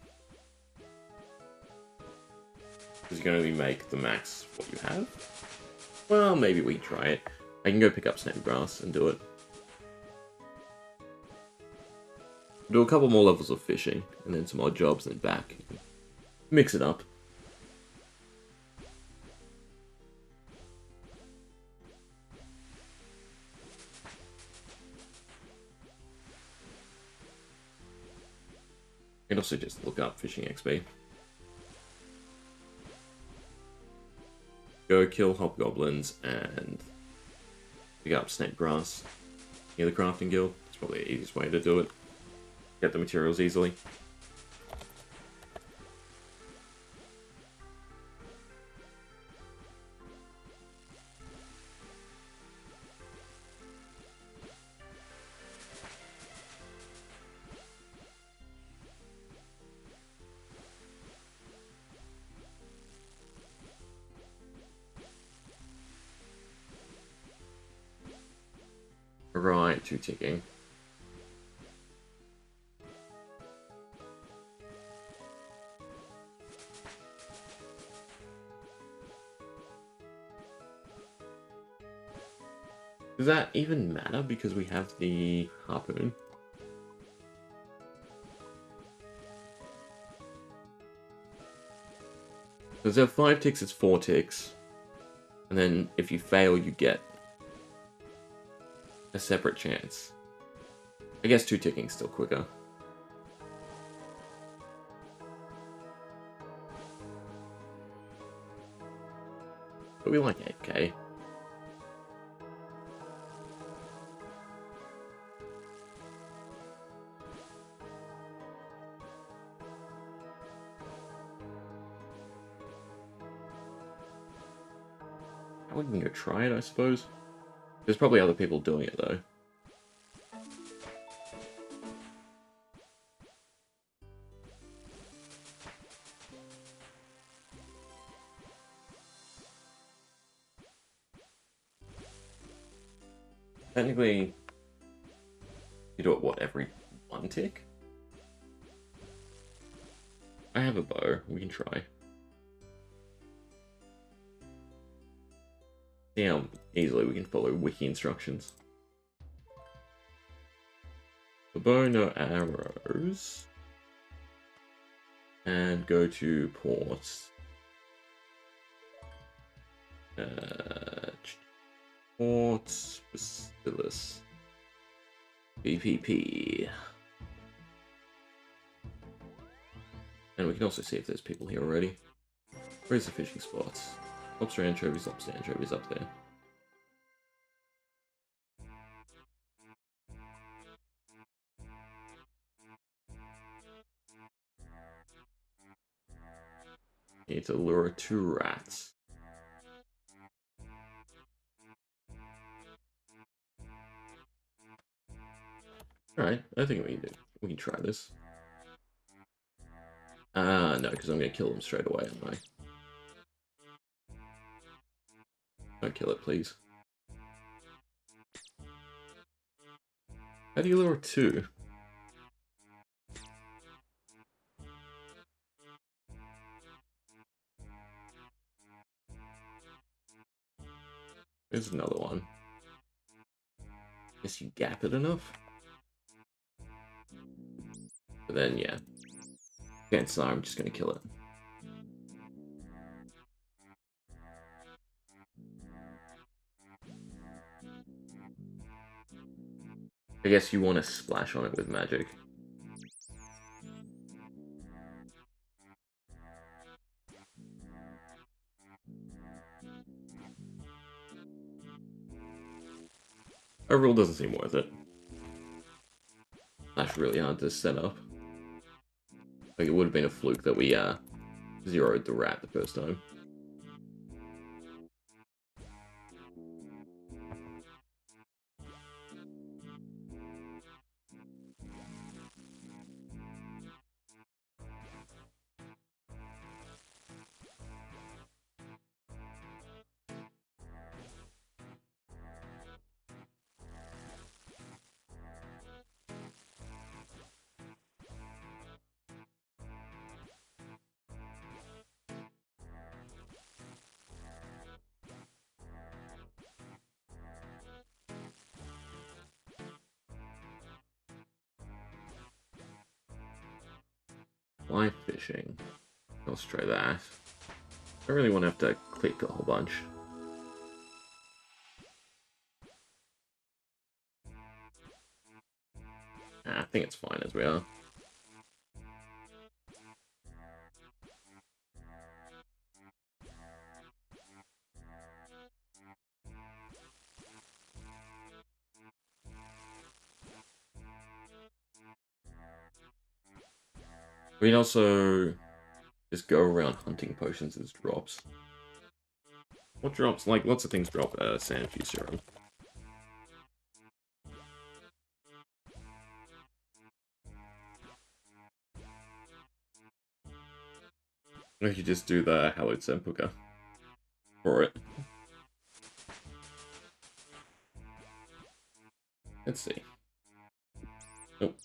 Because you can only make the max what you have. Well, maybe we try it. I can go pick up snake grass and do it. Do a couple more levels of fishing, and then some odd jobs, and then back. Mix it up. You can also just look up fishing XP. Go kill hobgoblins and pick up snake grass near the crafting guild. It's probably the easiest way to do it. Get the materials easily. Right, 2 ticking. Does that even matter because we have the harpoon? Because there are 5 ticks, it's 4 ticks. And then if you fail, you get a separate chance. I guess 2 ticking is still quicker. But we like 8k. We can go try it, I suppose. There's probably other people doing it, though. Technically, you do it, what, every 1 tick? I have a bow. We can try. See how easily we can follow wiki instructions. The bow, no arrows. And go to port. Port Bacillus. BPP. And we can also see if there's people here already. Where's the fishing spots? Lobster anchovies up there. Need to lure 2 rats. Alright, I think we can try this. No, because I'm gonna kill them straight away, am I? Don't kill it, please. How do you lure 2? There's another one. Guess you gap it enough? But then, yeah. Chances are I'm just gonna kill it. I guess you want to splash on it with magic. Overall, doesn't seem worth it. That's really hard to set up. Like, it would have been a fluke that we zeroed the rat the first time. Fly fishing. Let's try that. I really want to have to click a whole bunch. I think it's fine as we are. We can also just go around hunting potions as drops. What drops? Like, lots of things drop sanity serum. We could just do the Hallowed Sepulchre for it. Let's see. Nope.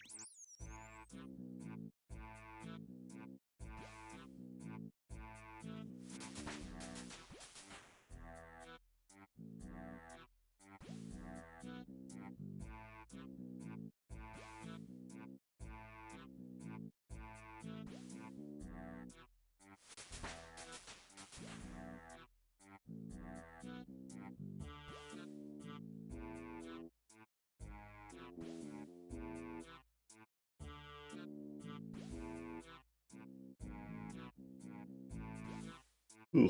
Ugh.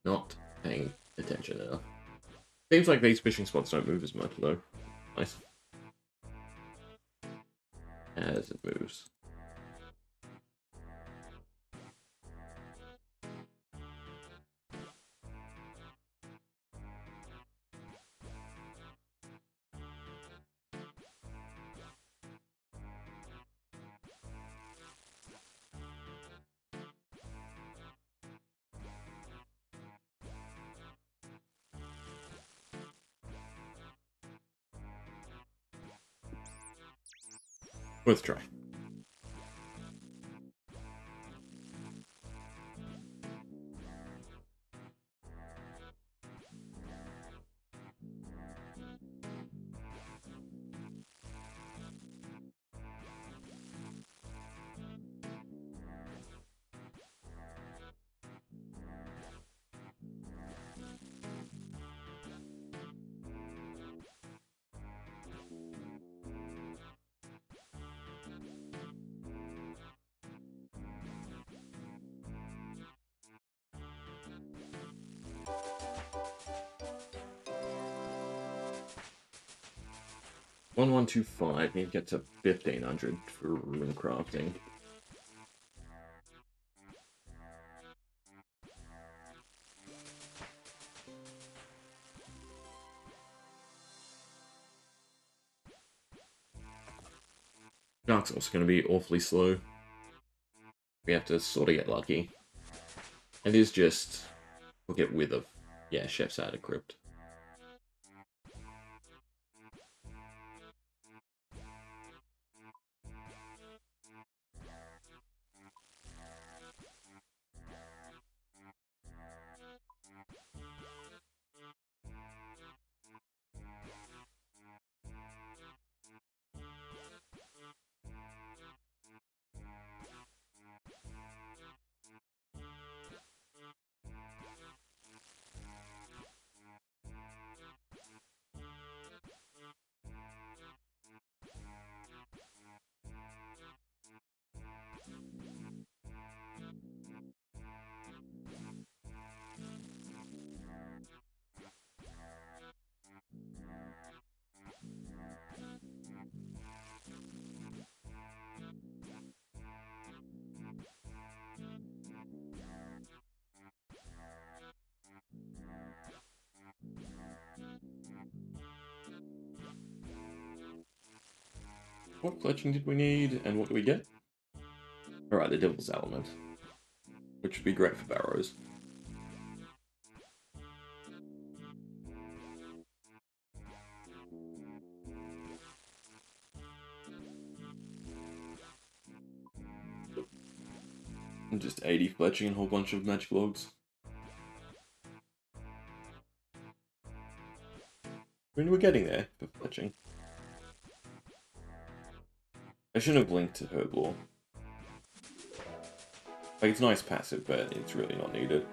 Not paying attention enough. Seems like these fishing spots don't move as much, though. Nice. As it moves. Worth a try. $1125. Need to get to 1500 for rune crafting. Dark's also going to be awfully slow. We have to sort of get lucky. It is just we'll get with of Chef's out of Crypt. What fletching did we need, and what do we get? Alright, the Devil's Element, which would be great for Barrows. And just 80 fletching and a whole bunch of magic logs. When we're getting there for fletching. I shouldn't have linked to Herblore. Like, it's nice passive, but it's really not needed.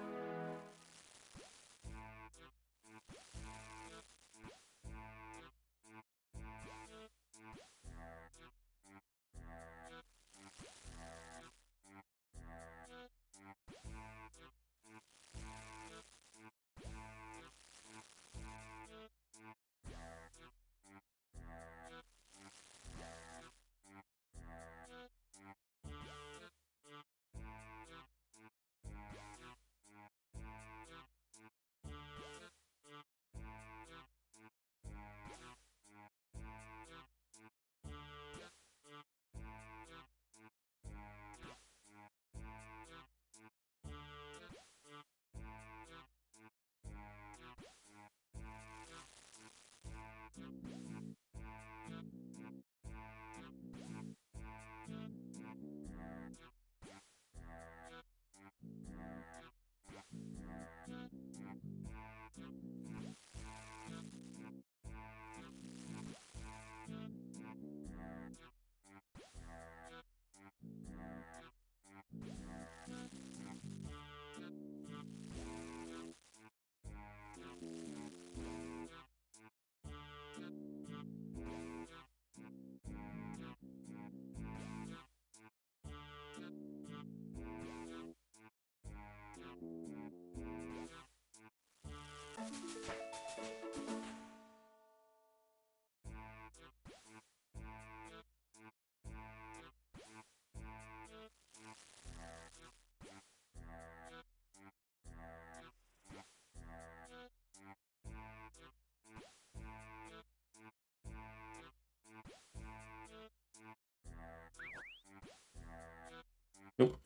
Nope.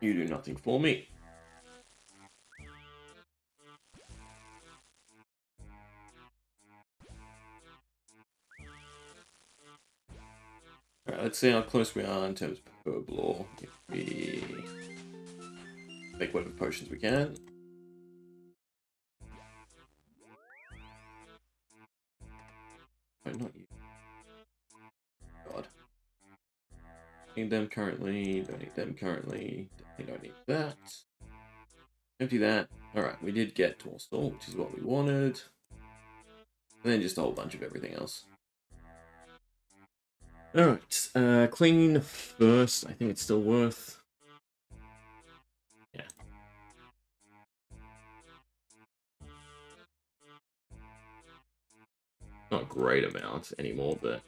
You do nothing for me. Alright, let's see how close we are in terms of Herblore. If we make whatever potions we can. Oh, not you. God. Need them currently, don't need them currently, definitely don't need that. Empty that. Alright, we did get Torstal, which is what we wanted. And then just a whole bunch of everything else. Alright, clean first. I think it's still worth. Yeah. Not a great amount anymore, but...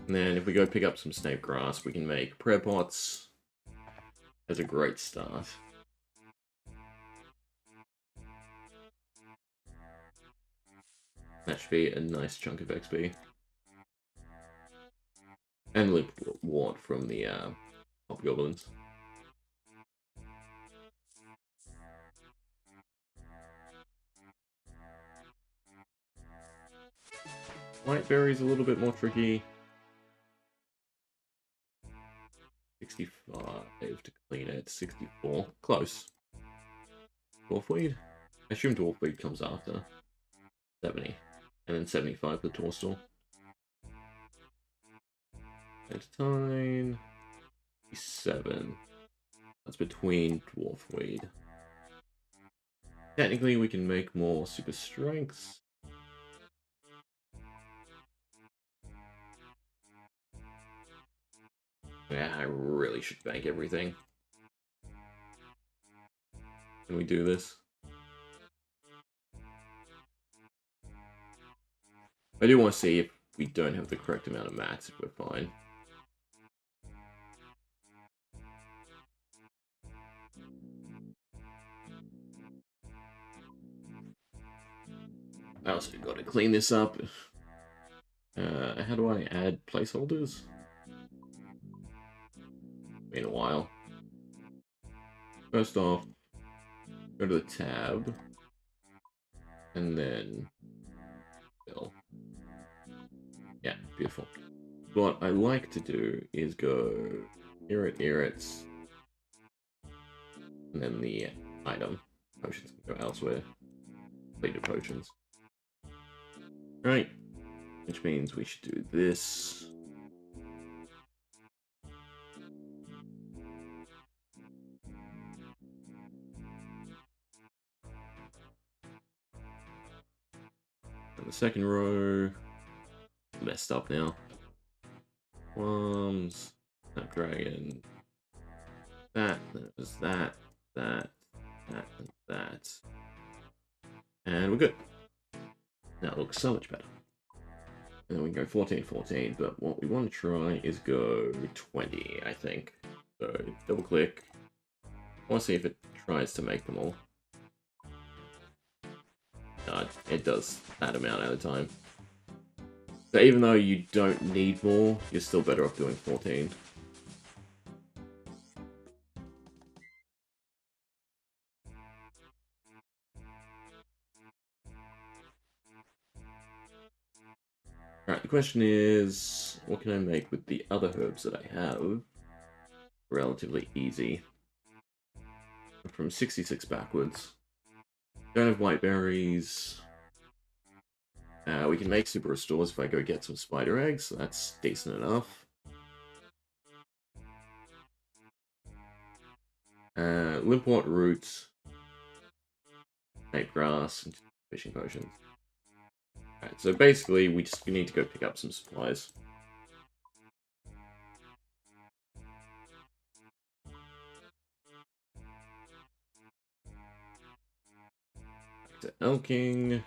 And then if we go pick up some snake grass, we can make prayer pots. That's a great start. That should be a nice chunk of XP. And Limp Ward from the Hobgoblins. Whiteberry's a little bit more tricky. 65 to clean it. 64. Close. Dwarfweed? I assume Dwarfweed comes after. 70. And then 75 for Torstal. Entertain. 7. That's between Dwarfweed. Technically, we can make more super strengths. Yeah, I really should bank everything. Can we do this? I do want to see if we don't have the correct amount of mats, if we're fine. I also got to clean this up. How do I add placeholders? Been a while. First off, go to the tab, and then fill. Yeah, beautiful. What I like to do is go irrits, and then the item. Potions can go elsewhere. Completed potions. Right. Which means we should do this. And the second row. Messed up now. Worms. Snapdragon. That. There's that. That. That. And that. And we're good. Now it looks so much better. And then we can go 14, 14, but what we want to try is go 20, I think. So double click. I want to see if it tries to make them all. No, it does that amount at a time. So even though you don't need more, you're still better off doing 14. Alright, the question is, what can I make with the other herbs that I have? Relatively easy. From 66 backwards. Don't have white berries. We can make super restores if I go get some spider eggs, so that's decent enough. Limpwort roots. Snape grass, and fishing potions. Alright, so basically we just need to go pick up some supplies. Back to Elking.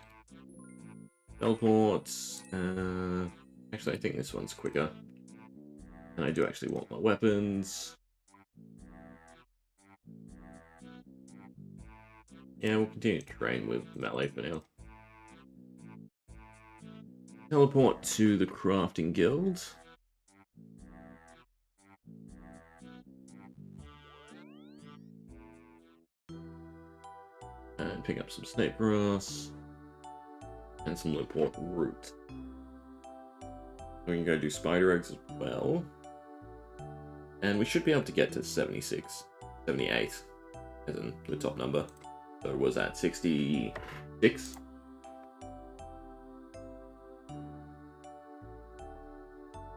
Teleports. Actually, I think this one's quicker. And I do actually want my weapons. Yeah, we'll continue to train with melee for now. Teleport to the crafting guild. And pick up some snake grass. And some Limpwort root. We can go do spider eggs as well. And we should be able to get to 76, 78, as in the top number. So was that 66?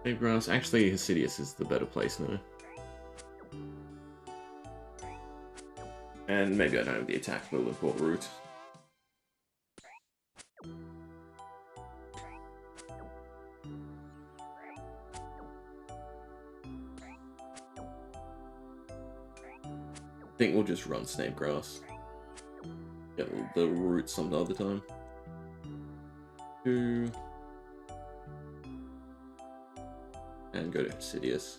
Snake grass. Actually, Hesidius is the better place now. And maybe I don't have the attack for Limpwort root. I think we'll just run Snape Grass. Get the roots some other time. 2. And go to Hesidius.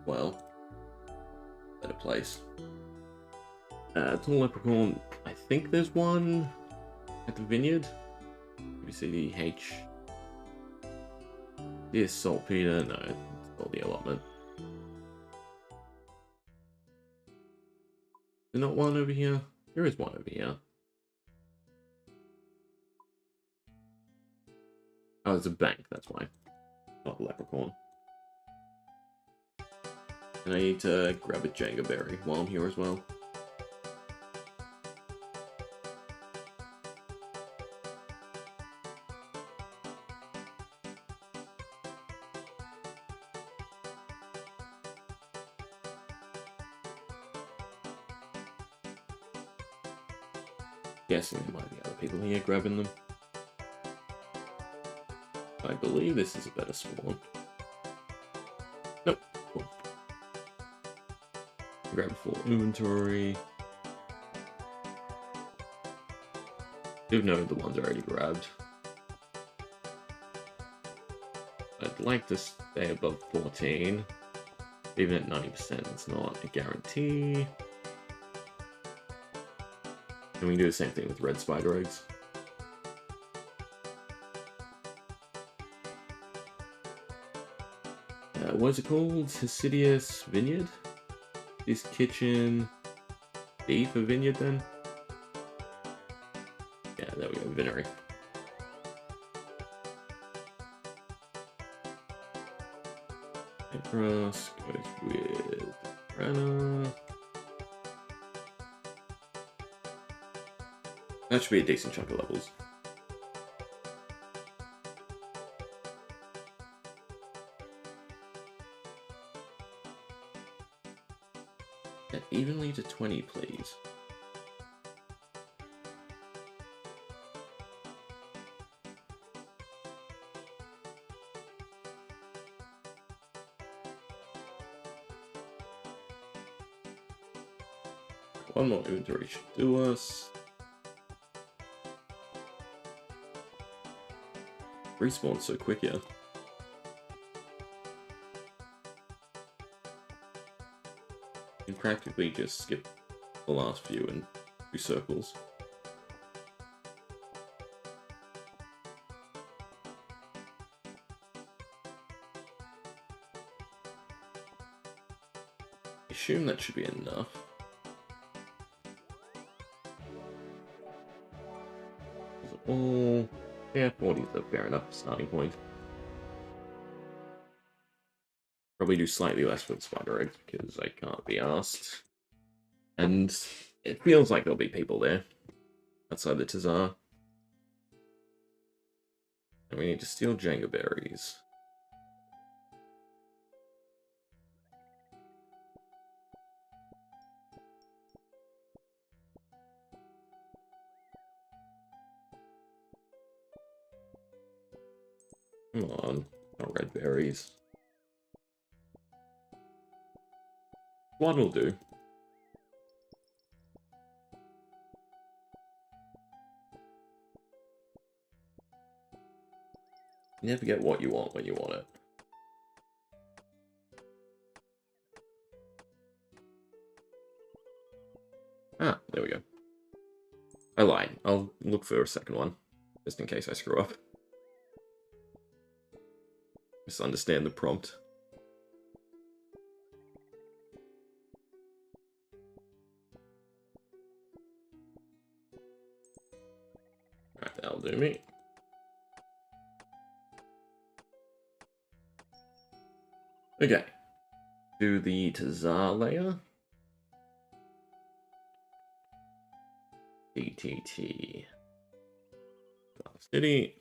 Well, better place. Tall Leprechaun, I think there's one at the vineyard. ABCDH. This saltpeter, no, it's all the allotment. There's not one over here? There is one over here. Oh, it's a bank, that's why. Not a leprechaun. And I need to grab a Jenga berry while I'm here as well. Guessing there might be other people here grabbing them. I believe this is a better spawn. Nope. Cool. Grab a full inventory. You've noted the ones already grabbed. I'd like to stay above 14. Even at 90%, it's not a guarantee. And we can do the same thing with red spider eggs. What is it called? Hesidius Vineyard? This kitchen D for vineyard then? Yeah, there we go, vinery. Across goes with Rana. That should be a decent chunk of levels. And evenly to 20, please. One more inventory should do us. Respawn so quick, yeah. You can practically just skip the last few and do circles. I assume that should be enough. Is it all? Yeah, 40 is a fair enough starting point. Probably do slightly less with spider eggs because I can't be asked. And it feels like there'll be people there outside the Tazar. And we need to steal Jenga berries. Come on, not red berries. One will do. You never get what you want when you want it. Ah, there we go. I lied. I'll look for a second one, just in case I screw up. Misunderstand the prompt. Alright, that'll do me. Okay. Do the Tazar layer. DTT. City.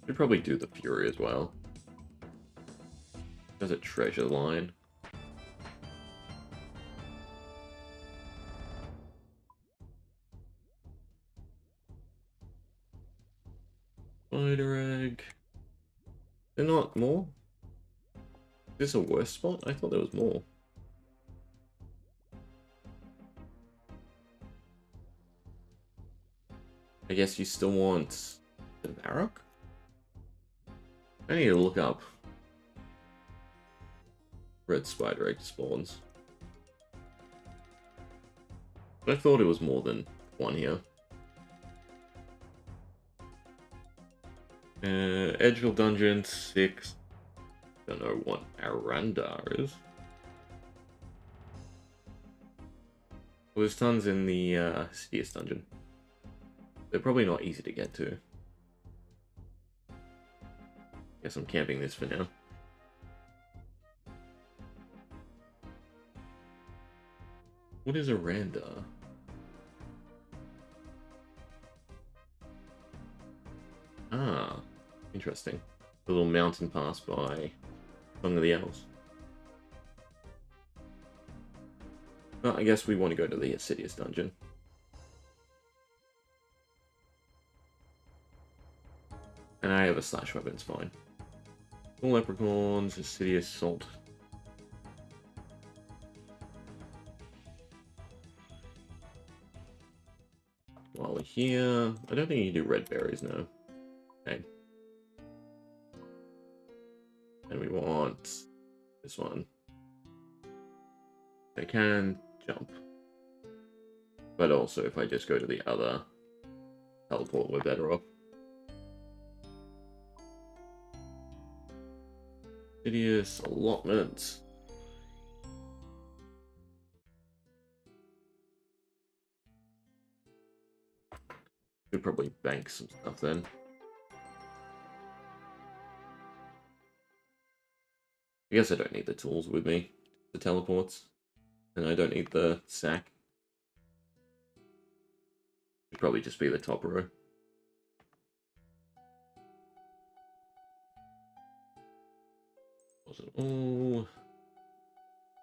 Should probably do the Fury as well. There's a treasure line. Spider egg. They're not more? Is this a worse spot? I thought there was more. I guess you still want the Varrock? I need to look up. red spider egg spawns. But I thought it was more than one here. Edgeville Dungeon 6. Don't know what Arandar is. Well, there's tons in the Sidious Dungeon. They're probably not easy to get to. Guess I'm camping this for now. What is Arandar? Ah, interesting. A little mountain pass by Song of the Owls. Well, I guess we want to go to the Sidious Dungeon. And I have a slash weapon, it's fine. All leprechauns, Sidious Salt. While we're here, I don't think you can do red berries, no. Okay. And we want this one. I can jump. But also, if I just go to the other teleport, we're better off. Hideous allotment. Could probably bank some stuff then. I guess I don't need the tools with me, the teleports, and I don't need the sack. Should probably just be the top row. Wasn't all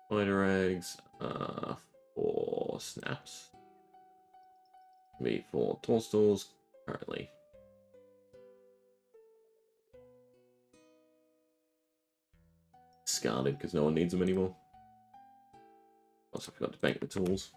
spider eggs, 4 snaps. Me 4 toadstools currently. Discarded because no one needs them anymore. Also forgot to bank the tools.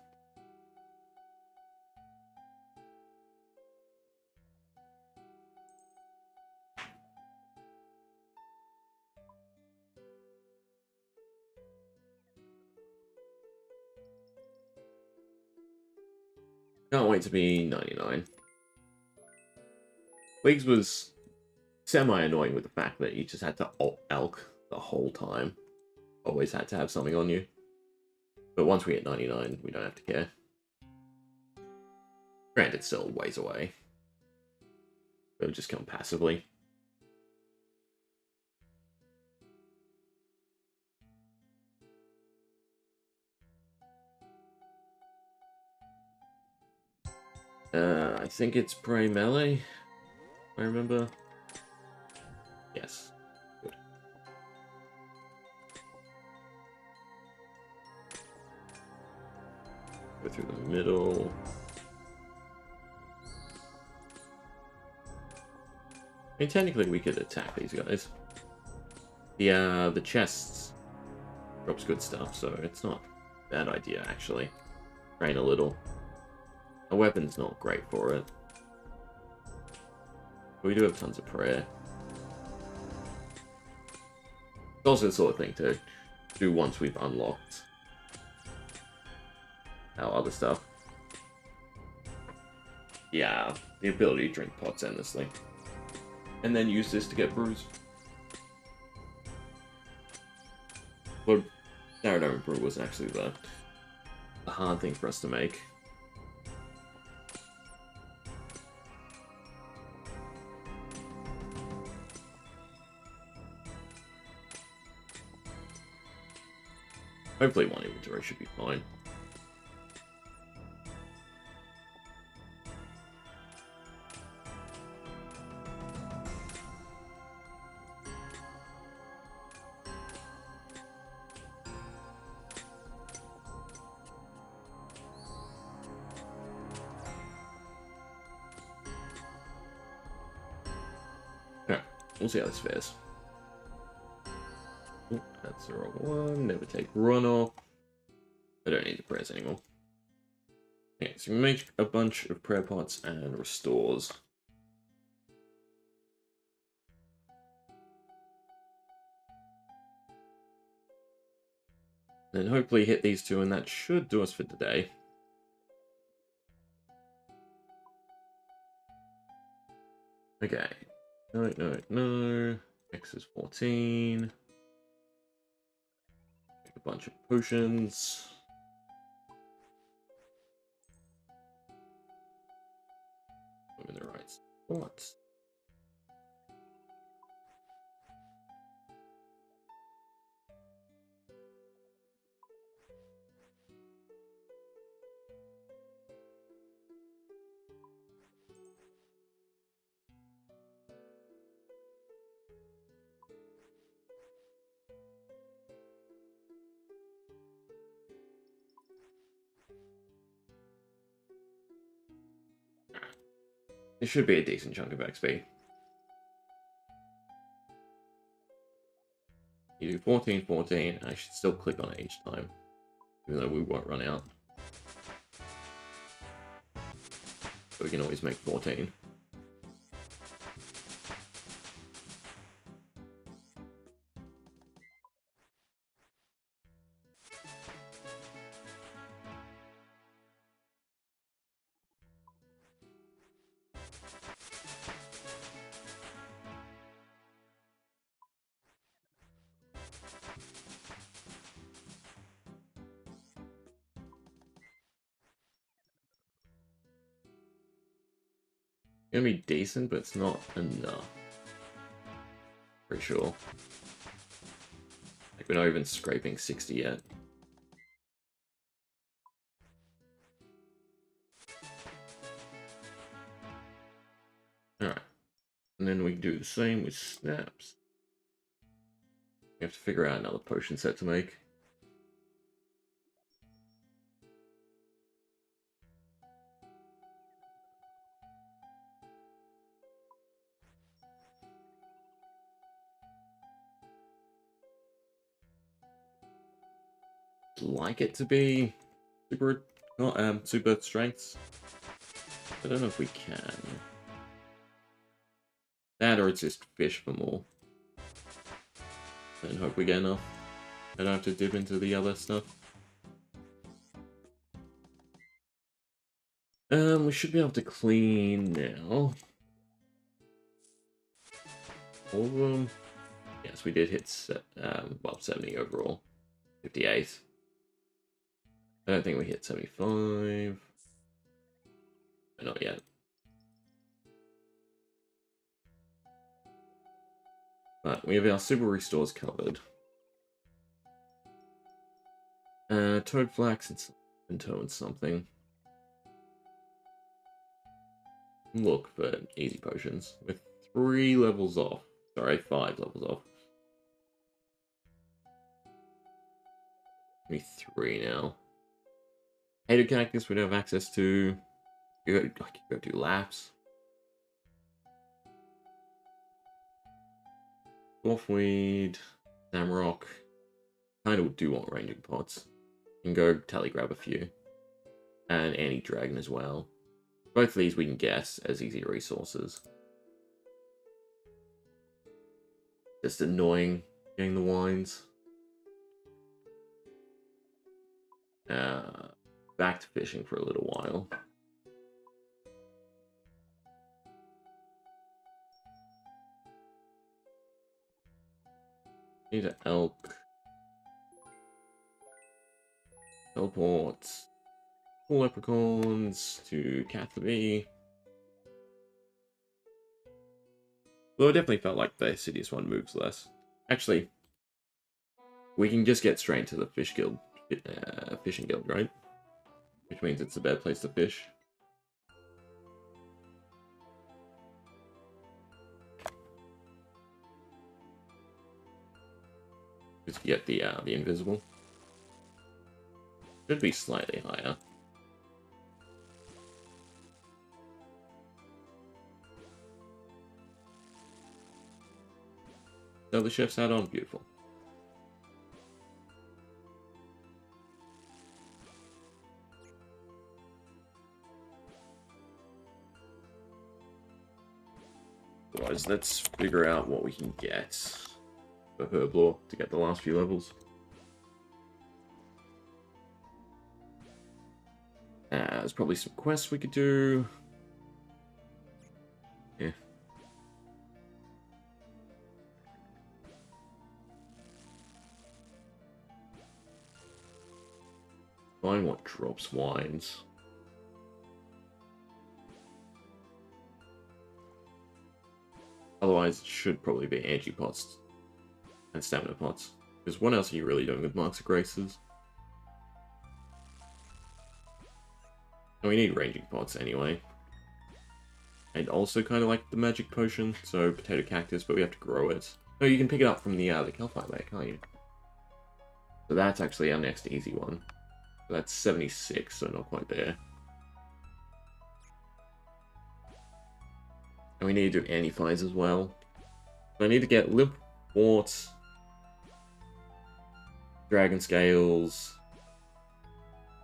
Can't wait to be 99. Leagues was semi-annoying with the fact that you just had to elk the whole time. Always had to have something on you. But once we hit 99, we don't have to care. Granted, still ways away. It'll just come passively. I think it's Prey Melee, if I remember. Yes. Good. Go through the middle. I mean, technically we could attack these guys. The chests drops good stuff, so it's not a bad idea, actually. Train a little. A weapon's not great for it. But we do have tons of prayer. It's also the sort of thing to do once we've unlocked our other stuff. Yeah, the ability to drink pots endlessly. And then use this to get brews. But Sourdough brew was actually the hard thing for us to make. Hopefully one inventory should be fine. Okay, we'll see how this fares. Oh, that's the wrong one. Never take runoff. I don't need the prayers anymore. Okay, so we make a bunch of prayer pots and restores. Then hopefully hit these two, and that should do us for today. Okay. No, no, no. X is 14. Make a bunch of potions. I'm in the right spots. It should be a decent chunk of XP. You do 14, 14, I should still click on it each time, even though we won't run out. So we can always make 14. Gonna be decent, but it's not enough. Pretty sure. Like, we're not even scraping 60 yet. Alright. And then we can do the same with snaps. We have to figure out another potion set to make. Like it to be super, super strengths. I don't know if we can. That or it's just fish for more. And hope we get enough. I don't have to dip into the other stuff. We should be able to clean now. All of them. Yes, we did hit, well, 70 overall. 58. I don't think we hit 75. Not yet. But we have our super restores covered. Toad flax and toad something. Look for easy potions. We're 3 levels off. Sorry, 5 levels off. Maybe 3 now. Hated cactus we don't have access to. I can go do laps. Dwarfweed, Samrock. Kind of do want ranging pots. You can go tally grab a few. And anti-dragon as well. Both of these we can get as easy resources. Just annoying getting the wines. Back to fishing for a little while. Need an elk. Teleport. 4 leprechauns to Catherby. Well, it definitely felt like the Sidious one moves less. Actually, we can just get straight to the fish guild, fishing guild, right? Which means it's a bad place to fish. Just get the invisible. Should be slightly higher. So the chef's hat on, beautiful. Otherwise, let's figure out what we can get for Herblore to get the last few levels. There's probably some quests we could do. Yeah. Find what drops wines. Otherwise, it should probably be energy pots and stamina pots. Because what else are you really doing with Marks of Graces? And we need ranging pots anyway. I'd also kind of like the magic potion, so potato cactus, but we have to grow it. No, you can pick it up from the Kelphi Lake, can't you? So that's actually our next easy one. So that's 76, so not quite there. And we need to do anti-flies as well. So I need to get Limp Wart, Dragon Scales,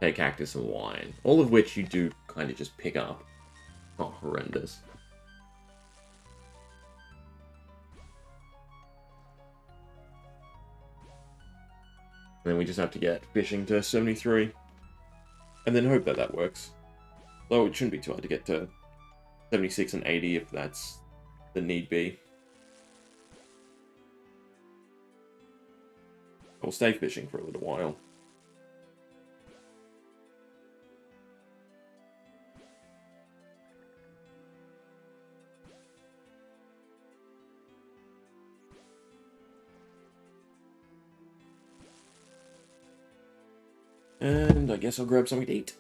potato cactus, and wine. All of which you do kind of just pick up. Not horrendous. And then we just have to get fishing to 73. And then hope that that works. Though it shouldn't be too hard to get to 76 and 80 if that's the need be. We'll stay fishing for a little while. And I guess I'll grab something to eat.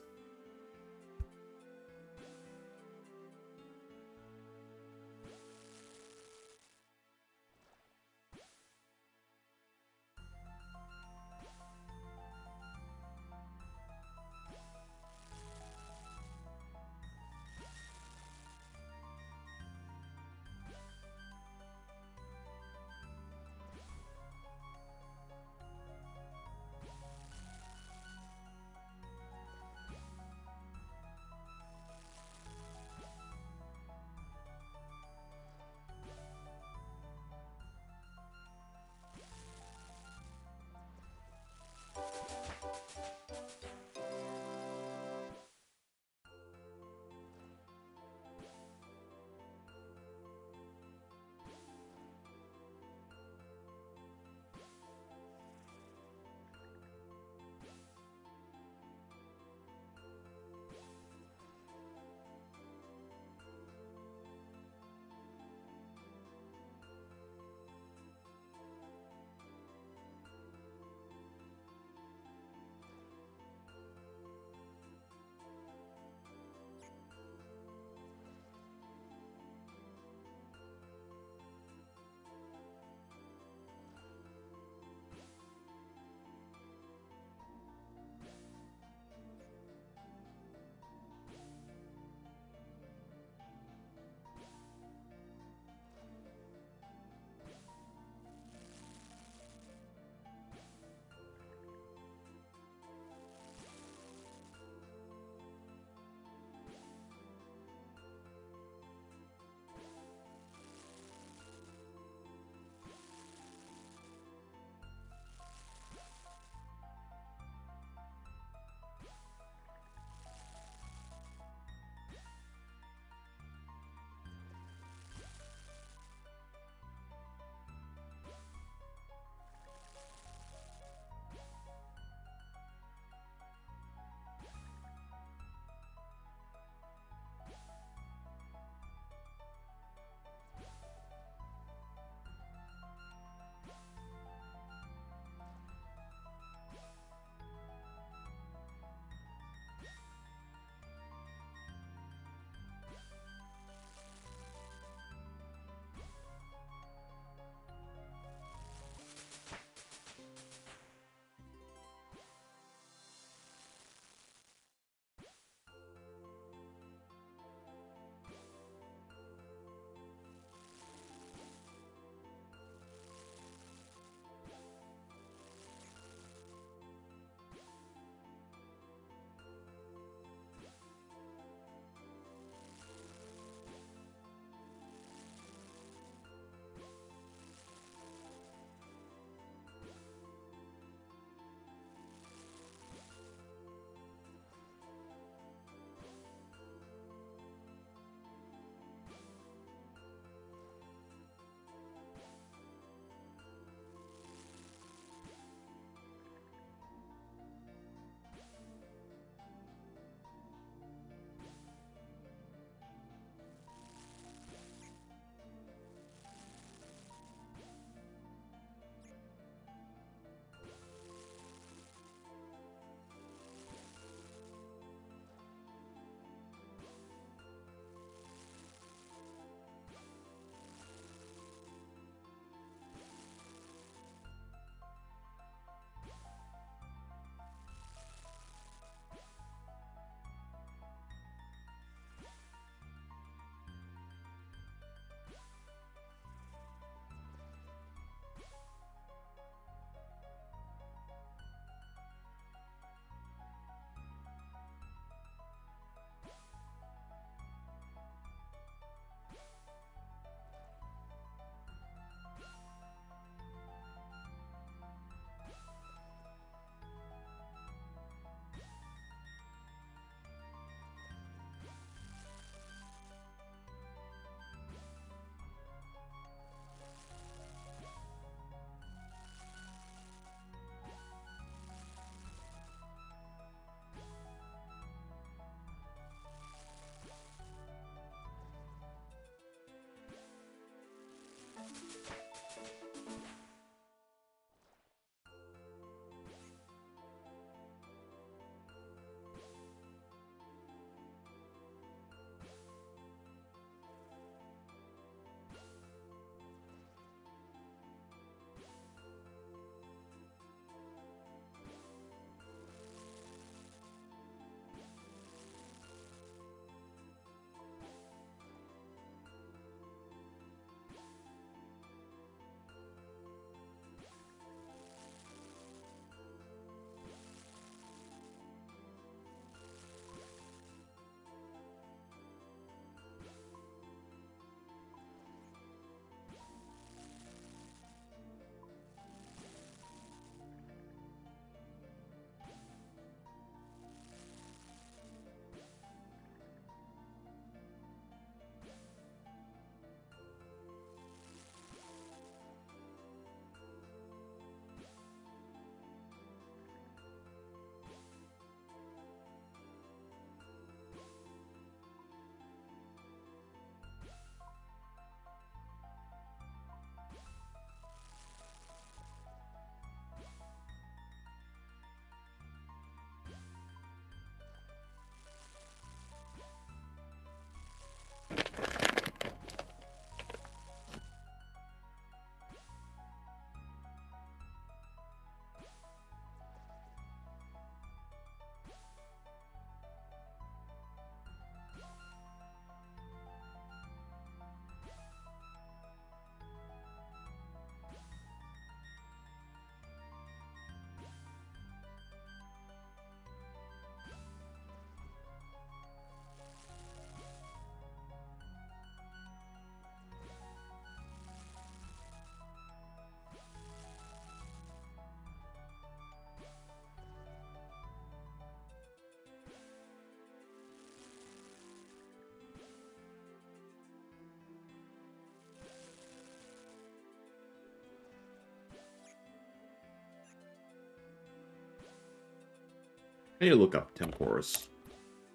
I need to look up Temporis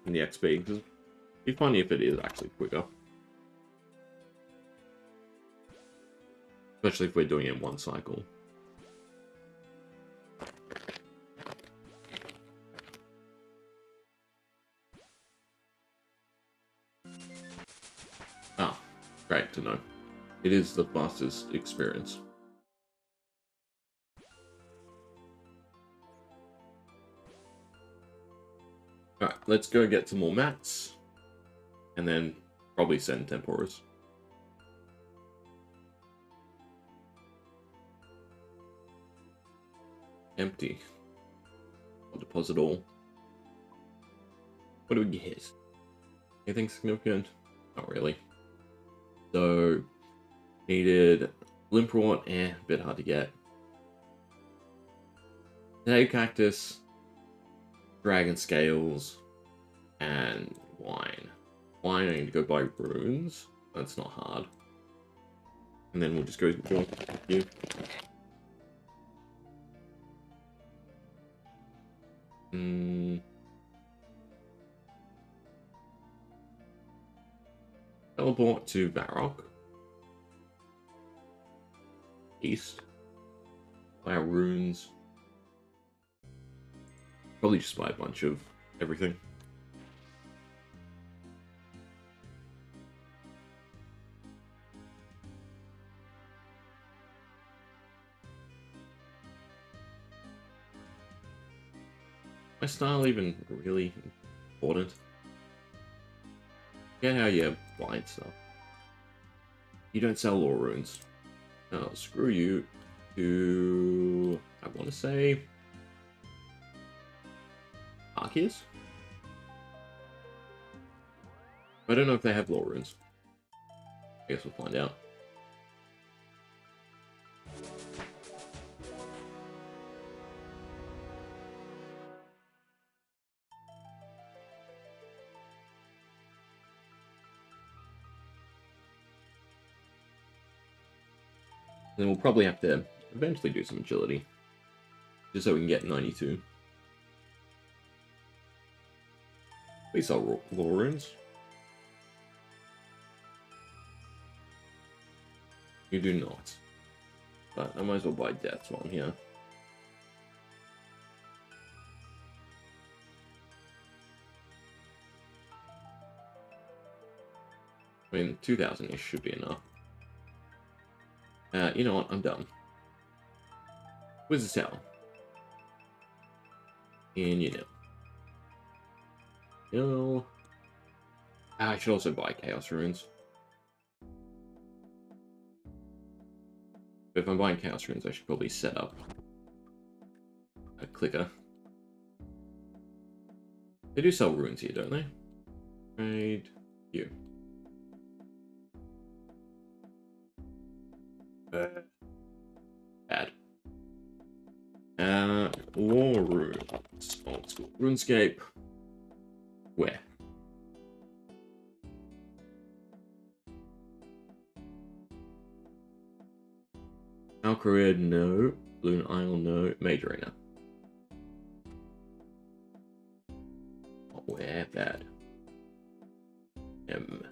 in the XP, because it'd be funny if it is actually quicker. Especially if we're doing it in one cycle. Ah, great to know. It is the fastest experience. Alright, let's go get some more mats. And then probably send Temporis. Empty. I'll deposit all. What do we get? Anything significant? Not really. So, needed Limprort, a bit hard to get. Potato Cactus, Dragon Scales, and Wine. Wine, I need to go buy runes. That's not hard. And then we'll just go join you. Teleport to Varrock. East. Buy our runes. Probably just buy a bunch of everything. My style even really important? Get how you blind stuff. You don't sell lore runes. Oh, screw you. To I want to say Arceus? I don't know if they have lore runes. I guess we'll find out. Then we'll probably have to eventually do some agility. Just so we can get 92. Please sell lore runes. You do not. But I might as well buy deaths while I'm here. I mean, 2,000-ish should be enough. You know what? I'm done. Wizard's Tower. And you know. No. I should also buy Chaos Runes. But if I'm buying Chaos Runes, I should probably set up a clicker. They do sell runes here, don't they? Right here. Bad. Lore runes. Old School Runescape. Where? Alcarid, no. Balloon Isle, no. Major Arena. Where? Bad. M.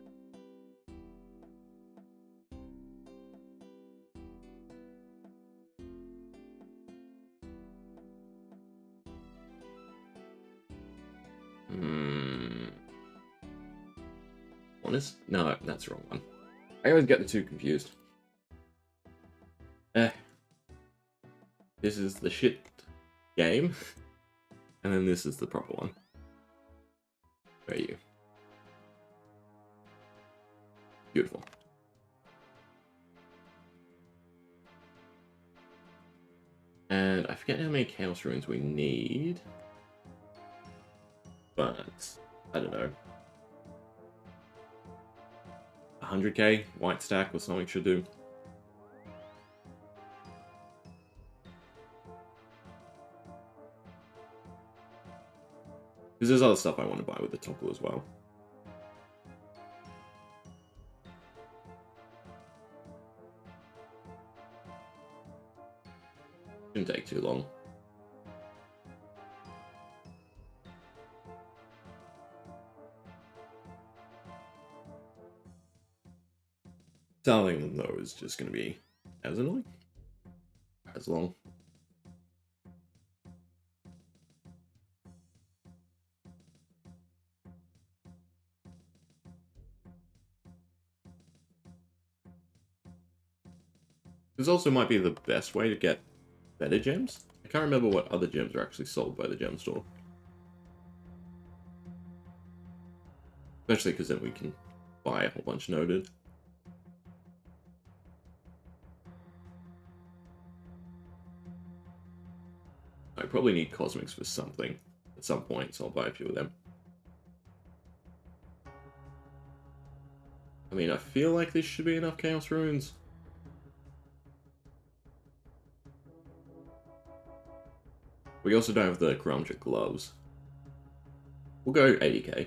Honest? No, that's the wrong one. I always get the two confused. This is the shit game, and then this is the proper one. Where are you? Beautiful. And I forget how many Chaos Runes we need, but I don't know. 100k white stack or something should do. Because there's other stuff I want to buy with the toggle as well. Shouldn't take too long. Telling them though is just going to be as annoying, as long. This also might be the best way to get better gems. I can't remember what other gems are actually sold by the gem store. Especially because then we can buy a whole bunch noted. I probably need cosmics for something at some point, so I'll buy a few of them. I mean, I feel like this should be enough chaos runes. We also don't have the Karamja gloves. We'll go 80k.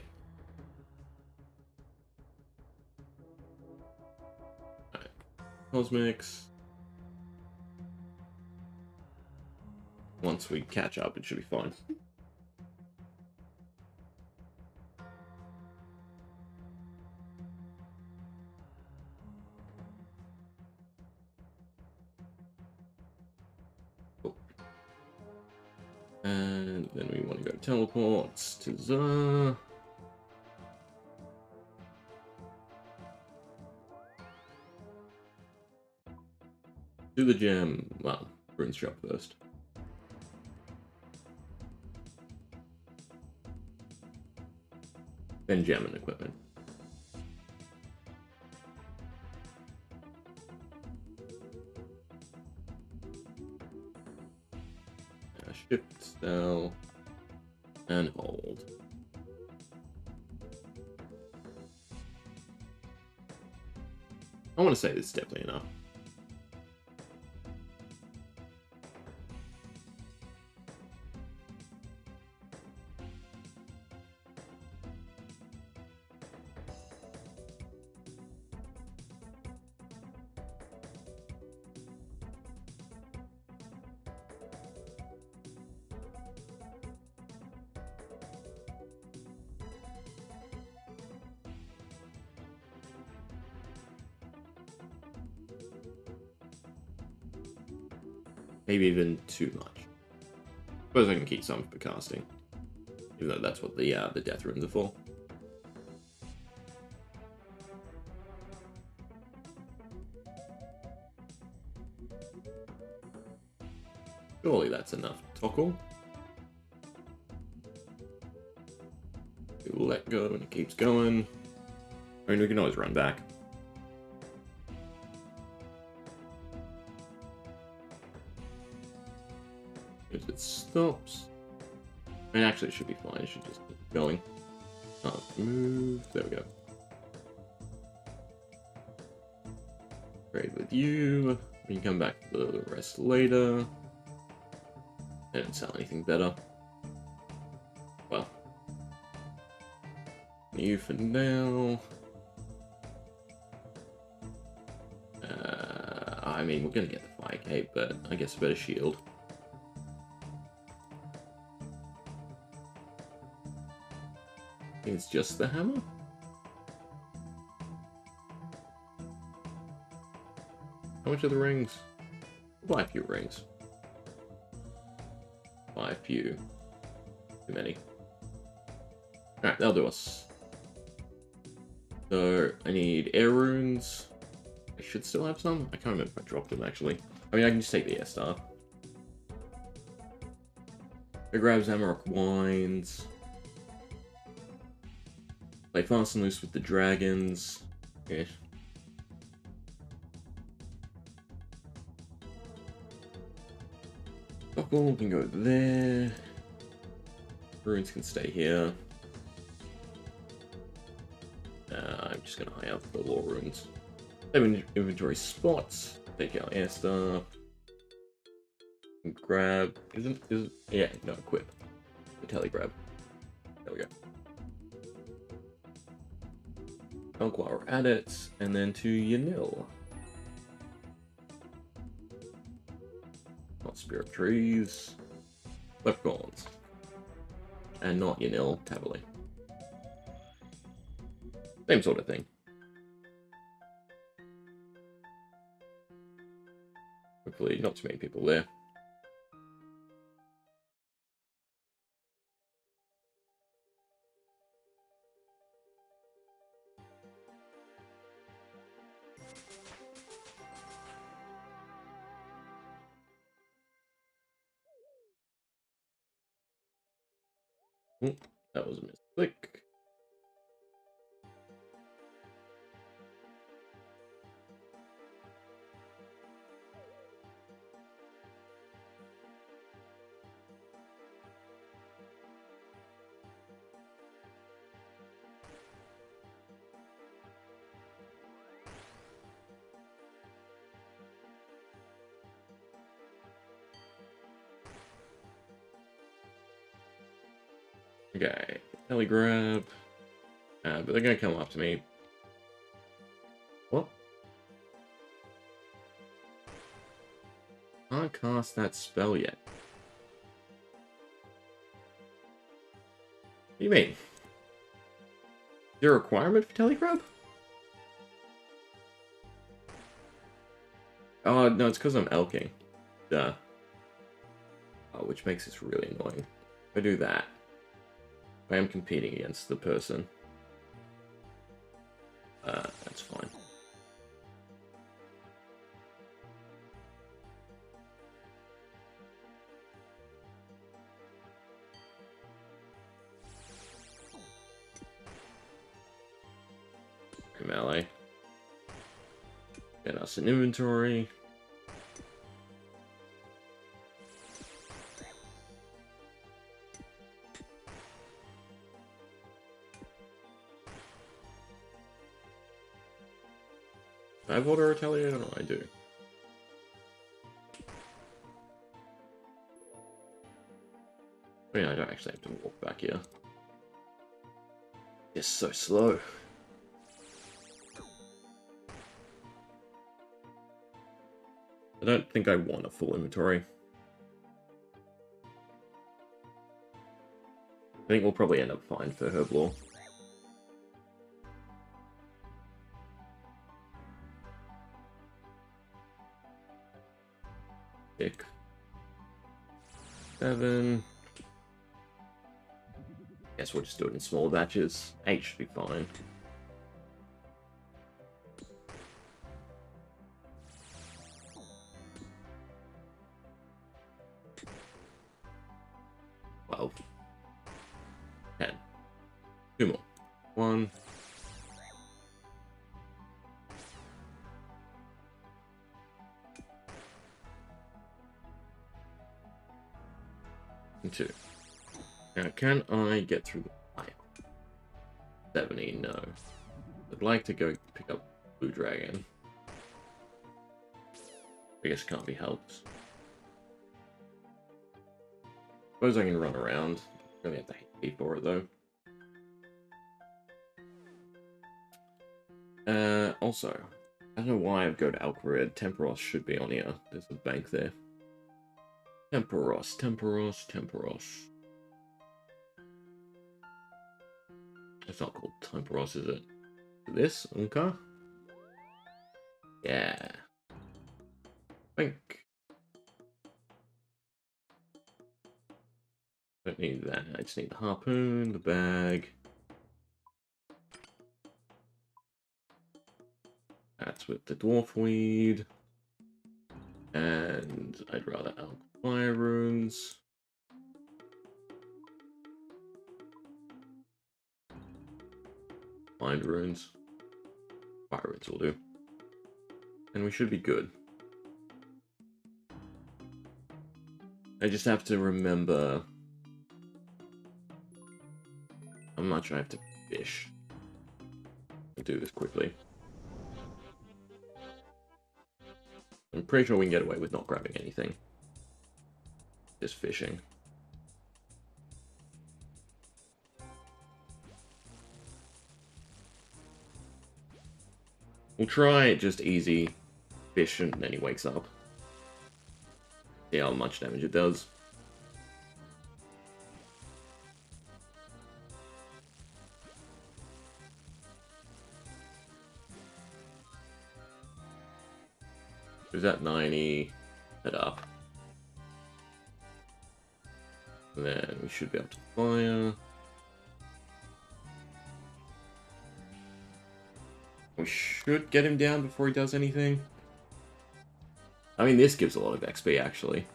Alright. Cosmics. Once we catch up, it should be fine. Cool. And then we want to go teleports to Zah. Do the gem. Well, runes shop first. Then gem and equipment. Shift, sell, and hold. I want to say this is definitely enough. Maybe even too much. Suppose I can keep some for casting, even though that's what the death runes are for. Surely that's enough. Toggle. We'll let go and it keeps going. I mean, we can always run back. If it stops, I mean, actually, it should be fine. It should just keep going. Move. There we go. Trade with you. We can come back to the rest later. I didn't sell anything better. Well, you for now. I mean, we're gonna get the 5k, but I guess a better shield. It's just the hammer? How much are the rings? We'll buy a few rings. Buy a few. Too many. Alright, that'll do us. So, I need air runes. I should still have some. I can't remember if I dropped them, actually. I mean, I can just take the air star. It grabs Amarok wines. Play fast and loose with the dragons. Okay. Buckle can go there. Runes can stay here. I'm just gonna high up the lore runes. Inventory spots. Take out air star. Grab. Yeah, no, equip. The tele grab. There we go. While we're at it, and then to Yanil. Not spirit trees. Leprechauns. And not Yanil, Cavalier. Same sort of thing. Hopefully not too many people there. Ooh, that was a misclick. Okay, belly grab. But they're gonna come after me. What? Can't cast that spell yet. What do you mean? Is there a requirement for Telegrab? Oh, no, it's because I'm elking. Duh. Oh, which makes this really annoying. If I do that, I am competing against the person. That's fine. Melee. Get us an inventory. I have auto retaliate? I don't know, I do. Oh yeah, I don't actually have to walk back here. It's so slow. I don't think I want a full inventory. I think we'll probably end up fine for Herblore. Pick 7. Guess we'll just do it in small batches. 8 should be fine. Well, 10. 2 more. 1. And 2. Now, can I get through the pipe? 70, no. I'd like to go pick up Blue Dragon. I guess can't be helped. Suppose I can run around. Really have to pay for it though. Also, I don't know why I've go to Alcarid. Temporos should be on here. There's a bank there. Temporos, Temporos, Temporos. It's not called Temporos, is it? This? Okay. Yeah. Bank. Don't need that. I just need the harpoon, the bag. That's with the dwarf weed. And I'd rather elk fire runes. Mind runes. Fire runes will do. And we should be good. I just have to remember how much I have to fish. I'll do this quickly. I'm pretty sure we can get away with not grabbing anything. Just fishing. We'll try just easy fish and then he wakes up. See how much damage it does. Who's at 90? Head up. And then we should be able to fire. We should get him down before he does anything. I mean, this gives a lot of XP, actually.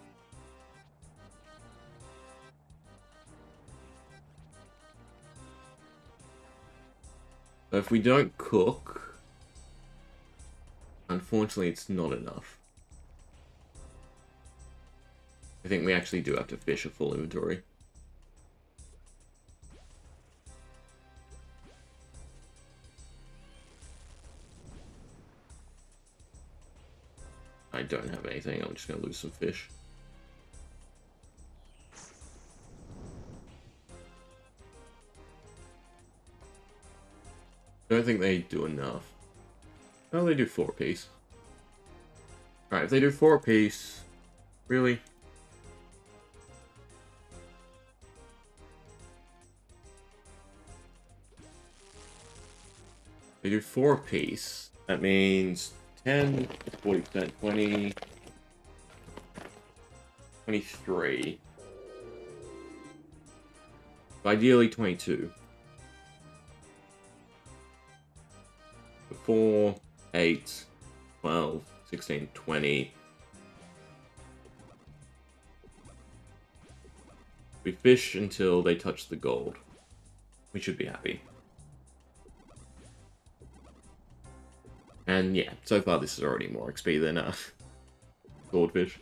So if we don't cook, unfortunately, it's not enough. I think we actually do have to fish a full inventory. I don't have anything, I'm just going to lose some fish. Don't think they do enough. Oh, they do 4 apiece. Alright, if they do 4 apiece, really? They do 4 apiece. That means 10, 40%, 20, 23. Ideally 22. 4, 8, 12, 16, 20. We fish until they touch the gold. We should be happy. And yeah, so far this is already more XP than swordfish.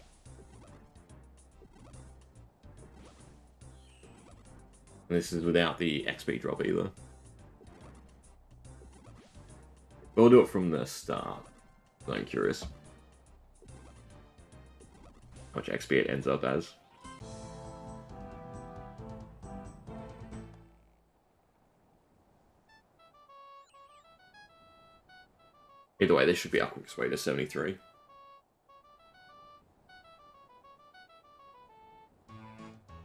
And this is without the XP drop either. But we'll do it from the start. I'm curious how much XP it ends up as. Either way, this should be our quickest way to 73.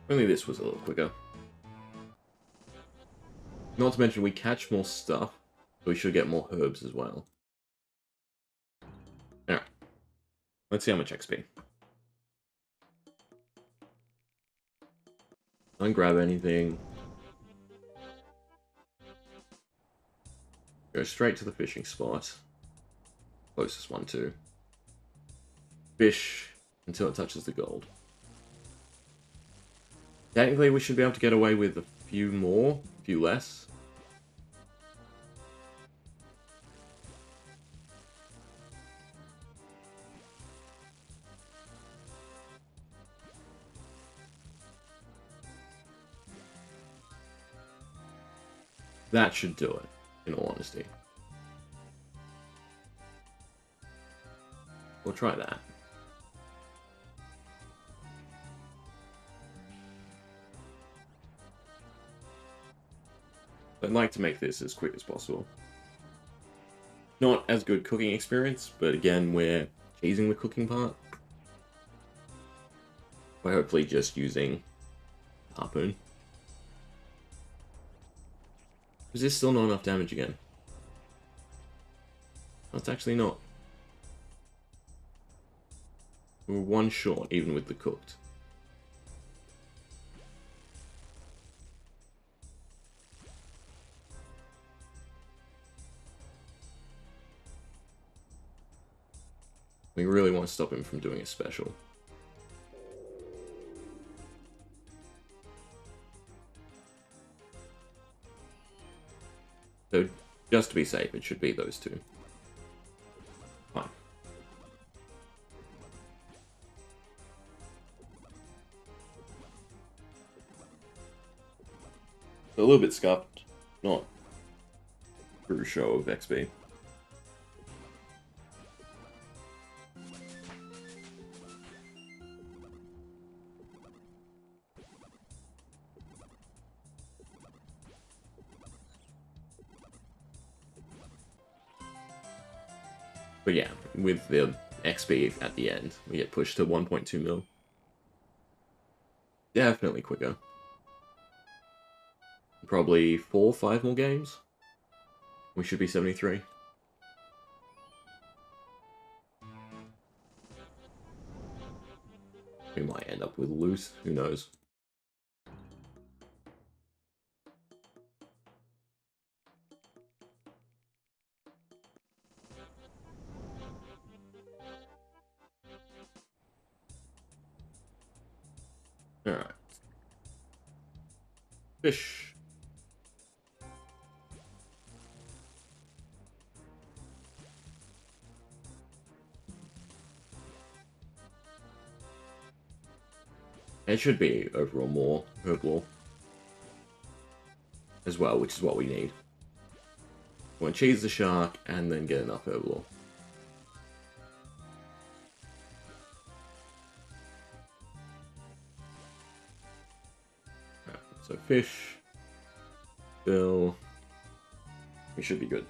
Only this was a little quicker. Not to mention we catch more stuff, so we should get more herbs as well. Alright. Let's see how much XP. Don't grab anything. Go straight to the fishing spot. Closest one too. Fish until it touches the gold. Technically we should be able to get away with a few more, a few less. That should do it, in all honesty. We'll try that. I'd like to make this as quick as possible. Not as good cooking experience, but again, we're cheesing the cooking part. We're hopefully just using harpoon. Is this still not enough damage again? That's actually not. We're one short, even with the cooked. We really want to stop him from doing a special. So, just to be safe, it should be those two. Fine. A little bit scuffed, not true show of XP. But yeah, with the XP at the end, we get pushed to 1.2 mil. Definitely quicker. Probably 4 or 5 more games. We should be 73. We might end up with loot, who knows. Alright. Fish. It should be overall more herbal as well, which is what we need. We want to cheese the shark and then get enough herbal. Right, so fish, bill, we should be good.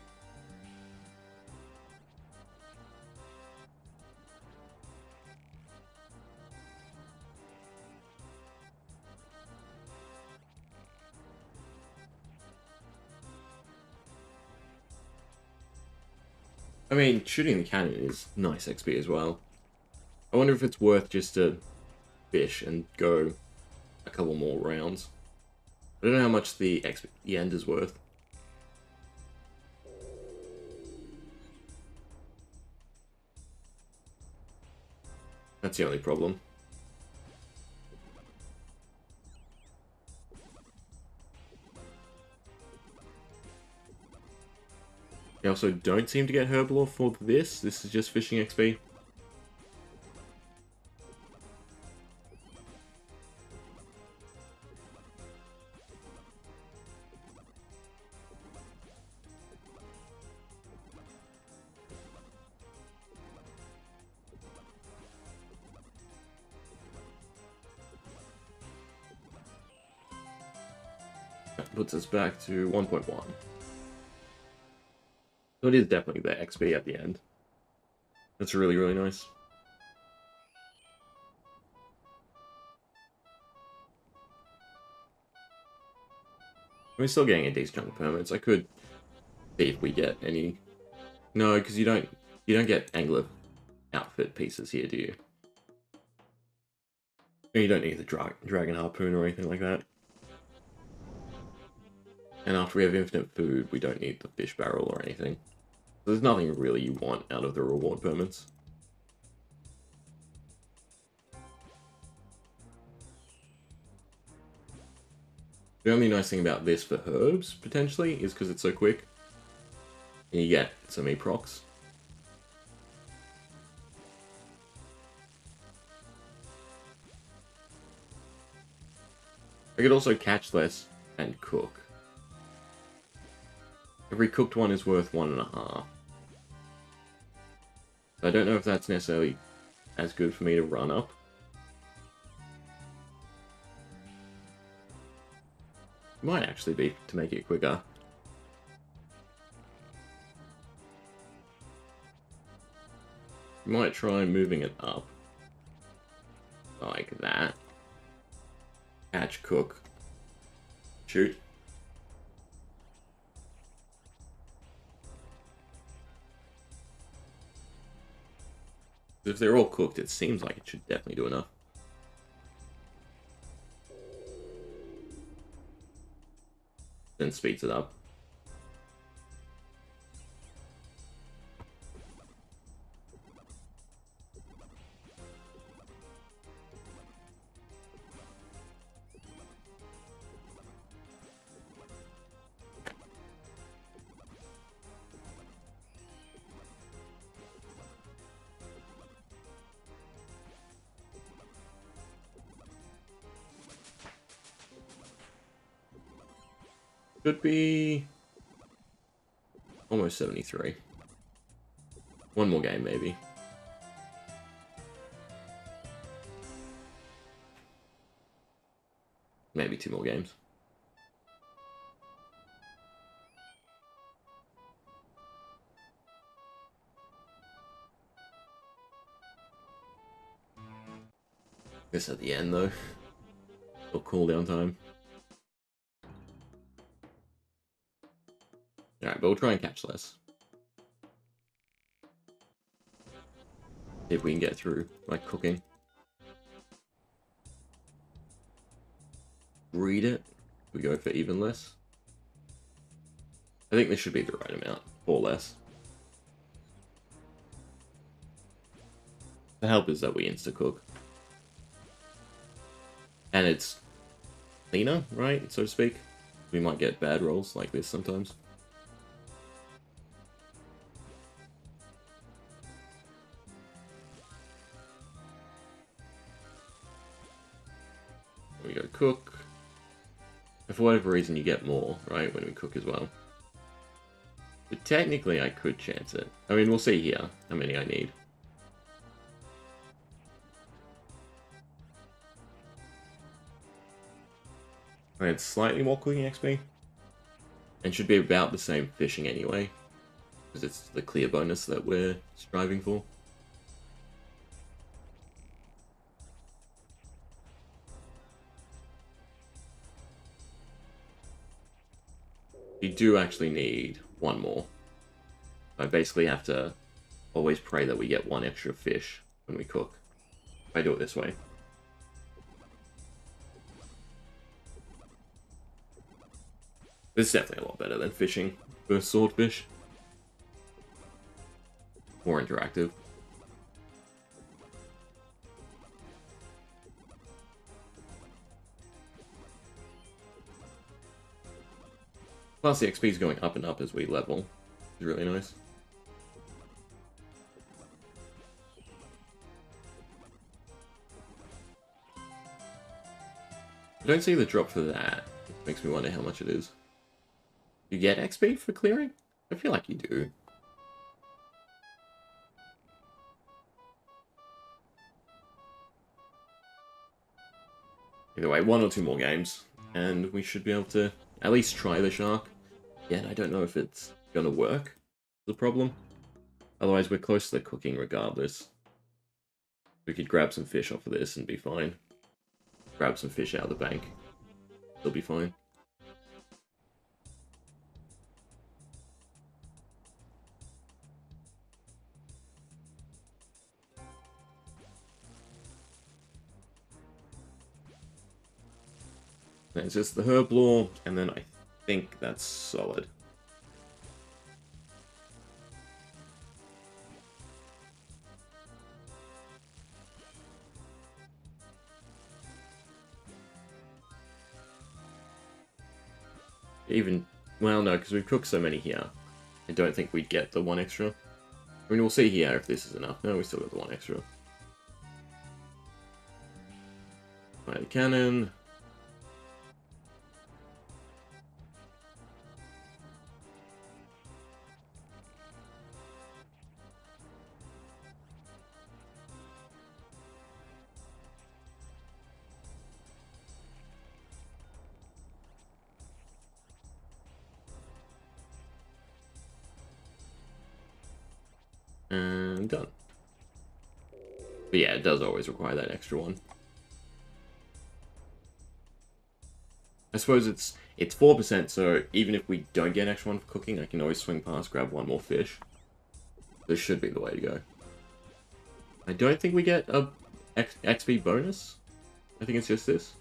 I mean, shooting the cannon is nice XP as well. I wonder if it's worth just to fish and go a couple more rounds. I don't know how much the end is worth. That's the only problem. I also don't seem to get herbal for this. This is just fishing XP. That puts us back to 1.1. So it is definitely the XP at the end. That's really, really nice. We're still getting a decent chunk of permits. I could see if we get any. No, because you don't get angler outfit pieces here, do you? You don't need the dragon harpoon or anything like that. And after we have infinite food, we don't need the fish barrel or anything. So there's nothing really you want out of the reward permits. The only nice thing about this for herbs, potentially, is because it's so quick. And you get so many procs. I could also catch less and cook. Every cooked one is worth 1.5. I don't know if that's necessarily as good for me to run up. Might actually be to make it quicker. Might try moving it up. Like that. Catch, cook, shoot. If they're all cooked, it seems like it should definitely do enough. Then speeds it up. Should be almost 73. One more game, maybe. Maybe 2 more games. This at the end, though. Or cooldown time. Alright, but we'll try and catch less. See if we can get through, like, cooking. read it. We go for even less. I think this should be the right amount, or less. The help is that we insta-cook. And it's cleaner, right, so to speak. We might get bad rolls like this sometimes. We go cook. And for whatever reason, you get more, right, when we cook as well. But technically, I could chance it. I mean, we'll see here how many I need. I had slightly more cooking XP. And should be about the same fishing anyway. Because it's the clear bonus that we're striving for. You do actually need one more. I basically have to always pray that we get one extra fish when we cook. If I do it this way. This is definitely a lot better than fishing for swordfish. More interactive. Plus the XP is going up and up as we level. It's really nice. I don't see the drop for that. It makes me wonder how much it is. You get XP for clearing? I feel like you do. Either way, one or two more games, and we should be able to at least try the shark. Yet I don't know if it's gonna work. The problem. Otherwise, we're close to the cooking regardless. We could grab some fish off of this and be fine. Grab some fish out of the bank. They'll be fine. And it's just the herb lore, and then I think that's solid. Even, well, no, because we've cooked so many here. I don't think we'd get the one extra. I mean, we'll see here if this is enough. No, we still got the one extra. Fire the cannon. And done. But yeah, it does always require that extra one. I suppose it's 4%, so even if we don't get an extra one for cooking, I can always swing past, grab one more fish. This should be the way to go. I don't think we get a XP bonus. I think it's just this.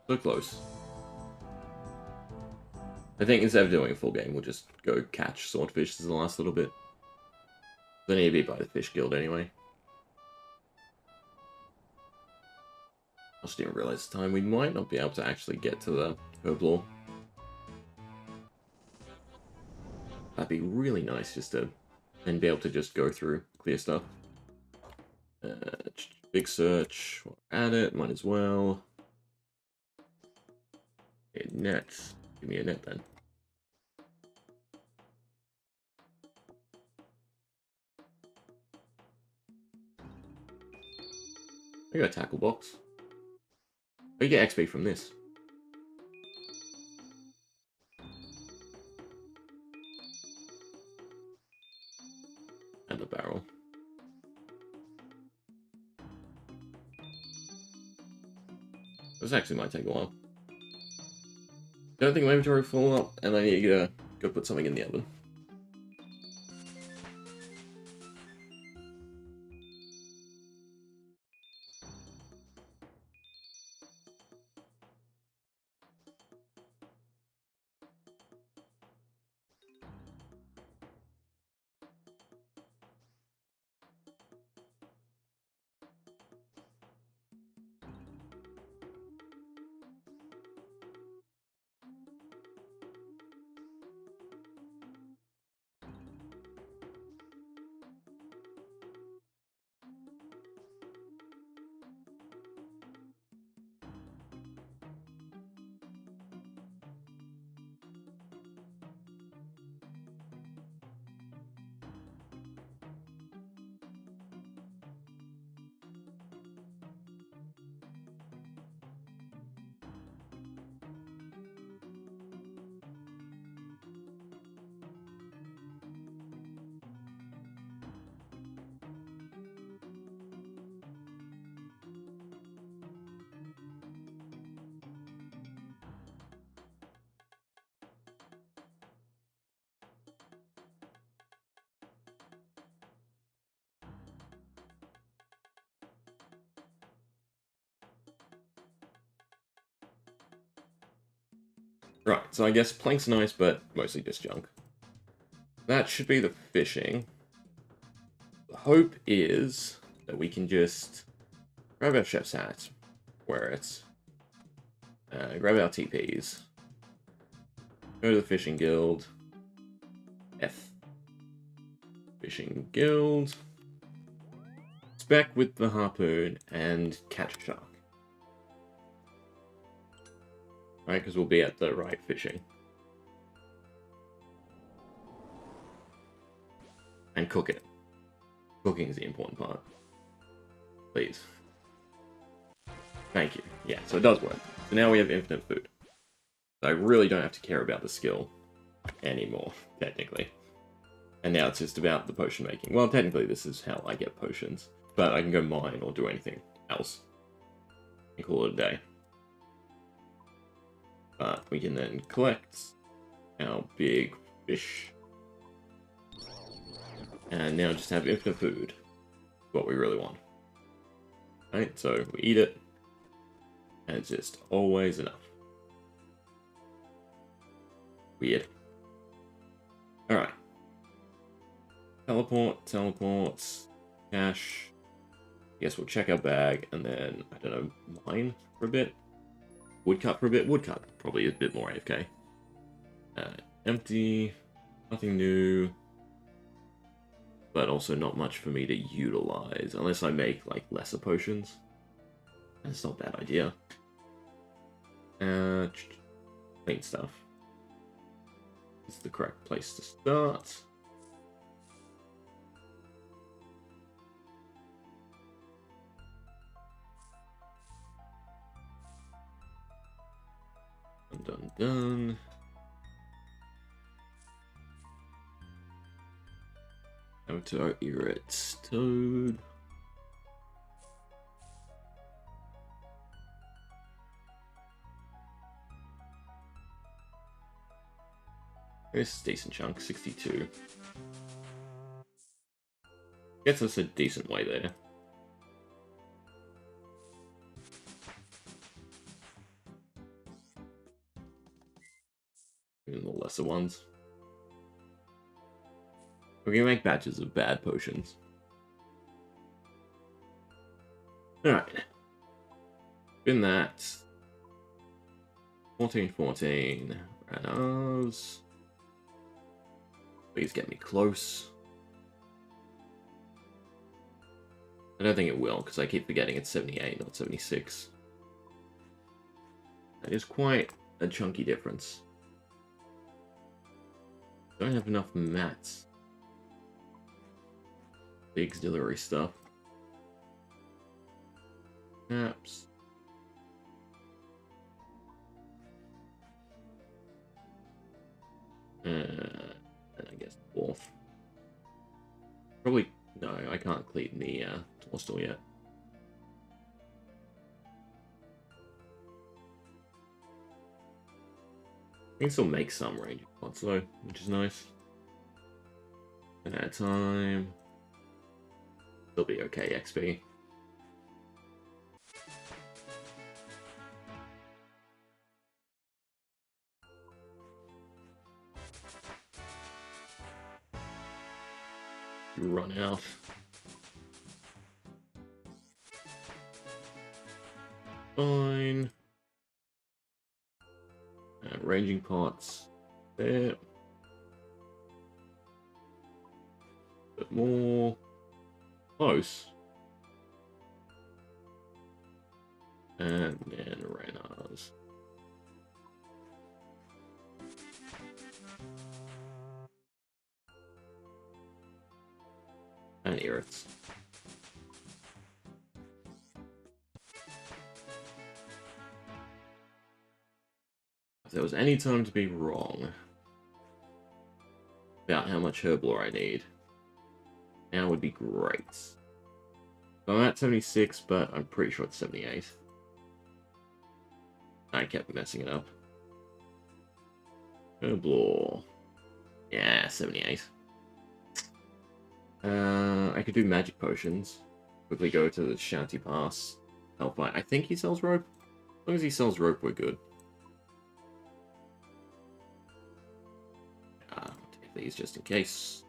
So close. I think instead of doing a full game, we'll just go catch swordfish as the last little bit. They need to be by the Fish Guild anyway. I just didn't realize the time. We might not be able to actually get to the herb lore. That'd be really nice just to and be able to just go through clear stuff. Big search. We'll add it. Might as well. Okay, nets. Give me a net then. I got a tackle box. Oh, you get XP from this. And the barrel. this actually might take a while. Don't think my inventory will fill up, and I need to go put something in the oven. Right, so I guess plank's nice, but mostly just junk. That should be the fishing. The hope is that we can just grab our chef's hat, wear it, grab our TPs, go to the fishing guild, F. Fishing guild, spec with the harpoon, and catch a shark. Right, because we'll be at the right fishing. And cook it. Cooking is the important part. Please. Thank you. Yeah, so it does work. So now we have infinite food. So I really don't have to care about the skill anymore, technically. And now it's just about the potion making. Well, technically this is how I get potions. But I can go mine or do anything else. And call it a day. But we can then collect our big fish. And now just have infinite food. What we really want. Right, so we eat it. And it's just always enough. Weird. Alright. Teleport, cash. Guess we'll check our bag, and then, I don't know, mine for a bit. Woodcut for a bit. Woodcut probably is a bit more AFK. Empty. Nothing new. But also not much for me to utilize, unless I make, like, lesser potions. That's not a bad idea. Clean stuff. This is the correct place to start. Done. Avatar Eret's Toad. This is a decent chunk, 62. Gets us a decent way there. Even the lesser ones. We can make batches of bad potions. Alright. Been that. 14. Ranos. Please get me close. I don't think it will, because I keep forgetting it's 78, not 76. That is quite a chunky difference. Don't have enough mats. The auxiliary stuff. Maps. And I guess dwarf. Probably no, I can't clean the Torstal yet. can still make some ranging pots though, which is nice. And at a time, it'll be okay XP. You run out. Fine. And ranging pots there. Bit more close. And then Renas. And Iriths. If there was any time to be wrong about how much herb lore I need, now would be great. So I'm at 76, but I'm pretty sure it's 78. I kept messing it up. Herb lore. Yeah, 78. I could do magic potions. Quickly go to the Shanty Pass. Help fight. I think he sells rope. As long as he sells rope, we're good. Take these just in case.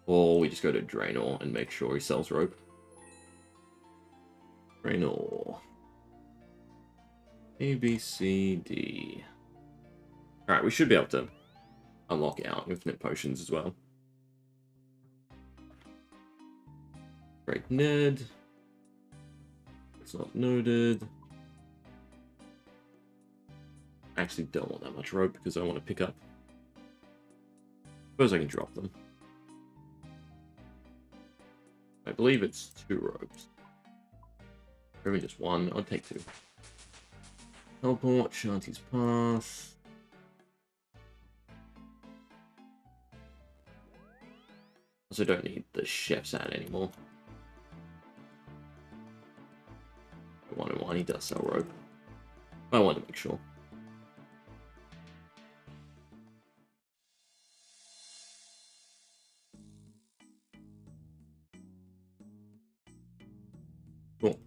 Or we just go to Draenor and make sure he sells rope. Draenor. A, B, C, D. Alright, we should be able to unlock our infinite potions as well. Great Ned. It's not noted. I actually don't want that much rope because I want to pick up. Suppose I can drop them. I believe it's 2 ropes. Maybe just 1. I'll take 2. Teleport, Shanty's Pass. Also don't need the chef's hat anymore. 1 and 1, he does sell rope. I want to make sure. Cool.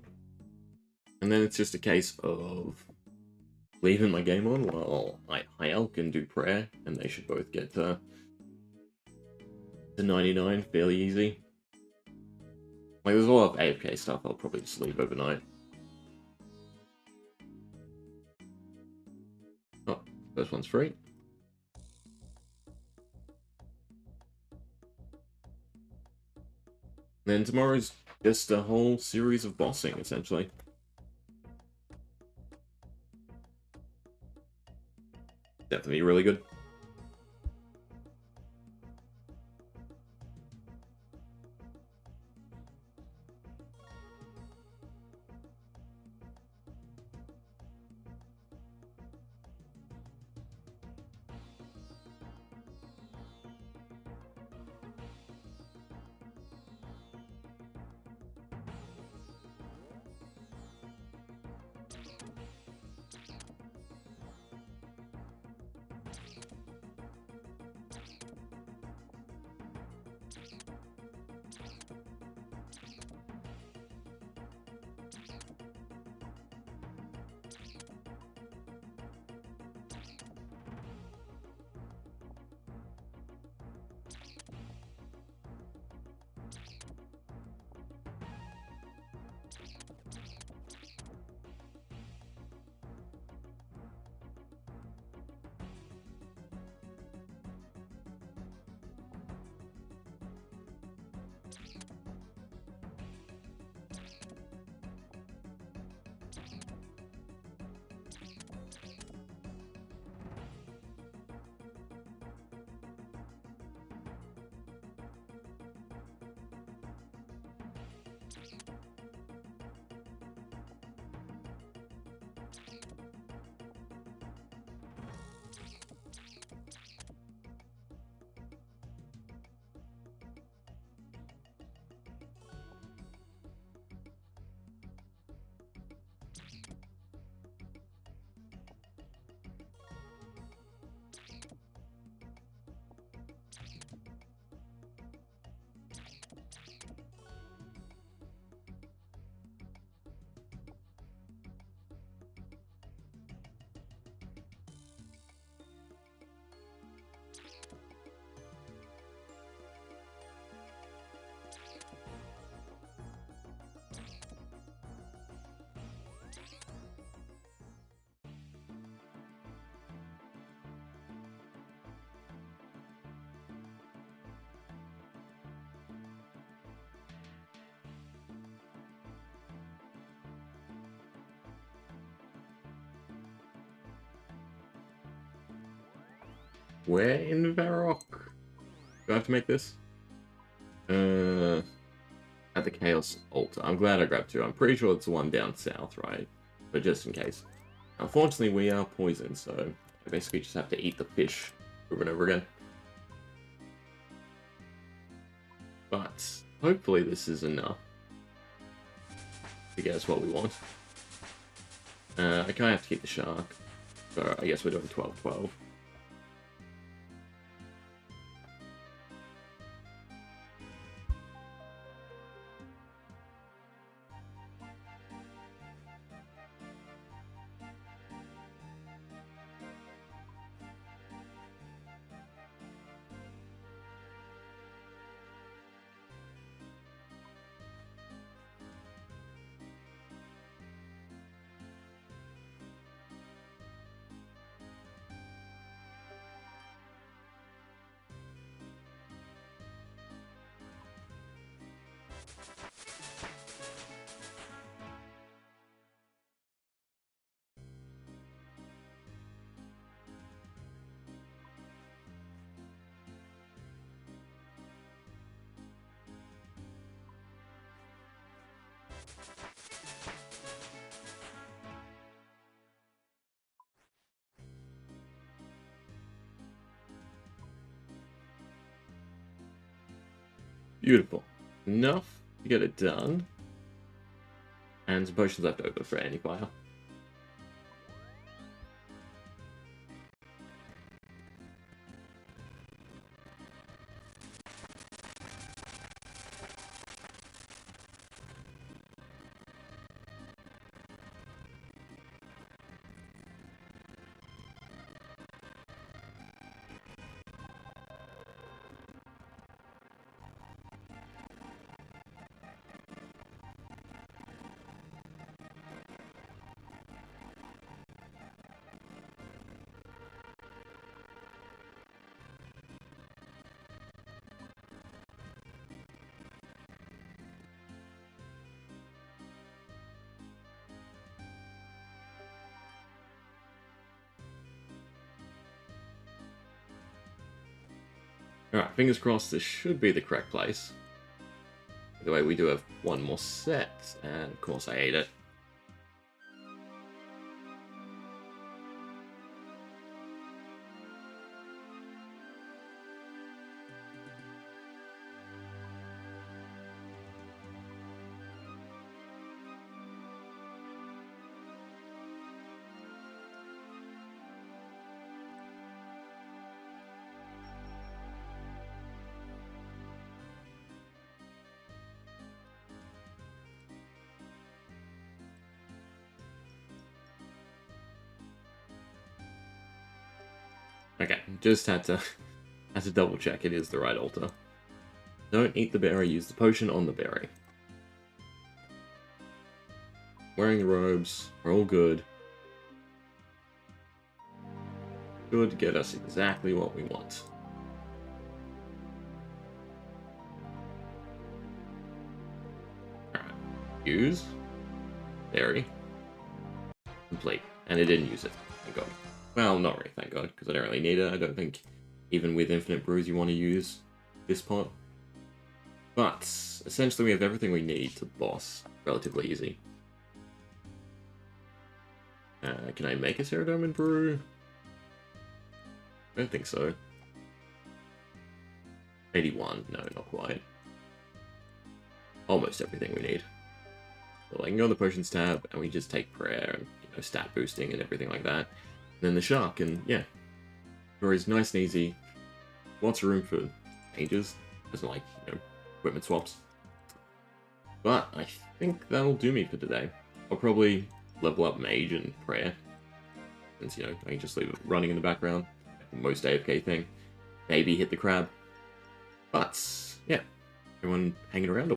And then it's just a case of leaving my game on while High Elk and do prayer, and they should both get to 99 fairly easy. Like, there's a lot of AFK stuff I'll probably just leave overnight. Oh, first one's free. Then tomorrow's just a whole series of bossing, essentially. Definitely really good. Where in Varrock do I have to make this? At the Chaos Altar. I'm glad I grabbed two. I'm pretty sure it's the one down south, right? But just in case. Unfortunately, we are poisoned, so I basically just have to eat the fish over and over again. But hopefully this is enough to get us what we want. I kind of have to keep the shark, so I guess we're doing 12-12. Beautiful. Enough to get it done. And some potions left over for any fire. Alright, fingers crossed this should be the correct place. By the way, we do have one more set, and of course I ate it. Okay, just had to double check it is the right altar. Don't eat the berry, use the potion on the berry. Wearing the robes, we're all good. Should get us exactly what we want. Alright, use, berry, complete, and it didn't use it, thank god. Well, not really, thank god, because I don't really need it. I don't think even with infinite brews you want to use this pot. But essentially we have everything we need to boss. Relatively easy. Can I make a Ceradomin brew? I don't think so. 81, no, not quite. Almost everything we need. So I can go on the potions tab and we just take prayer and stat boosting and everything like that. And then the shark, and yeah, is nice and easy. Lots of room for changes, doesn't like equipment swaps. But I think that'll do me for today. I'll probably level up mage and prayer, since I can just leave it running in the background, the most AFK thing. Maybe hit the crab. But yeah, everyone hanging around.